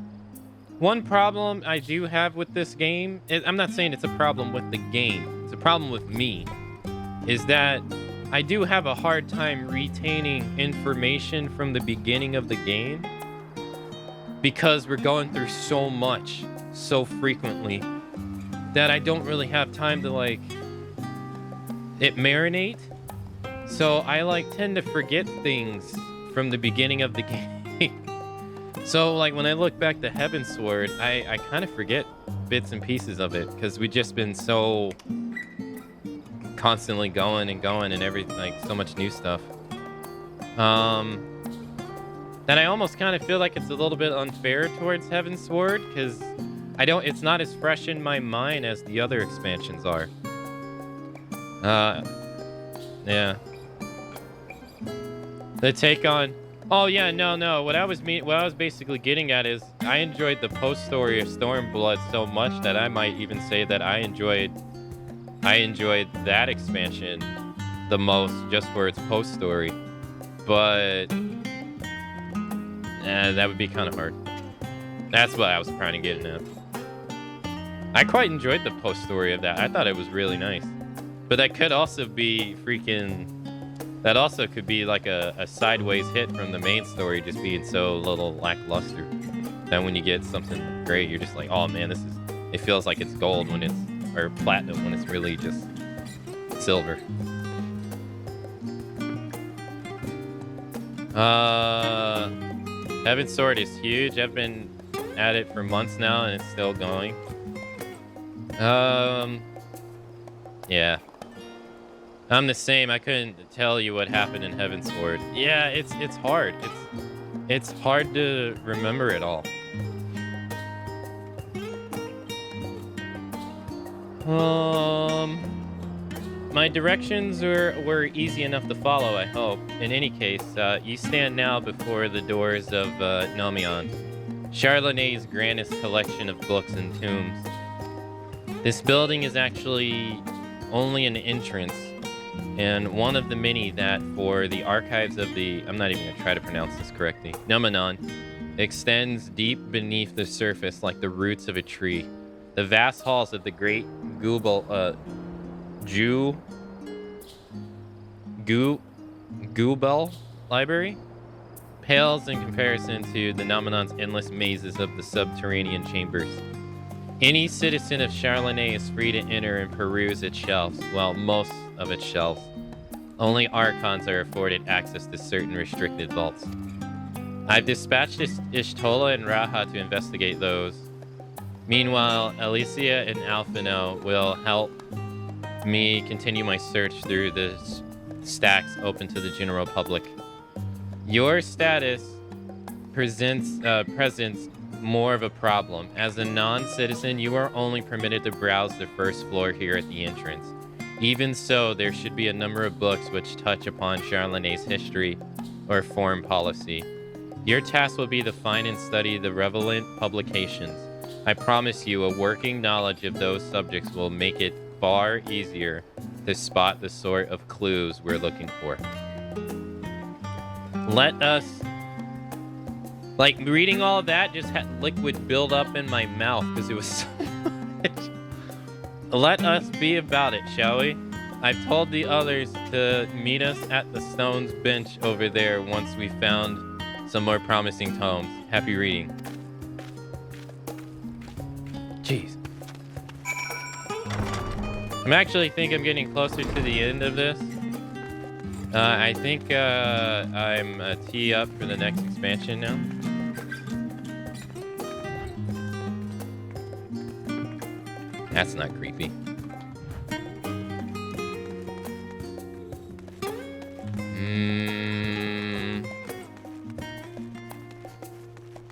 one problem I do have with this game. I'm not saying it's a problem with the game. It's a problem with me. Is that I do have a hard time retaining information from the beginning of the game, because we're going through so much so frequently that I don't really have time to like it marinate. So I like tend to forget things from the beginning of the game. So, like, when I look back to Heavensward, I kind of forget bits and pieces of it because we've just been so constantly going and everything, like, so much new stuff. That I almost kind of feel like it's a little bit unfair towards Heavensward because it's not as fresh in my mind as the other expansions are. Yeah. The take on... Oh, yeah, no. What I was basically getting at is I enjoyed the post-story of Stormblood so much that I might even say that I enjoyed that expansion the most just for its post-story. But... that would be kind of hard. That's what I was trying to get at. I quite enjoyed the post-story of that. I thought it was really nice. But that could also be freaking... That also could be like a sideways hit from the main story just being so little lackluster. Then when you get something great, you're just like, oh man, it feels like it's gold when it's... Or platinum when it's really just silver. Heavensward is huge. I've been at it for months now and it's still going. Yeah. I'm the same. I couldn't tell you what happened in Heavensward. Yeah, it's hard. It's hard to remember it all. My directions were easy enough to follow, I hope. In any case, you stand now before the doors of Nomion, Charlenay's grandest collection of books and tombs. This building is actually only an entrance, and one of the many that, for the archives of the... I'm not even going to try to pronounce this correctly. Nomion extends deep beneath the surface like the roots of a tree. The vast halls of the great Goobel Library pales in comparison to the Nominon's endless mazes of the subterranean chambers. Any citizen of Charlenay is free to enter and peruse its shelves, well, most of its shelves. Only Archons are afforded access to certain restricted vaults. I've dispatched Ishtola and Raha to investigate those. Meanwhile, Alicia and Alphino will help me continue my search through the stacks open to the general public. Your status presents more of a problem. As a non-citizen, you are only permitted to browse the first floor here at the entrance. Even so, there should be a number of books which touch upon Charlenay's history or foreign policy. Your task will be to find and study the relevant publications. I promise you, a working knowledge of those subjects will make it far easier to spot the sort of clues we're looking for. Let us... Like, reading all of that just had liquid build up in my mouth because it was so much. Let us be about it, shall we? I've told the others to meet us at the Stone's bench over there once we found some more promising tomes. Happy reading. Jeez. I'm actually think I'm getting closer to the end of this. I think I'm tee up for the next expansion now. That's not creepy.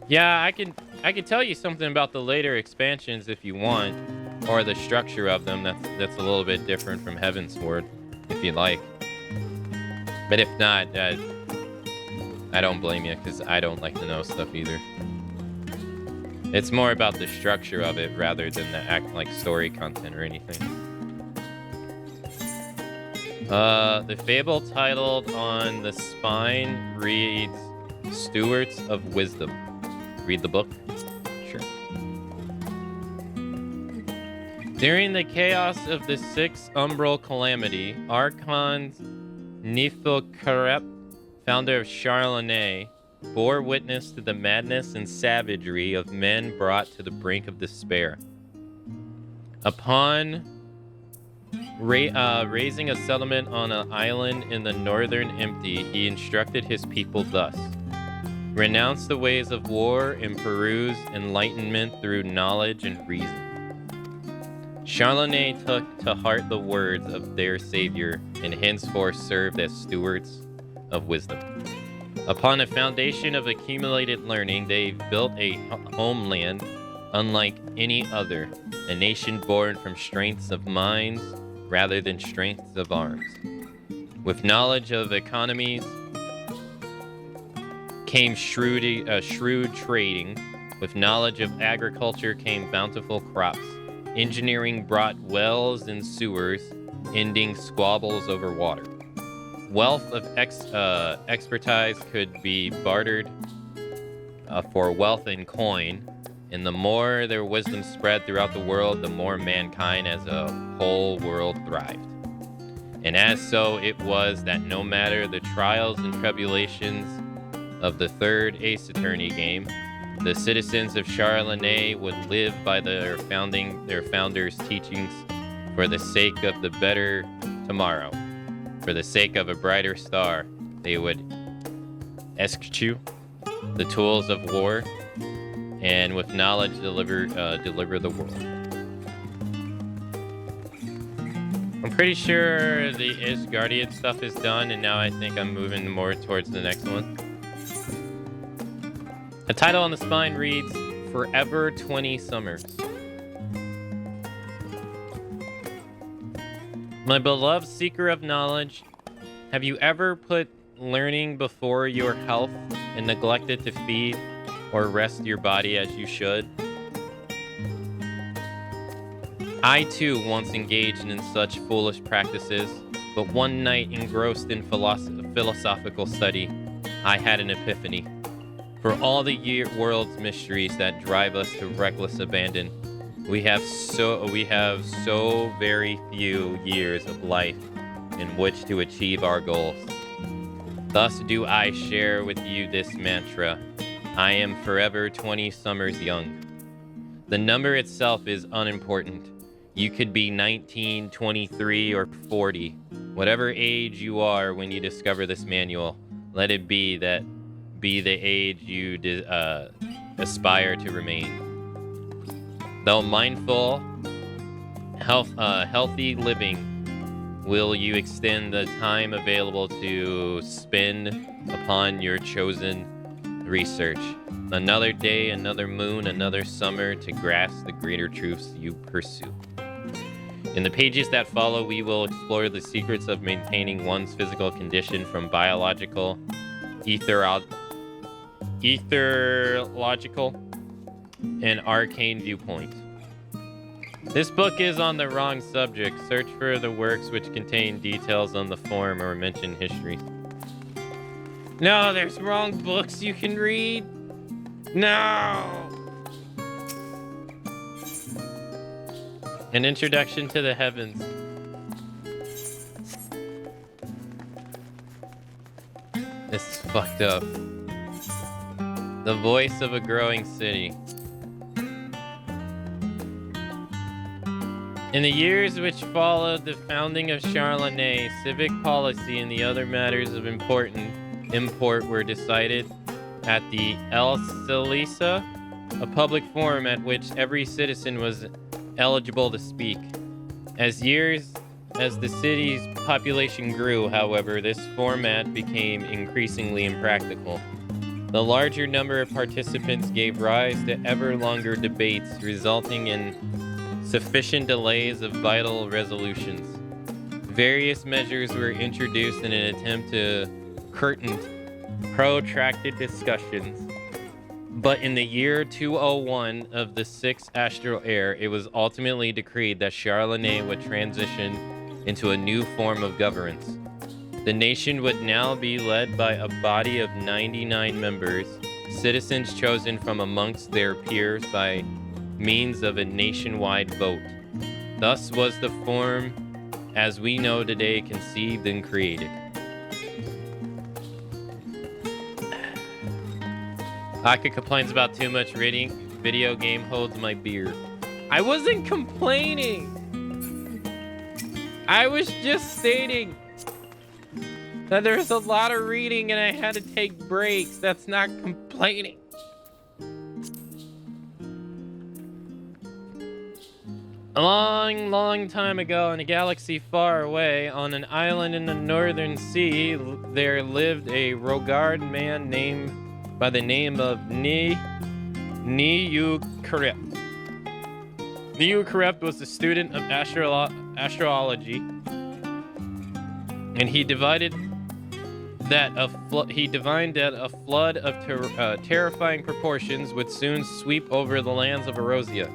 Yeah, I can tell you something about the later expansions if you want, or the structure of them. That's a little bit different from Heavensward, if you like. But if not, I don't blame you because I don't like to know stuff either. It's more about the structure of it rather than the story content or anything. The fable titled on the spine reads Stewards of Wisdom. Read the book? Sure. During the chaos of the Sixth Umbral Calamity, Archon Nifilkarep, founder of Charlenay, bore witness to the madness and savagery of men brought to the brink of despair. Upon raising a settlement on an island in the northern empty, he instructed his people thus. Renounce the ways of war and peruse enlightenment through knowledge and reason. Charlemagne took to heart the words of their savior and henceforth served as stewards of wisdom. Upon a foundation of accumulated learning, they built a homeland unlike any other, a nation born from strengths of minds rather than strengths of arms. With knowledge of economies came shrewd trading. With knowledge of agriculture came bountiful crops. Engineering brought wells and sewers, ending squabbles over water. Wealth of expertise could be bartered for wealth in coin, and the more their wisdom spread throughout the world, the more mankind as a whole world thrived. And as so it was that no matter the trials and tribulations of the third Ace Attorney game, the citizens of Charlemagne would live by their founders' teachings for the sake of the better tomorrow. For the sake of a brighter star, they would eschew the tools of war, and with knowledge deliver the world. I'm pretty sure the Guardian stuff is done, and now I think I'm moving more towards the next one. The title on the spine reads, Forever 20 Summers. My beloved seeker of knowledge, have you ever put learning before your health and neglected to feed or rest your body as you should? I too once engaged in such foolish practices, but one night engrossed in philosophical study, I had an epiphany. For all the world's mysteries that drive us to reckless abandon, we have so very few years of life in which to achieve our goals. Thus do I share with you this mantra. I am forever 20 summers young. The number itself is unimportant. You could be 19, 23, or 40. Whatever age you are when you discover this manual, let it be the age you aspire to remain. Though mindful, healthy living, will you extend the time available to spend upon your chosen research. Another day, another moon, another summer to grasp the greater truths you pursue. In the pages that follow, we will explore the secrets of maintaining one's physical condition from biological, etherological, and arcane viewpoints. This book is on the wrong subject. Search for the works which contain details on the form or mention history. No, there's wrong books you can read. No! An Introduction to the Heavens. This is fucked up. The Voice of a Growing City. In the years which followed the founding of Charlemagne, civic policy and the other matters of import were decided at the Elsalisa, a public forum at which every citizen was eligible to speak. As the city's population grew, however, this format became increasingly impractical. The larger number of participants gave rise to ever longer debates, resulting in sufficient delays of vital resolutions. Various measures were introduced in an attempt to curtain protracted discussions. But in the year 201 of the 6th astral era, it was ultimately decreed that Charlemagne would transition into a new form of governance. The nation would now be led by a body of 99 members, citizens chosen from amongst their peers by means of a nationwide vote. Thus was the form as we know today conceived and created. Aka complains about too much reading. Video game holds my beer. I wasn't complaining. I was just stating There's a lot of reading and I had to take breaks. That's not complaining. A long, long time ago in a galaxy far away, on an island in the northern sea, there lived a Rogard man named by the name of Ni-Yu-Karept. Ni-Yu-Karept was a student of astrology, and he divined that a flood of terrifying proportions would soon sweep over the lands of Erosia.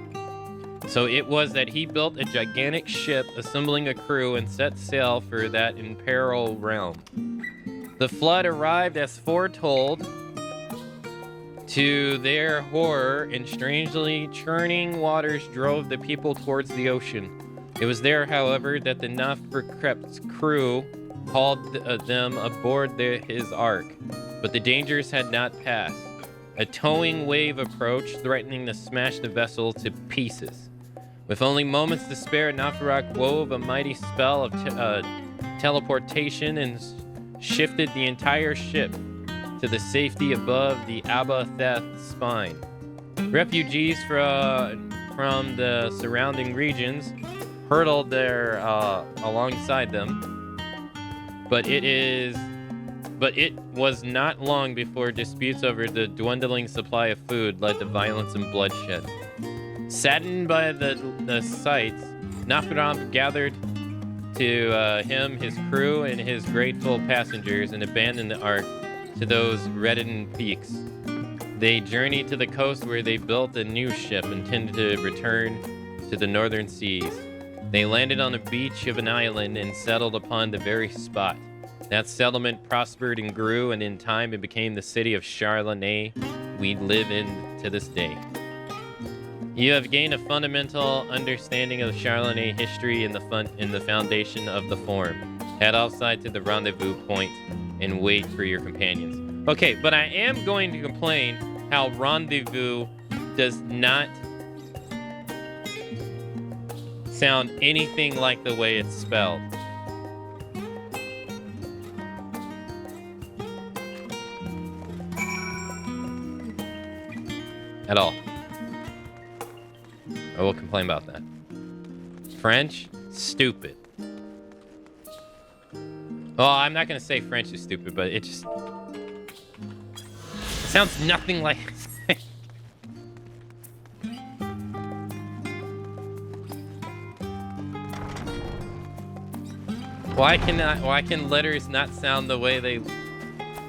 So it was that he built a gigantic ship, assembling a crew, and set sail for that imperiled realm. The flood arrived as foretold. To their horror, and strangely churning waters drove the people towards the ocean. It was there, however, that the Nafrkrept's crew hauled them aboard his ark, but the dangers had not passed. A towing wave approached, threatening to smash the vessel to pieces. With only moments to spare, Nafarak wove a mighty spell of teleportation and shifted the entire ship to the safety above the Abatheth spine. Refugees from the surrounding regions hurtled there alongside them, but it was not long before disputes over the dwindling supply of food led to violence and bloodshed. Saddened by the sights, Nafram gathered to him his crew and his grateful passengers and abandoned the ark to those reddened peaks. They journeyed to the coast where they built a new ship intended to return to the northern seas. They landed on a beach of an island and settled upon the very spot. That settlement prospered and grew, and in time it became the city of Charlene we live in to this day. You have gained a fundamental understanding of Charlene history in the foundation of the Forum. Head outside to the rendezvous point and wait for your companions. Okay, but I am going to complain how rendezvous does not sound anything like the way it's spelled. At all. I will complain about that. French, stupid. Well, I'm not gonna say French is stupid, but it just sounds nothing like. Why can letters not sound the way they?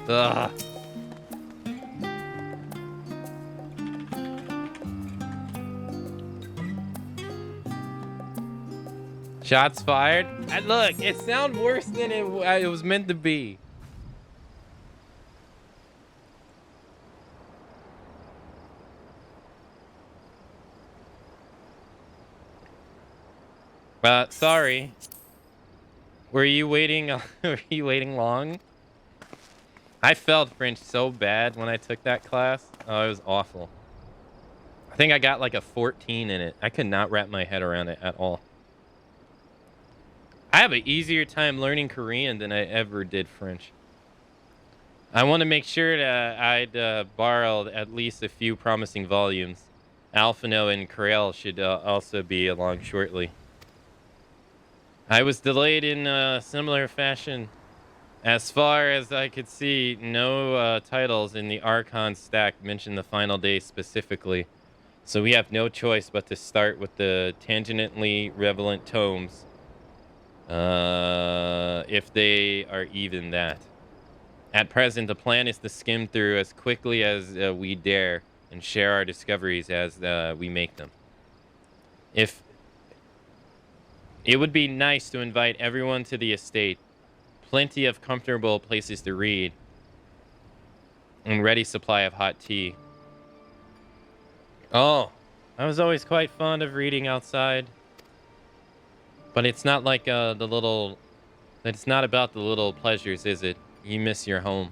Ugh. Shots fired. Look, it sounds worse than it was meant to be. Sorry. Were you waiting? Were you waiting long? I failed French so bad when I took that class. Oh, it was awful. I think I got like a 14 in it. I could not wrap my head around it at all. I have an easier time learning Korean than I ever did French. I want to make sure that I'd borrowed at least a few promising volumes. Alphino and Corel should also be along shortly. I was delayed in a similar fashion. As far as I could see, no titles in the Archon stack mention the final day specifically. So we have no choice but to start with the tangentially relevant tomes. If they are even that. At present, the plan is to skim through as quickly as we dare and share our discoveries as we make them. If it would be nice to invite everyone to the estate, plenty of comfortable places to read, and ready supply of hot tea. Oh, I was always quite fond of reading outside. But it's not like it's not about the little pleasures, is it? You miss your home.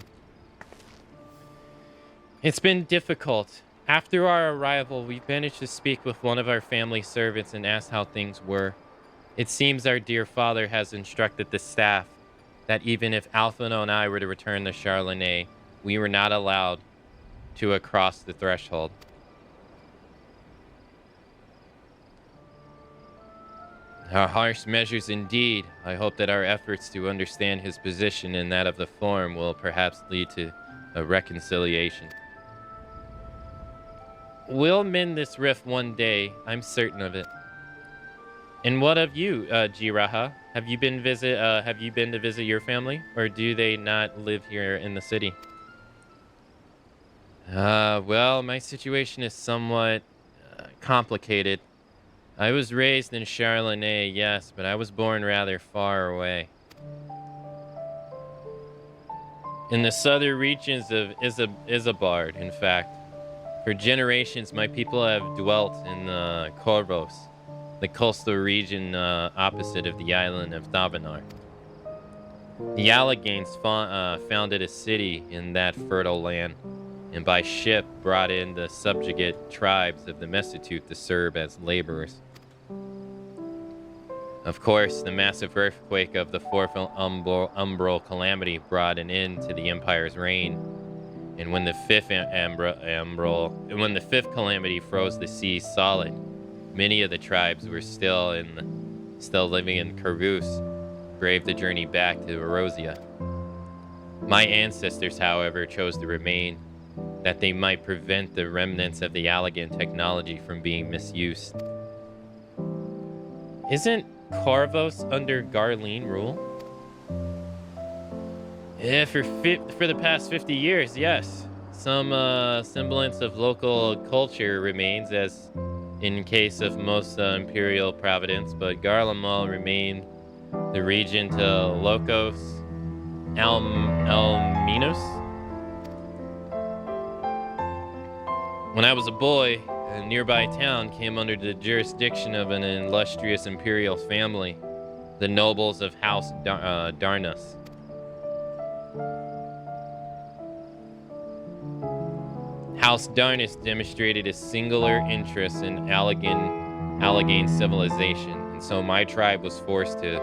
It's been difficult. After our arrival, we managed to speak with one of our family servants and asked how things were. It seems our dear father has instructed the staff that even if Alphino and I were to return to Charlonet, we were not allowed to cross the threshold. Harsh measures indeed. I hope that our efforts to understand his position and that of the Forum will perhaps lead to a reconciliation. We'll mend this rift one day, I'm certain of it. And what of you, Jiraha? Have you been to visit your family, or do they not live here in the city? Well, my situation is somewhat complicated. I was raised in Charlonet, yes, but I was born rather far away. In the southern regions of Isabard, in fact. For generations, my people have dwelt in Corvos, the coastal region opposite of the island of Thavenar. The Alleganes founded a city in that fertile land, and by ship brought in the subjugate tribes of the Messitute to serve as laborers. Of course, the massive earthquake of the fourth umbral calamity brought an end to the Empire's reign, and when the fifth calamity froze the sea solid, many of the tribes were still living in Carus, braved the journey back to Erosia. My ancestors, however, chose to remain, that they might prevent the remnants of the Allegan technology from being misused. Isn't Corvos under Garlean rule? Yeah, for the past 50 years, yes. Some semblance of local culture remains, as in case of most imperial providence, but Garlemald remained the region to Locos Alminos. When I was a boy, a nearby town came under the jurisdiction of an illustrious imperial family, the nobles of House Darnus. House Darnus demonstrated a singular interest in Alleghane civilization, and so my tribe was forced to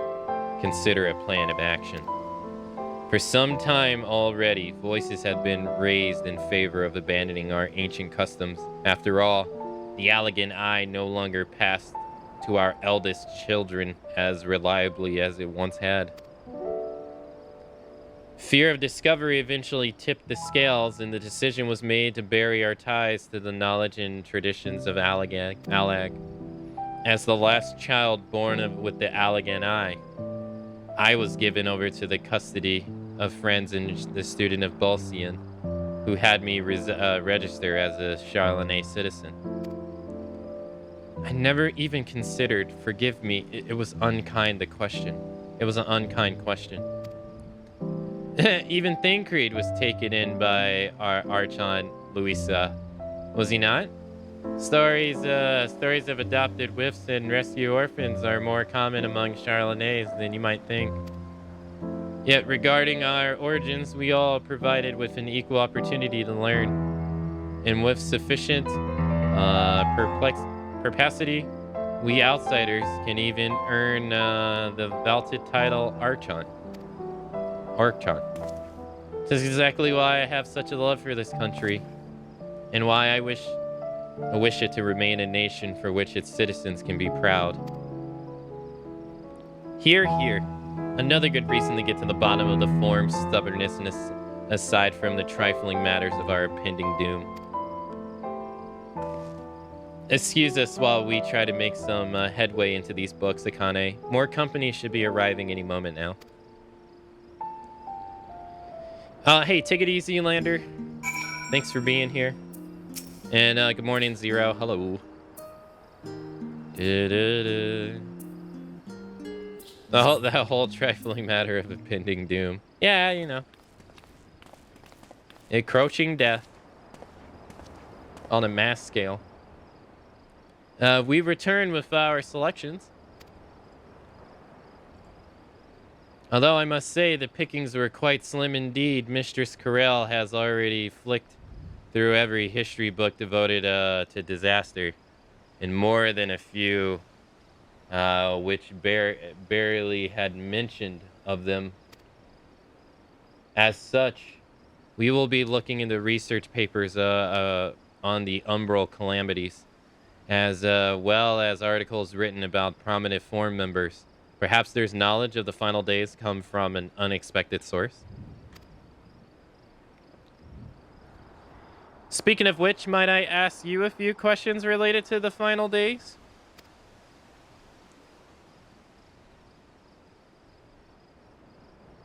consider a plan of action. For some time already, voices had been raised in favor of abandoning our ancient customs. After all, the Allegan Eye no longer passed to our eldest children as reliably as it once had. Fear of discovery eventually tipped the scales, and the decision was made to bury our ties to the knowledge and traditions of Allag. As the last child born with the Allegan Eye, I was given over to the custody of friends and the student of Bulcian, who had me register as a Charlonet citizen. I never even considered, forgive me, it was unkind, the question. It was an unkind question. Even Thancred was taken in by our Archon, Louisa. Was he not? Stories of adopted whiffs and rescue orphans are more common among Charlonets than you might think. Yet regarding our origins, we all provided with an equal opportunity to learn. And with sufficient perpacity, we outsiders can even earn the vaulted title Archon. This is exactly why I have such a love for this country, and why I wish it to remain a nation for which its citizens can be proud. Here. Another good reason to get to the bottom of the Forum's stubbornness, and aside from the trifling matters of our impending doom. Excuse us while we try to make some headway into these books, Akane. More company should be arriving any moment now. Hey, take it easy, Lander. Thanks for being here. And good morning, Zero. Hello. The whole trifling matter of impending doom. Yeah, you know. Encroaching death. On a mass scale. We return with our selections. Although I must say the pickings were quite slim indeed, Mistress Corell has already flicked through every history book devoted to disaster, and more than a few which barely had mentioned of them As such, we will be looking into research papers on the umbral calamities, as well as articles written about prominent forum members. Perhaps there's knowledge of the final days come from an unexpected source. Speaking of which, might I ask you a few questions related to the final days?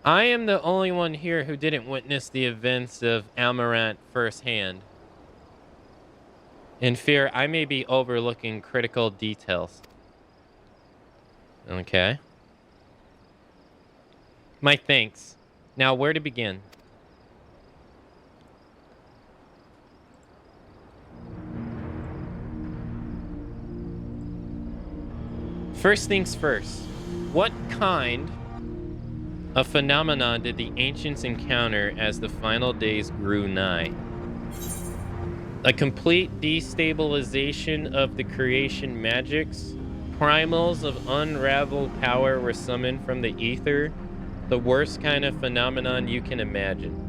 I am the only one here who didn't witness the events of Amaranth firsthand. In fear, I may be overlooking critical details. Okay. My thanks. Now, where to begin? First things first. What kind of phenomenon did the ancients encounter as the final days grew nigh? A complete destabilization of the creation magics? Primals of unraveled power were summoned from the ether? The worst kind of phenomenon you can imagine.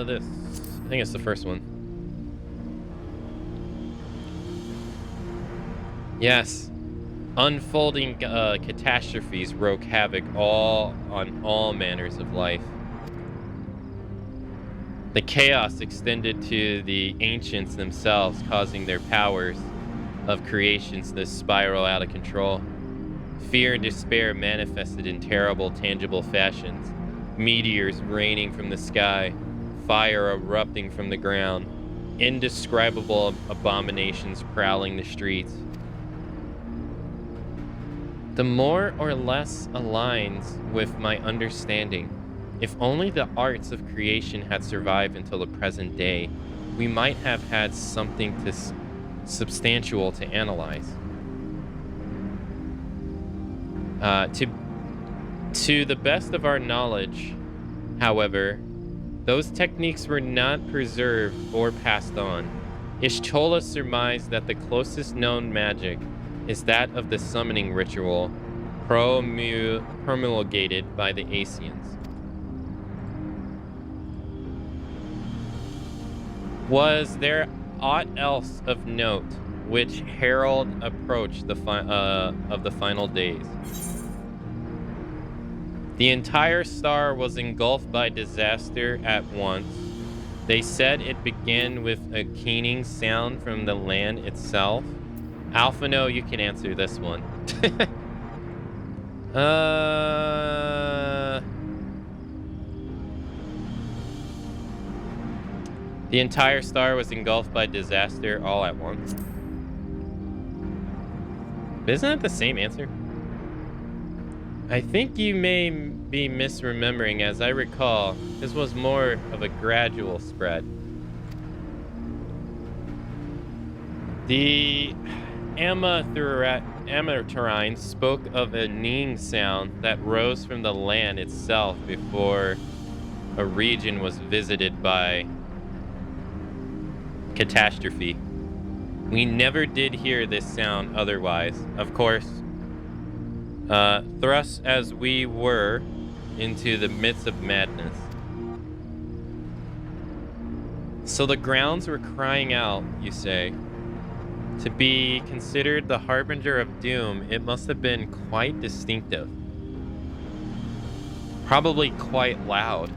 This. I think it's the first one. Yes. Unfolding catastrophes wreak havoc on all manners of life. The chaos extended to the ancients themselves, causing their powers of creations to spiral out of control. Fear and despair manifested in terrible, tangible fashions. Meteors raining from the sky, fire erupting from the ground, indescribable abominations prowling the streets. The more or less aligns with my understanding. If only the arts of creation had survived until the present day, we might have had something substantial to analyze. To the best of our knowledge, however, those techniques were not preserved or passed on. Ishtola surmised that the closest known magic is that of the summoning ritual promulgated by the Asians. Was there aught else of note which herald approach of the final days? The entire star was engulfed by disaster at once. They said it began with a keening sound from the land itself. Alphino, you can answer this one. The entire star was engulfed by disaster all at once. Isn't it the same answer? I think you may be misremembering. As I recall, this was more of a gradual spread. The Amaranthines spoke of a ning sound that rose from the land itself before a region was visited by catastrophe. We never did hear this sound otherwise. Of course, thrust as we were into the midst of madness. So the grounds were crying out, you say. To be considered the harbinger of doom, it must have been quite distinctive. Probably quite loud.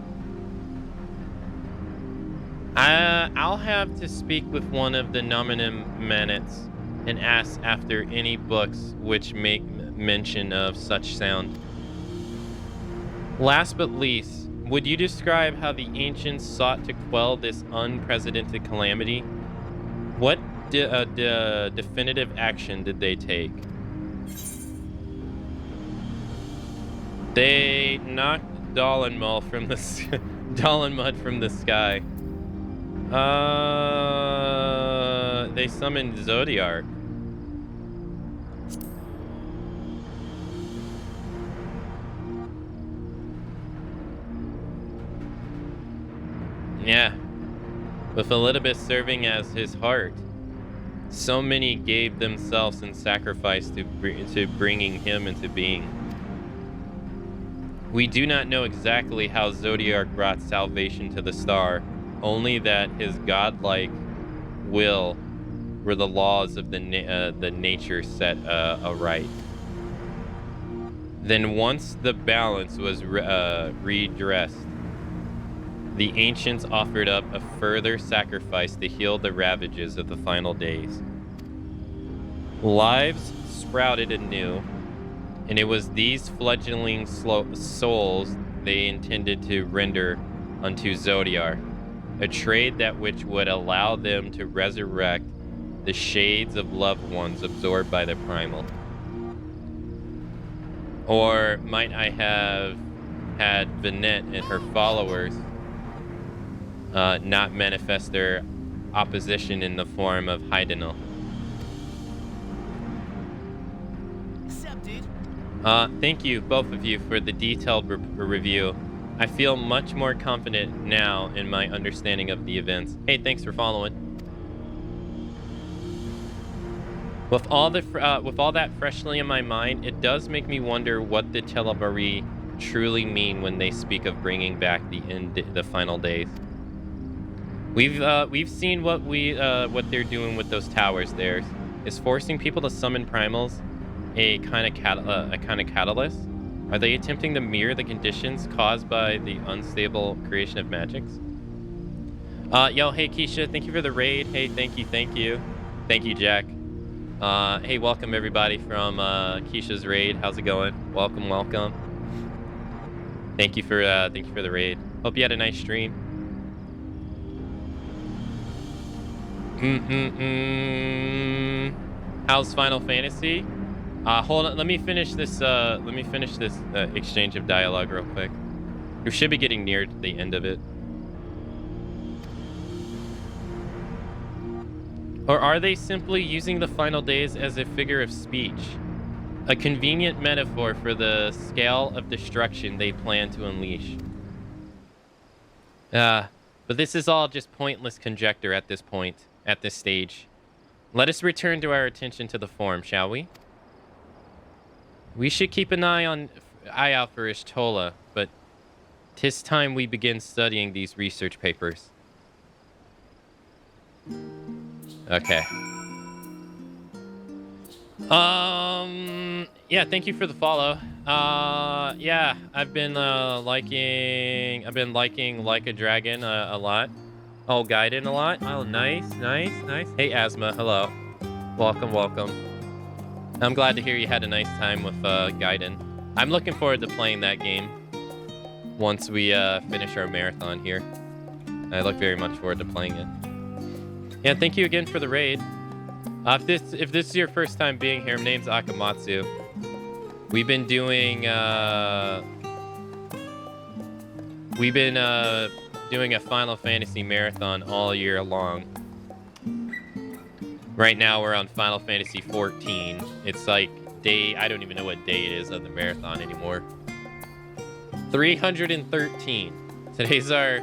I'll have to speak with one of the nominamanates and ask after any books which make mention of such sound. Last but least, would you describe how the ancients sought to quell this unprecedented calamity? What definitive action did they take? They knocked Dalenmud from the sky. They summoned Zodiark. Yeah, with Elidibus serving as his heart. So many gave themselves in sacrifice to bringing him into being. We do not know exactly how Zodiark brought salvation to the star, only that his godlike will were the laws of the nature set aright. Then once the balance was redressed, the ancients offered up a further sacrifice to heal the ravages of the final days. Lives sprouted anew, and it was these fledgling souls they intended to render unto Zodiar, a trade that which would allow them to resurrect the shades of loved ones absorbed by the primal. Or might I have had Vinette and her followers not manifest their opposition in the form of Heidenel? Thank you, both of you, for the detailed review. I feel much more confident now in my understanding of the events. Hey, thanks for following. With all that freshly in my mind, it does make me wonder what the Telebari truly mean when they speak of bringing back the final days. We've seen what they're doing with those towers. There is forcing people to summon primals a kind of catalyst. Are they attempting to mirror the conditions caused by the unstable creation of magics? Yo, hey Keisha, thank you for the raid. Hey, thank you, Jack. Hey, welcome everybody from Keisha's raid. How's it going? Welcome. Thank you for the raid. Hope you had a nice stream. How's Final Fantasy? Hold on. Let me finish this exchange of dialogue real quick. We should be getting near to the end of it. Or are they simply using the final days as a figure of speech? A convenient metaphor for the scale of destruction they plan to unleash. But this is all just pointless conjecture at this point, at this stage. Let us return to our attention to the form, shall we? We should keep an eye out for Ishtola, but 'tis time we begin studying these research papers. Okay. Yeah, thank you for the follow. Yeah, I've been liking Like a Dragon a lot. Oh, Gaiden a lot. Oh, nice. Hey, Asma, hello. Welcome. I'm glad to hear you had a nice time with Gaiden. I'm looking forward to playing that game once we finish our marathon here. I look very much forward to playing it. Yeah, thank you again for the raid. If this is your first time being here, my name's Akamatzu. We've been doing a Final Fantasy marathon all year long. Right now we're on Final Fantasy XIV. It's like I don't even know what day it is of the marathon anymore. 313. Today's our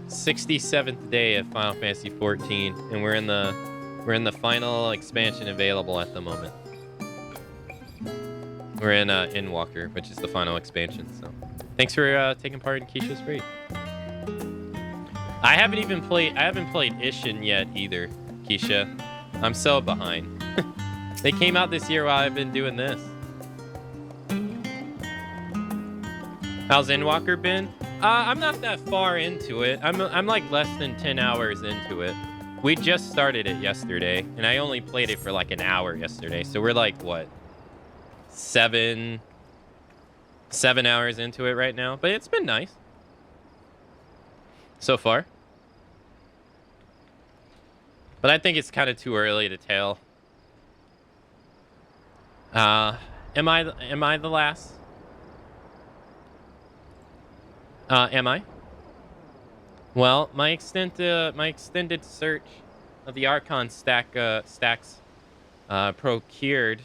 67th day of Final Fantasy XIV, and we're in the final expansion available at the moment. We're in Endwalker, which is the final expansion. So, thanks for taking part in Keisha's raid. I haven't played Ishin yet either, Keisha. I'm so behind. They came out this year while I've been doing this. How's Endwalker been? I'm not that far into it. I'm like less than 10 hours into it. We just started it yesterday, and I only played it for like an hour yesterday. So we're like, what? 7 hours into it right now. But it's been nice so far. But I think it's kind of too early to tell. Am I the last? Am I? Well, my extended search of the Archon stacks procured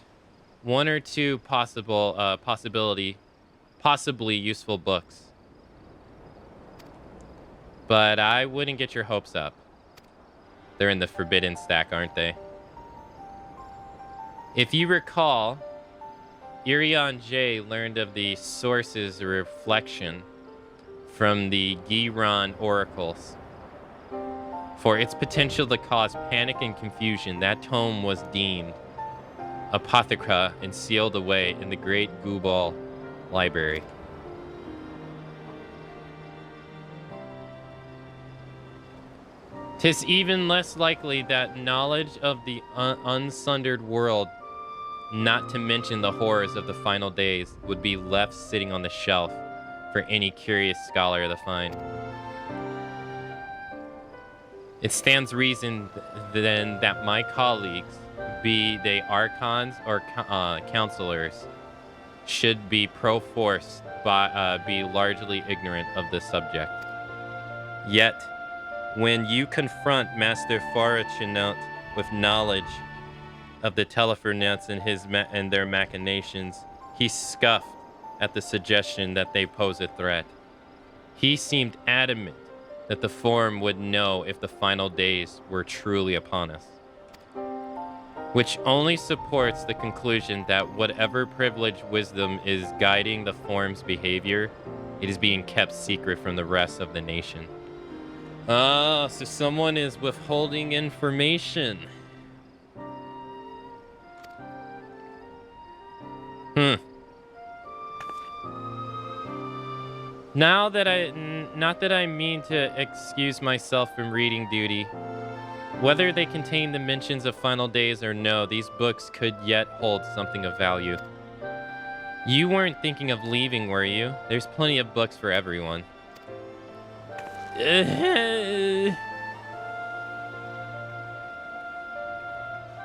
one or two possibly useful books. But I wouldn't get your hopes up. They're in the forbidden stack, aren't they? If you recall, Irion J learned of the source's reflection from the Giron oracles. For its potential to cause panic and confusion, that tome was deemed apothecra and sealed away in the Great Gubal Library. "'Tis even less likely that knowledge of the unsundered world, not to mention the horrors of the final days, would be left sitting on the shelf for any curious scholar to find. It stands reason then that my colleagues, be they archons or counselors, should be perforce be largely ignorant of the subject. Yet, when you confront Master Farachinaut with knowledge of the Telefernets and their machinations, he scoffed at the suggestion that they pose a threat. He seemed adamant that the Forum would know if the final days were truly upon us, which only supports the conclusion that whatever privileged wisdom is guiding the Forum's behavior, it is being kept secret from the rest of the nation." So someone is withholding information. Now that not that I mean to excuse myself from reading duty. Whether they contain the mentions of final days or no, these books could yet hold something of value. You weren't thinking of leaving, were you? There's plenty of books for everyone.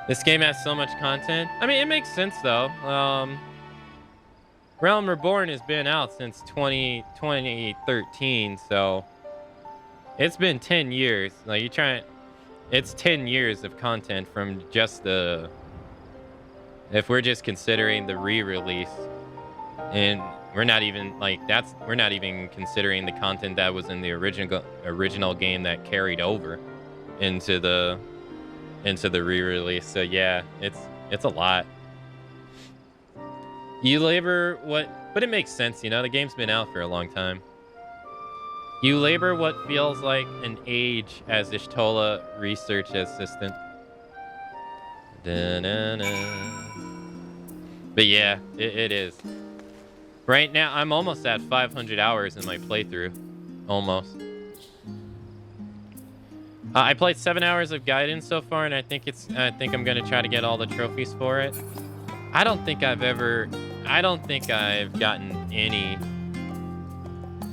This game has so much content. I mean, it makes sense though. Realm Reborn has been out since 2013, so it's been 10 years. Like it's 10 years of content from just the, if we're just considering the re-release, and we're not even considering the content that was in the original game that carried over into the re-release. So yeah, it's a lot. You labor but it makes sense, you know, the game's been out for a long time. You labor what feels like an age as Ishtola research assistant. But yeah, it is. Right now, I'm almost at 500 hours in my playthrough. Almost. I played 7 hours of Gaiden so far, and I think I'm gonna try to get all the trophies for it. I don't think I've gotten any,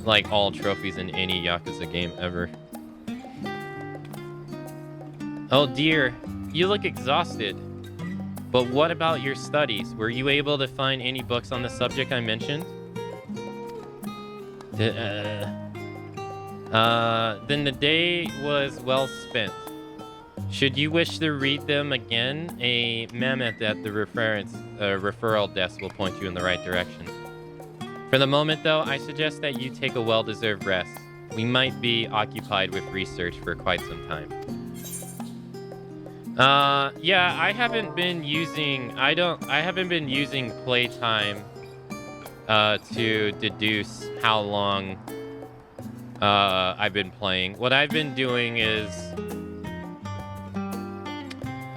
like, all trophies in any Yakuza game ever. Oh dear, you look exhausted. But what about your studies? Were you able to find any books on the subject I mentioned? Then the day was well spent. Should you wish to read them again, a mammoth at the referral desk will point you in the right direction. For the moment, though, I suggest that you take a well-deserved rest. We might be occupied with research for quite some time. Yeah, I haven't been using playtime to deduce how long I've been playing. What I've been doing is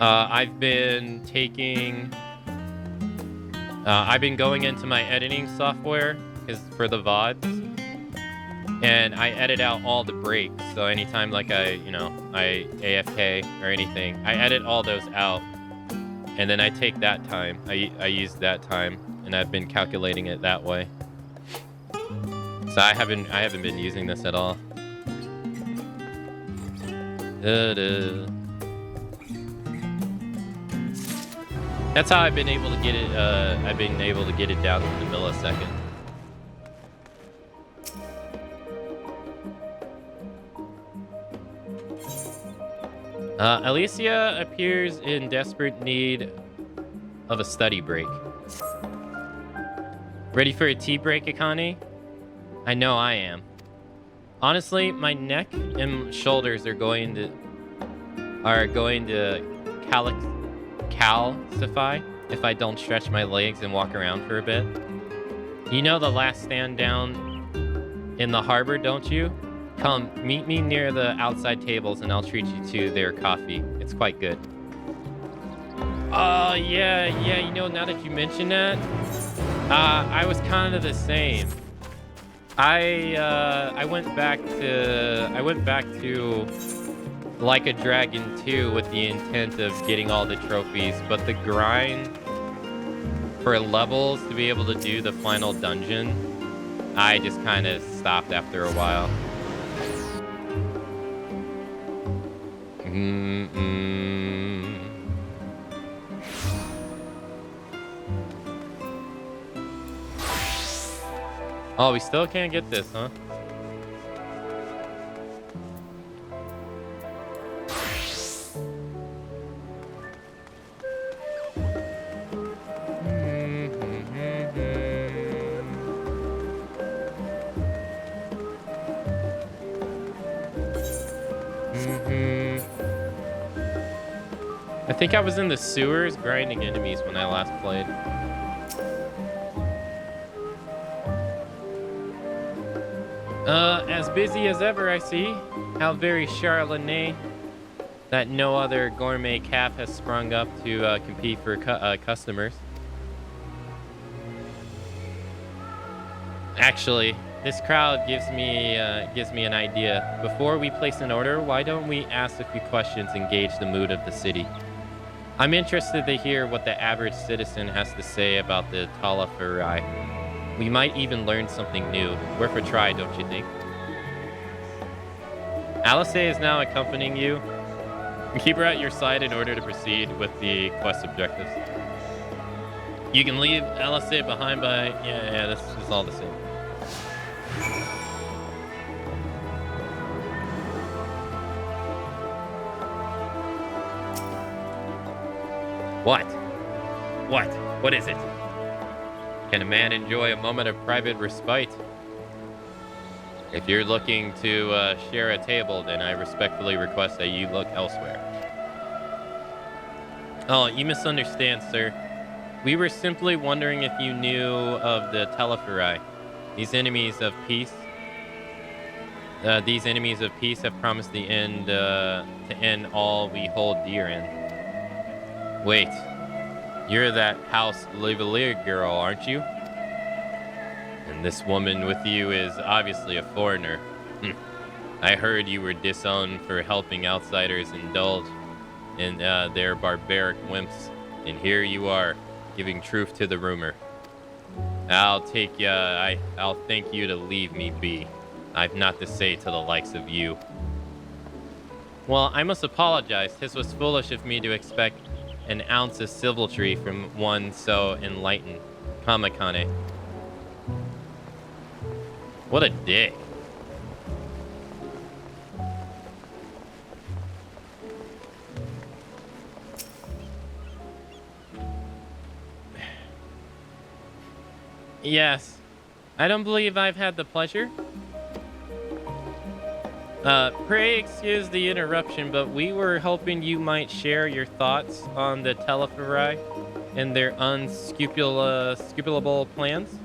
I've been going into my editing software for the VODs, and I edit out all the breaks. So anytime like I AFK or anything, I edit all those out, and then I take that time. I use that time, and I've been calculating it that way. So I haven't been using this at all. That's how I've been able to get it. I've been able to get it down to the millisecond. Alicia appears in desperate need of a study break. Ready for a tea break, Akane? I know I am. Honestly, my neck and shoulders are going to calcify, if I don't stretch my legs and walk around for a bit. You know the last stand down in the harbor, don't you? Come, meet me near the outside tables and I'll treat you to their coffee. It's quite good. Oh, yeah, you know, now that you mention that, I was kind of the same. I went back to Like a Dragon 2 with the intent of getting all the trophies, but the grind for levels to be able to do the final dungeon, I just kind of stopped after a while. Oh, we still can't get this, huh? I think I was in the sewers grinding enemies when I last played. As busy as ever, I see. How very Charlene that no other gourmet calf has sprung up to compete for customers. Actually, this crowd gives me an idea. Before we place an order, why don't we ask a few questions and gauge the mood of the city? I'm interested to hear what the average citizen has to say about the Talafurai. We might even learn something new. Worth a try, don't you think? Alice is now accompanying you. Keep her at your side in order to proceed with the quest objectives. You can leave Alice behind by... Yeah, this is all the same. What? What is it? Can a man enjoy a moment of private respite? If you're looking to share a table, then I respectfully request that you look elsewhere. Oh, you misunderstand, sir. We were simply wondering if you knew of the Talafurai. These enemies of peace have promised to end all we hold dear in. Wait, you're that House Livelier girl, aren't you? And this woman with you is obviously a foreigner. I heard you were disowned for helping outsiders indulge in their barbaric whims, and here you are, giving truth to the rumor. I'll thank you to leave me be. I've not to say to the likes of you. Well, I must apologize. 'Tis was foolish of me to expect an ounce of civility from one so enlightened. Kamakane. What a dick. Yes. I don't believe I've had the pleasure. Pray excuse the interruption, but we were hoping you might share your thoughts on the Talafurai and their unscrupulable plans.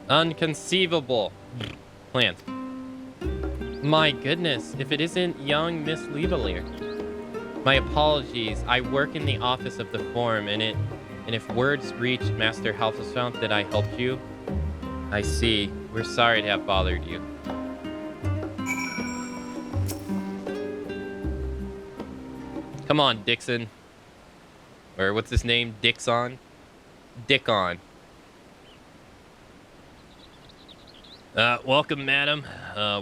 Unconceivable plans. My goodness, if it isn't young Miss Livelier. My apologies. I work in the office of the forum, and if words reach Master Halfosfount that I helped you, I see. We're sorry to have bothered you. Come on, Dixon. Or what's his name? Dixon? Dickon. Welcome, madam.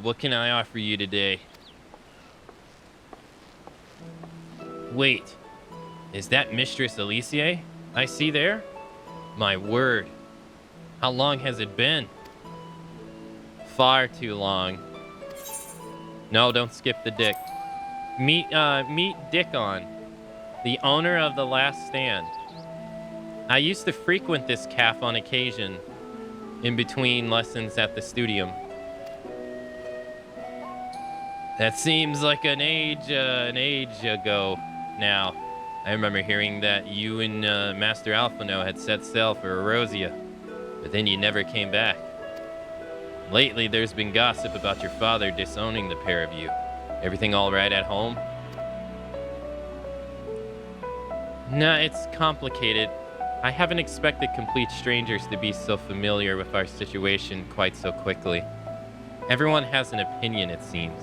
What can I offer you today? Wait, is that Mistress Alicia I see there? My word. How long has it been? Far too long. No, don't skip the dick. Meet Dickon, the owner of the Last Stand. I used to frequent this cafe on occasion, in between lessons at the studium. That seems like an age ago now. I remember hearing that you and Master Alphino had set sail for Erosia, but then you never came back. Lately, there's been gossip about your father disowning the pair of you. Everything all right at home? Nah, it's complicated. I haven't expected complete strangers to be so familiar with our situation quite so quickly. Everyone has an opinion, it seems.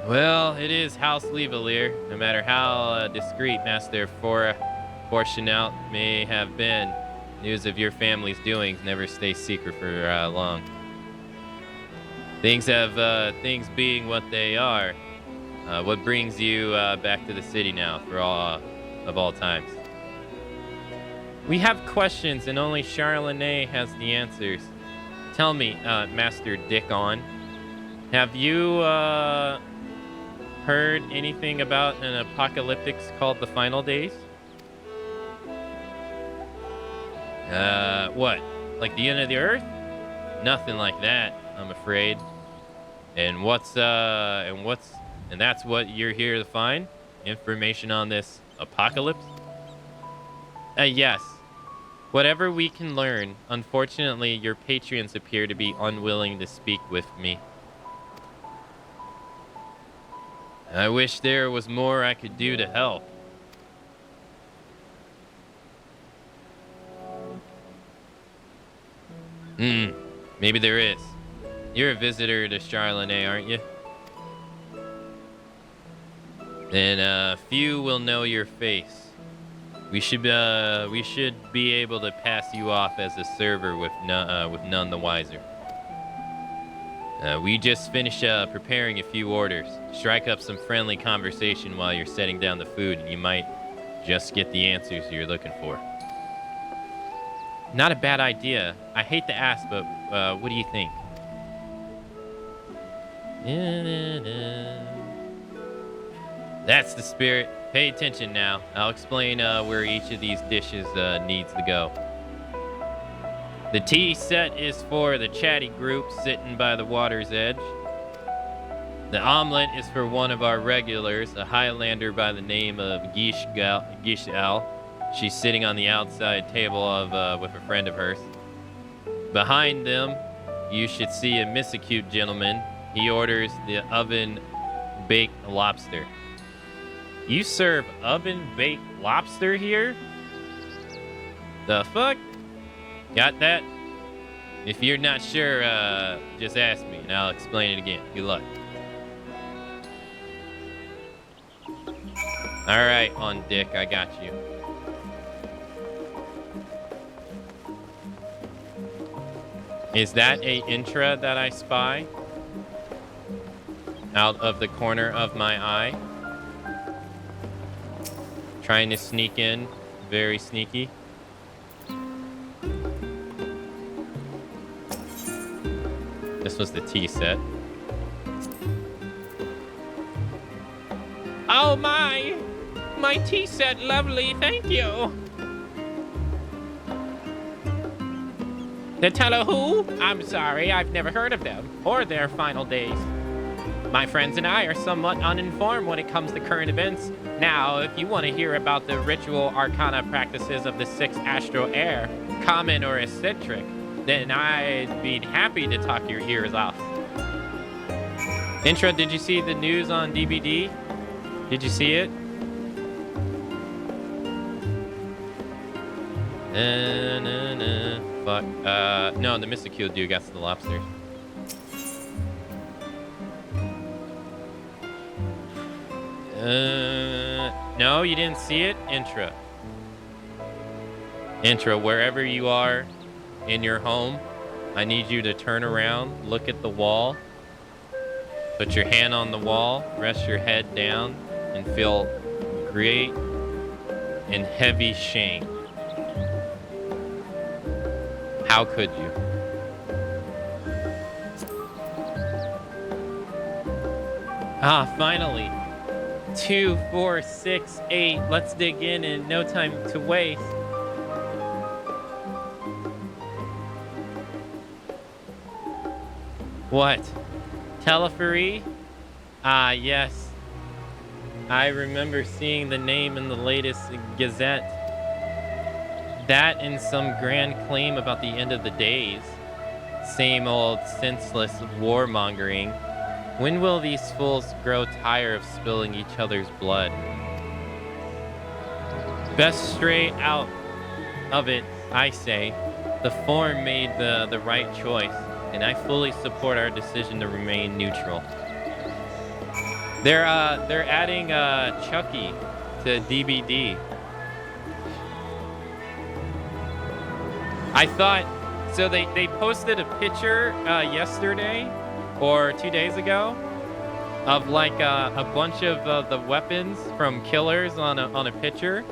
Well, it is House Levalier. No matter how discreet Master Fortunaut may have been, news of your family's doings never stays secret for long. Things being what they are, what brings you back to the city now for of all times? We have questions and only Charlene has the answers. Tell me, Master Dickon, have you heard anything about an apocalyptics called the Final Days? What? Like the end of the earth? Nothing like that, I'm afraid. And that's what you're here to find? Information on this apocalypse? Yes. Whatever we can learn. Unfortunately, your patrons appear to be unwilling to speak with me. I wish there was more I could do to help. Maybe there is. You're a visitor to Charlene, aren't you? Then few will know your face. We should be able to pass you off as a server with none the wiser. We just finished preparing a few orders. Strike up some friendly conversation while you're setting down the food, and you might just get the answers you're looking for. Not a bad idea. I hate to ask, but what do you think? That's the spirit. Pay attention now. I'll explain where each of these dishes needs to go. The tea set is for the chatty group sitting by the water's edge. The omelet is for one of our regulars, a Highlander by the name of Gishal. She's sitting on the outside table with a friend of hers. Behind them, you should see a misacute gentleman. He orders the oven-baked lobster. You serve oven-baked lobster here? The fuck? Got that? If you're not sure, just ask me and I'll explain it again. Good luck. Alright, on Dick, I got you. Is that a intra that I spy? Out of the corner of my eye? Trying to sneak in, very sneaky. This was the tea set. Oh my tea set, lovely, thank you. To tell her who? I'm sorry, I've never heard of them, or their final days. My friends and I are somewhat uninformed when it comes to current events. Now, if you want to hear about the ritual arcana practices of the sixth astral air, common or eccentric, then I'd be happy to talk your ears off. Intra, did you see the news on DVD? Did you see it? Fuck. No, the Mysticule dude got the lobsters. No, you didn't see it? Intra. Intra, wherever you are in your home, I need you to turn around, look at the wall, put your hand on the wall, rest your head down, and feel great and heavy shame. How could you? Ah, finally. 2, 4, 6, 8. Let's dig in and no time to waste. What? Telephory? Ah, yes. I remember seeing the name in the latest Gazette. That and some grand claim about the end of the days. Same old senseless warmongering. When will these fools grow tired of spilling each other's blood? Best stray out of it, I say. The Forum made the right choice, and I fully support our decision to remain neutral. They're adding Chucky to DBD. I thought so. They posted a picture yesterday or 2 days ago of like a bunch of the weapons from killers on a picture,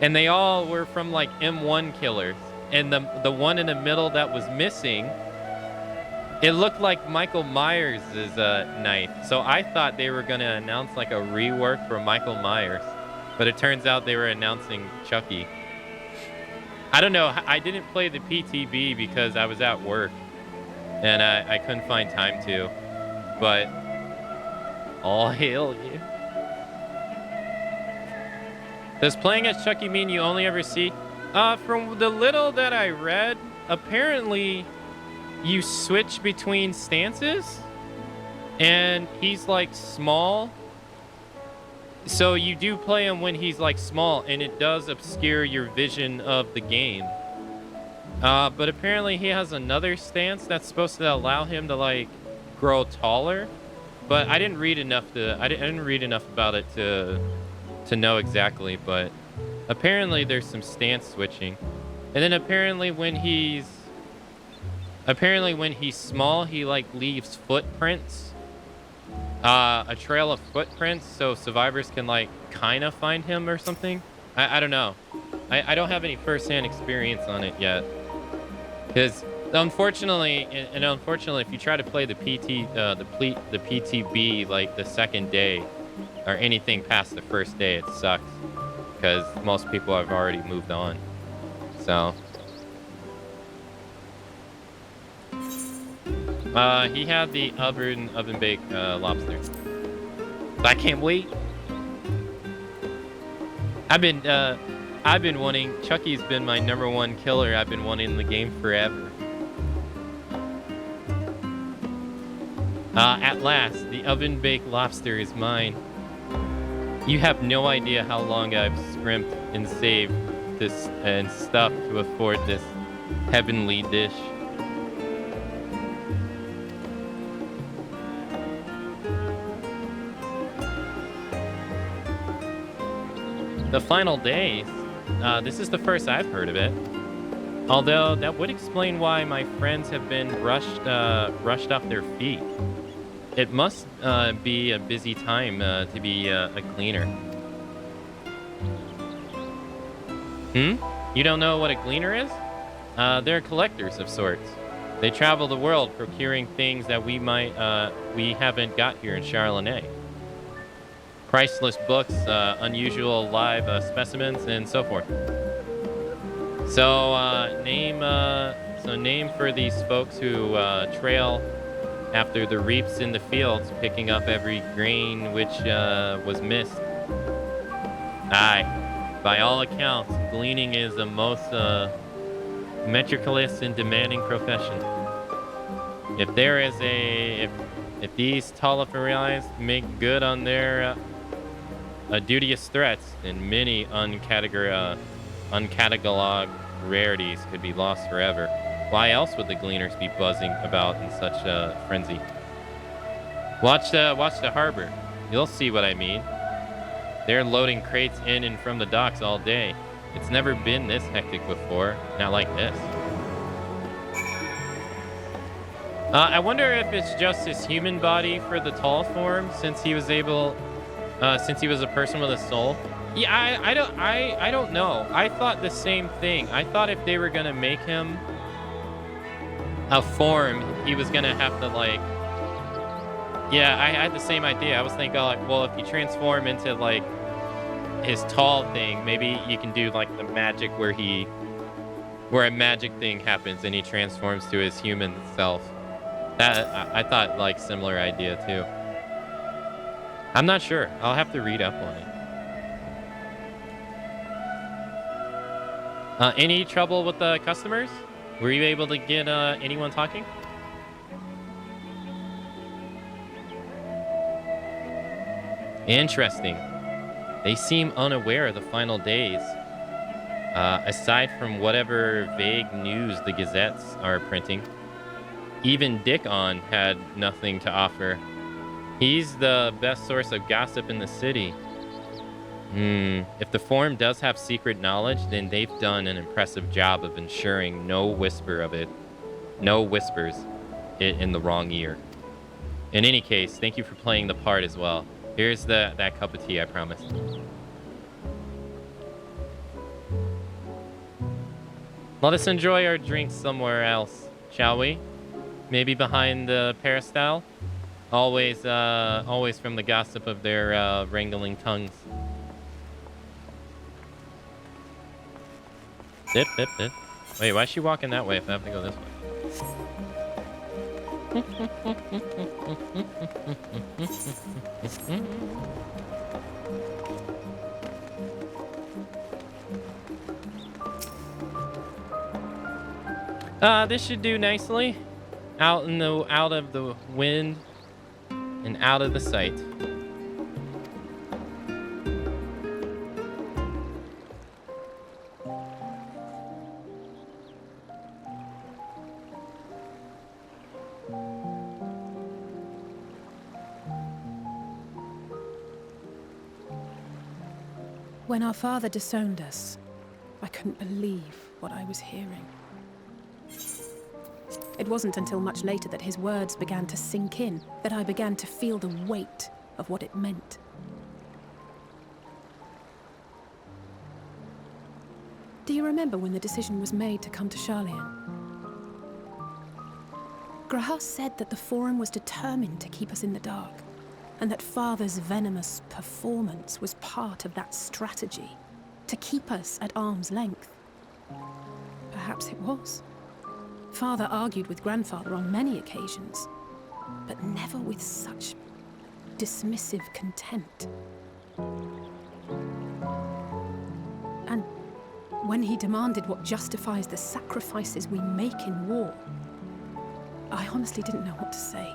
and they all were from like M1 killers. And the one in the middle that was missing, it looked like Michael Myers' knife. So I thought they were gonna announce like a rework for Michael Myers, but it turns out they were announcing Chucky. I don't know. I didn't play the PTB because I was at work, and I couldn't find time to. But all hail you. Does playing as Chucky mean you only ever see? From the little that I read, apparently you switch between stances, and he's like small. So you do play him when he's like small, and it does obscure your vision of the game. But apparently he has another stance that's supposed to allow him to like grow taller. But I didn't read enough I didn't read enough about it to know exactly. But apparently there's some stance switching, and then apparently when he's small, he like leaves footprints. A trail of footprints, so survivors can like kind of find him or something. I don't know. I don't have any first-hand experience on it yet, because unfortunately, if you try to play the PTB like the second day or anything past the first day, it sucks because most people have already moved on. So. He had the oven baked lobster. I can't wait. I've been wanting. Chucky's been my #1 killer. I've been wanting in the game forever. At last, the oven baked lobster is mine. You have no idea how long I've scrimped and saved this and stuff to afford this heavenly dish. The final days. This is the first I've heard of it. Although that would explain why my friends have been rushed off their feet. It must be a busy time to be a cleaner. You don't know what a gleaner is? They're collectors of sorts. They travel the world procuring things that we haven't got here in Charlotte. Priceless books, unusual live specimens, and so forth. So name for these folks who trail after the reaps in the fields, picking up every grain which was missed. Aye, by all accounts, gleaning is the most meticulous and demanding profession. If there is if these Tolafarians make good on their duteous threats, then many uncataloged rarities could be lost forever. Why else would the gleaners be buzzing about in such a frenzy? Watch the harbor. You'll see what I mean. They're loading crates in and from the docks all day. It's never been this hectic before, not like this. I wonder if it's just his human body for the tall form, since he was a person with a soul. Yeah, I don't know. I thought the same thing. I thought if they were gonna make him a form, he was gonna have to like. Yeah, I had the same idea. I was thinking like, well, if you transform into like his tall thing, maybe you can do like the magic where a magic thing happens and he transforms to his human self. That I thought like similar idea too. I'm not sure. I'll have to read up on it. Any trouble with the customers? Were you able to get anyone talking? Interesting. They seem unaware of the final days. Aside from whatever vague news the gazettes are printing, even Dickon had nothing to offer. He's the best source of gossip in the city. If the Forum does have secret knowledge, then they've done an impressive job of ensuring no whispers it in the wrong ear. In any case, thank you for playing the part as well. Here's that cup of tea I promised. Let us enjoy our drinks somewhere else, shall we? Maybe behind the peristyle? Always from the gossip of their wrangling tongues. Dip, dip, dip. Wait, why is she walking that way if I have to go this way? This should do nicely. Out of the wind and out of the sight. When our father disowned us, I couldn't believe what I was hearing. It wasn't until much later that his words began to sink in, that I began to feel the weight of what it meant. Do you remember when the decision was made to come to Sharlayan? Grahas said that the Forum was determined to keep us in the dark, and that Father's venomous performance was part of that strategy, to keep us at arm's length. Perhaps it was. Father argued with Grandfather on many occasions, but never with such dismissive contempt. And when he demanded what justifies the sacrifices we make in war, I honestly didn't know what to say.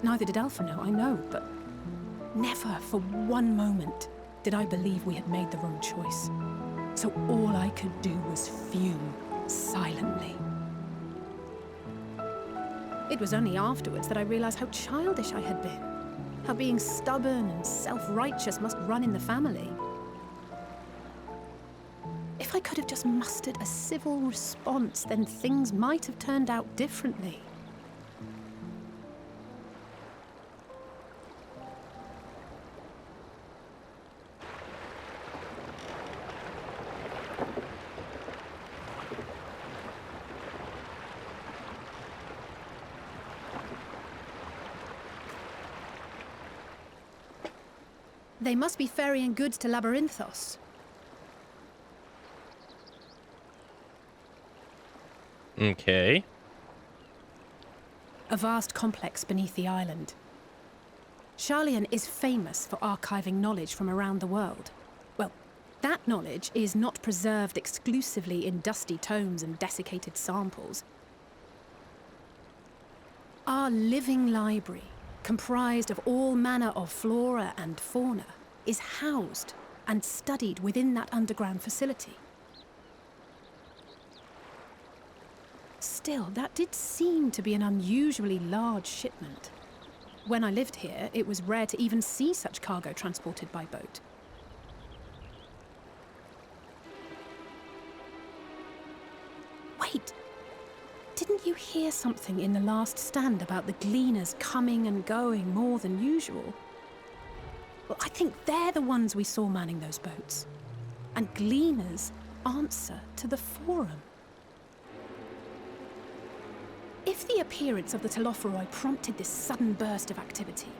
Neither did Alpha know, I know, but never for one moment did I believe we had made the wrong choice. So all I could do was fume silently. It was only afterwards that I realized how childish I had been, how being stubborn and self-righteous must run in the family. If I could have just mustered a civil response, then things might have turned out differently. They must be ferrying goods to Labyrinthos. Okay. A vast complex beneath the island. Sharlayan is famous for archiving knowledge from around the world. Well, that knowledge is not preserved exclusively in dusty tomes and desiccated samples. Our living library, comprised of all manner of flora and fauna, is housed and studied within that underground facility. Still, that did seem to be an unusually large shipment. When I lived here, it was rare to even see such cargo transported by boat. Wait! Didn't you hear something in the last stand about the gleaners coming and going more than usual? Well, I think they're the ones we saw manning those boats. And gleaners answer to the Forum. If the appearance of the Telophoroi prompted this sudden burst of activity,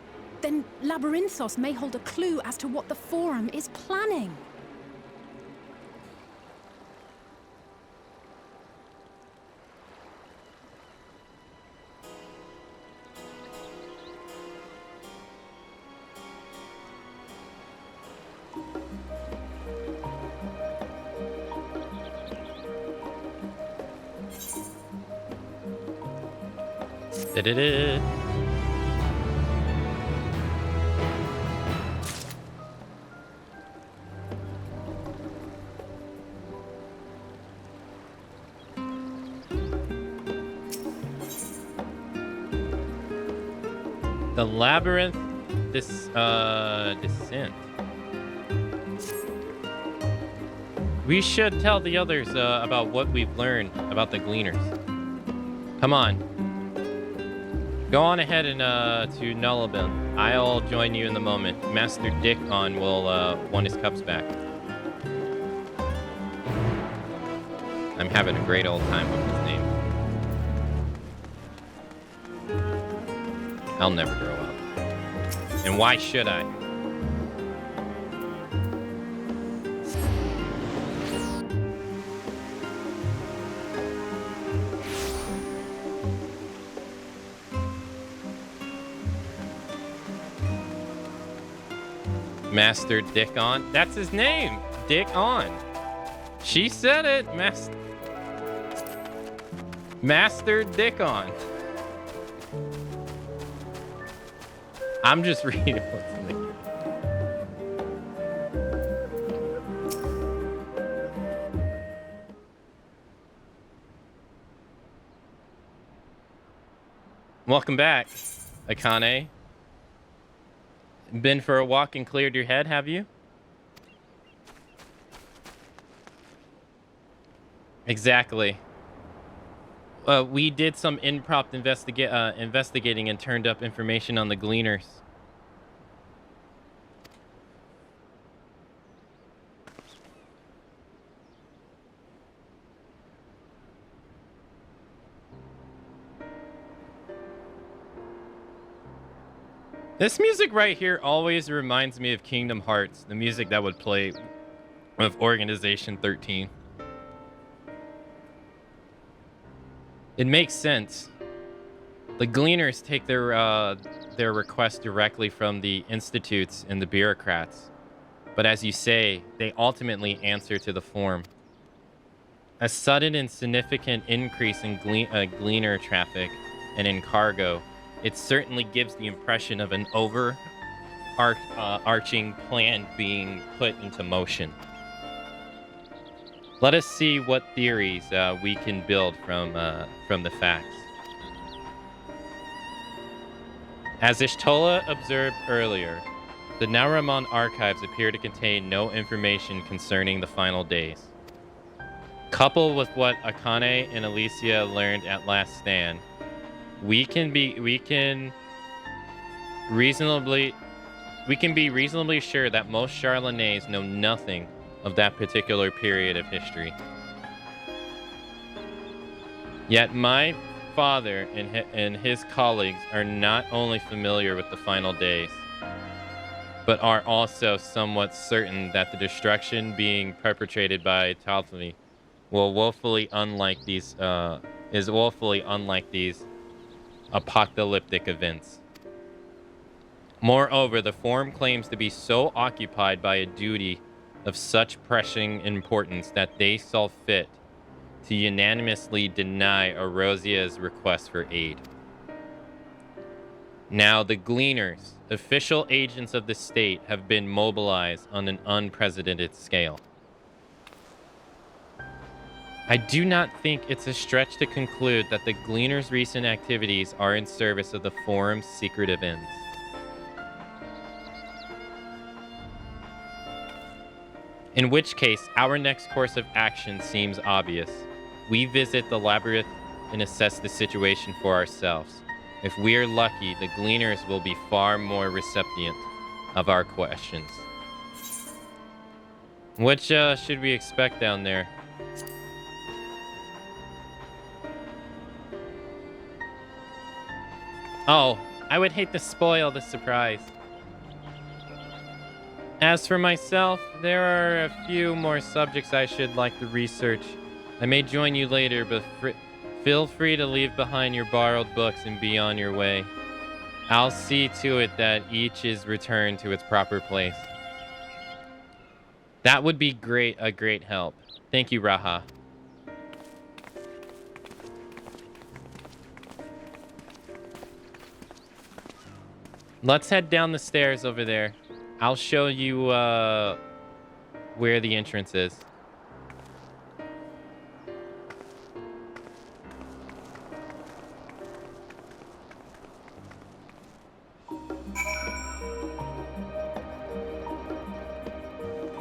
then Labyrinthos may hold a clue as to what the Forum is planning. Da-da-da. The labyrinth descent. We should tell the others about what we've learned about the Gleaners. Come on. Go on ahead and to Nullabin. I'll join you in the moment. Master Dick will want his cups back. I'm having a great old time with his name. I'll never grow up. And why should I? Master Dick on. That's his name. Dick on. She said it. Master Dick on. I'm just reading what's in there. Welcome back, Akane. Been for a walk and cleared your head, have you? Exactly. We did some impromptu investigating and turned up information on the Gleaners. This music right here always reminds me of Kingdom Hearts, the music that would play with Organization 13. It makes sense. The Gleaners take their requests directly from the institutes and the bureaucrats. But as you say, they ultimately answer to the form. A sudden and significant increase in Gleaner traffic and in cargo, it certainly gives the impression of an overarching plan being put into motion. Let us see what theories we can build from the facts. As Ishtola observed earlier, the Naramon archives appear to contain no information concerning the final days. Coupled with what Akane and Alicia learned at Last Stand, we can be reasonably sure that most Charlonais know nothing of that particular period of history. Yet my father and his colleagues are not only familiar with the final days, but are also somewhat certain that the destruction being perpetrated by Taltami is woefully unlike these apocalyptic events. Moreover, the Forum claims to be so occupied by a duty of such pressing importance that they saw fit to unanimously deny Erosia's request for aid. Now, the Gleaners, official agents of the state, have been mobilized on an unprecedented scale. I do not think it's a stretch to conclude that the Gleaners' recent activities are in service of the Forum's secretive ends. In which case, our next course of action seems obvious. We visit the labyrinth and assess the situation for ourselves. If we are lucky, the Gleaners will be far more receptive of our questions. What should we expect down there? Oh, I would hate to spoil the surprise. As for myself, there are a few more subjects I should like to research. I may join you later, but feel free to leave behind your borrowed books and be on your way. I'll see to it that each is returned to its proper place. That would be great, a great help. Thank you, Raha. Let's head down the stairs over there. I'll show you where the entrance is.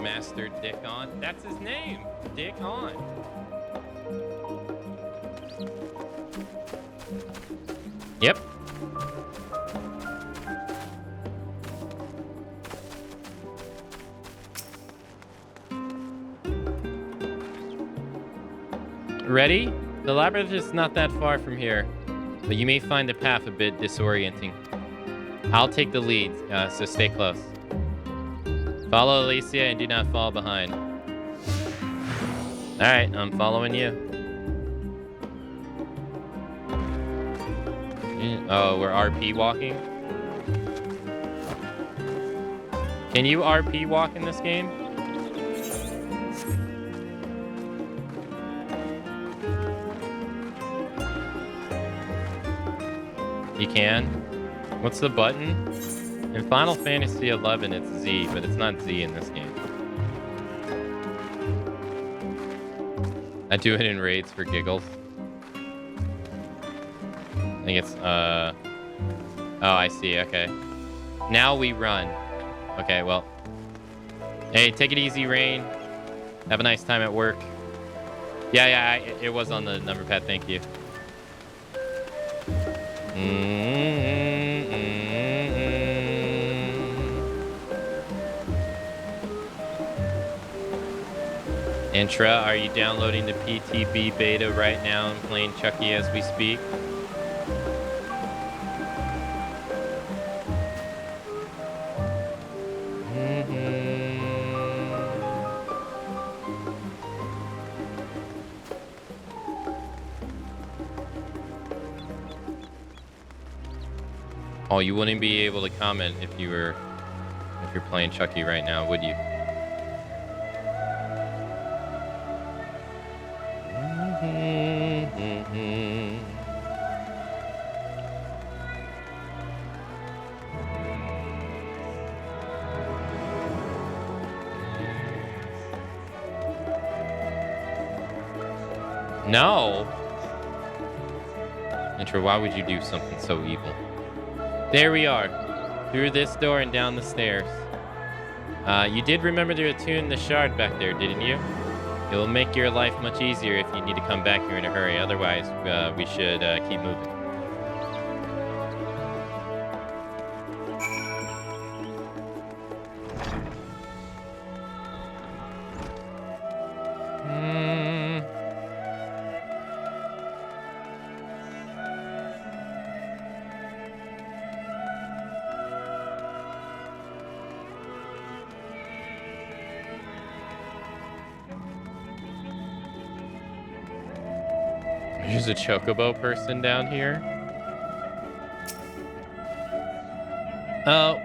Master Dick On. That's his name. Dick On. Yep. Ready? The labyrinth is not that far from here, but you may find the path a bit disorienting. I'll take the lead, so stay close. Follow Alicia and do not fall behind. Alright, I'm following you. Oh, we're RP walking? Can you RP walk in this game? You can? What's the button? In Final Fantasy XI, it's Z, but it's not Z in this game. I do it in raids for giggles. I think it's, oh, I see, okay. Now we run. Okay, well. Hey, take it easy, Rain. Have a nice time at work. Yeah, it was on the number pad, thank you. Intra, are you downloading the PTB beta right now and playing Chucky as we speak? Oh, you wouldn't be able to comment if you're playing Chucky right now, would you? No. Intro, why would you do something so evil? There we are. Through this door and down the stairs. You did remember to attune the shard back there, didn't you? It will make your life much easier if you need to come back here in a hurry. Otherwise, we should keep moving. There's a chocobo person down here. Oh,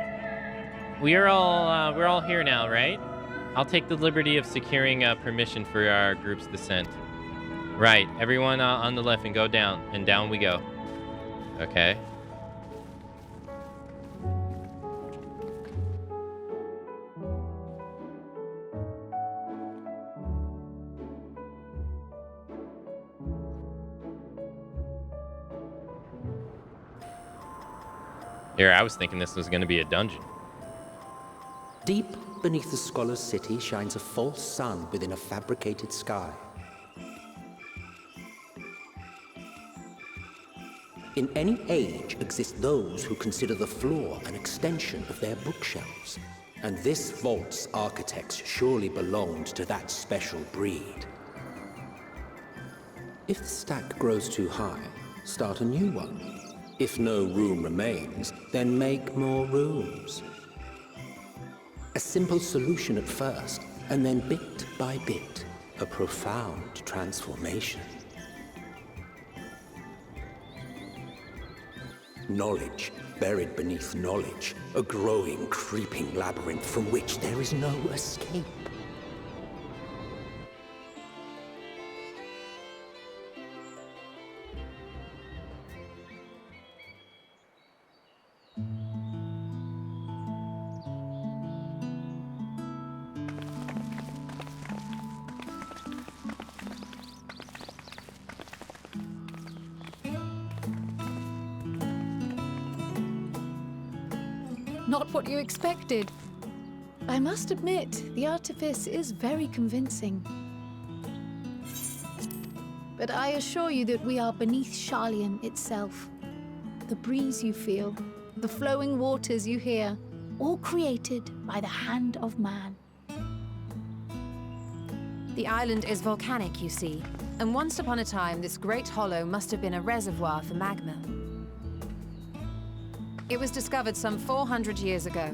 we're all here now, right? I'll take the liberty of securing permission for our group's descent. Right, everyone on the left and go down, and down we go. Okay. Here, I was thinking this was going to be a dungeon. Deep beneath the scholar's city shines a false sun within a fabricated sky. In any age exist those who consider the floor an extension of their bookshelves, and this vault's architects surely belonged to that special breed. If the stack grows too high, start a new one. If no room remains, then make more rooms. A simple solution at first, and then bit by bit, a profound transformation. Knowledge buried beneath knowledge, a growing, creeping labyrinth from which there is no escape. Not what you expected. I must admit, the artifice is very convincing. But I assure you that we are beneath Sharlayan itself. The breeze you feel, the flowing waters you hear, all created by the hand of man. The island is volcanic, you see, and once upon a time this great hollow must have been a reservoir for magma. It was discovered some 400 years ago,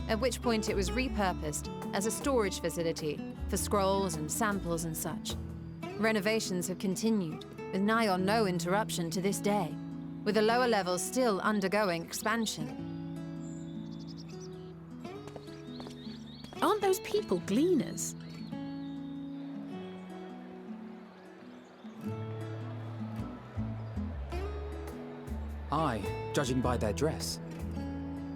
at which point it was repurposed as a storage facility for scrolls and samples and such. Renovations have continued, with nigh on no interruption to this day, with the lower levels still undergoing expansion. Aren't those people gleaners? Aye, judging by their dress.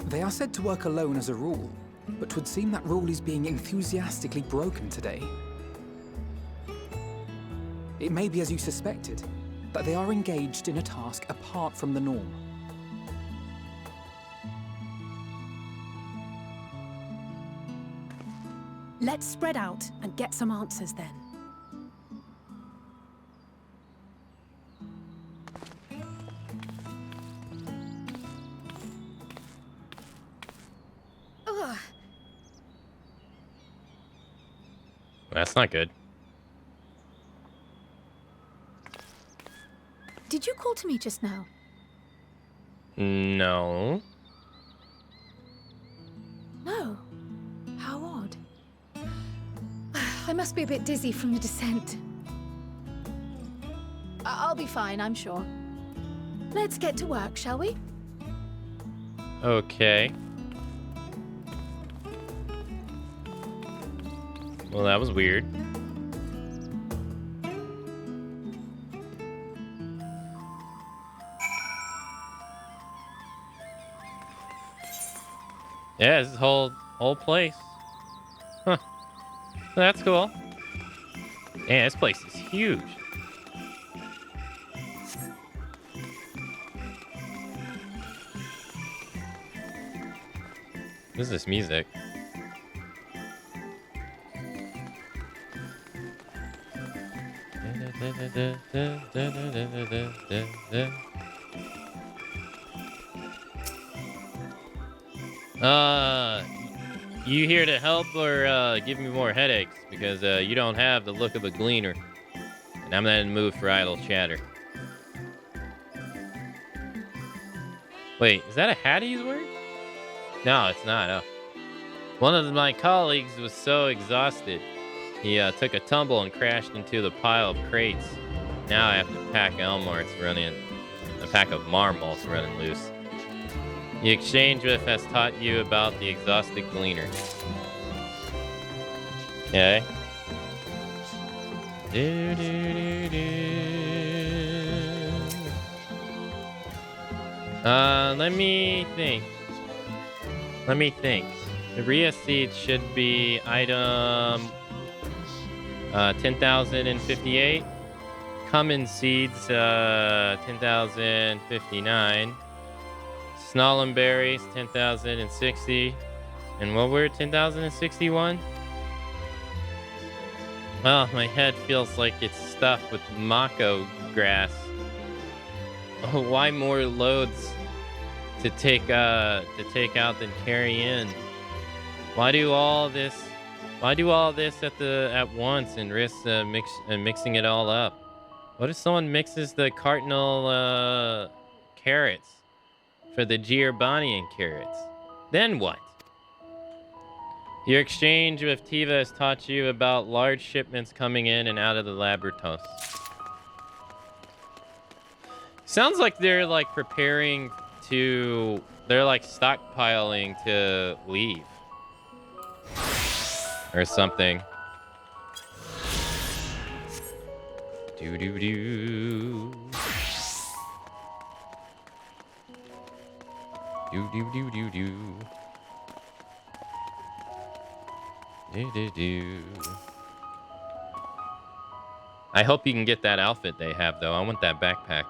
They are said to work alone as a rule, but 'twould seem that rule is being enthusiastically broken today. It may be as you suspected, that they are engaged in a task apart from the norm. Let's spread out and get some answers then. That's not good. Did you call to me just now? No. No. How odd. I must be a bit dizzy from the descent. I'll be fine, I'm sure. Let's get to work, shall we? Okay. Well, that was weird. Yeah, this is whole place. Huh. That's cool. Yeah, this place is huge. What is this music? You here to help or give me more headaches? Because you don't have the look of a gleaner. And I'm not in the mood for idle chatter. Wait, is that a hat he's wearing? No, it's not. Oh. One of my colleagues was so exhausted, he took a tumble and crashed into the pile of crates. Now I have to pack a pack of marmots running loose. The exchange with has taught you about the exhausted gleaner. Okay. Let me think. The Rhea seed should be item 10,058. Cumin seeds 10,059. Snollen berries 10,060. And what were 10,061? Oh, my head feels like it's stuffed with mako grass. Oh, why more loads to take out than carry in? Why do all this at once and risk mixing it all up? What if someone mixes the cardinal carrots for the Giovannian carrots? Then what? Your exchange with Tiva has taught you about large shipments coming in and out of the laboratories. Sounds like they're like preparing to... They're like stockpiling to leave. Or something. Do-do-do. Do-do-do-do-do. Do-do-do. I hope you can get that outfit they have, though. I want that backpack.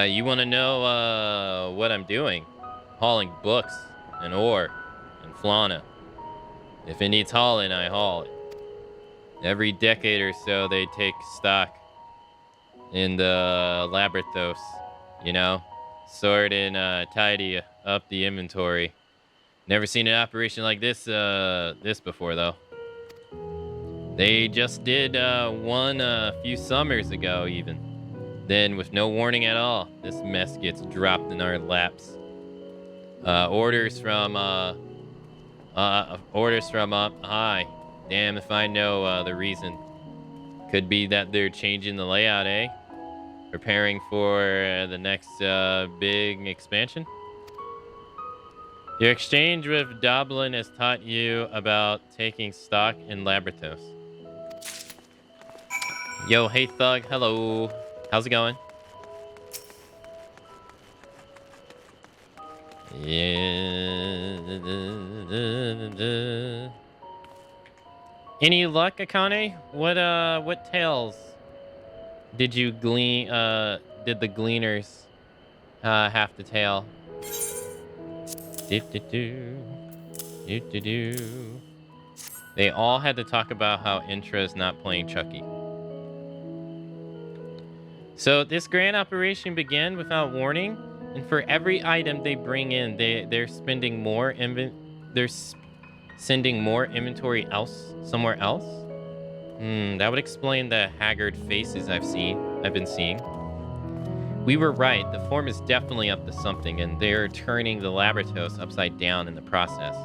You want to know what I'm doing? hauling books and ore and flana. If it needs hauling, I haul it. Every decade or so, they take stock in the Labrathos, you know? Sort and tidy up the inventory. Never seen an operation like this before, though. They just did one a few summers ago, even. Then, with no warning at all, this mess gets dropped in our laps. Orders from up high. Damn if I know the reason. Could be that they're changing the layout, eh? Preparing for the next big expansion. Your exchange with Doblin has taught you about taking stock in Labrathos. Yo, hey Thug, hello. How's it going? Yeah. Any luck, Akane? What tales did you glean? Did the gleaners have to tell? They all had to talk about how Intra is not playing Chucky. So this grand operation began without warning, and for every item they bring in, they're spending more sending more inventory somewhere else. That would explain the haggard faces I've been seeing. We were right. The form is definitely up to something, and they're turning the Labrathos upside down in the process.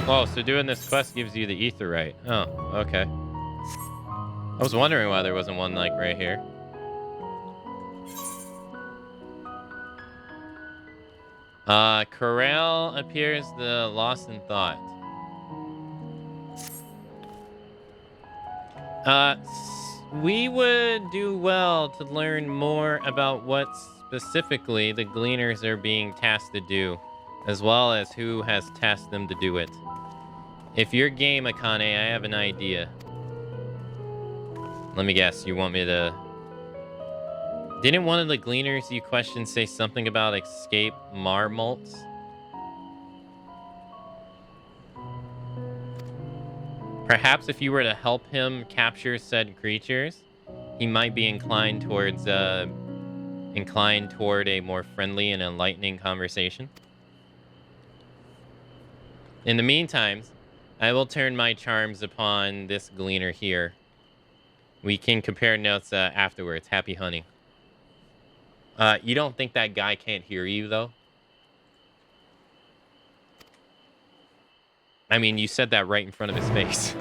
Oh, so doing this quest gives you the etherite. Oh, okay. I was wondering why there wasn't one like right here. Corral appears the lost in thought. We would do well to learn more about what specifically the Gleaners are being tasked to do, as well as who has tasked them to do it. If you're game, Akane, I have an idea. Let me guess, you want me to... Didn't one of the Gleaners you questioned say something about escape marmots? Perhaps if you were to help him capture said creatures, he might be inclined toward a more friendly and enlightening conversation. In the meantime, I will turn my charms upon this Gleaner here. We can compare notes afterwards. Happy hunting. You don't think that guy can't hear you, though? I mean, you said that right in front of his face.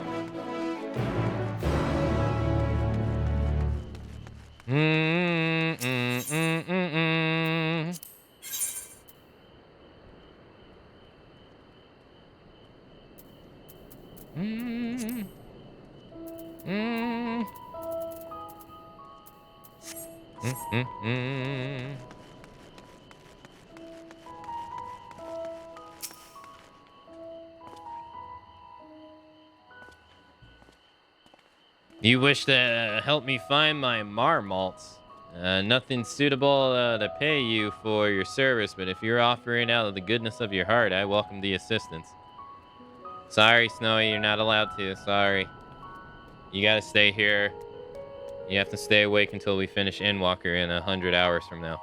You wish to help me find my marmots. Nothing suitable to pay you for your service, but if you're offering out of the goodness of your heart, I welcome the assistance. Sorry, Snowy, you're not allowed to. Sorry. You gotta stay here. You have to stay awake until we finish Endwalker in 100 hours from now.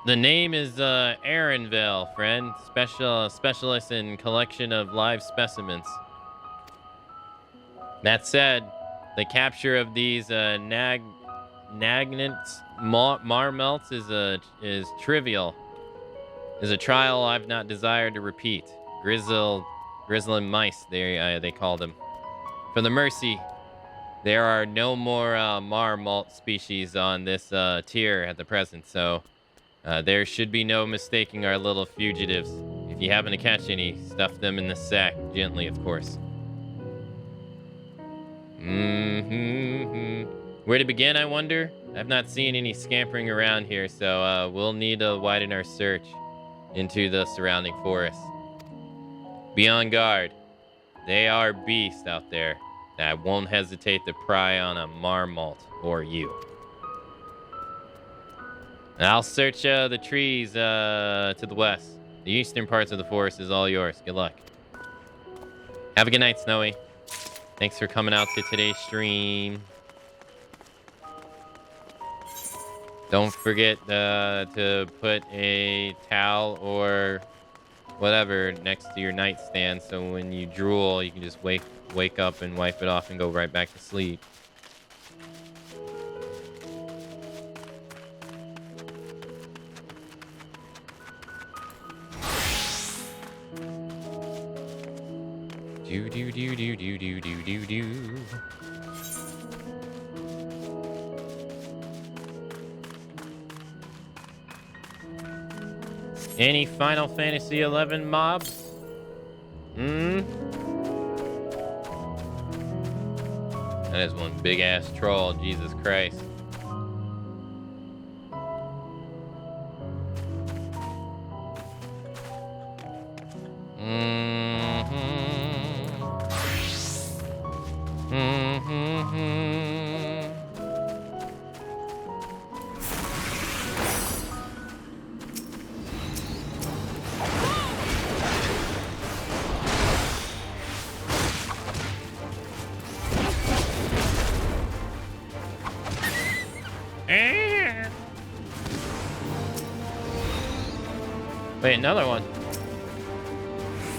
The name is Aaronville, friend. Specialist in collection of live specimens. That said, the capture of these nagnants marmelts is trivial. Is a trial I've not desired to repeat. Grizzling mice, they call them. For the mercy, there are no more marmot species on this tier at the present, so there should be no mistaking our little fugitives. If you happen to catch any, stuff them in the sack, gently, of course. Where to begin, I wonder? I've not seen any scampering around here, so we'll need to widen our search into the surrounding forest. Be on guard. They are beasts out there that won't hesitate to pry on a marmot or you. And I'll search the trees to the west. The eastern parts of the forest is all yours. Good luck. Have a good night, Snowy. Thanks for coming out to today's stream. Don't forget to put a towel or whatever next to your nightstand so when you drool, you can just wake up and wipe it off and go right back to sleep. Do do do do do do do do do. Any Final Fantasy XI mobs? That is one big ass troll, Jesus Christ. Wait, another one.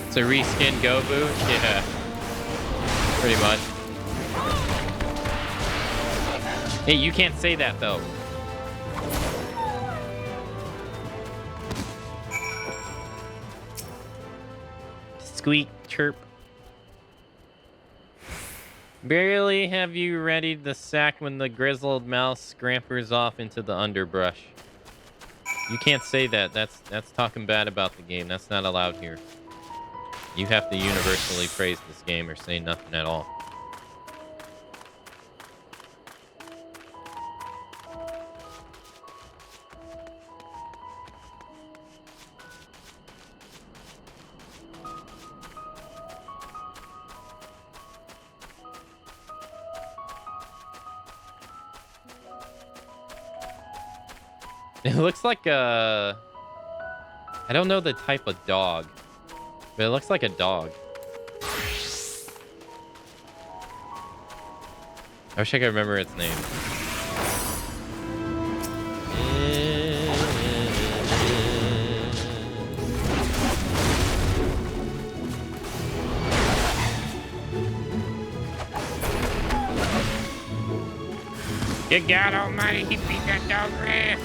It's a reskin Gobu? Yeah. Pretty much. Hey, you can't say that though. Squeak, chirp. Barely have you readied the sack when the grizzled mouse scampers off into the underbrush. You can't say that. That's talking bad about the game. That's not allowed here. You have to universally praise this game or say nothing at all. It looks like a... I don't know the type of dog, but it looks like a dog. I wish I could remember its name. Good God Almighty, he beat that dog's ass.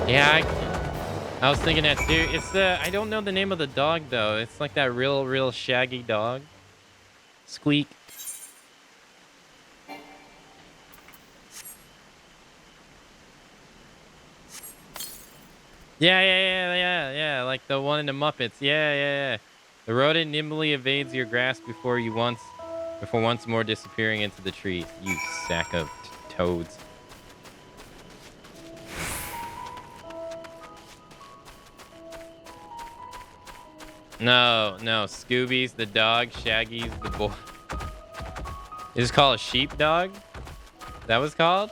Yeah, I was thinking that too. It's the, I don't know the name of the dog though. It's like that real shaggy dog. Squeak. Yeah. Like the one in the Muppets. Yeah. The rodent nimbly evades your grasp before once more disappearing into the trees. You sack of toads. No. Scooby's the dog. Shaggy's the boy. Is it called a sheepdog? That was called?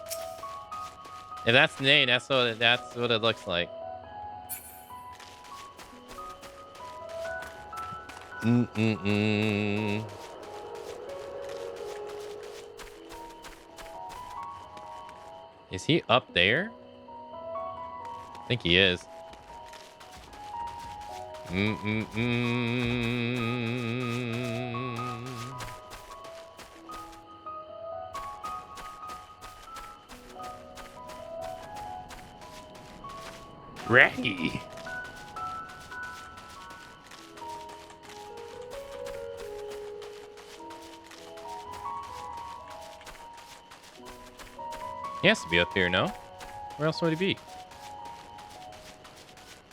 If that's the name, that's what it looks like. Is he up there? I think he is. Raggy. He has to be up here, no? Where else would he be?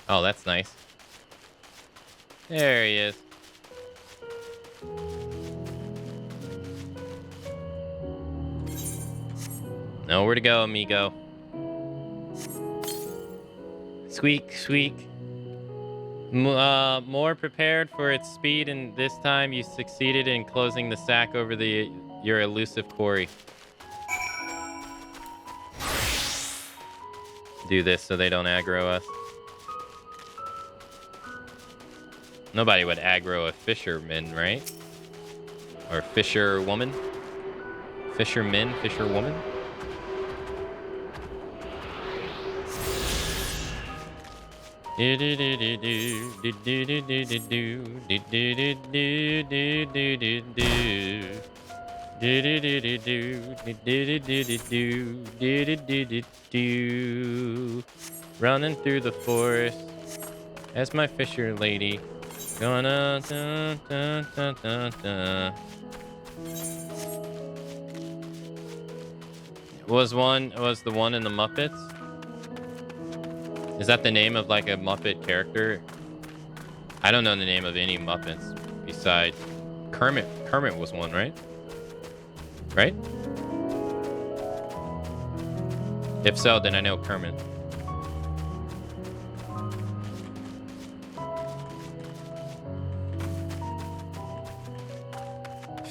Oh, that's nice. There he is. Nowhere to go, amigo. Squeak, squeak. More prepared for its speed, and this time you succeeded in closing the sack over your elusive quarry. Do this so they don't aggro us. Nobody would aggro a fisherman, right? Or fisher woman? Fisherman, fisher woman? Running through the forest as my fisher lady. Gonna dun, dun, dun, dun, dun. Was the one in the Muppets? Is that the name of like a Muppet character? I don't know the name of any Muppets besides Kermit. Kermit was one, right? Right? If so, then I know Kermit.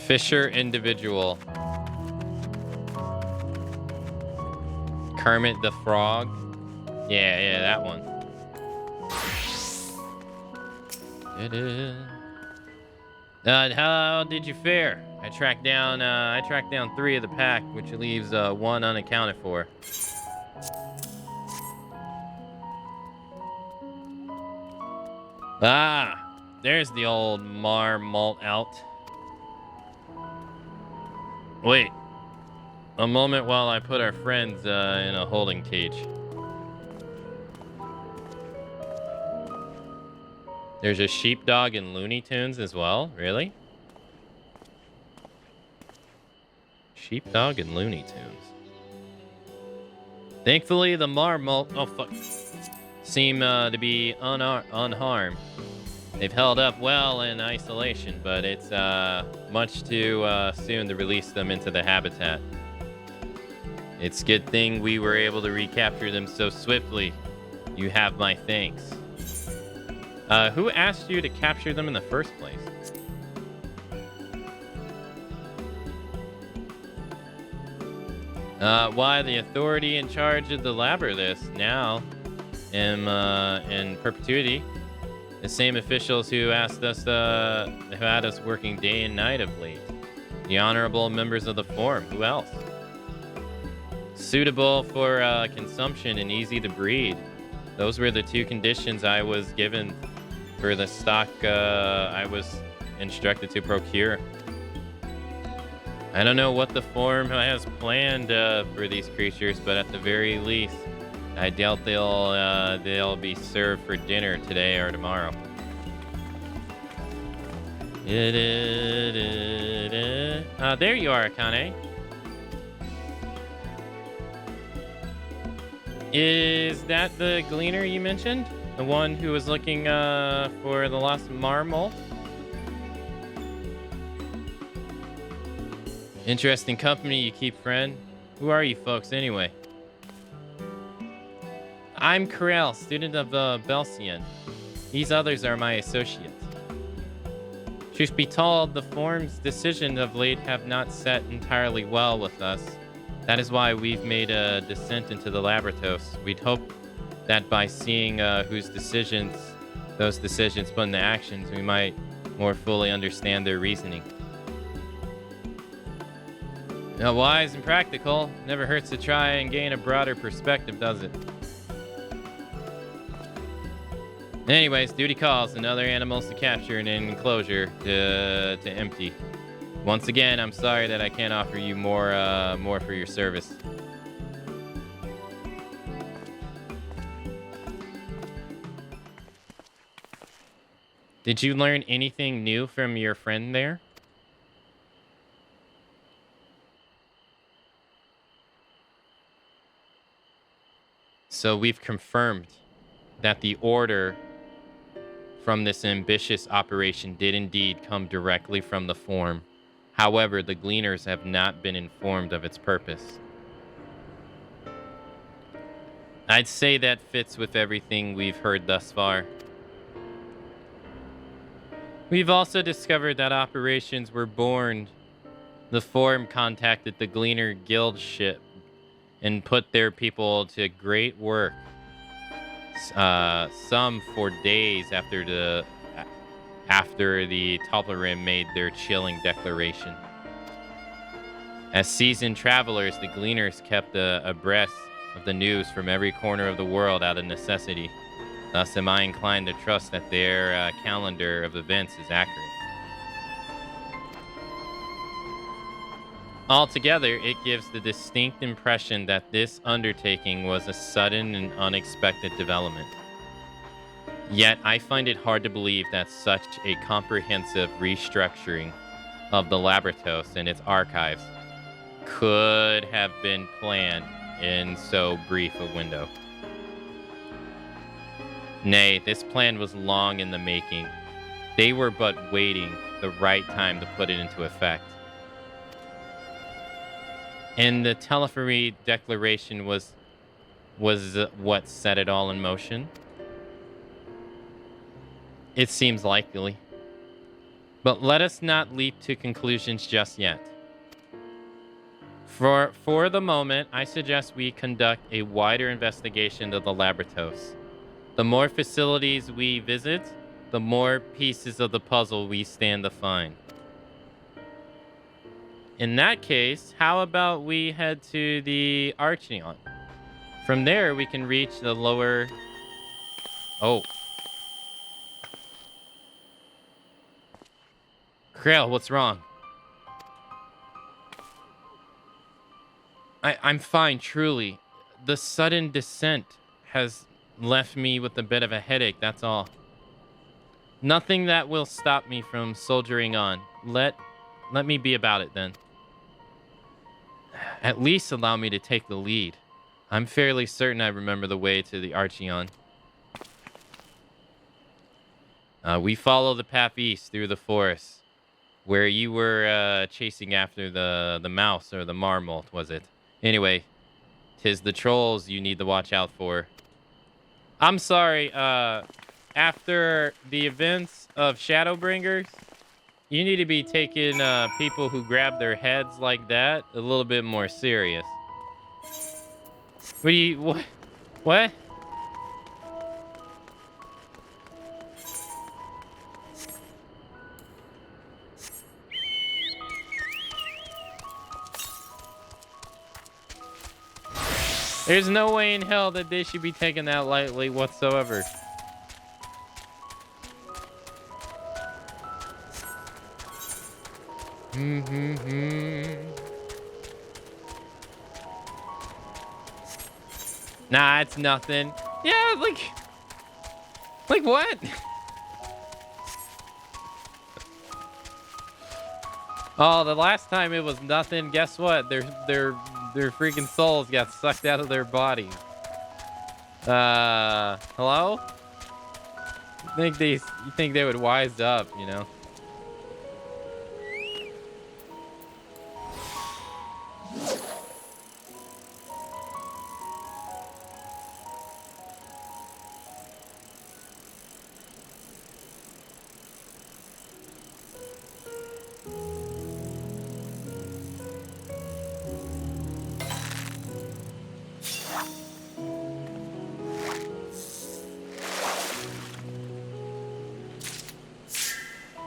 Fisher individual. Kermit the Frog. Yeah, that one. How did you fare? I tracked down 3 of the pack, which leaves 1 unaccounted for. Ah, there's the old marmot out. Wait, a moment while I put our friends in a holding cage. There's a sheepdog in Looney Tunes as well? Really? Sheepdog and Looney Tunes. Thankfully, the marmot seem to be unharmed. They've held up well in isolation, but it's much too soon to release them into the habitat. It's a good thing we were able to recapture them so swiftly. You have my thanks. Who asked you to capture them in the first place? Why the authority in charge of the labyrinth now in perpetuity. The same officials who asked us, who had us working day and night of late. The honorable members of the Forum. Who else? Suitable for consumption and easy to breed. Those were the 2 conditions I was given for the stock I was instructed to procure. I don't know what the Forum has planned for these creatures, but at the very least, I doubt they'll be served for dinner today or tomorrow. There you are, Akane. Is that the gleaner you mentioned? The one who was looking for the lost marmot? Interesting company you keep, friend. Who are you folks, anyway? I'm Karel, student of Belsian. These others are my associates. Truth be told, the Forum's decisions of late have not set entirely well with us. That is why we've made a descent into the Labratos. We'd hope that by seeing those decisions put into actions, we might more fully understand their reasoning. Now, wise and practical, never hurts to try and gain a broader perspective, does it? Anyways, duty calls, and other animals to capture in an enclosure to empty. Once again, I'm sorry that I can't offer you more for your service. Did you learn anything new from your friend there? So we've confirmed that the order from this ambitious operation did indeed come directly from the Forum. However, the Gleaners have not been informed of its purpose. I'd say that fits with everything we've heard thus far. We've also discovered that operations were born. The Forum contacted the Gleaner Guild ship and put their people to great work. Some for days after the Toplerim made their chilling declaration. As seasoned travelers, the Gleaners kept abreast of the news from every corner of the world out of necessity. Thus am I inclined to trust that their calendar of events is accurate. Altogether, it gives the distinct impression that this undertaking was a sudden and unexpected development. Yet, I find it hard to believe that such a comprehensive restructuring of the Labratos and its archives could have been planned in so brief a window. Nay, this plan was long in the making. They were but waiting the right time to put it into effect. And the Teleferi declaration was what set it all in motion? It seems likely. But let us not leap to conclusions just yet. For the moment, I suggest we conduct a wider investigation of the Labratos. The more facilities we visit, the more pieces of the puzzle we stand to find. In that case, how about we head to the Archeon? From there, we can reach the lower... Oh. Krell, what's wrong? I'm fine, truly. The sudden descent has left me with a bit of a headache, that's all. Nothing that will stop me from soldiering on. Let me be about it, then. At least allow me to take the lead. I'm fairly certain I remember the way to the Archeon. We follow the path east through the forest, where you were chasing after the mouse or the marmot, was it? Anyway, 'tis the trolls you need to watch out for. I'm sorry, after the events of Shadowbringers, you need to be taking people who grab their heads like that a little bit more serious. What? There's no way in hell that they should be taken that lightly whatsoever. Nah, it's nothing. Yeah, like what? Oh, the last time it was nothing. Guess what? Their freaking souls got sucked out of their bodies. Hello? You think they would wise up, you know?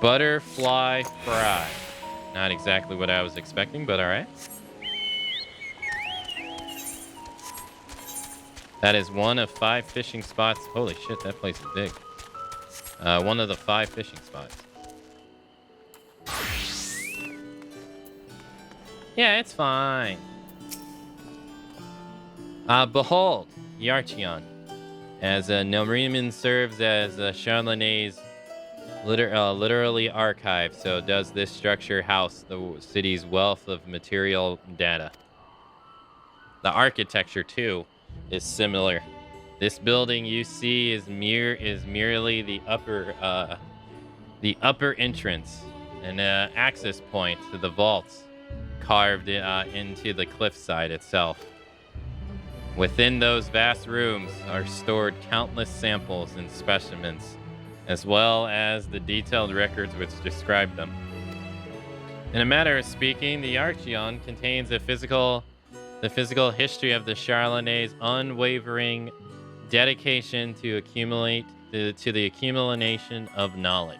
Butterfly fry. Not exactly what I was expecting, but all right. That is one of 5 fishing spots. Holy shit, that place is big. One of the 5 fishing spots. Yeah, it's fine. Behold, Yarcheon. As Nelriman serves as Charlenay's literally archive, so does this structure house the city's wealth of material data. The architecture, too, is similar. This building you see is merely the upper entrance, an access point to the vaults carved into the cliffside itself. Within those vast rooms are stored countless samples and specimens, as well as the detailed records which describe them. In a matter of speaking, the Archeon contains the physical history of the Charlonet's unwavering dedication to the accumulation of knowledge.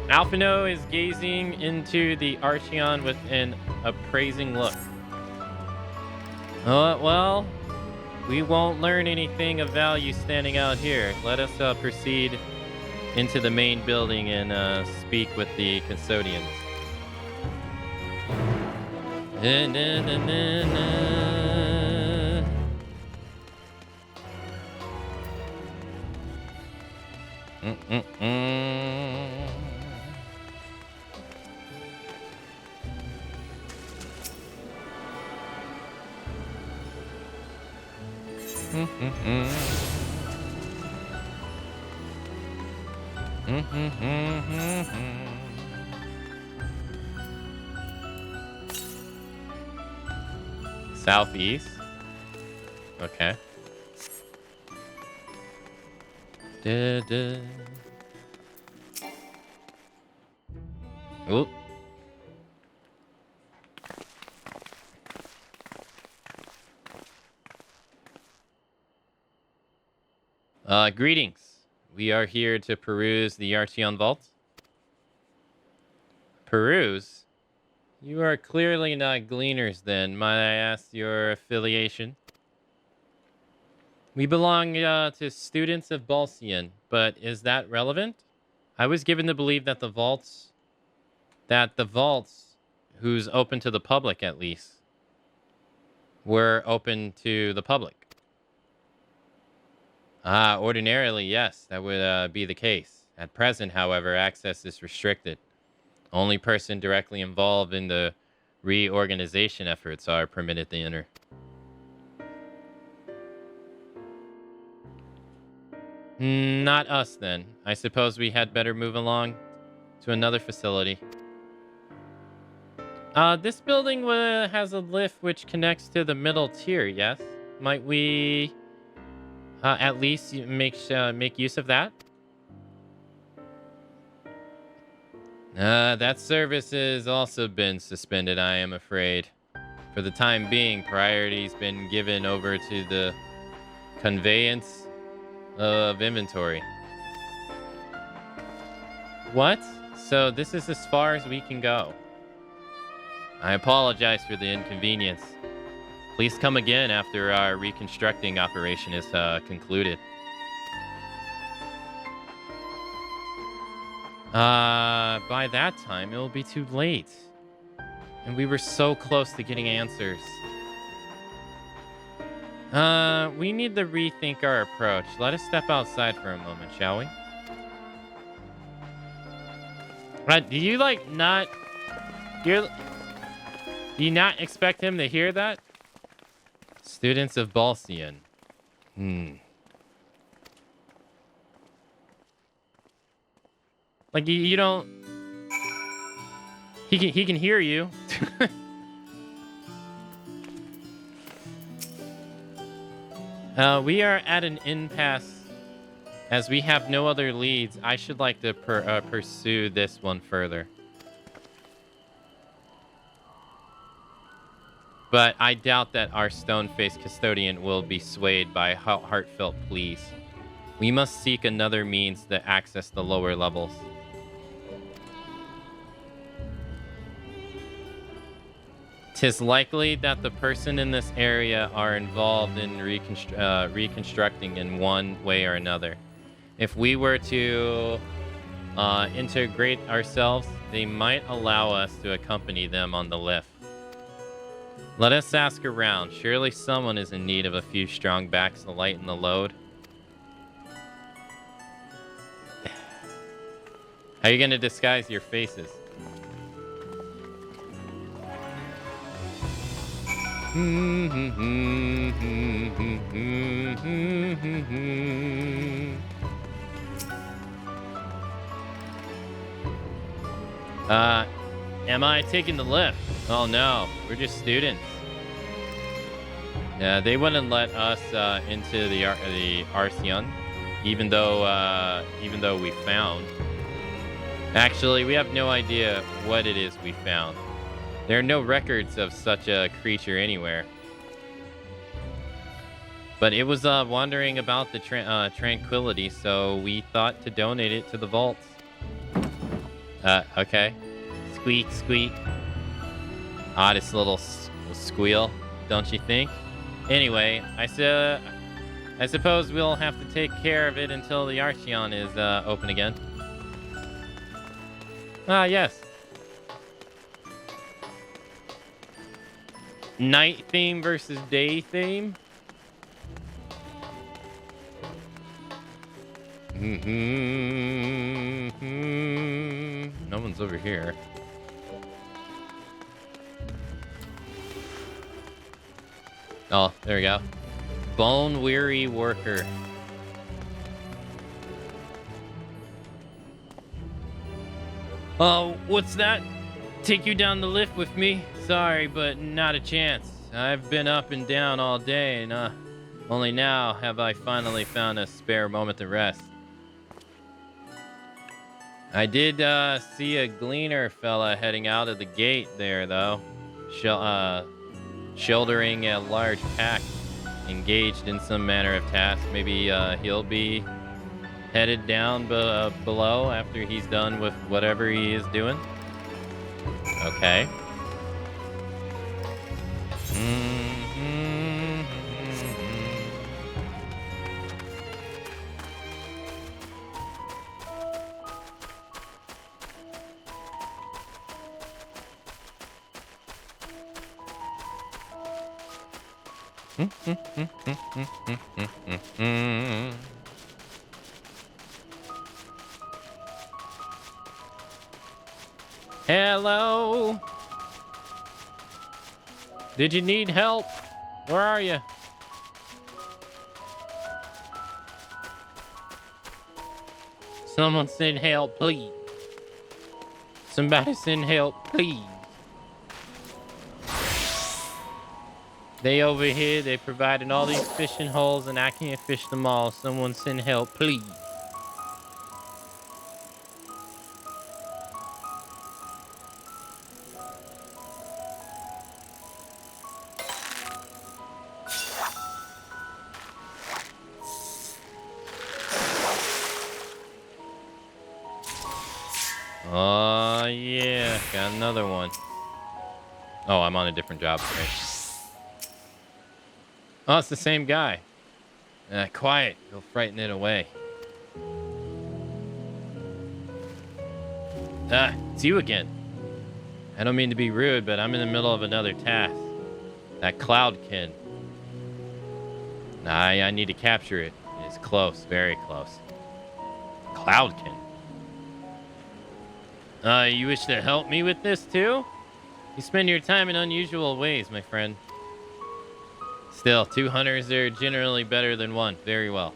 Alphino is gazing into the Archeon with an appraising look. Well, we won't learn anything of value standing out here. Let us proceed into the main building and speak with the custodians. Southeast. Okay. Oop. Greetings. We are here to peruse the Archeon Vault. Peruse? You are clearly not gleaners then. Might I ask your affiliation? We belong to students of Balsian, but is that relevant? I was given to believe that the vaults, who's open to the public at least, were open to the public. Ordinarily, yes, that would be the case. At present, however, access is restricted. Only person directly involved in the reorganization efforts are permitted to enter. Not us, then. I suppose we had better move along to another facility. This building has a lift which connects to the middle tier, yes? Might we at least make use of that? That service has also been suspended, I am afraid. For the time being, priority's been given over to the conveyance of inventory. What? So this is as far as we can go. I apologize for the inconvenience. Please come again after our reconstructing operation is concluded. By that time, it will be too late. And we were so close to getting answers. We need to rethink our approach. Let us step outside for a moment, shall we? Do you, like, not... Do you not expect him to hear that? Students of Balsian. Like, you don't... He can hear you. We are at an impasse. As we have no other leads, I should like to pursue this one further. But I doubt that our stone-faced custodian will be swayed by heartfelt pleas. We must seek another means to access the lower levels. Tis likely that the person in this area are involved in reconstructing in one way or another. If we were to integrate ourselves, they might allow us to accompany them on the lift. Let us ask around. Surely someone is in need of a few strong backs to lighten the load. How are you going to disguise your faces? Am I taking the lift? Oh no, we're just students. Yeah, they wouldn't let us into the Arsion, even though we found. Actually, we have no idea what it is we found. There are no records of such a creature anywhere. But it was wandering about the tranquility, so we thought to donate it to the vaults. Okay. Squeak, squeak. Oddest little squeal, don't you think? Anyway, I suppose we'll have to take care of it until the Archeon is open again. Ah, yes. Night theme versus day theme. No one's over here. Oh, there we go. Bone weary worker. Oh, what's that? Take you down the lift with me? Sorry, but not a chance. I've been up and down all day, and only now have I finally found a spare moment to rest. I did see a gleaner fella heading out of the gate there, though. Shouldering a large pack, engaged in some manner of task. Maybe he'll be headed down below after he's done with whatever he is doing. Okay. Hello? Did you need help? Where are you? Someone send help, please. Somebody send help, please. They over here, they provided all these fishing holes and I can't fish them all. Someone send help, please. Oh, yeah. Got another one. Oh, I'm on a different job. Right? Oh, it's the same guy. Quiet. You'll frighten it away. It's you again. I don't mean to be rude, but I'm in the middle of another task. That Cloudkin. I need to capture it. It's close. Very close. Cloudkin. You wish to help me with this too? You spend your time in unusual ways, my friend. Still, 2 hunters are generally better than 1. Very well.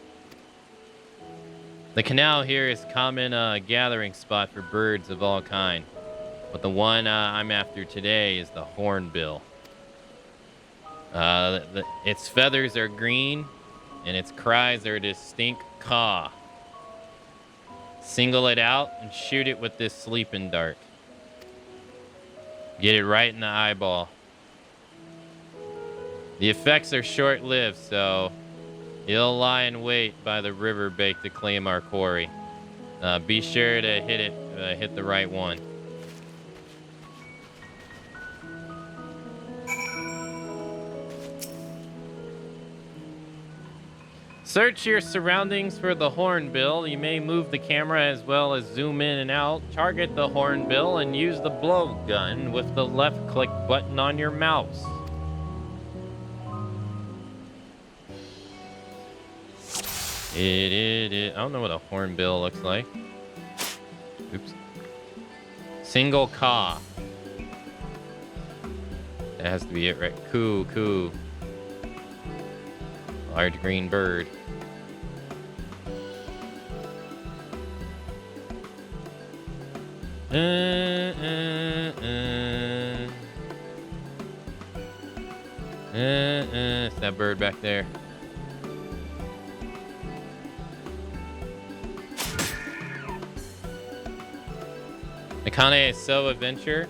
The canal here is common gathering spot for birds of all kind. But the one I'm after today is the hornbill. Its feathers are green, and its cries are a distinct caw. Single it out and shoot it with this sleeping dart. Get it right in the eyeball. The effects are short-lived, so he'll lie in wait by the riverbank to claim our quarry. Be sure to hit the right one. Search your surroundings for the hornbill. You may move the camera as well as zoom in and out. Target the hornbill and use the blowgun with the left click button on your mouse. I don't know what a hornbill looks like. Oops. Single caw. That has to be it, right? Coo, coo. Large green bird. It's that bird back there. Akane is so adventure.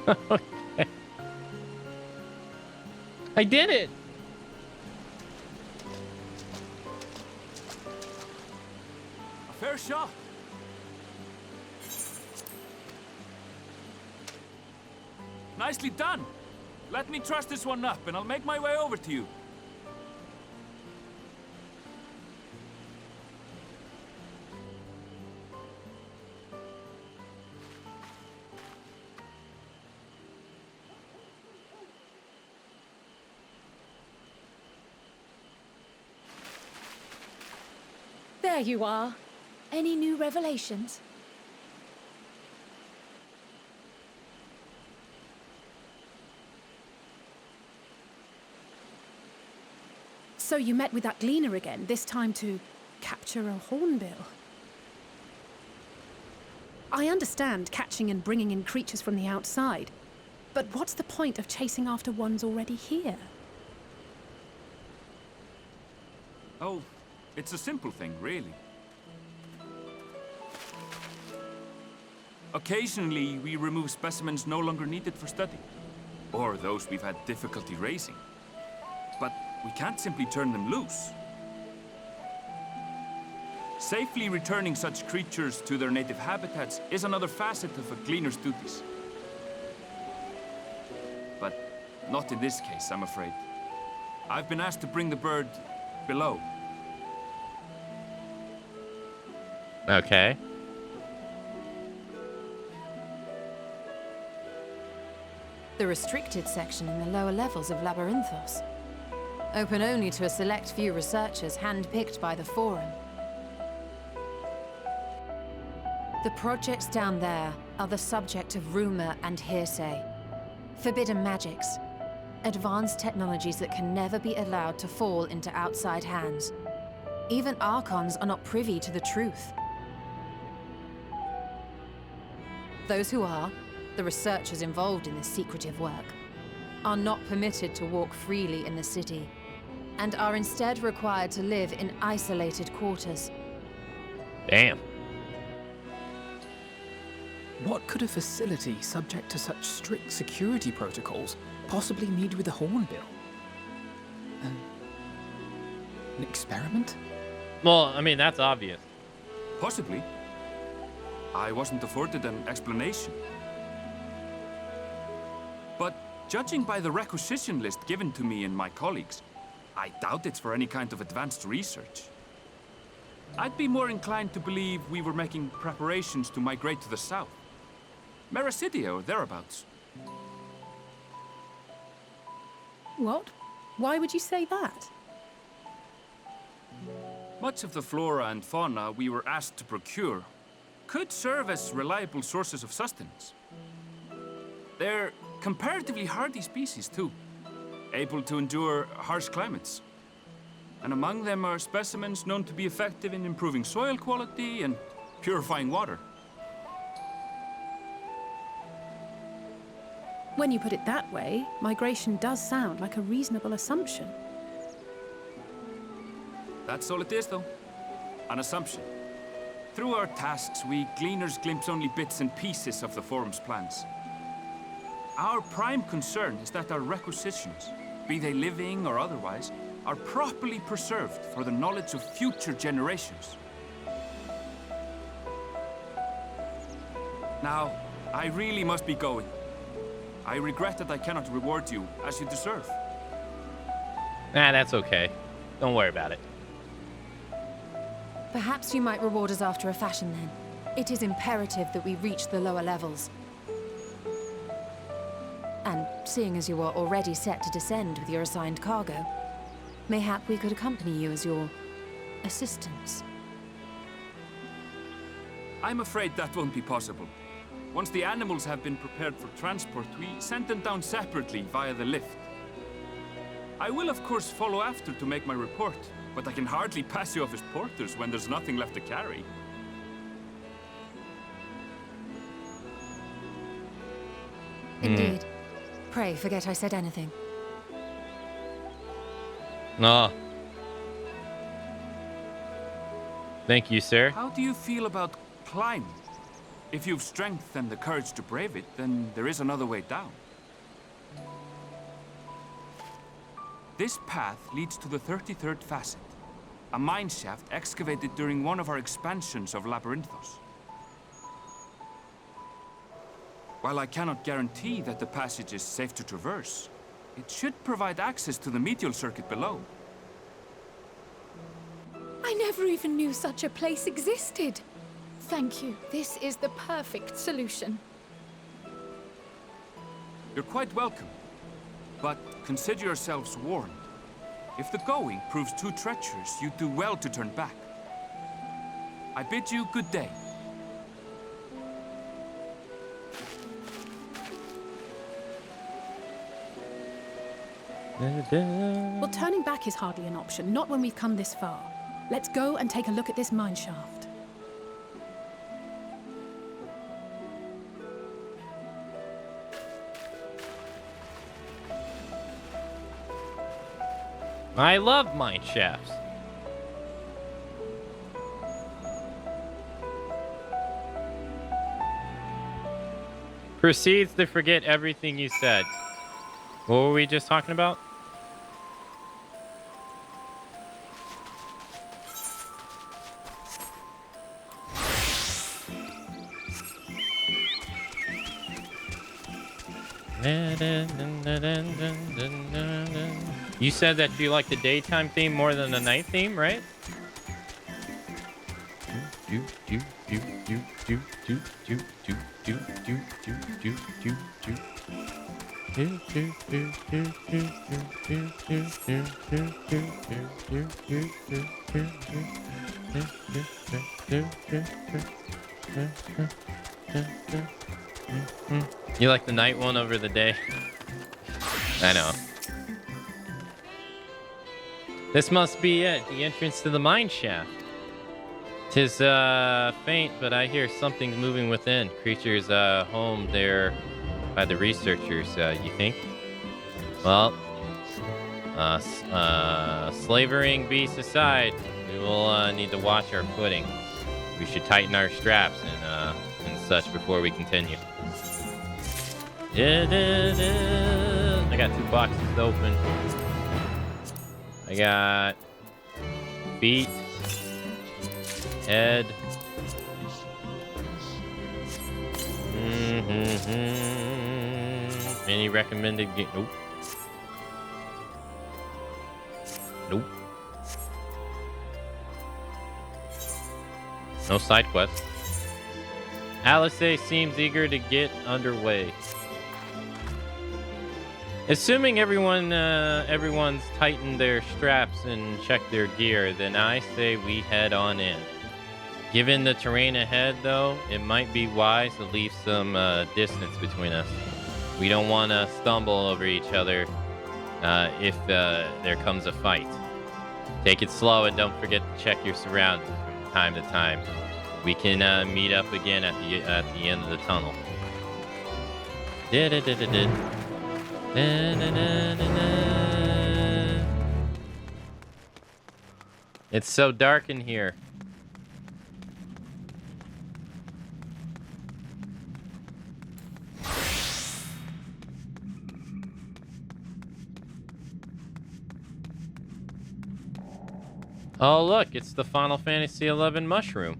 Okay. I did it. A fair shot. Nicely done. Let me truss this one up and I'll make my way over to you. There you are. Any new revelations? So you met with that gleaner again, this time to capture a hornbill. I understand catching and bringing in creatures from the outside, but what's the point of chasing after ones already here? Oh, it's a simple thing, really. Occasionally, we remove specimens no longer needed for study, or those we've had difficulty raising. But we can't simply turn them loose. Safely returning such creatures to their native habitats is another facet of a gleaner's duties. But not in this case, I'm afraid. I've been asked to bring the bird below. Okay. The restricted section in the lower levels of Labyrinthos. Open only to a select few researchers hand-picked by the Forum. The projects down there are the subject of rumor and hearsay. Forbidden magics. Advanced technologies that can never be allowed to fall into outside hands. Even Archons are not privy to the truth. Those who are, the researchers involved in this secretive work, are not permitted to walk freely in the city, and are instead required to live in isolated quarters. Damn. What could a facility subject to such strict security protocols possibly need with a hornbill? An experiment? Well, I mean, that's obvious. Possibly. I wasn't afforded an explanation. But judging by the requisition list given to me and my colleagues, I doubt it's for any kind of advanced research. I'd be more inclined to believe we were making preparations to migrate to the south. Mericidia or thereabouts. What? Why would you say that? Much of the flora and fauna we were asked to procure could serve as reliable sources of sustenance. They're comparatively hardy species, too, able to endure harsh climates. And among them are specimens known to be effective in improving soil quality and purifying water. When you put it that way, migration does sound like a reasonable assumption. That's all it is, though. An assumption. Through our tasks, we gleaners glimpse only bits and pieces of the Forum's plans. Our prime concern is that our requisitions, be they living or otherwise, are properly preserved for the knowledge of future generations. Now, I really must be going. I regret that I cannot reward you as you deserve. Nah, that's okay. Don't worry about it. Perhaps you might reward us after a fashion, then. It is imperative that we reach the lower levels. And seeing as you are already set to descend with your assigned cargo, Mayhap we could accompany you as your assistants. I'm afraid that won't be possible. Once the animals have been prepared for transport, we send them down separately via the lift. I will, of course, follow after to make my report, but I can hardly pass you off as porters when there's nothing left to carry. Indeed. Pray forget I said anything. No. Thank you, sir. How do you feel about climbing? If you've strength and the courage to brave it, then there is another way down. This path leads to the 33rd facet, a mine shaft excavated during one of our expansions of Labyrinthos. While I cannot guarantee that the passage is safe to traverse, it should provide access to the medial circuit below. I never even knew such a place existed. Thank you. This is the perfect solution. You're quite welcome, but consider yourselves warned. If the going proves too treacherous, you do well to turn back. I bid you good day. Well, turning back is hardly an option, not when we've come this far. Let's go and take a look at this mine shaft. I love mine shafts. Proceeds to forget everything you said. What were we just talking about? You said that you like the daytime theme more than the night theme, right? You like the night one over the day? I know. This must be it, the entrance to the mine shaft. 'Tis faint, but I hear something moving within. Creatures home there by the researchers, you think? Well, slavering beasts aside, we will need to watch our footing. We should tighten our straps and such before we continue. I got 2 boxes open. I got feet, head. Any recommended game? Nope. Nope. No side quests. Alice seems eager to get underway. Assuming everyone's tightened their straps and checked their gear, then I say we head on in. Given the terrain ahead, though, it might be wise to leave some distance between us. We don't want to stumble over each other if there comes a fight. Take it slow and don't forget to check your surroundings from time to time. We can meet up again at the end of the tunnel. It's so dark in here. Oh look, it's the Final Fantasy XI mushroom.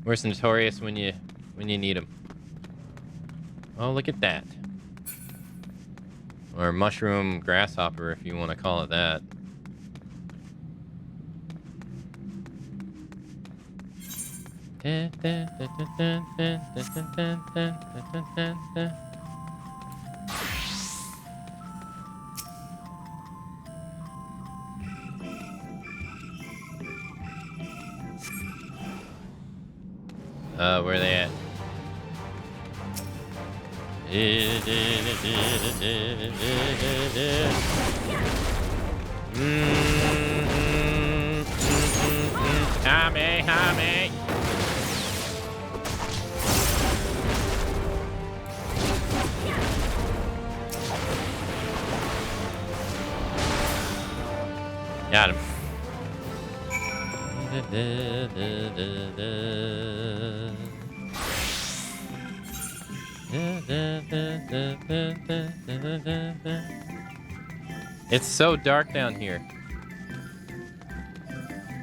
Where's Notorious when you need him? Oh, look at that. Or mushroom grasshopper, if you want to call it that. Where are they at? Hame. Got him. It's so dark down here.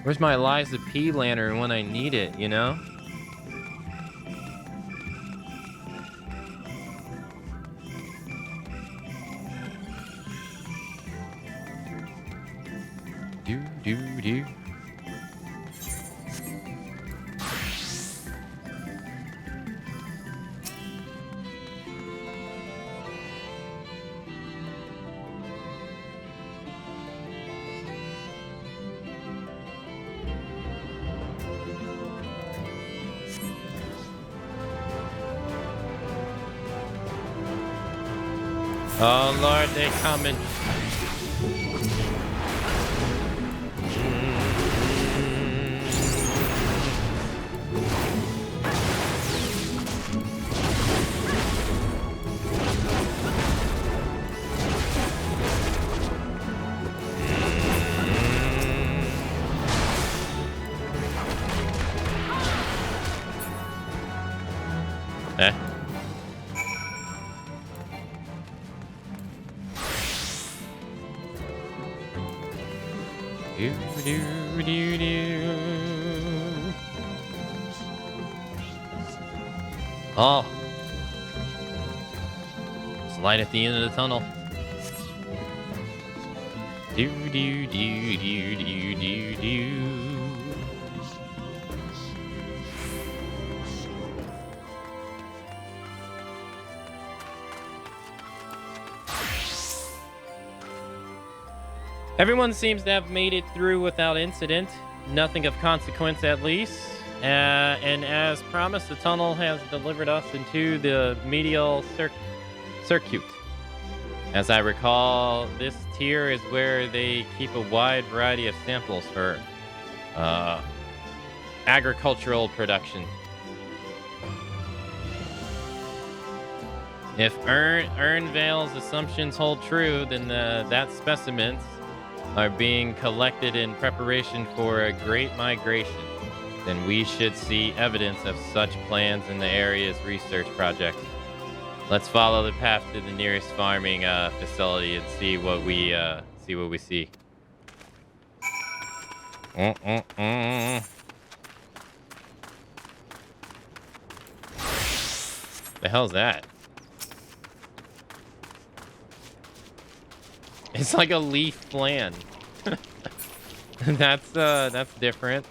Where's my Eliza P. lantern when I need it, you know? Do. Oh Lord, they coming. Oh. There's light at the end of the tunnel. Do. Everyone seems to have made it through without incident. Nothing of consequence, at least. And as promised, the tunnel has delivered us into the medial circuit. As I recall, this tier is where they keep a wide variety of samples for agricultural production. If Urnvale's assumptions hold true, then that specimens are being collected in preparation for a great migration. Then we should see evidence of such plans in the area's research project. Let's follow the path to the nearest farming facility and see what we see. The hell's that? It's like a leaf flan. That's different.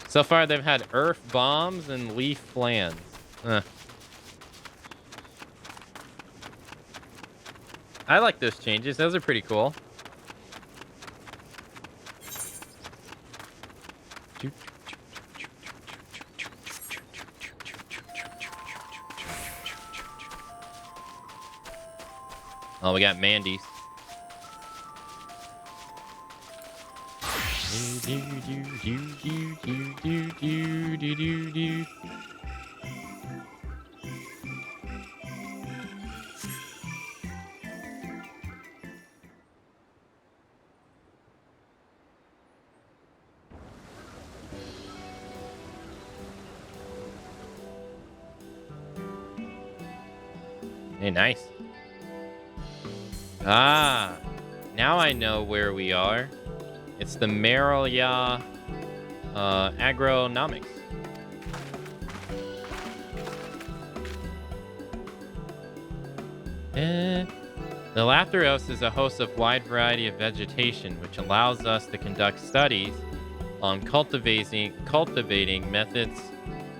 So far, they've had earth bombs and leaf flans. I like those changes. Those are pretty cool. Oh, we got Mandy's. Hey, nice. Ah, now I know where we are. It's the Merelya Agronomics. The Lapteros is a host of wide variety of vegetation, which allows us to conduct studies on cultivating methods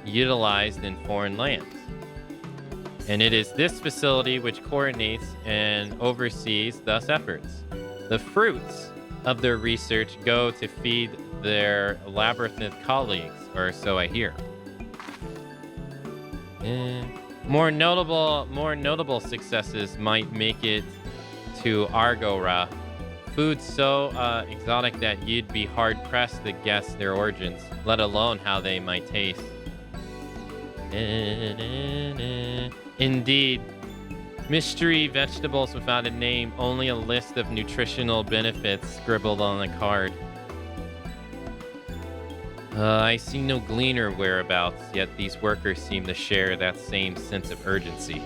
utilized in foreign lands. And it is this facility which coordinates and oversees thus efforts. The fruits of their research go to feed their labyrinthine colleagues, or so I hear. More notable successes might make it to Argora. Food so exotic that you'd be hard-pressed to guess their origins, let alone how they might taste. Indeed, mystery vegetables without a name, only a list of nutritional benefits scribbled on a card. I see no gleaner whereabouts, yet these workers seem to share that same sense of urgency.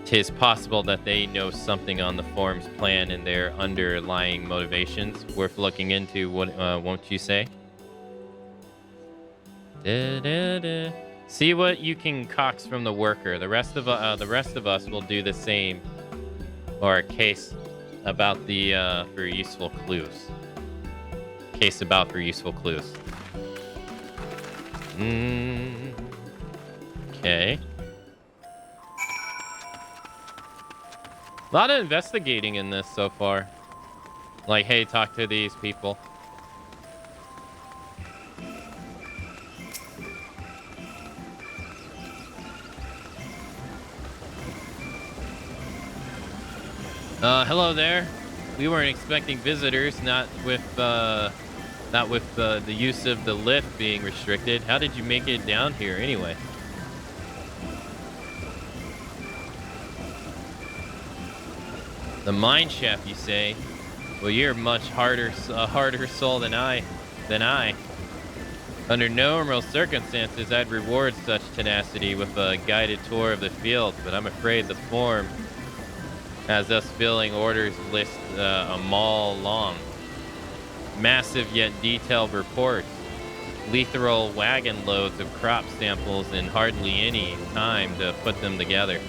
'Tis possible that they know something on the form's plan and their underlying motivations worth looking into, won't you say? See what you can coax from the worker. The rest of us will do the same, or a case about for useful clues. Okay. A lot of investigating in this so far. Like, hey, talk to these people. Hello there. We weren't expecting visitors, not with the use of the lift being restricted. How did you make it down here anyway? The mine shaft, you say? Well, you're much harder soul than I. Under normal circumstances, I'd reward such tenacity with a guided tour of the field, but I'm afraid the form has us filling orders list a mile long. Massive yet detailed reports, literal wagon loads of crop samples, and hardly any time to put them together.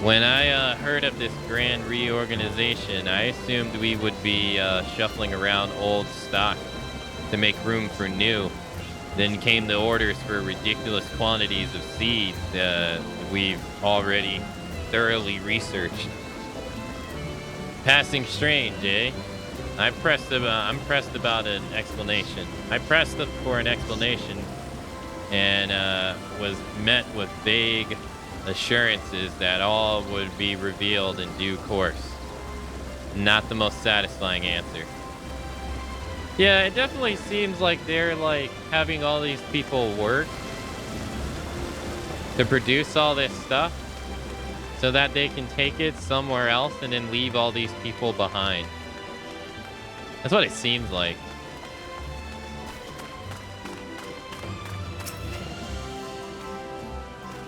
When I heard of this grand reorganization, I assumed we would be shuffling around old stock to make room for new. Then came the orders for ridiculous quantities of seeds that we've already thoroughly researched. Passing strange, eh? I'm pressed about an explanation. I pressed for an explanation and was met with vague assurances that all would be revealed in due course. Not the most satisfying answer. Yeah, it definitely seems like they're like having all these people work to produce all this stuff so that they can take it somewhere else and then leave all these people behind. That's what it seems like.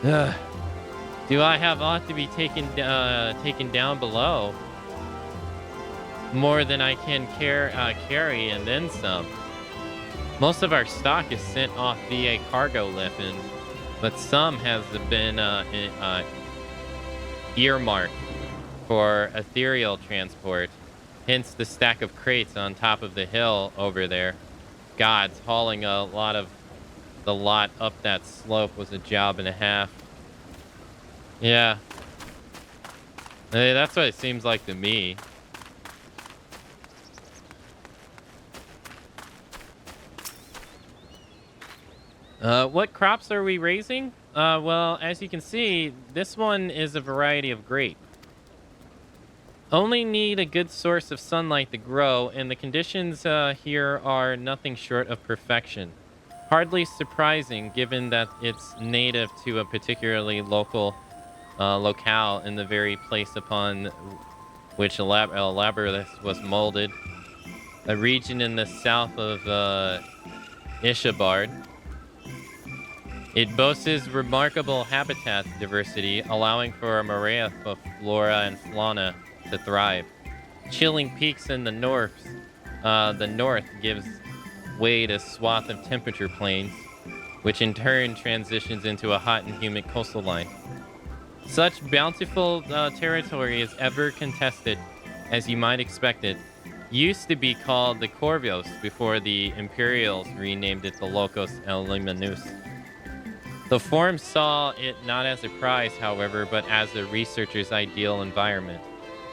Ugh. Do I have ought to be taken down below? More than I can carry, and then some. Most of our stock is sent off via cargo lift, but some has been earmarked for ethereal transport. Hence the stack of crates on top of the hill over there. Gods, hauling a lot of the lot up that slope was a job and a half. Yeah. Hey, that's what it seems like to me. What crops are we raising? Well, as you can see, this one is a variety of grape. Only need a good source of sunlight to grow, and the conditions here are nothing short of perfection. Hardly surprising, given that it's native to a particularly locale in the very place upon which Labyrinth was molded. A region in the south of Ishabard. It boasts remarkable habitat diversity, allowing for a array of flora and fauna to thrive. Chilling peaks in the north gives way to a swath of temperature plains, which in turn transitions into a hot and humid coastal line. Such bountiful territory is ever contested, as you might expect it. Used to be called the Corvios before the Imperials renamed it the Locos Eliminus. The Forum saw it not as a prize, however, but as a researcher's ideal environment.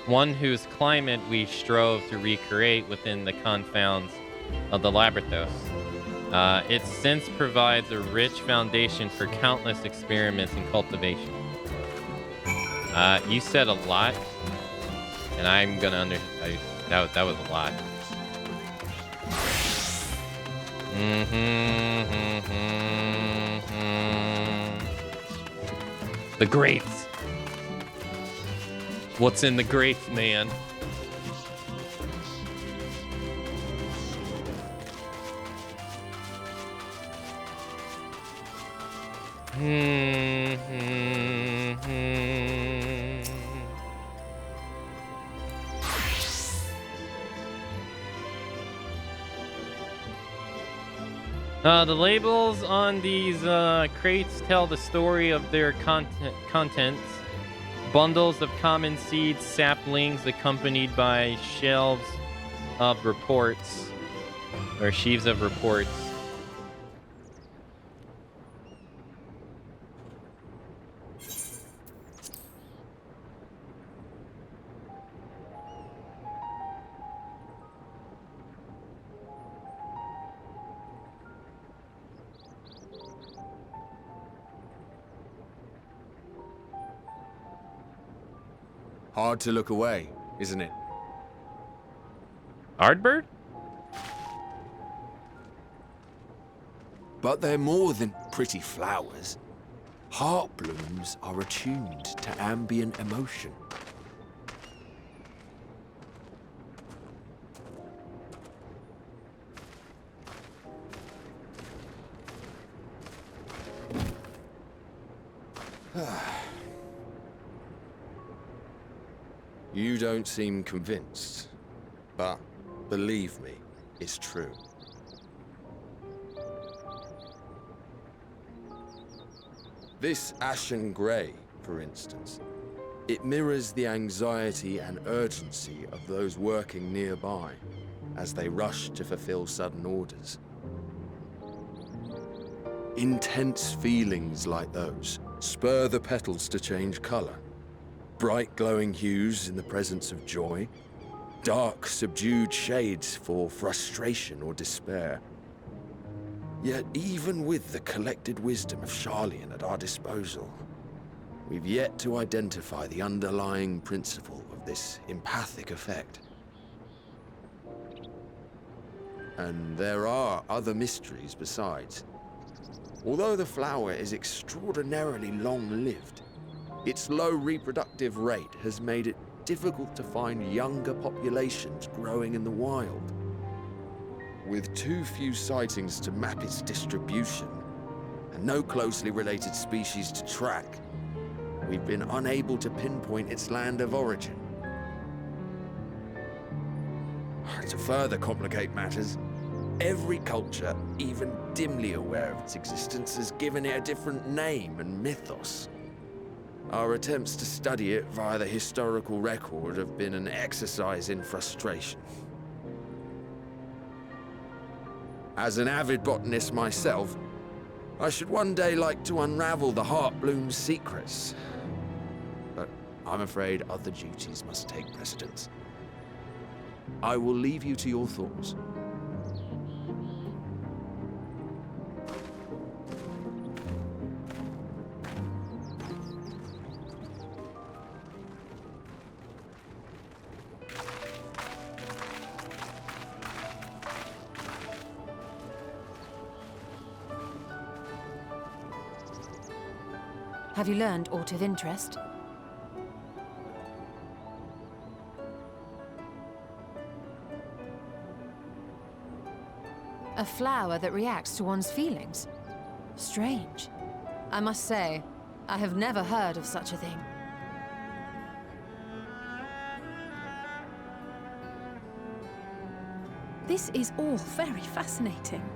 one whose climate we strove to recreate within the confounds of the Labyrinthos. It since provides a rich foundation for countless experiments and cultivation. You said a lot, and I'm gonna that was a lot. The grapes. What's in the grapes, man? The labels on these crates tell the story of their contents. Bundles of common seeds, saplings accompanied by shelves of reports, or sheaves of reports. Hard to look away, isn't it? Ardbird? But they're more than pretty flowers. Heart blooms are attuned to ambient emotion. You don't seem convinced, but believe me, it's true. This ashen grey, for instance, it mirrors the anxiety and urgency of those working nearby as they rush to fulfill sudden orders. Intense feelings like those spur the petals to change colour. Bright glowing hues in the presence of joy, dark subdued shades for frustration or despair. Yet even with the collected wisdom of Charlian at our disposal, we've yet to identify the underlying principle of this empathic effect. And there are other mysteries besides. Although the flower is extraordinarily long-lived, its low reproductive rate has made it difficult to find younger populations growing in the wild. With too few sightings to map its distribution, and no closely related species to track, we've been unable to pinpoint its land of origin. To further complicate matters, every culture, even dimly aware of its existence, has given it a different name and mythos. Our attempts to study it via the historical record have been an exercise in frustration. As an avid botanist myself, I should one day like to unravel the Heartbloom's secrets. But I'm afraid other duties must take precedence. I will leave you to your thoughts. Have you learned aught of interest? A flower that reacts to one's feelings? Strange. I must say, I have never heard of such a thing. This is all very fascinating.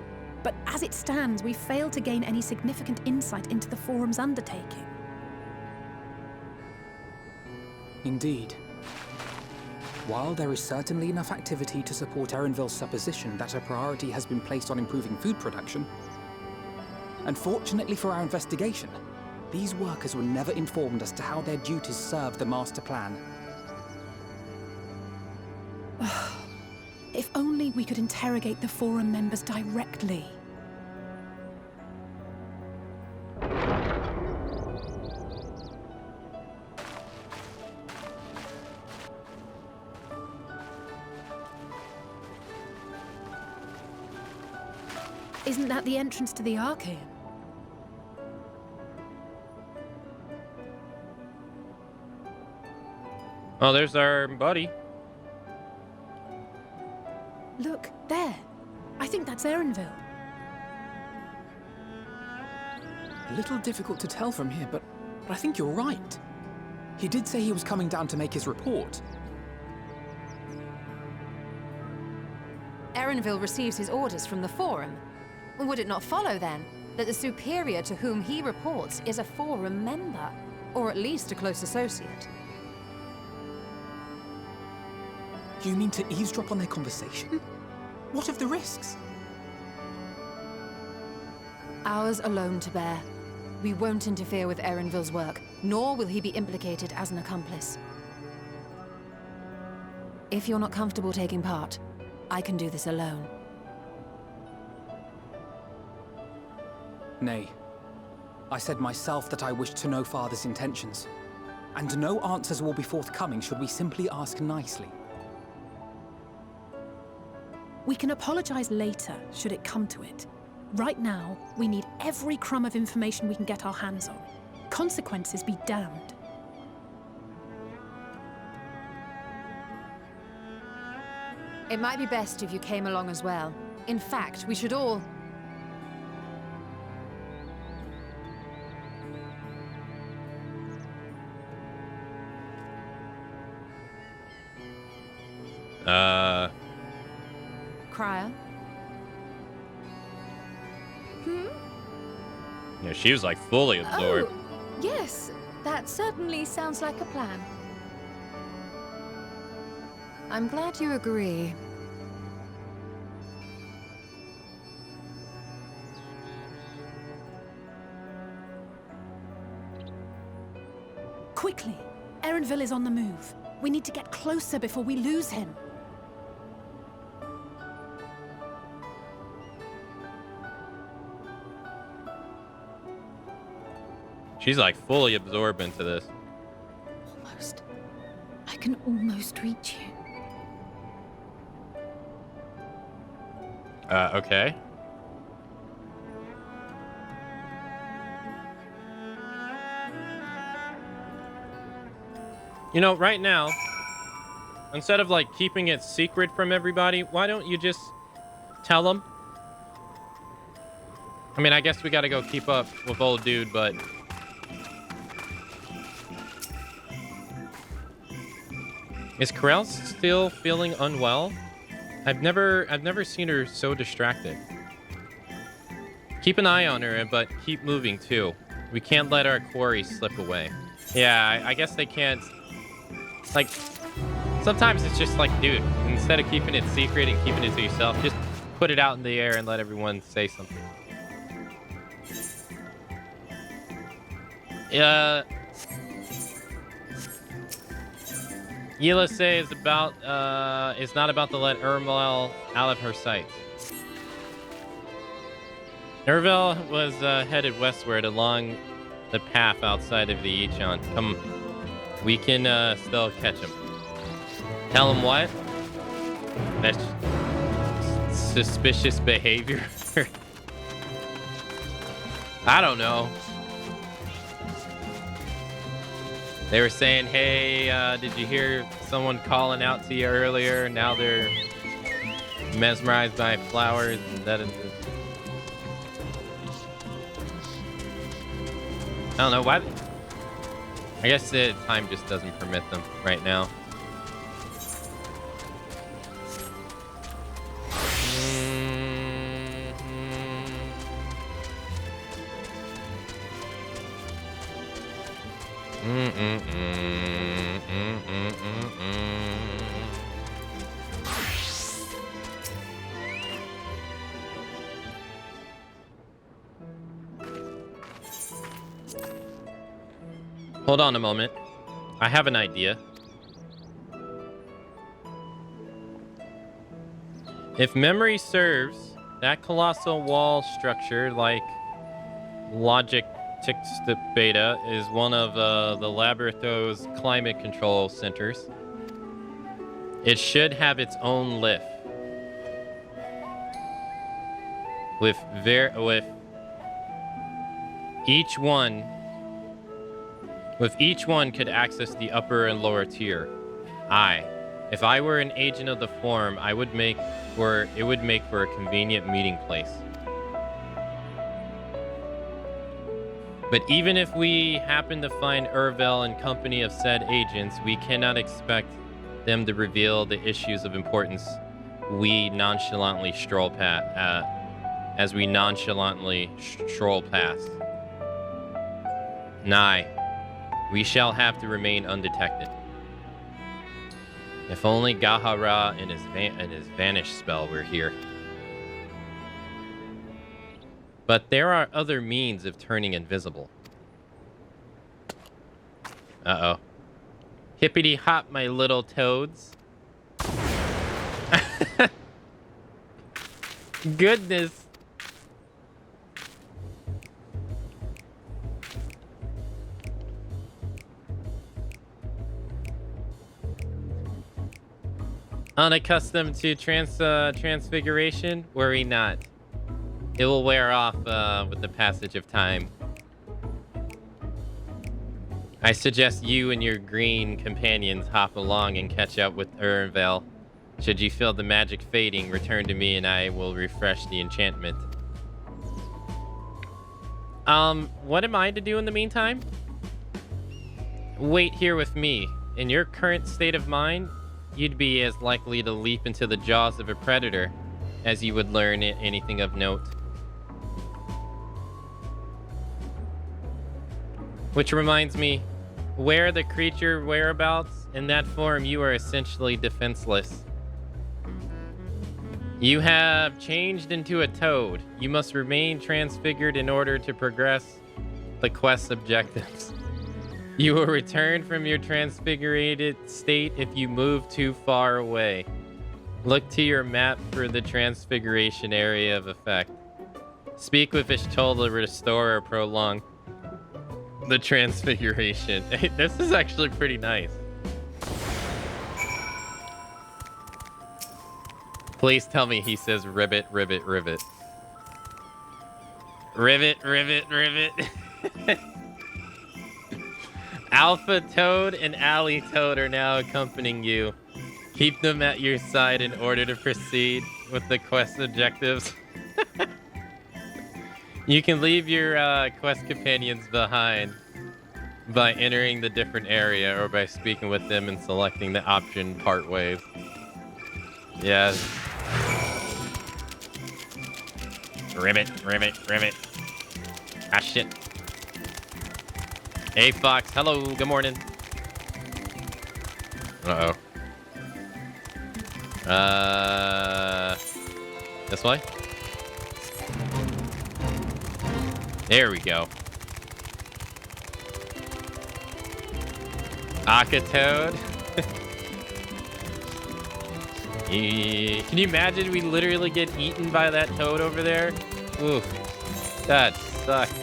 But as it stands, we fail to gain any significant insight into the Forum's undertaking. Indeed. While there is certainly enough activity to support Erenville's supposition that a priority has been placed on improving food production, unfortunately for our investigation, these workers were never informed as to how their duties serve the master plan. If only we could interrogate the Forum members directly. Isn't that the entrance to the Archaean? Oh, there's our buddy. Look, there. I think that's Erenville. A little difficult to tell from here, but I think you're right. He did say he was coming down to make his report. Erenville receives his orders from the Forum. Would it not follow, then, that the superior to whom he reports is a Forum member, or at least a close associate? You mean to eavesdrop on their conversation? What of the risks? Ours alone to bear. We won't interfere with Erenville's work, nor will he be implicated as an accomplice. If you're not comfortable taking part, I can do this alone. Nay. I said myself that I wished to know Father's intentions. And no answers will be forthcoming should we simply ask nicely. We can apologize later, should it come to it. Right now, we need every crumb of information we can get our hands on. Consequences be damned. It might be best if you came along as well. In fact, we should all... Cryo? Yeah, she was like fully absorbed. Oh, yes. That certainly sounds like a plan. I'm glad you agree. Quickly! Erenville is on the move. We need to get closer before we lose him. She's like fully absorbed into this. Almost. I can almost reach you. Okay. You know, right now, instead of like keeping it secret from everybody, why don't you just tell them? I mean, I guess we gotta go keep up with old dude, but... Is Corel still feeling unwell? I've never seen her so distracted. Keep an eye on her, but keep moving too. We can't let our quarry slip away. Yeah, I guess they can't... Like, sometimes it's just like, dude, instead of keeping it secret and keeping it to yourself, just put it out in the air and let everyone say something. Yila say is not about to let Ermel out of her sight. Nerval was headed westward along the path outside of the Ichon. Come, we can still catch him. Tell him what? That's suspicious behavior. I don't know. They were saying, hey, did you hear someone calling out to you earlier? Now they're mesmerized by flowers and that. I don't know why. I guess the time just doesn't permit them right now. Hold on a moment. I have an idea. If memory serves, that colossal wall structure, like Logic Tix Beta, is one of the Laborato's climate control centers. It should have its own lift. With each one could access the upper and lower tier. If I were an agent of the form, it would make for a convenient meeting place. But even if we happen to find Urvel and company of said agents, we cannot expect them to reveal the issues of importance we nonchalantly stroll past. We shall have to remain undetected. If only Gahara and his vanish spell were here. But there are other means of turning invisible. Uh-oh. Hippity hop, my little toads. Goodness. Unaccustomed to transfiguration? Worry not. It will wear off with the passage of time. I suggest you and your green companions hop along and catch up with Urvel. Should you feel the magic fading, return to me and I will refresh the enchantment. What am I to do in the meantime? Wait here with me. In your current state of mind, you'd be as likely to leap into the jaws of a predator as you would learn anything of note. Which reminds me, where the creature whereabouts, in that form you are essentially defenseless. You have changed into a toad. You must remain transfigured in order to progress the quest's objectives. You will return from your transfigurated state if you move too far away. Look to your map for the transfiguration area of effect. Speak with Ishtola to restore or prolong the transfiguration. Hey, this is actually pretty nice. Please tell me he says ribbit, ribbit, ribbit. Ribbit, ribbit, ribbit. Alpha Toad and Alley Toad are now accompanying you. Keep them at your side in order to proceed with the quest objectives. You can leave your quest companions behind by entering the different area or by speaking with them and selecting the option part ways. Yes. Ribbit, ribbit, ribbit. Ah, shit. Hey, Fox. Hello. Good morning. Uh-oh. This way? There we go. Akatoad. Can you imagine we literally get eaten by that toad over there? Oof. That sucks.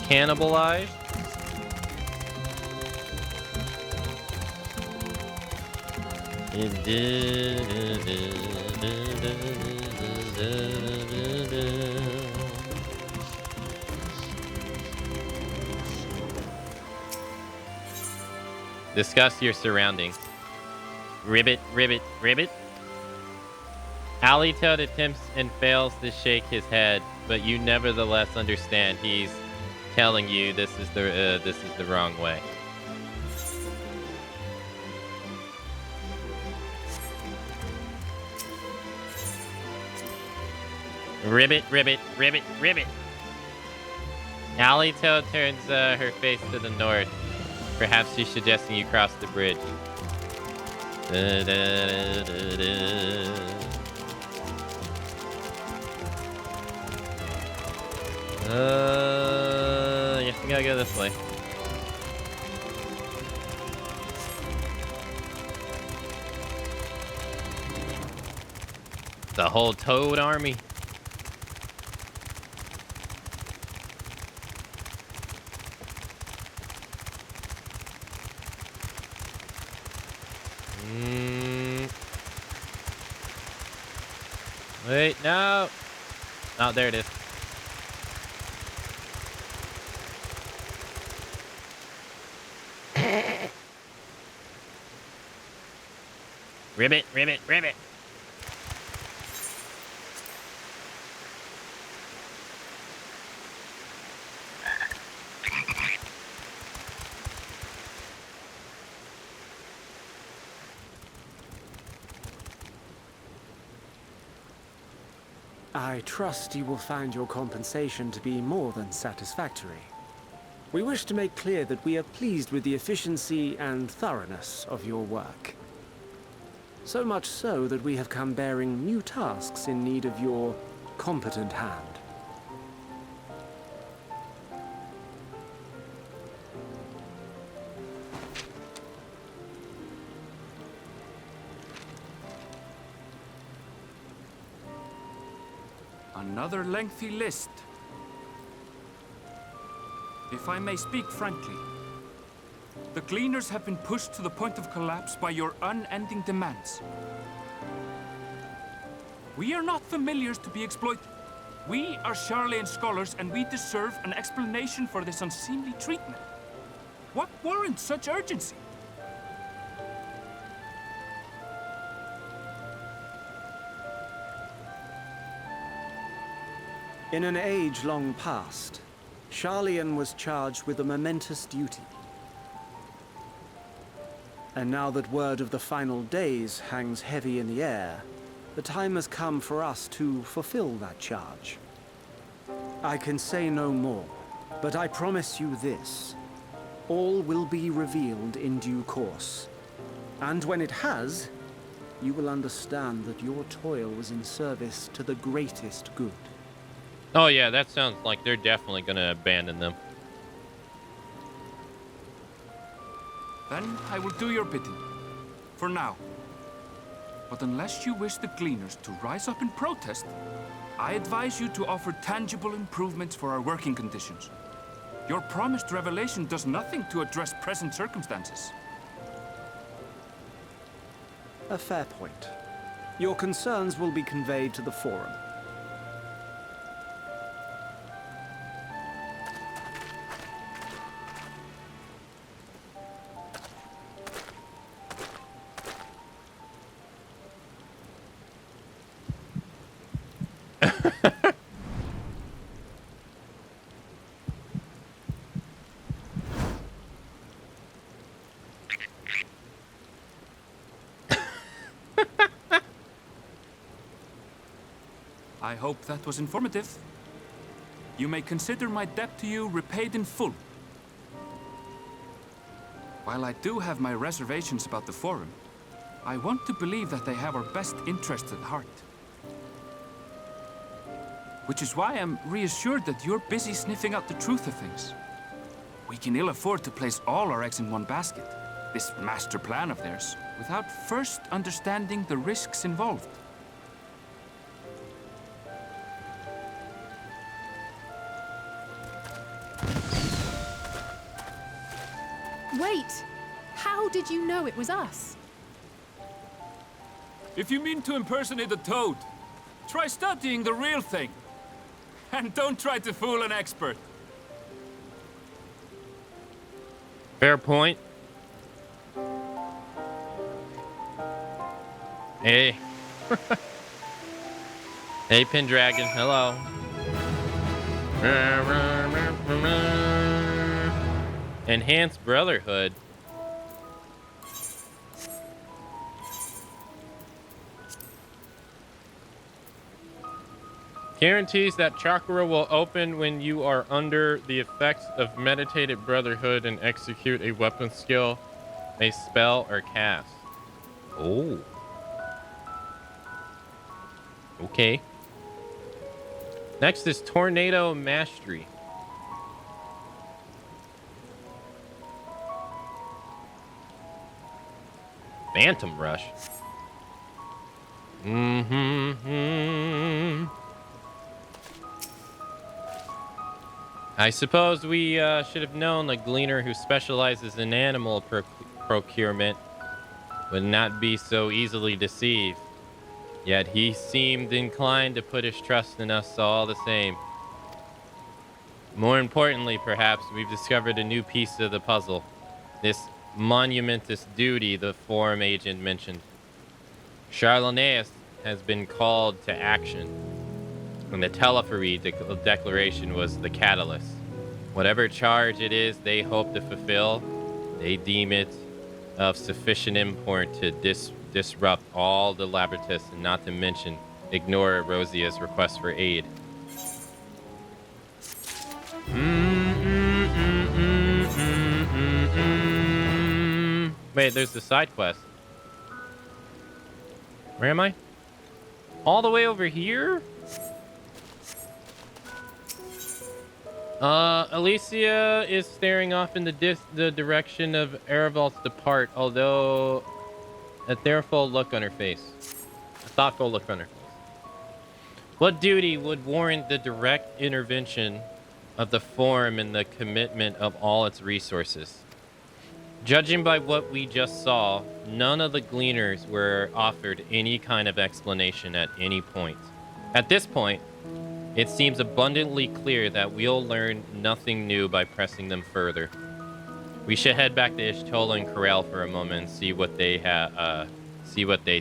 Cannibalized? Discuss your surroundings. Ribbit, ribbit, ribbit. Alleytoad attempts and fails to shake his head, but you nevertheless understand he's telling you this is the wrong way. Ribbit, ribbit, ribbit, ribbit. Alleytoad turns her face to the north. Perhaps she's suggesting you cross the bridge. I think I'll go this way. The whole Toad army. Wait, no. Oh, there it is. Ribbit, ribbit, ribbit. I trust you will find your compensation to be more than satisfactory. We wish to make clear that we are pleased with the efficiency and thoroughness of your work. So much so that we have come bearing new tasks in need of your competent hand. Another lengthy list. If I may speak frankly, the Gleaners have been pushed to the point of collapse by your unending demands. We are not familiars to be exploited. We are Sharlayan scholars, and we deserve an explanation for this unseemly treatment. What warrants such urgency? In an age long past, Sharlayan was charged with a momentous duty. And now that word of the final days hangs heavy in the air, the time has come for us to fulfill that charge. I can say no more, but I promise you this. All will be revealed in due course. And when it has, you will understand that your toil was in service to the greatest good. Oh yeah, that sounds like they're definitely gonna abandon them. Then I will do your bidding. For now. But unless you wish the Gleaners to rise up in protest, I advise you to offer tangible improvements for our working conditions. Your promised revelation does nothing to address present circumstances. A fair point. Your concerns will be conveyed to the Forum. I hope that was informative. You may consider my debt to you repaid in full. While I do have my reservations about the Forum, I want to believe that they have our best interests at heart. Which is why I'm reassured that you're busy sniffing out the truth of things. We can ill afford to place all our eggs in one basket, this master plan of theirs, without first understanding the risks involved. Wait! How did you know it was us? If you mean to impersonate a toad, try studying the real thing. And don't try to fool an expert. Fair point. Hey. Hey, Pendragon. Hello. Enhanced Brotherhood. Guarantees that chakra will open when you are under the effects of meditated brotherhood and execute a weapon skill, a spell, or cast. Oh. Okay. Next is Tornado Mastery. Phantom Rush. I suppose we should have known a gleaner who specializes in animal procurement would not be so easily deceived. Yet he seemed inclined to put his trust in us all the same. More importantly, perhaps, we've discovered a new piece of the puzzle. This monumentous duty the forum agent mentioned. Charlemagne has been called to action, and the Teleferi declaration was the catalyst. Whatever charge it is they hope to fulfill, they deem it of sufficient import to disrupt all the laboratists, and not to mention ignore Rosia's request for aid. Wait, there's the side quest. Where am I? All the way over here? Alicia is staring off in the direction of Ereval's depart, although a thoughtful look on her face. What duty would warrant the direct intervention of the forum and the commitment of all its resources? Judging by what we just saw, none of the gleaners were offered any kind of explanation at any point. At this point, it seems abundantly clear that we'll learn nothing new by pressing them further. We should head back to Ishtola and Corel for a moment and see what they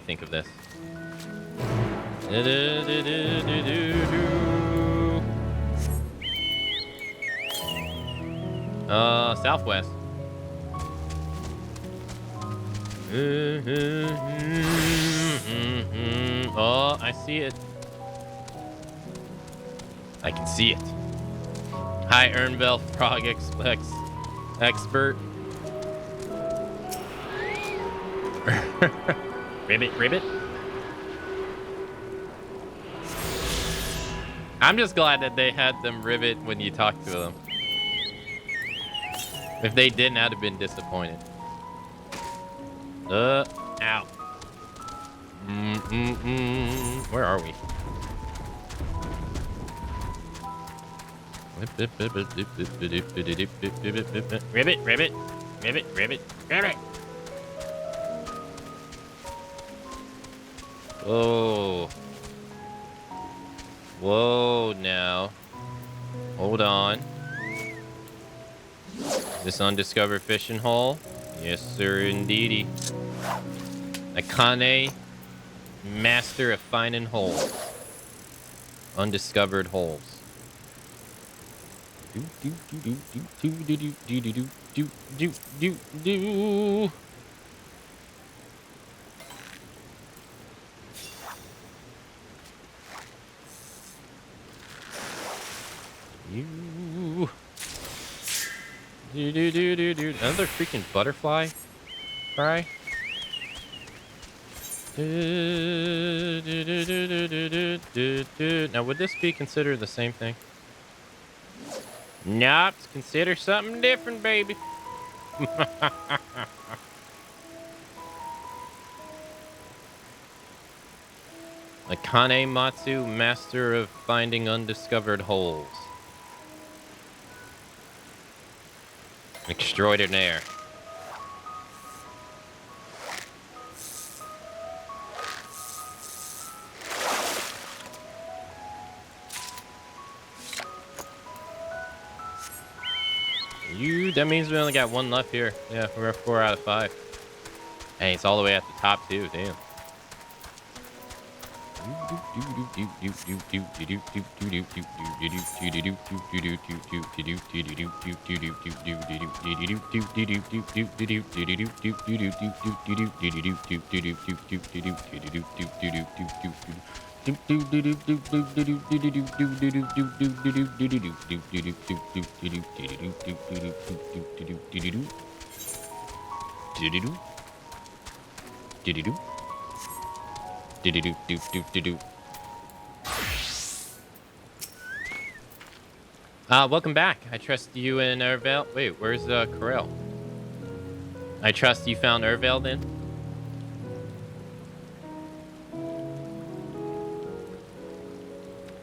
think of this. Southwest. Oh, I see it. I can see it. Hi, Ernville, Frog expert. Ribbit. I'm just glad that they had them ribbit when you talk to them. If they didn't, I'd have been disappointed. Ow. Where are we? Ribbit. Oh. Whoa, now. Hold on. This undiscovered fishing hole? Yes, sir, indeedy. Akane, master of finding holes. Undiscovered holes. Another freaking butterfly cry. Now, would this be considered the same thing? Nope, consider something different, baby. Akamatzu, master of finding undiscovered holes. Extraordinaire. That means we only got one left here. Yeah, we're 4 out of 5. Hey, it's all the way at the top too. Damn. Welcome back. I trust you and Ervale. Wait, where's Corel? I trust you found Ervale then?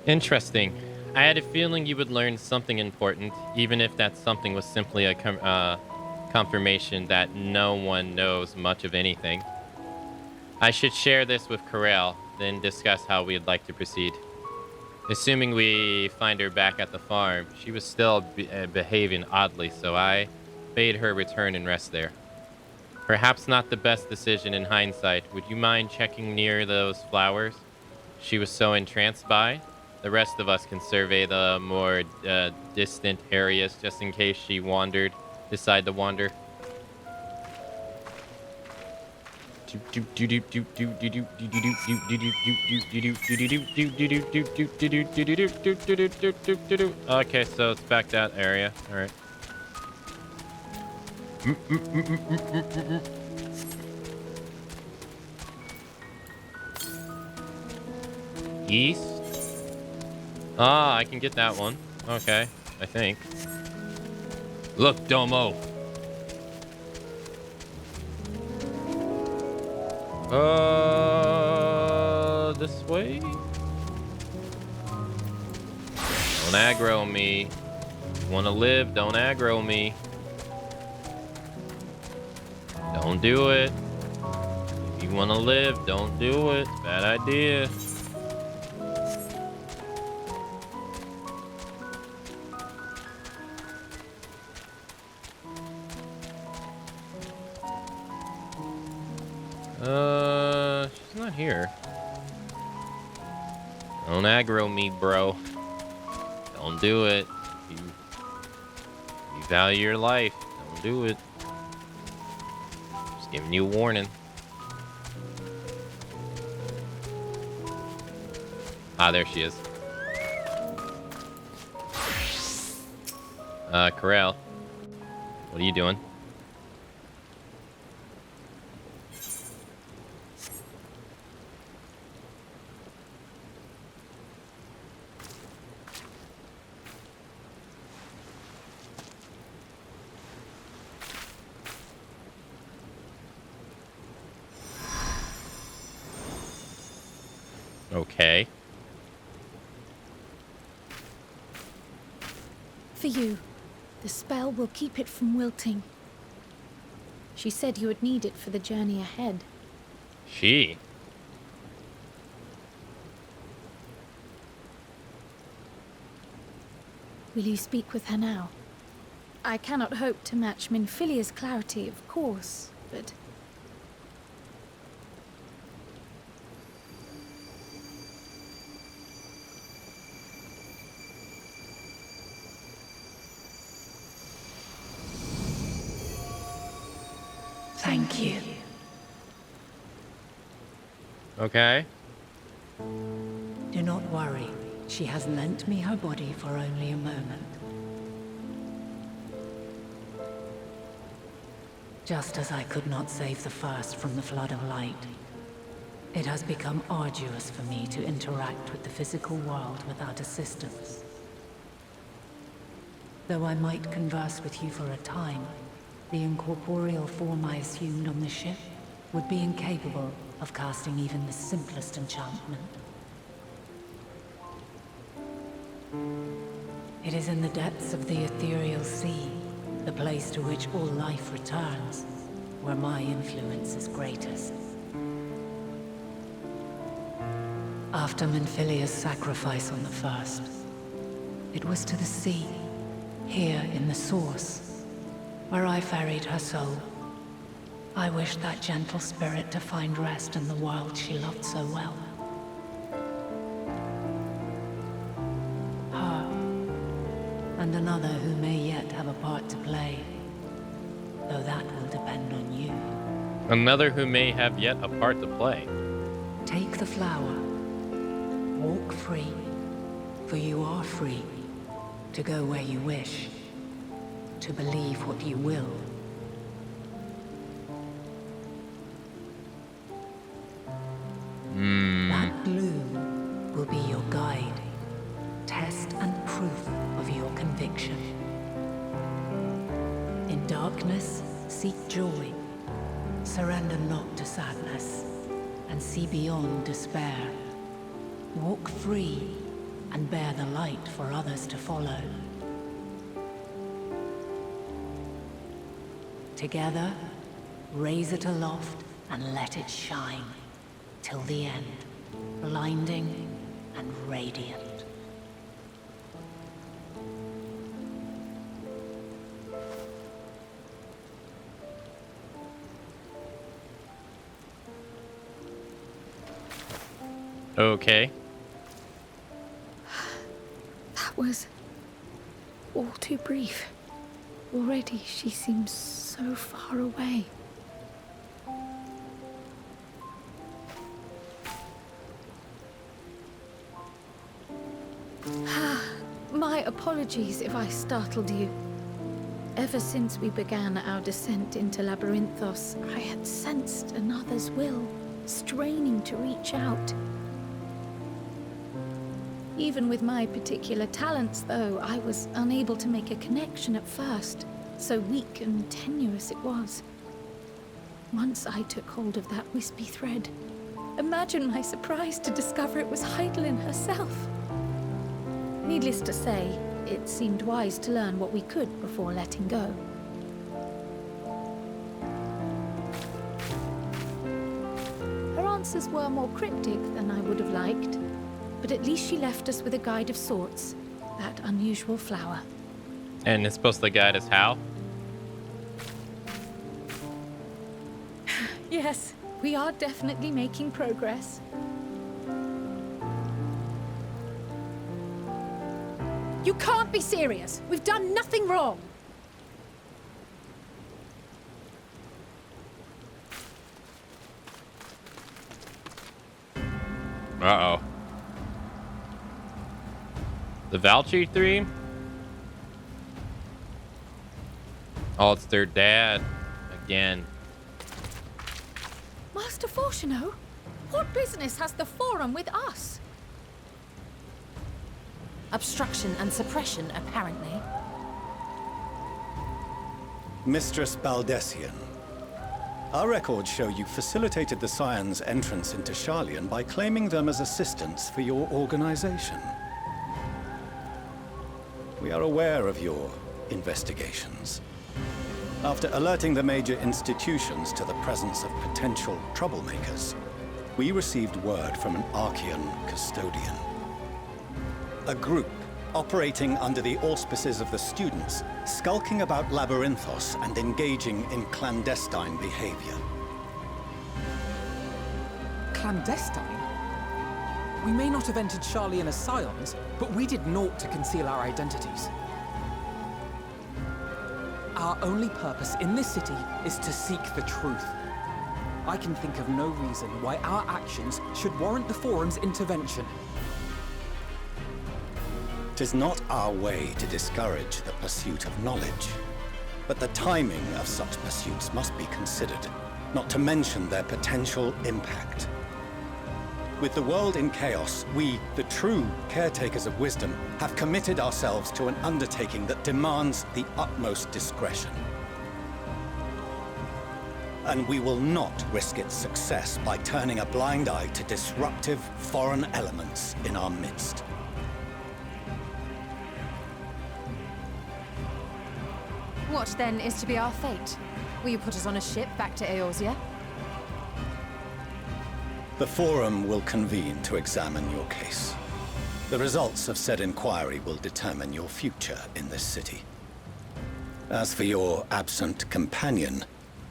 Interesting. I had a feeling you would learn something important, even if that something was simply a confirmation that no one knows much of anything. I should share this with Corel, then discuss how we'd like to proceed. Assuming we find her back at the farm, she was still behaving oddly, so I bade her return and rest there. Perhaps not the best decision in hindsight. Would you mind checking near those flowers she was so entranced by? The rest of us can survey the more distant areas just in case she decided to wander. Okay, so it's back that area. All right. East? Ah, I can get that one. Okay, I think. Look, Domo. This way? Don't aggro me. You wanna live, don't aggro me. Don't do it. If you wanna live, don't do it. Bad idea. She's not here. Don't aggro me, bro. Don't do it. You value your life. Don't do it. Just giving you a warning. Ah, there she is. Corral. What are you doing? Okay. For you. The spell will keep it from wilting. She said you would need it for the journey ahead. She? Will you speak with her now? I cannot hope to match Minfilia's clarity, of course, but... Thank you. Okay. Do not worry. She has lent me her body for only a moment. Just as I could not save the first from the flood of light, it has become arduous for me to interact with the physical world without assistance. Though I might converse with you for a time, the incorporeal form I assumed on the ship would be incapable of casting even the simplest enchantment. It is in the depths of the ethereal sea, the place to which all life returns, where my influence is greatest. After Minfilia's sacrifice on the first, it was to the sea, here in the source, where I ferried her soul. I wished that gentle spirit to find rest in the world she loved so well. Her, and another who may yet have a part to play, though that will depend on you. Another who may have yet a part to play. Take the flower. Walk free, for you are free to go where you wish. To believe what you will. That bloom will be your guide, test and proof of your conviction. In darkness, seek joy. Surrender not to sadness, and see beyond despair. Walk free, and bear the light for others to follow. Together, raise it aloft and let it shine till the end, blinding and radiant. Okay. That was all too brief. Already she seems so far away. My apologies if I startled you. Ever since we began our descent into Labyrinthos, I had sensed another's will, straining to reach out. Even with my particular talents, though, I was unable to make a connection at first. So weak and tenuous it was. Once I took hold of that wispy thread. Imagine my surprise to discover it was Heidelin herself. Needless to say, it seemed wise to learn what we could before letting go. Her answers were more cryptic than I would have liked. But at least she left us with a guide of sorts, that unusual flower. And it's supposed to guide us how? Yes, we are definitely making progress. You can't be serious. We've done nothing wrong. Uh-oh. The Valkyrie 3? Oh, it's their dad. Again. Master Fortuno, what business has the Forum with us? Obstruction and suppression, apparently. Mistress Baldessian, our records show you facilitated the Scions' entrance into Sharlayan by claiming them as assistants for your organization. We are aware of your investigations. After alerting the major institutions to the presence of potential troublemakers, we received word from an Archean custodian. A group operating under the auspices of the students, skulking about Labyrinthos and engaging in clandestine behavior. Clandestine? We may not have entered Sharlayan as Scions, but we did naught to conceal our identities. Our only purpose in this city is to seek the truth. I can think of no reason why our actions should warrant the Forum's intervention. 'Tis not our way to discourage the pursuit of knowledge, but the timing of such pursuits must be considered, not to mention their potential impact. With the world in chaos, we, the true caretakers of wisdom, have committed ourselves to an undertaking that demands the utmost discretion. And we will not risk its success by turning a blind eye to disruptive foreign elements in our midst. What, then, is to be our fate? Will you put us on a ship back to Eorzea? The Forum will convene to examine your case. The results of said inquiry will determine your future in this city. As for your absent companion,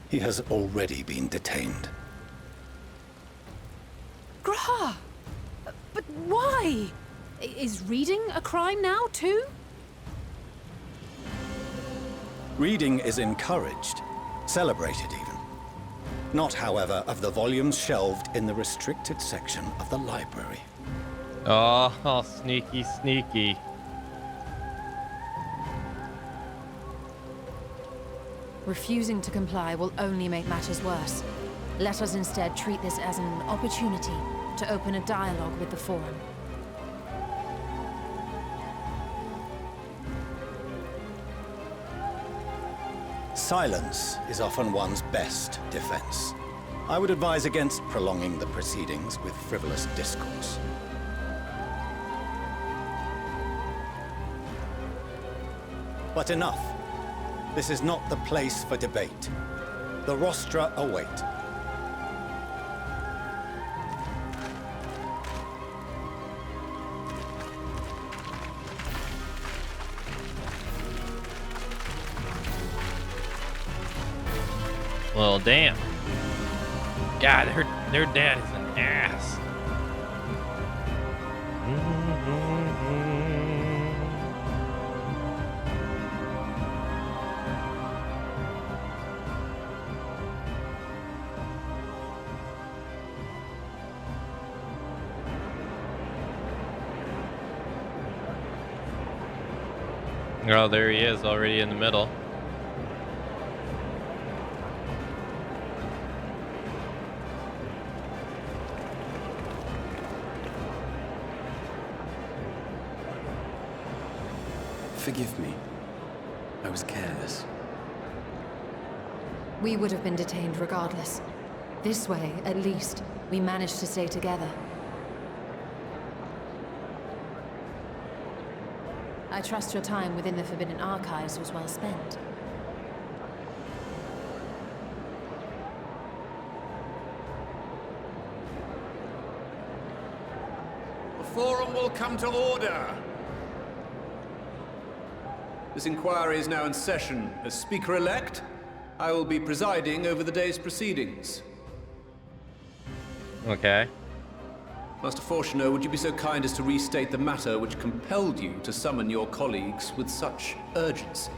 he has already been detained. Graha! But why? Is reading a crime now, too? Reading is encouraged, celebrated even. Not, however, of the volumes shelved in the restricted section of the library. Oh, sneaky, sneaky. Refusing to comply will only make matters worse. Let us instead treat this as an opportunity to open a dialogue with the Forum. Silence is often one's best defense. I would advise against prolonging the proceedings with frivolous discourse. But enough. This is not the place for debate. The rostra await. Well, damn. God, their dad is an ass. Oh, there he is, already in the middle. Forgive me. I was careless. We would have been detained regardless. This way, at least, we managed to stay together. I trust your time within the Forbidden Archives was well spent. The forum will come to order. This inquiry is now in session. As Speaker-elect, I will be presiding over the day's proceedings. Okay. Master Fortuner, would you be so kind as to restate the matter which compelled you to summon your colleagues with such urgency?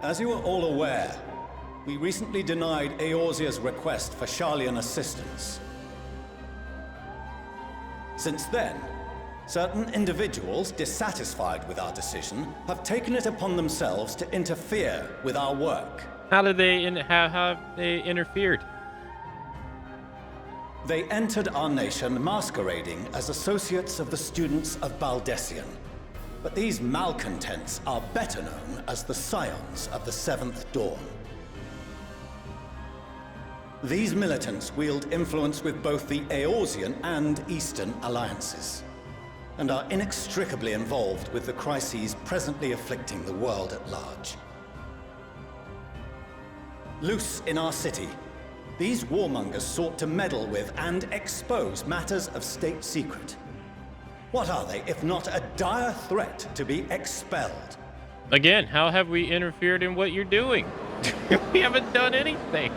As you are all aware, we recently denied Eorzea's request for Sharlayan assistance. Since then, certain individuals dissatisfied with our decision have taken it upon themselves to interfere with our work. How have they interfered? They entered our nation masquerading as associates of the students of Baldessian. But these malcontents are better known as the Scions of the Seventh Dawn. These militants wield influence with both the Eorzean and Eastern alliances, and are inextricably involved with the crises presently afflicting the world at large. Loose in our city, these warmongers sought to meddle with and expose matters of state secret. What are they, if not a dire threat to be expelled? Again, how have we interfered in what you're doing? We haven't done anything.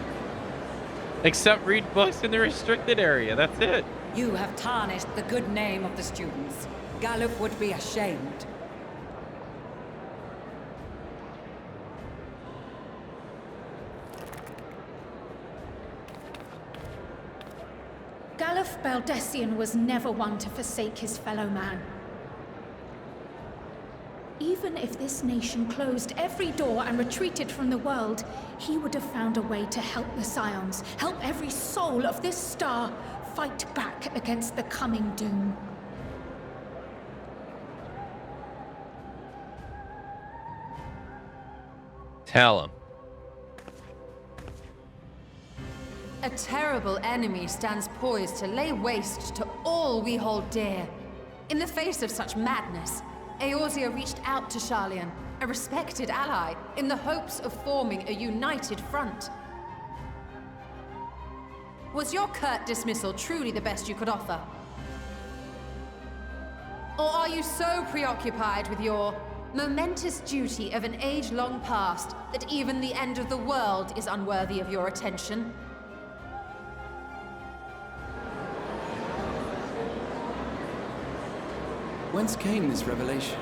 Except read books in the restricted area, that's it. You have tarnished the good name of the students. Galuf would be ashamed. Galuf Baldessian was never one to forsake his fellow man. Even if this nation closed every door and retreated from the world, he would have found a way to help the Scions, help every soul of this star fight back against the coming doom. Tell him. A terrible enemy stands poised to lay waste to all we hold dear. In the face of such madness, Eorzea reached out to Sharlayan, a respected ally, in the hopes of forming a united front. Was your curt dismissal truly the best you could offer? Or are you so preoccupied with your momentous duty of an age long past that even the end of the world is unworthy of your attention? Whence came this revelation?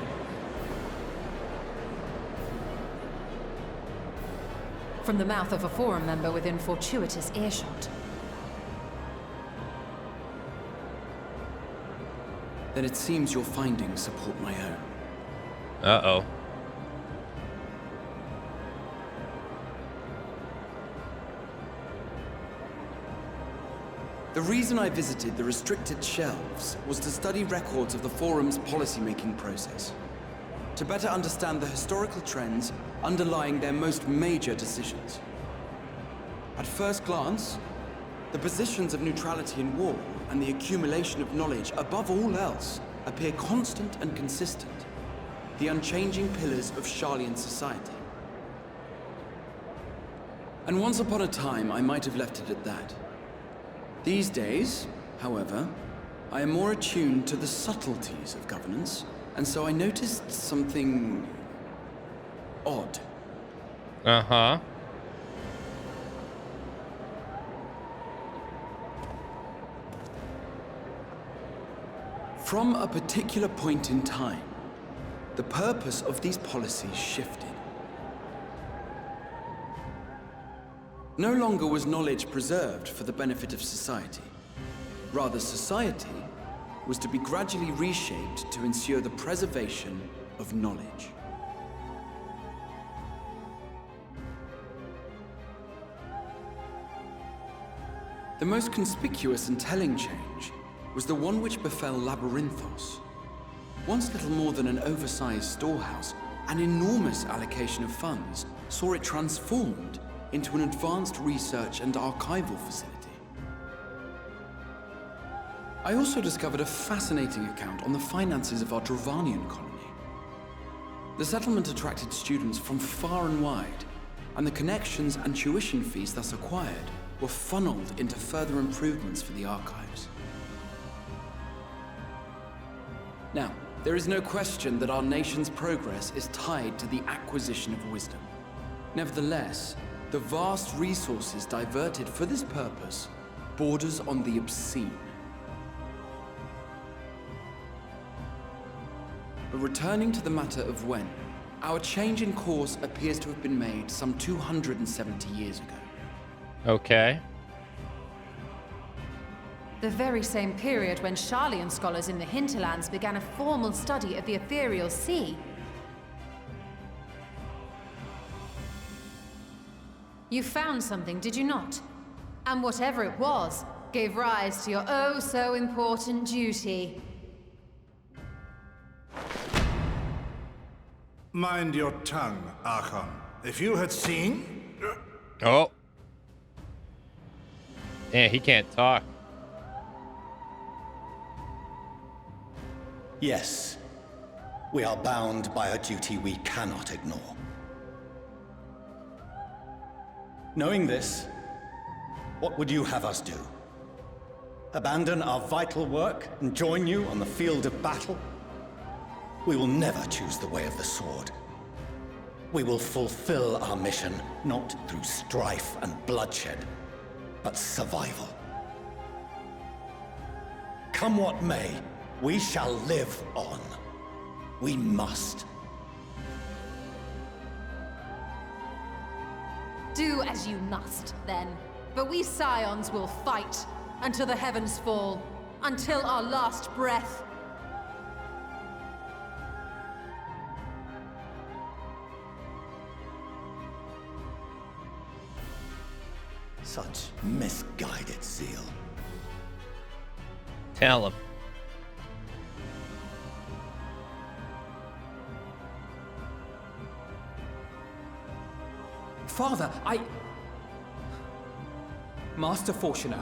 From the mouth of a forum member within fortuitous earshot. Then it seems your findings support my own. Uh-oh. The reason I visited the restricted shelves was to study records of the Forum's policymaking process, to better understand the historical trends underlying their most major decisions. At first glance, the positions of neutrality and war and the accumulation of knowledge, above all else, appear constant and consistent. The unchanging pillars of Sharlayan society. And once upon a time, I might have left it at that. These days, however, I am more attuned to the subtleties of governance, and so I noticed something odd. Uh-huh. From a particular point in time, the purpose of these policies shifted. No longer was knowledge preserved for the benefit of society. Rather, society was to be gradually reshaped to ensure the preservation of knowledge. The most conspicuous and telling change was the one which befell Labyrinthos. Once little more than an oversized storehouse, an enormous allocation of funds saw it transformed into an advanced research and archival facility. I also discovered a fascinating account on the finances of our Dravanian colony. The settlement attracted students from far and wide, and the connections and tuition fees thus acquired were funneled into further improvements for the archives. Now, there is no question that our nation's progress is tied to the acquisition of wisdom. Nevertheless, the vast resources diverted for this purpose borders on the obscene. But returning to the matter of when, our change in course appears to have been made some 270 years ago. Okay. The very same period when Sharlayan scholars in the hinterlands began a formal study of the ethereal sea. You found something, did you not? And whatever it was, gave rise to your oh-so-important duty. Mind your tongue, Archon. If you had seen... Oh. Yeah, he can't talk. Yes. We are bound by a duty we cannot ignore. Knowing this, what would you have us do? Abandon our vital work and join you on the field of battle? We will never choose the way of the sword. We will fulfill our mission not through strife and bloodshed, but survival. Come what may, we shall live on. We must. Do as you must, then. But we Scions will fight until the heavens fall, until our last breath. Such misguided zeal. Tell him. Father, Master Fortuner,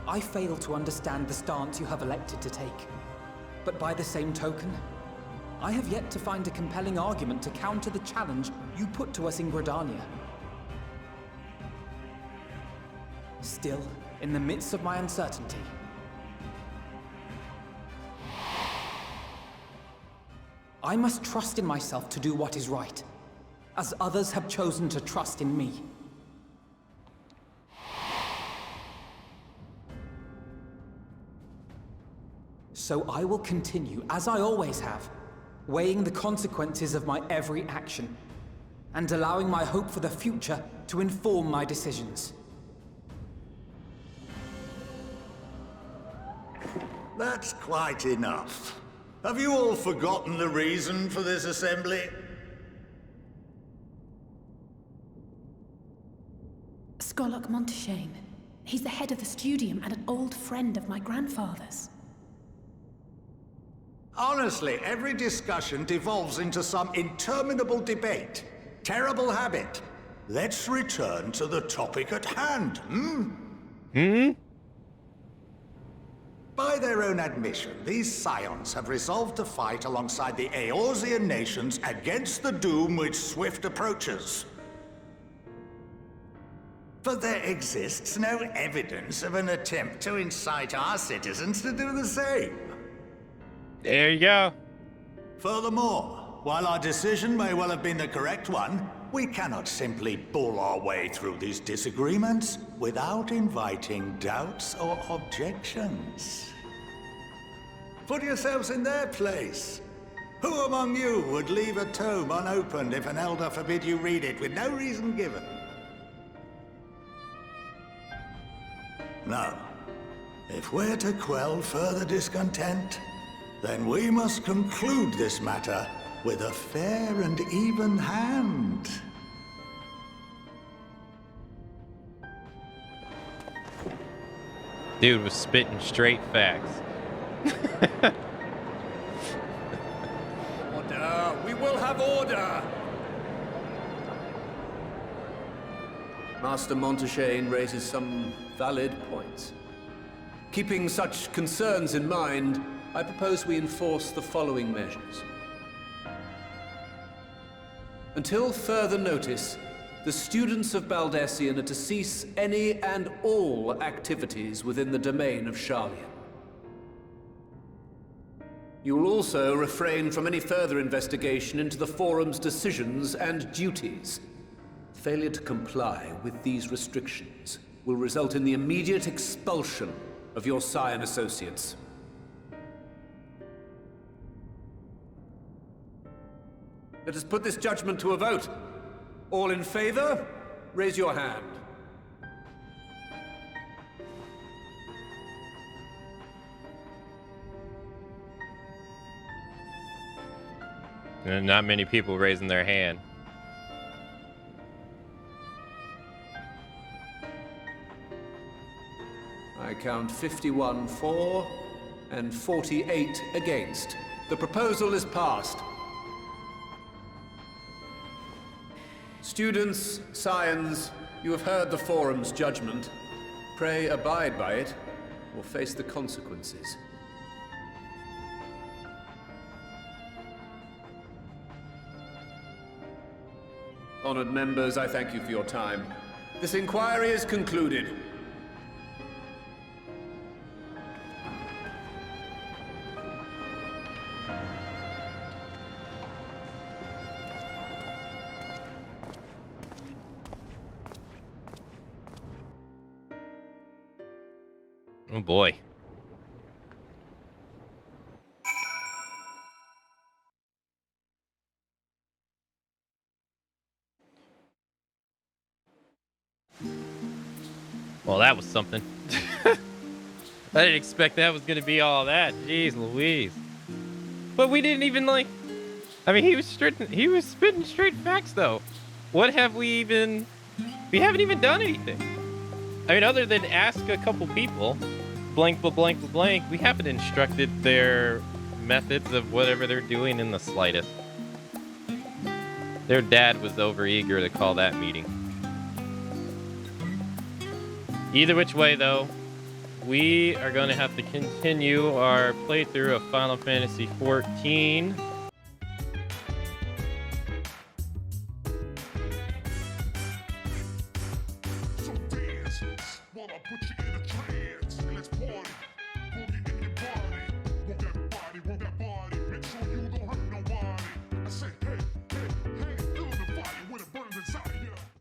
I fail to understand the stance you have elected to take. But by the same token, I have yet to find a compelling argument to counter the challenge you put to us in Gridania. Still, in the midst of my uncertainty, I must trust in myself to do what is right, as others have chosen to trust in me. So I will continue, as I always have, weighing the consequences of my every action, and allowing my hope for the future to inform my decisions. That's quite enough. Have you all forgotten the reason for this assembly? Skolok Monteshane. He's the head of the studium and an old friend of my grandfather's. Honestly, every discussion devolves into some interminable debate. Terrible habit. Let's return to the topic at hand, hmm? By their own admission, these scions have resolved to fight alongside the Eorzean nations against the doom which swift approaches. But there exists no evidence of an attempt to incite our citizens to do the same. There you go. Furthermore, while our decision may well have been the correct one, we cannot simply bull our way through these disagreements without inviting doubts or objections. Put yourselves in their place. Who among you would leave a tome unopened if an elder forbid you read it with no reason given? Now, if we're to quell further discontent, then we must conclude this matter with a fair and even hand. Dude was spitting straight facts. Order! We will have order! Master Montaigne raises some valid points. Keeping such concerns in mind, I propose we enforce the following measures. Until further notice, the students of Baldessian are to cease any and all activities within the domain of Sharlayan. You will also refrain from any further investigation into the Forum's decisions and duties. Failure to comply with these restrictions will result in the immediate expulsion of your Scion associates. Let us put this judgment to a vote. All in favor, raise your hand. And not many people raising their hand. I count 51 for and 48 against. The proposal is passed. Students, Scions, you have heard the Forum's judgment. Pray abide by it, or face the consequences. Honored members, I thank you for your time. This inquiry is concluded. Oh boy. Well, that was something. I didn't expect that was going to be all that. Jeez Louise. But we didn't even like... I mean, he was spitting straight facts, though. What have we even... We haven't even done anything. I mean, other than ask a couple people, blank, blah, blank, blah, blank, we haven't instructed their methods of whatever they're doing in the slightest. Their dad was overeager to call that meeting. Either which way, though, we are going to have to continue our playthrough of Final Fantasy XIV. So dance while I put you in a trance. Let's party.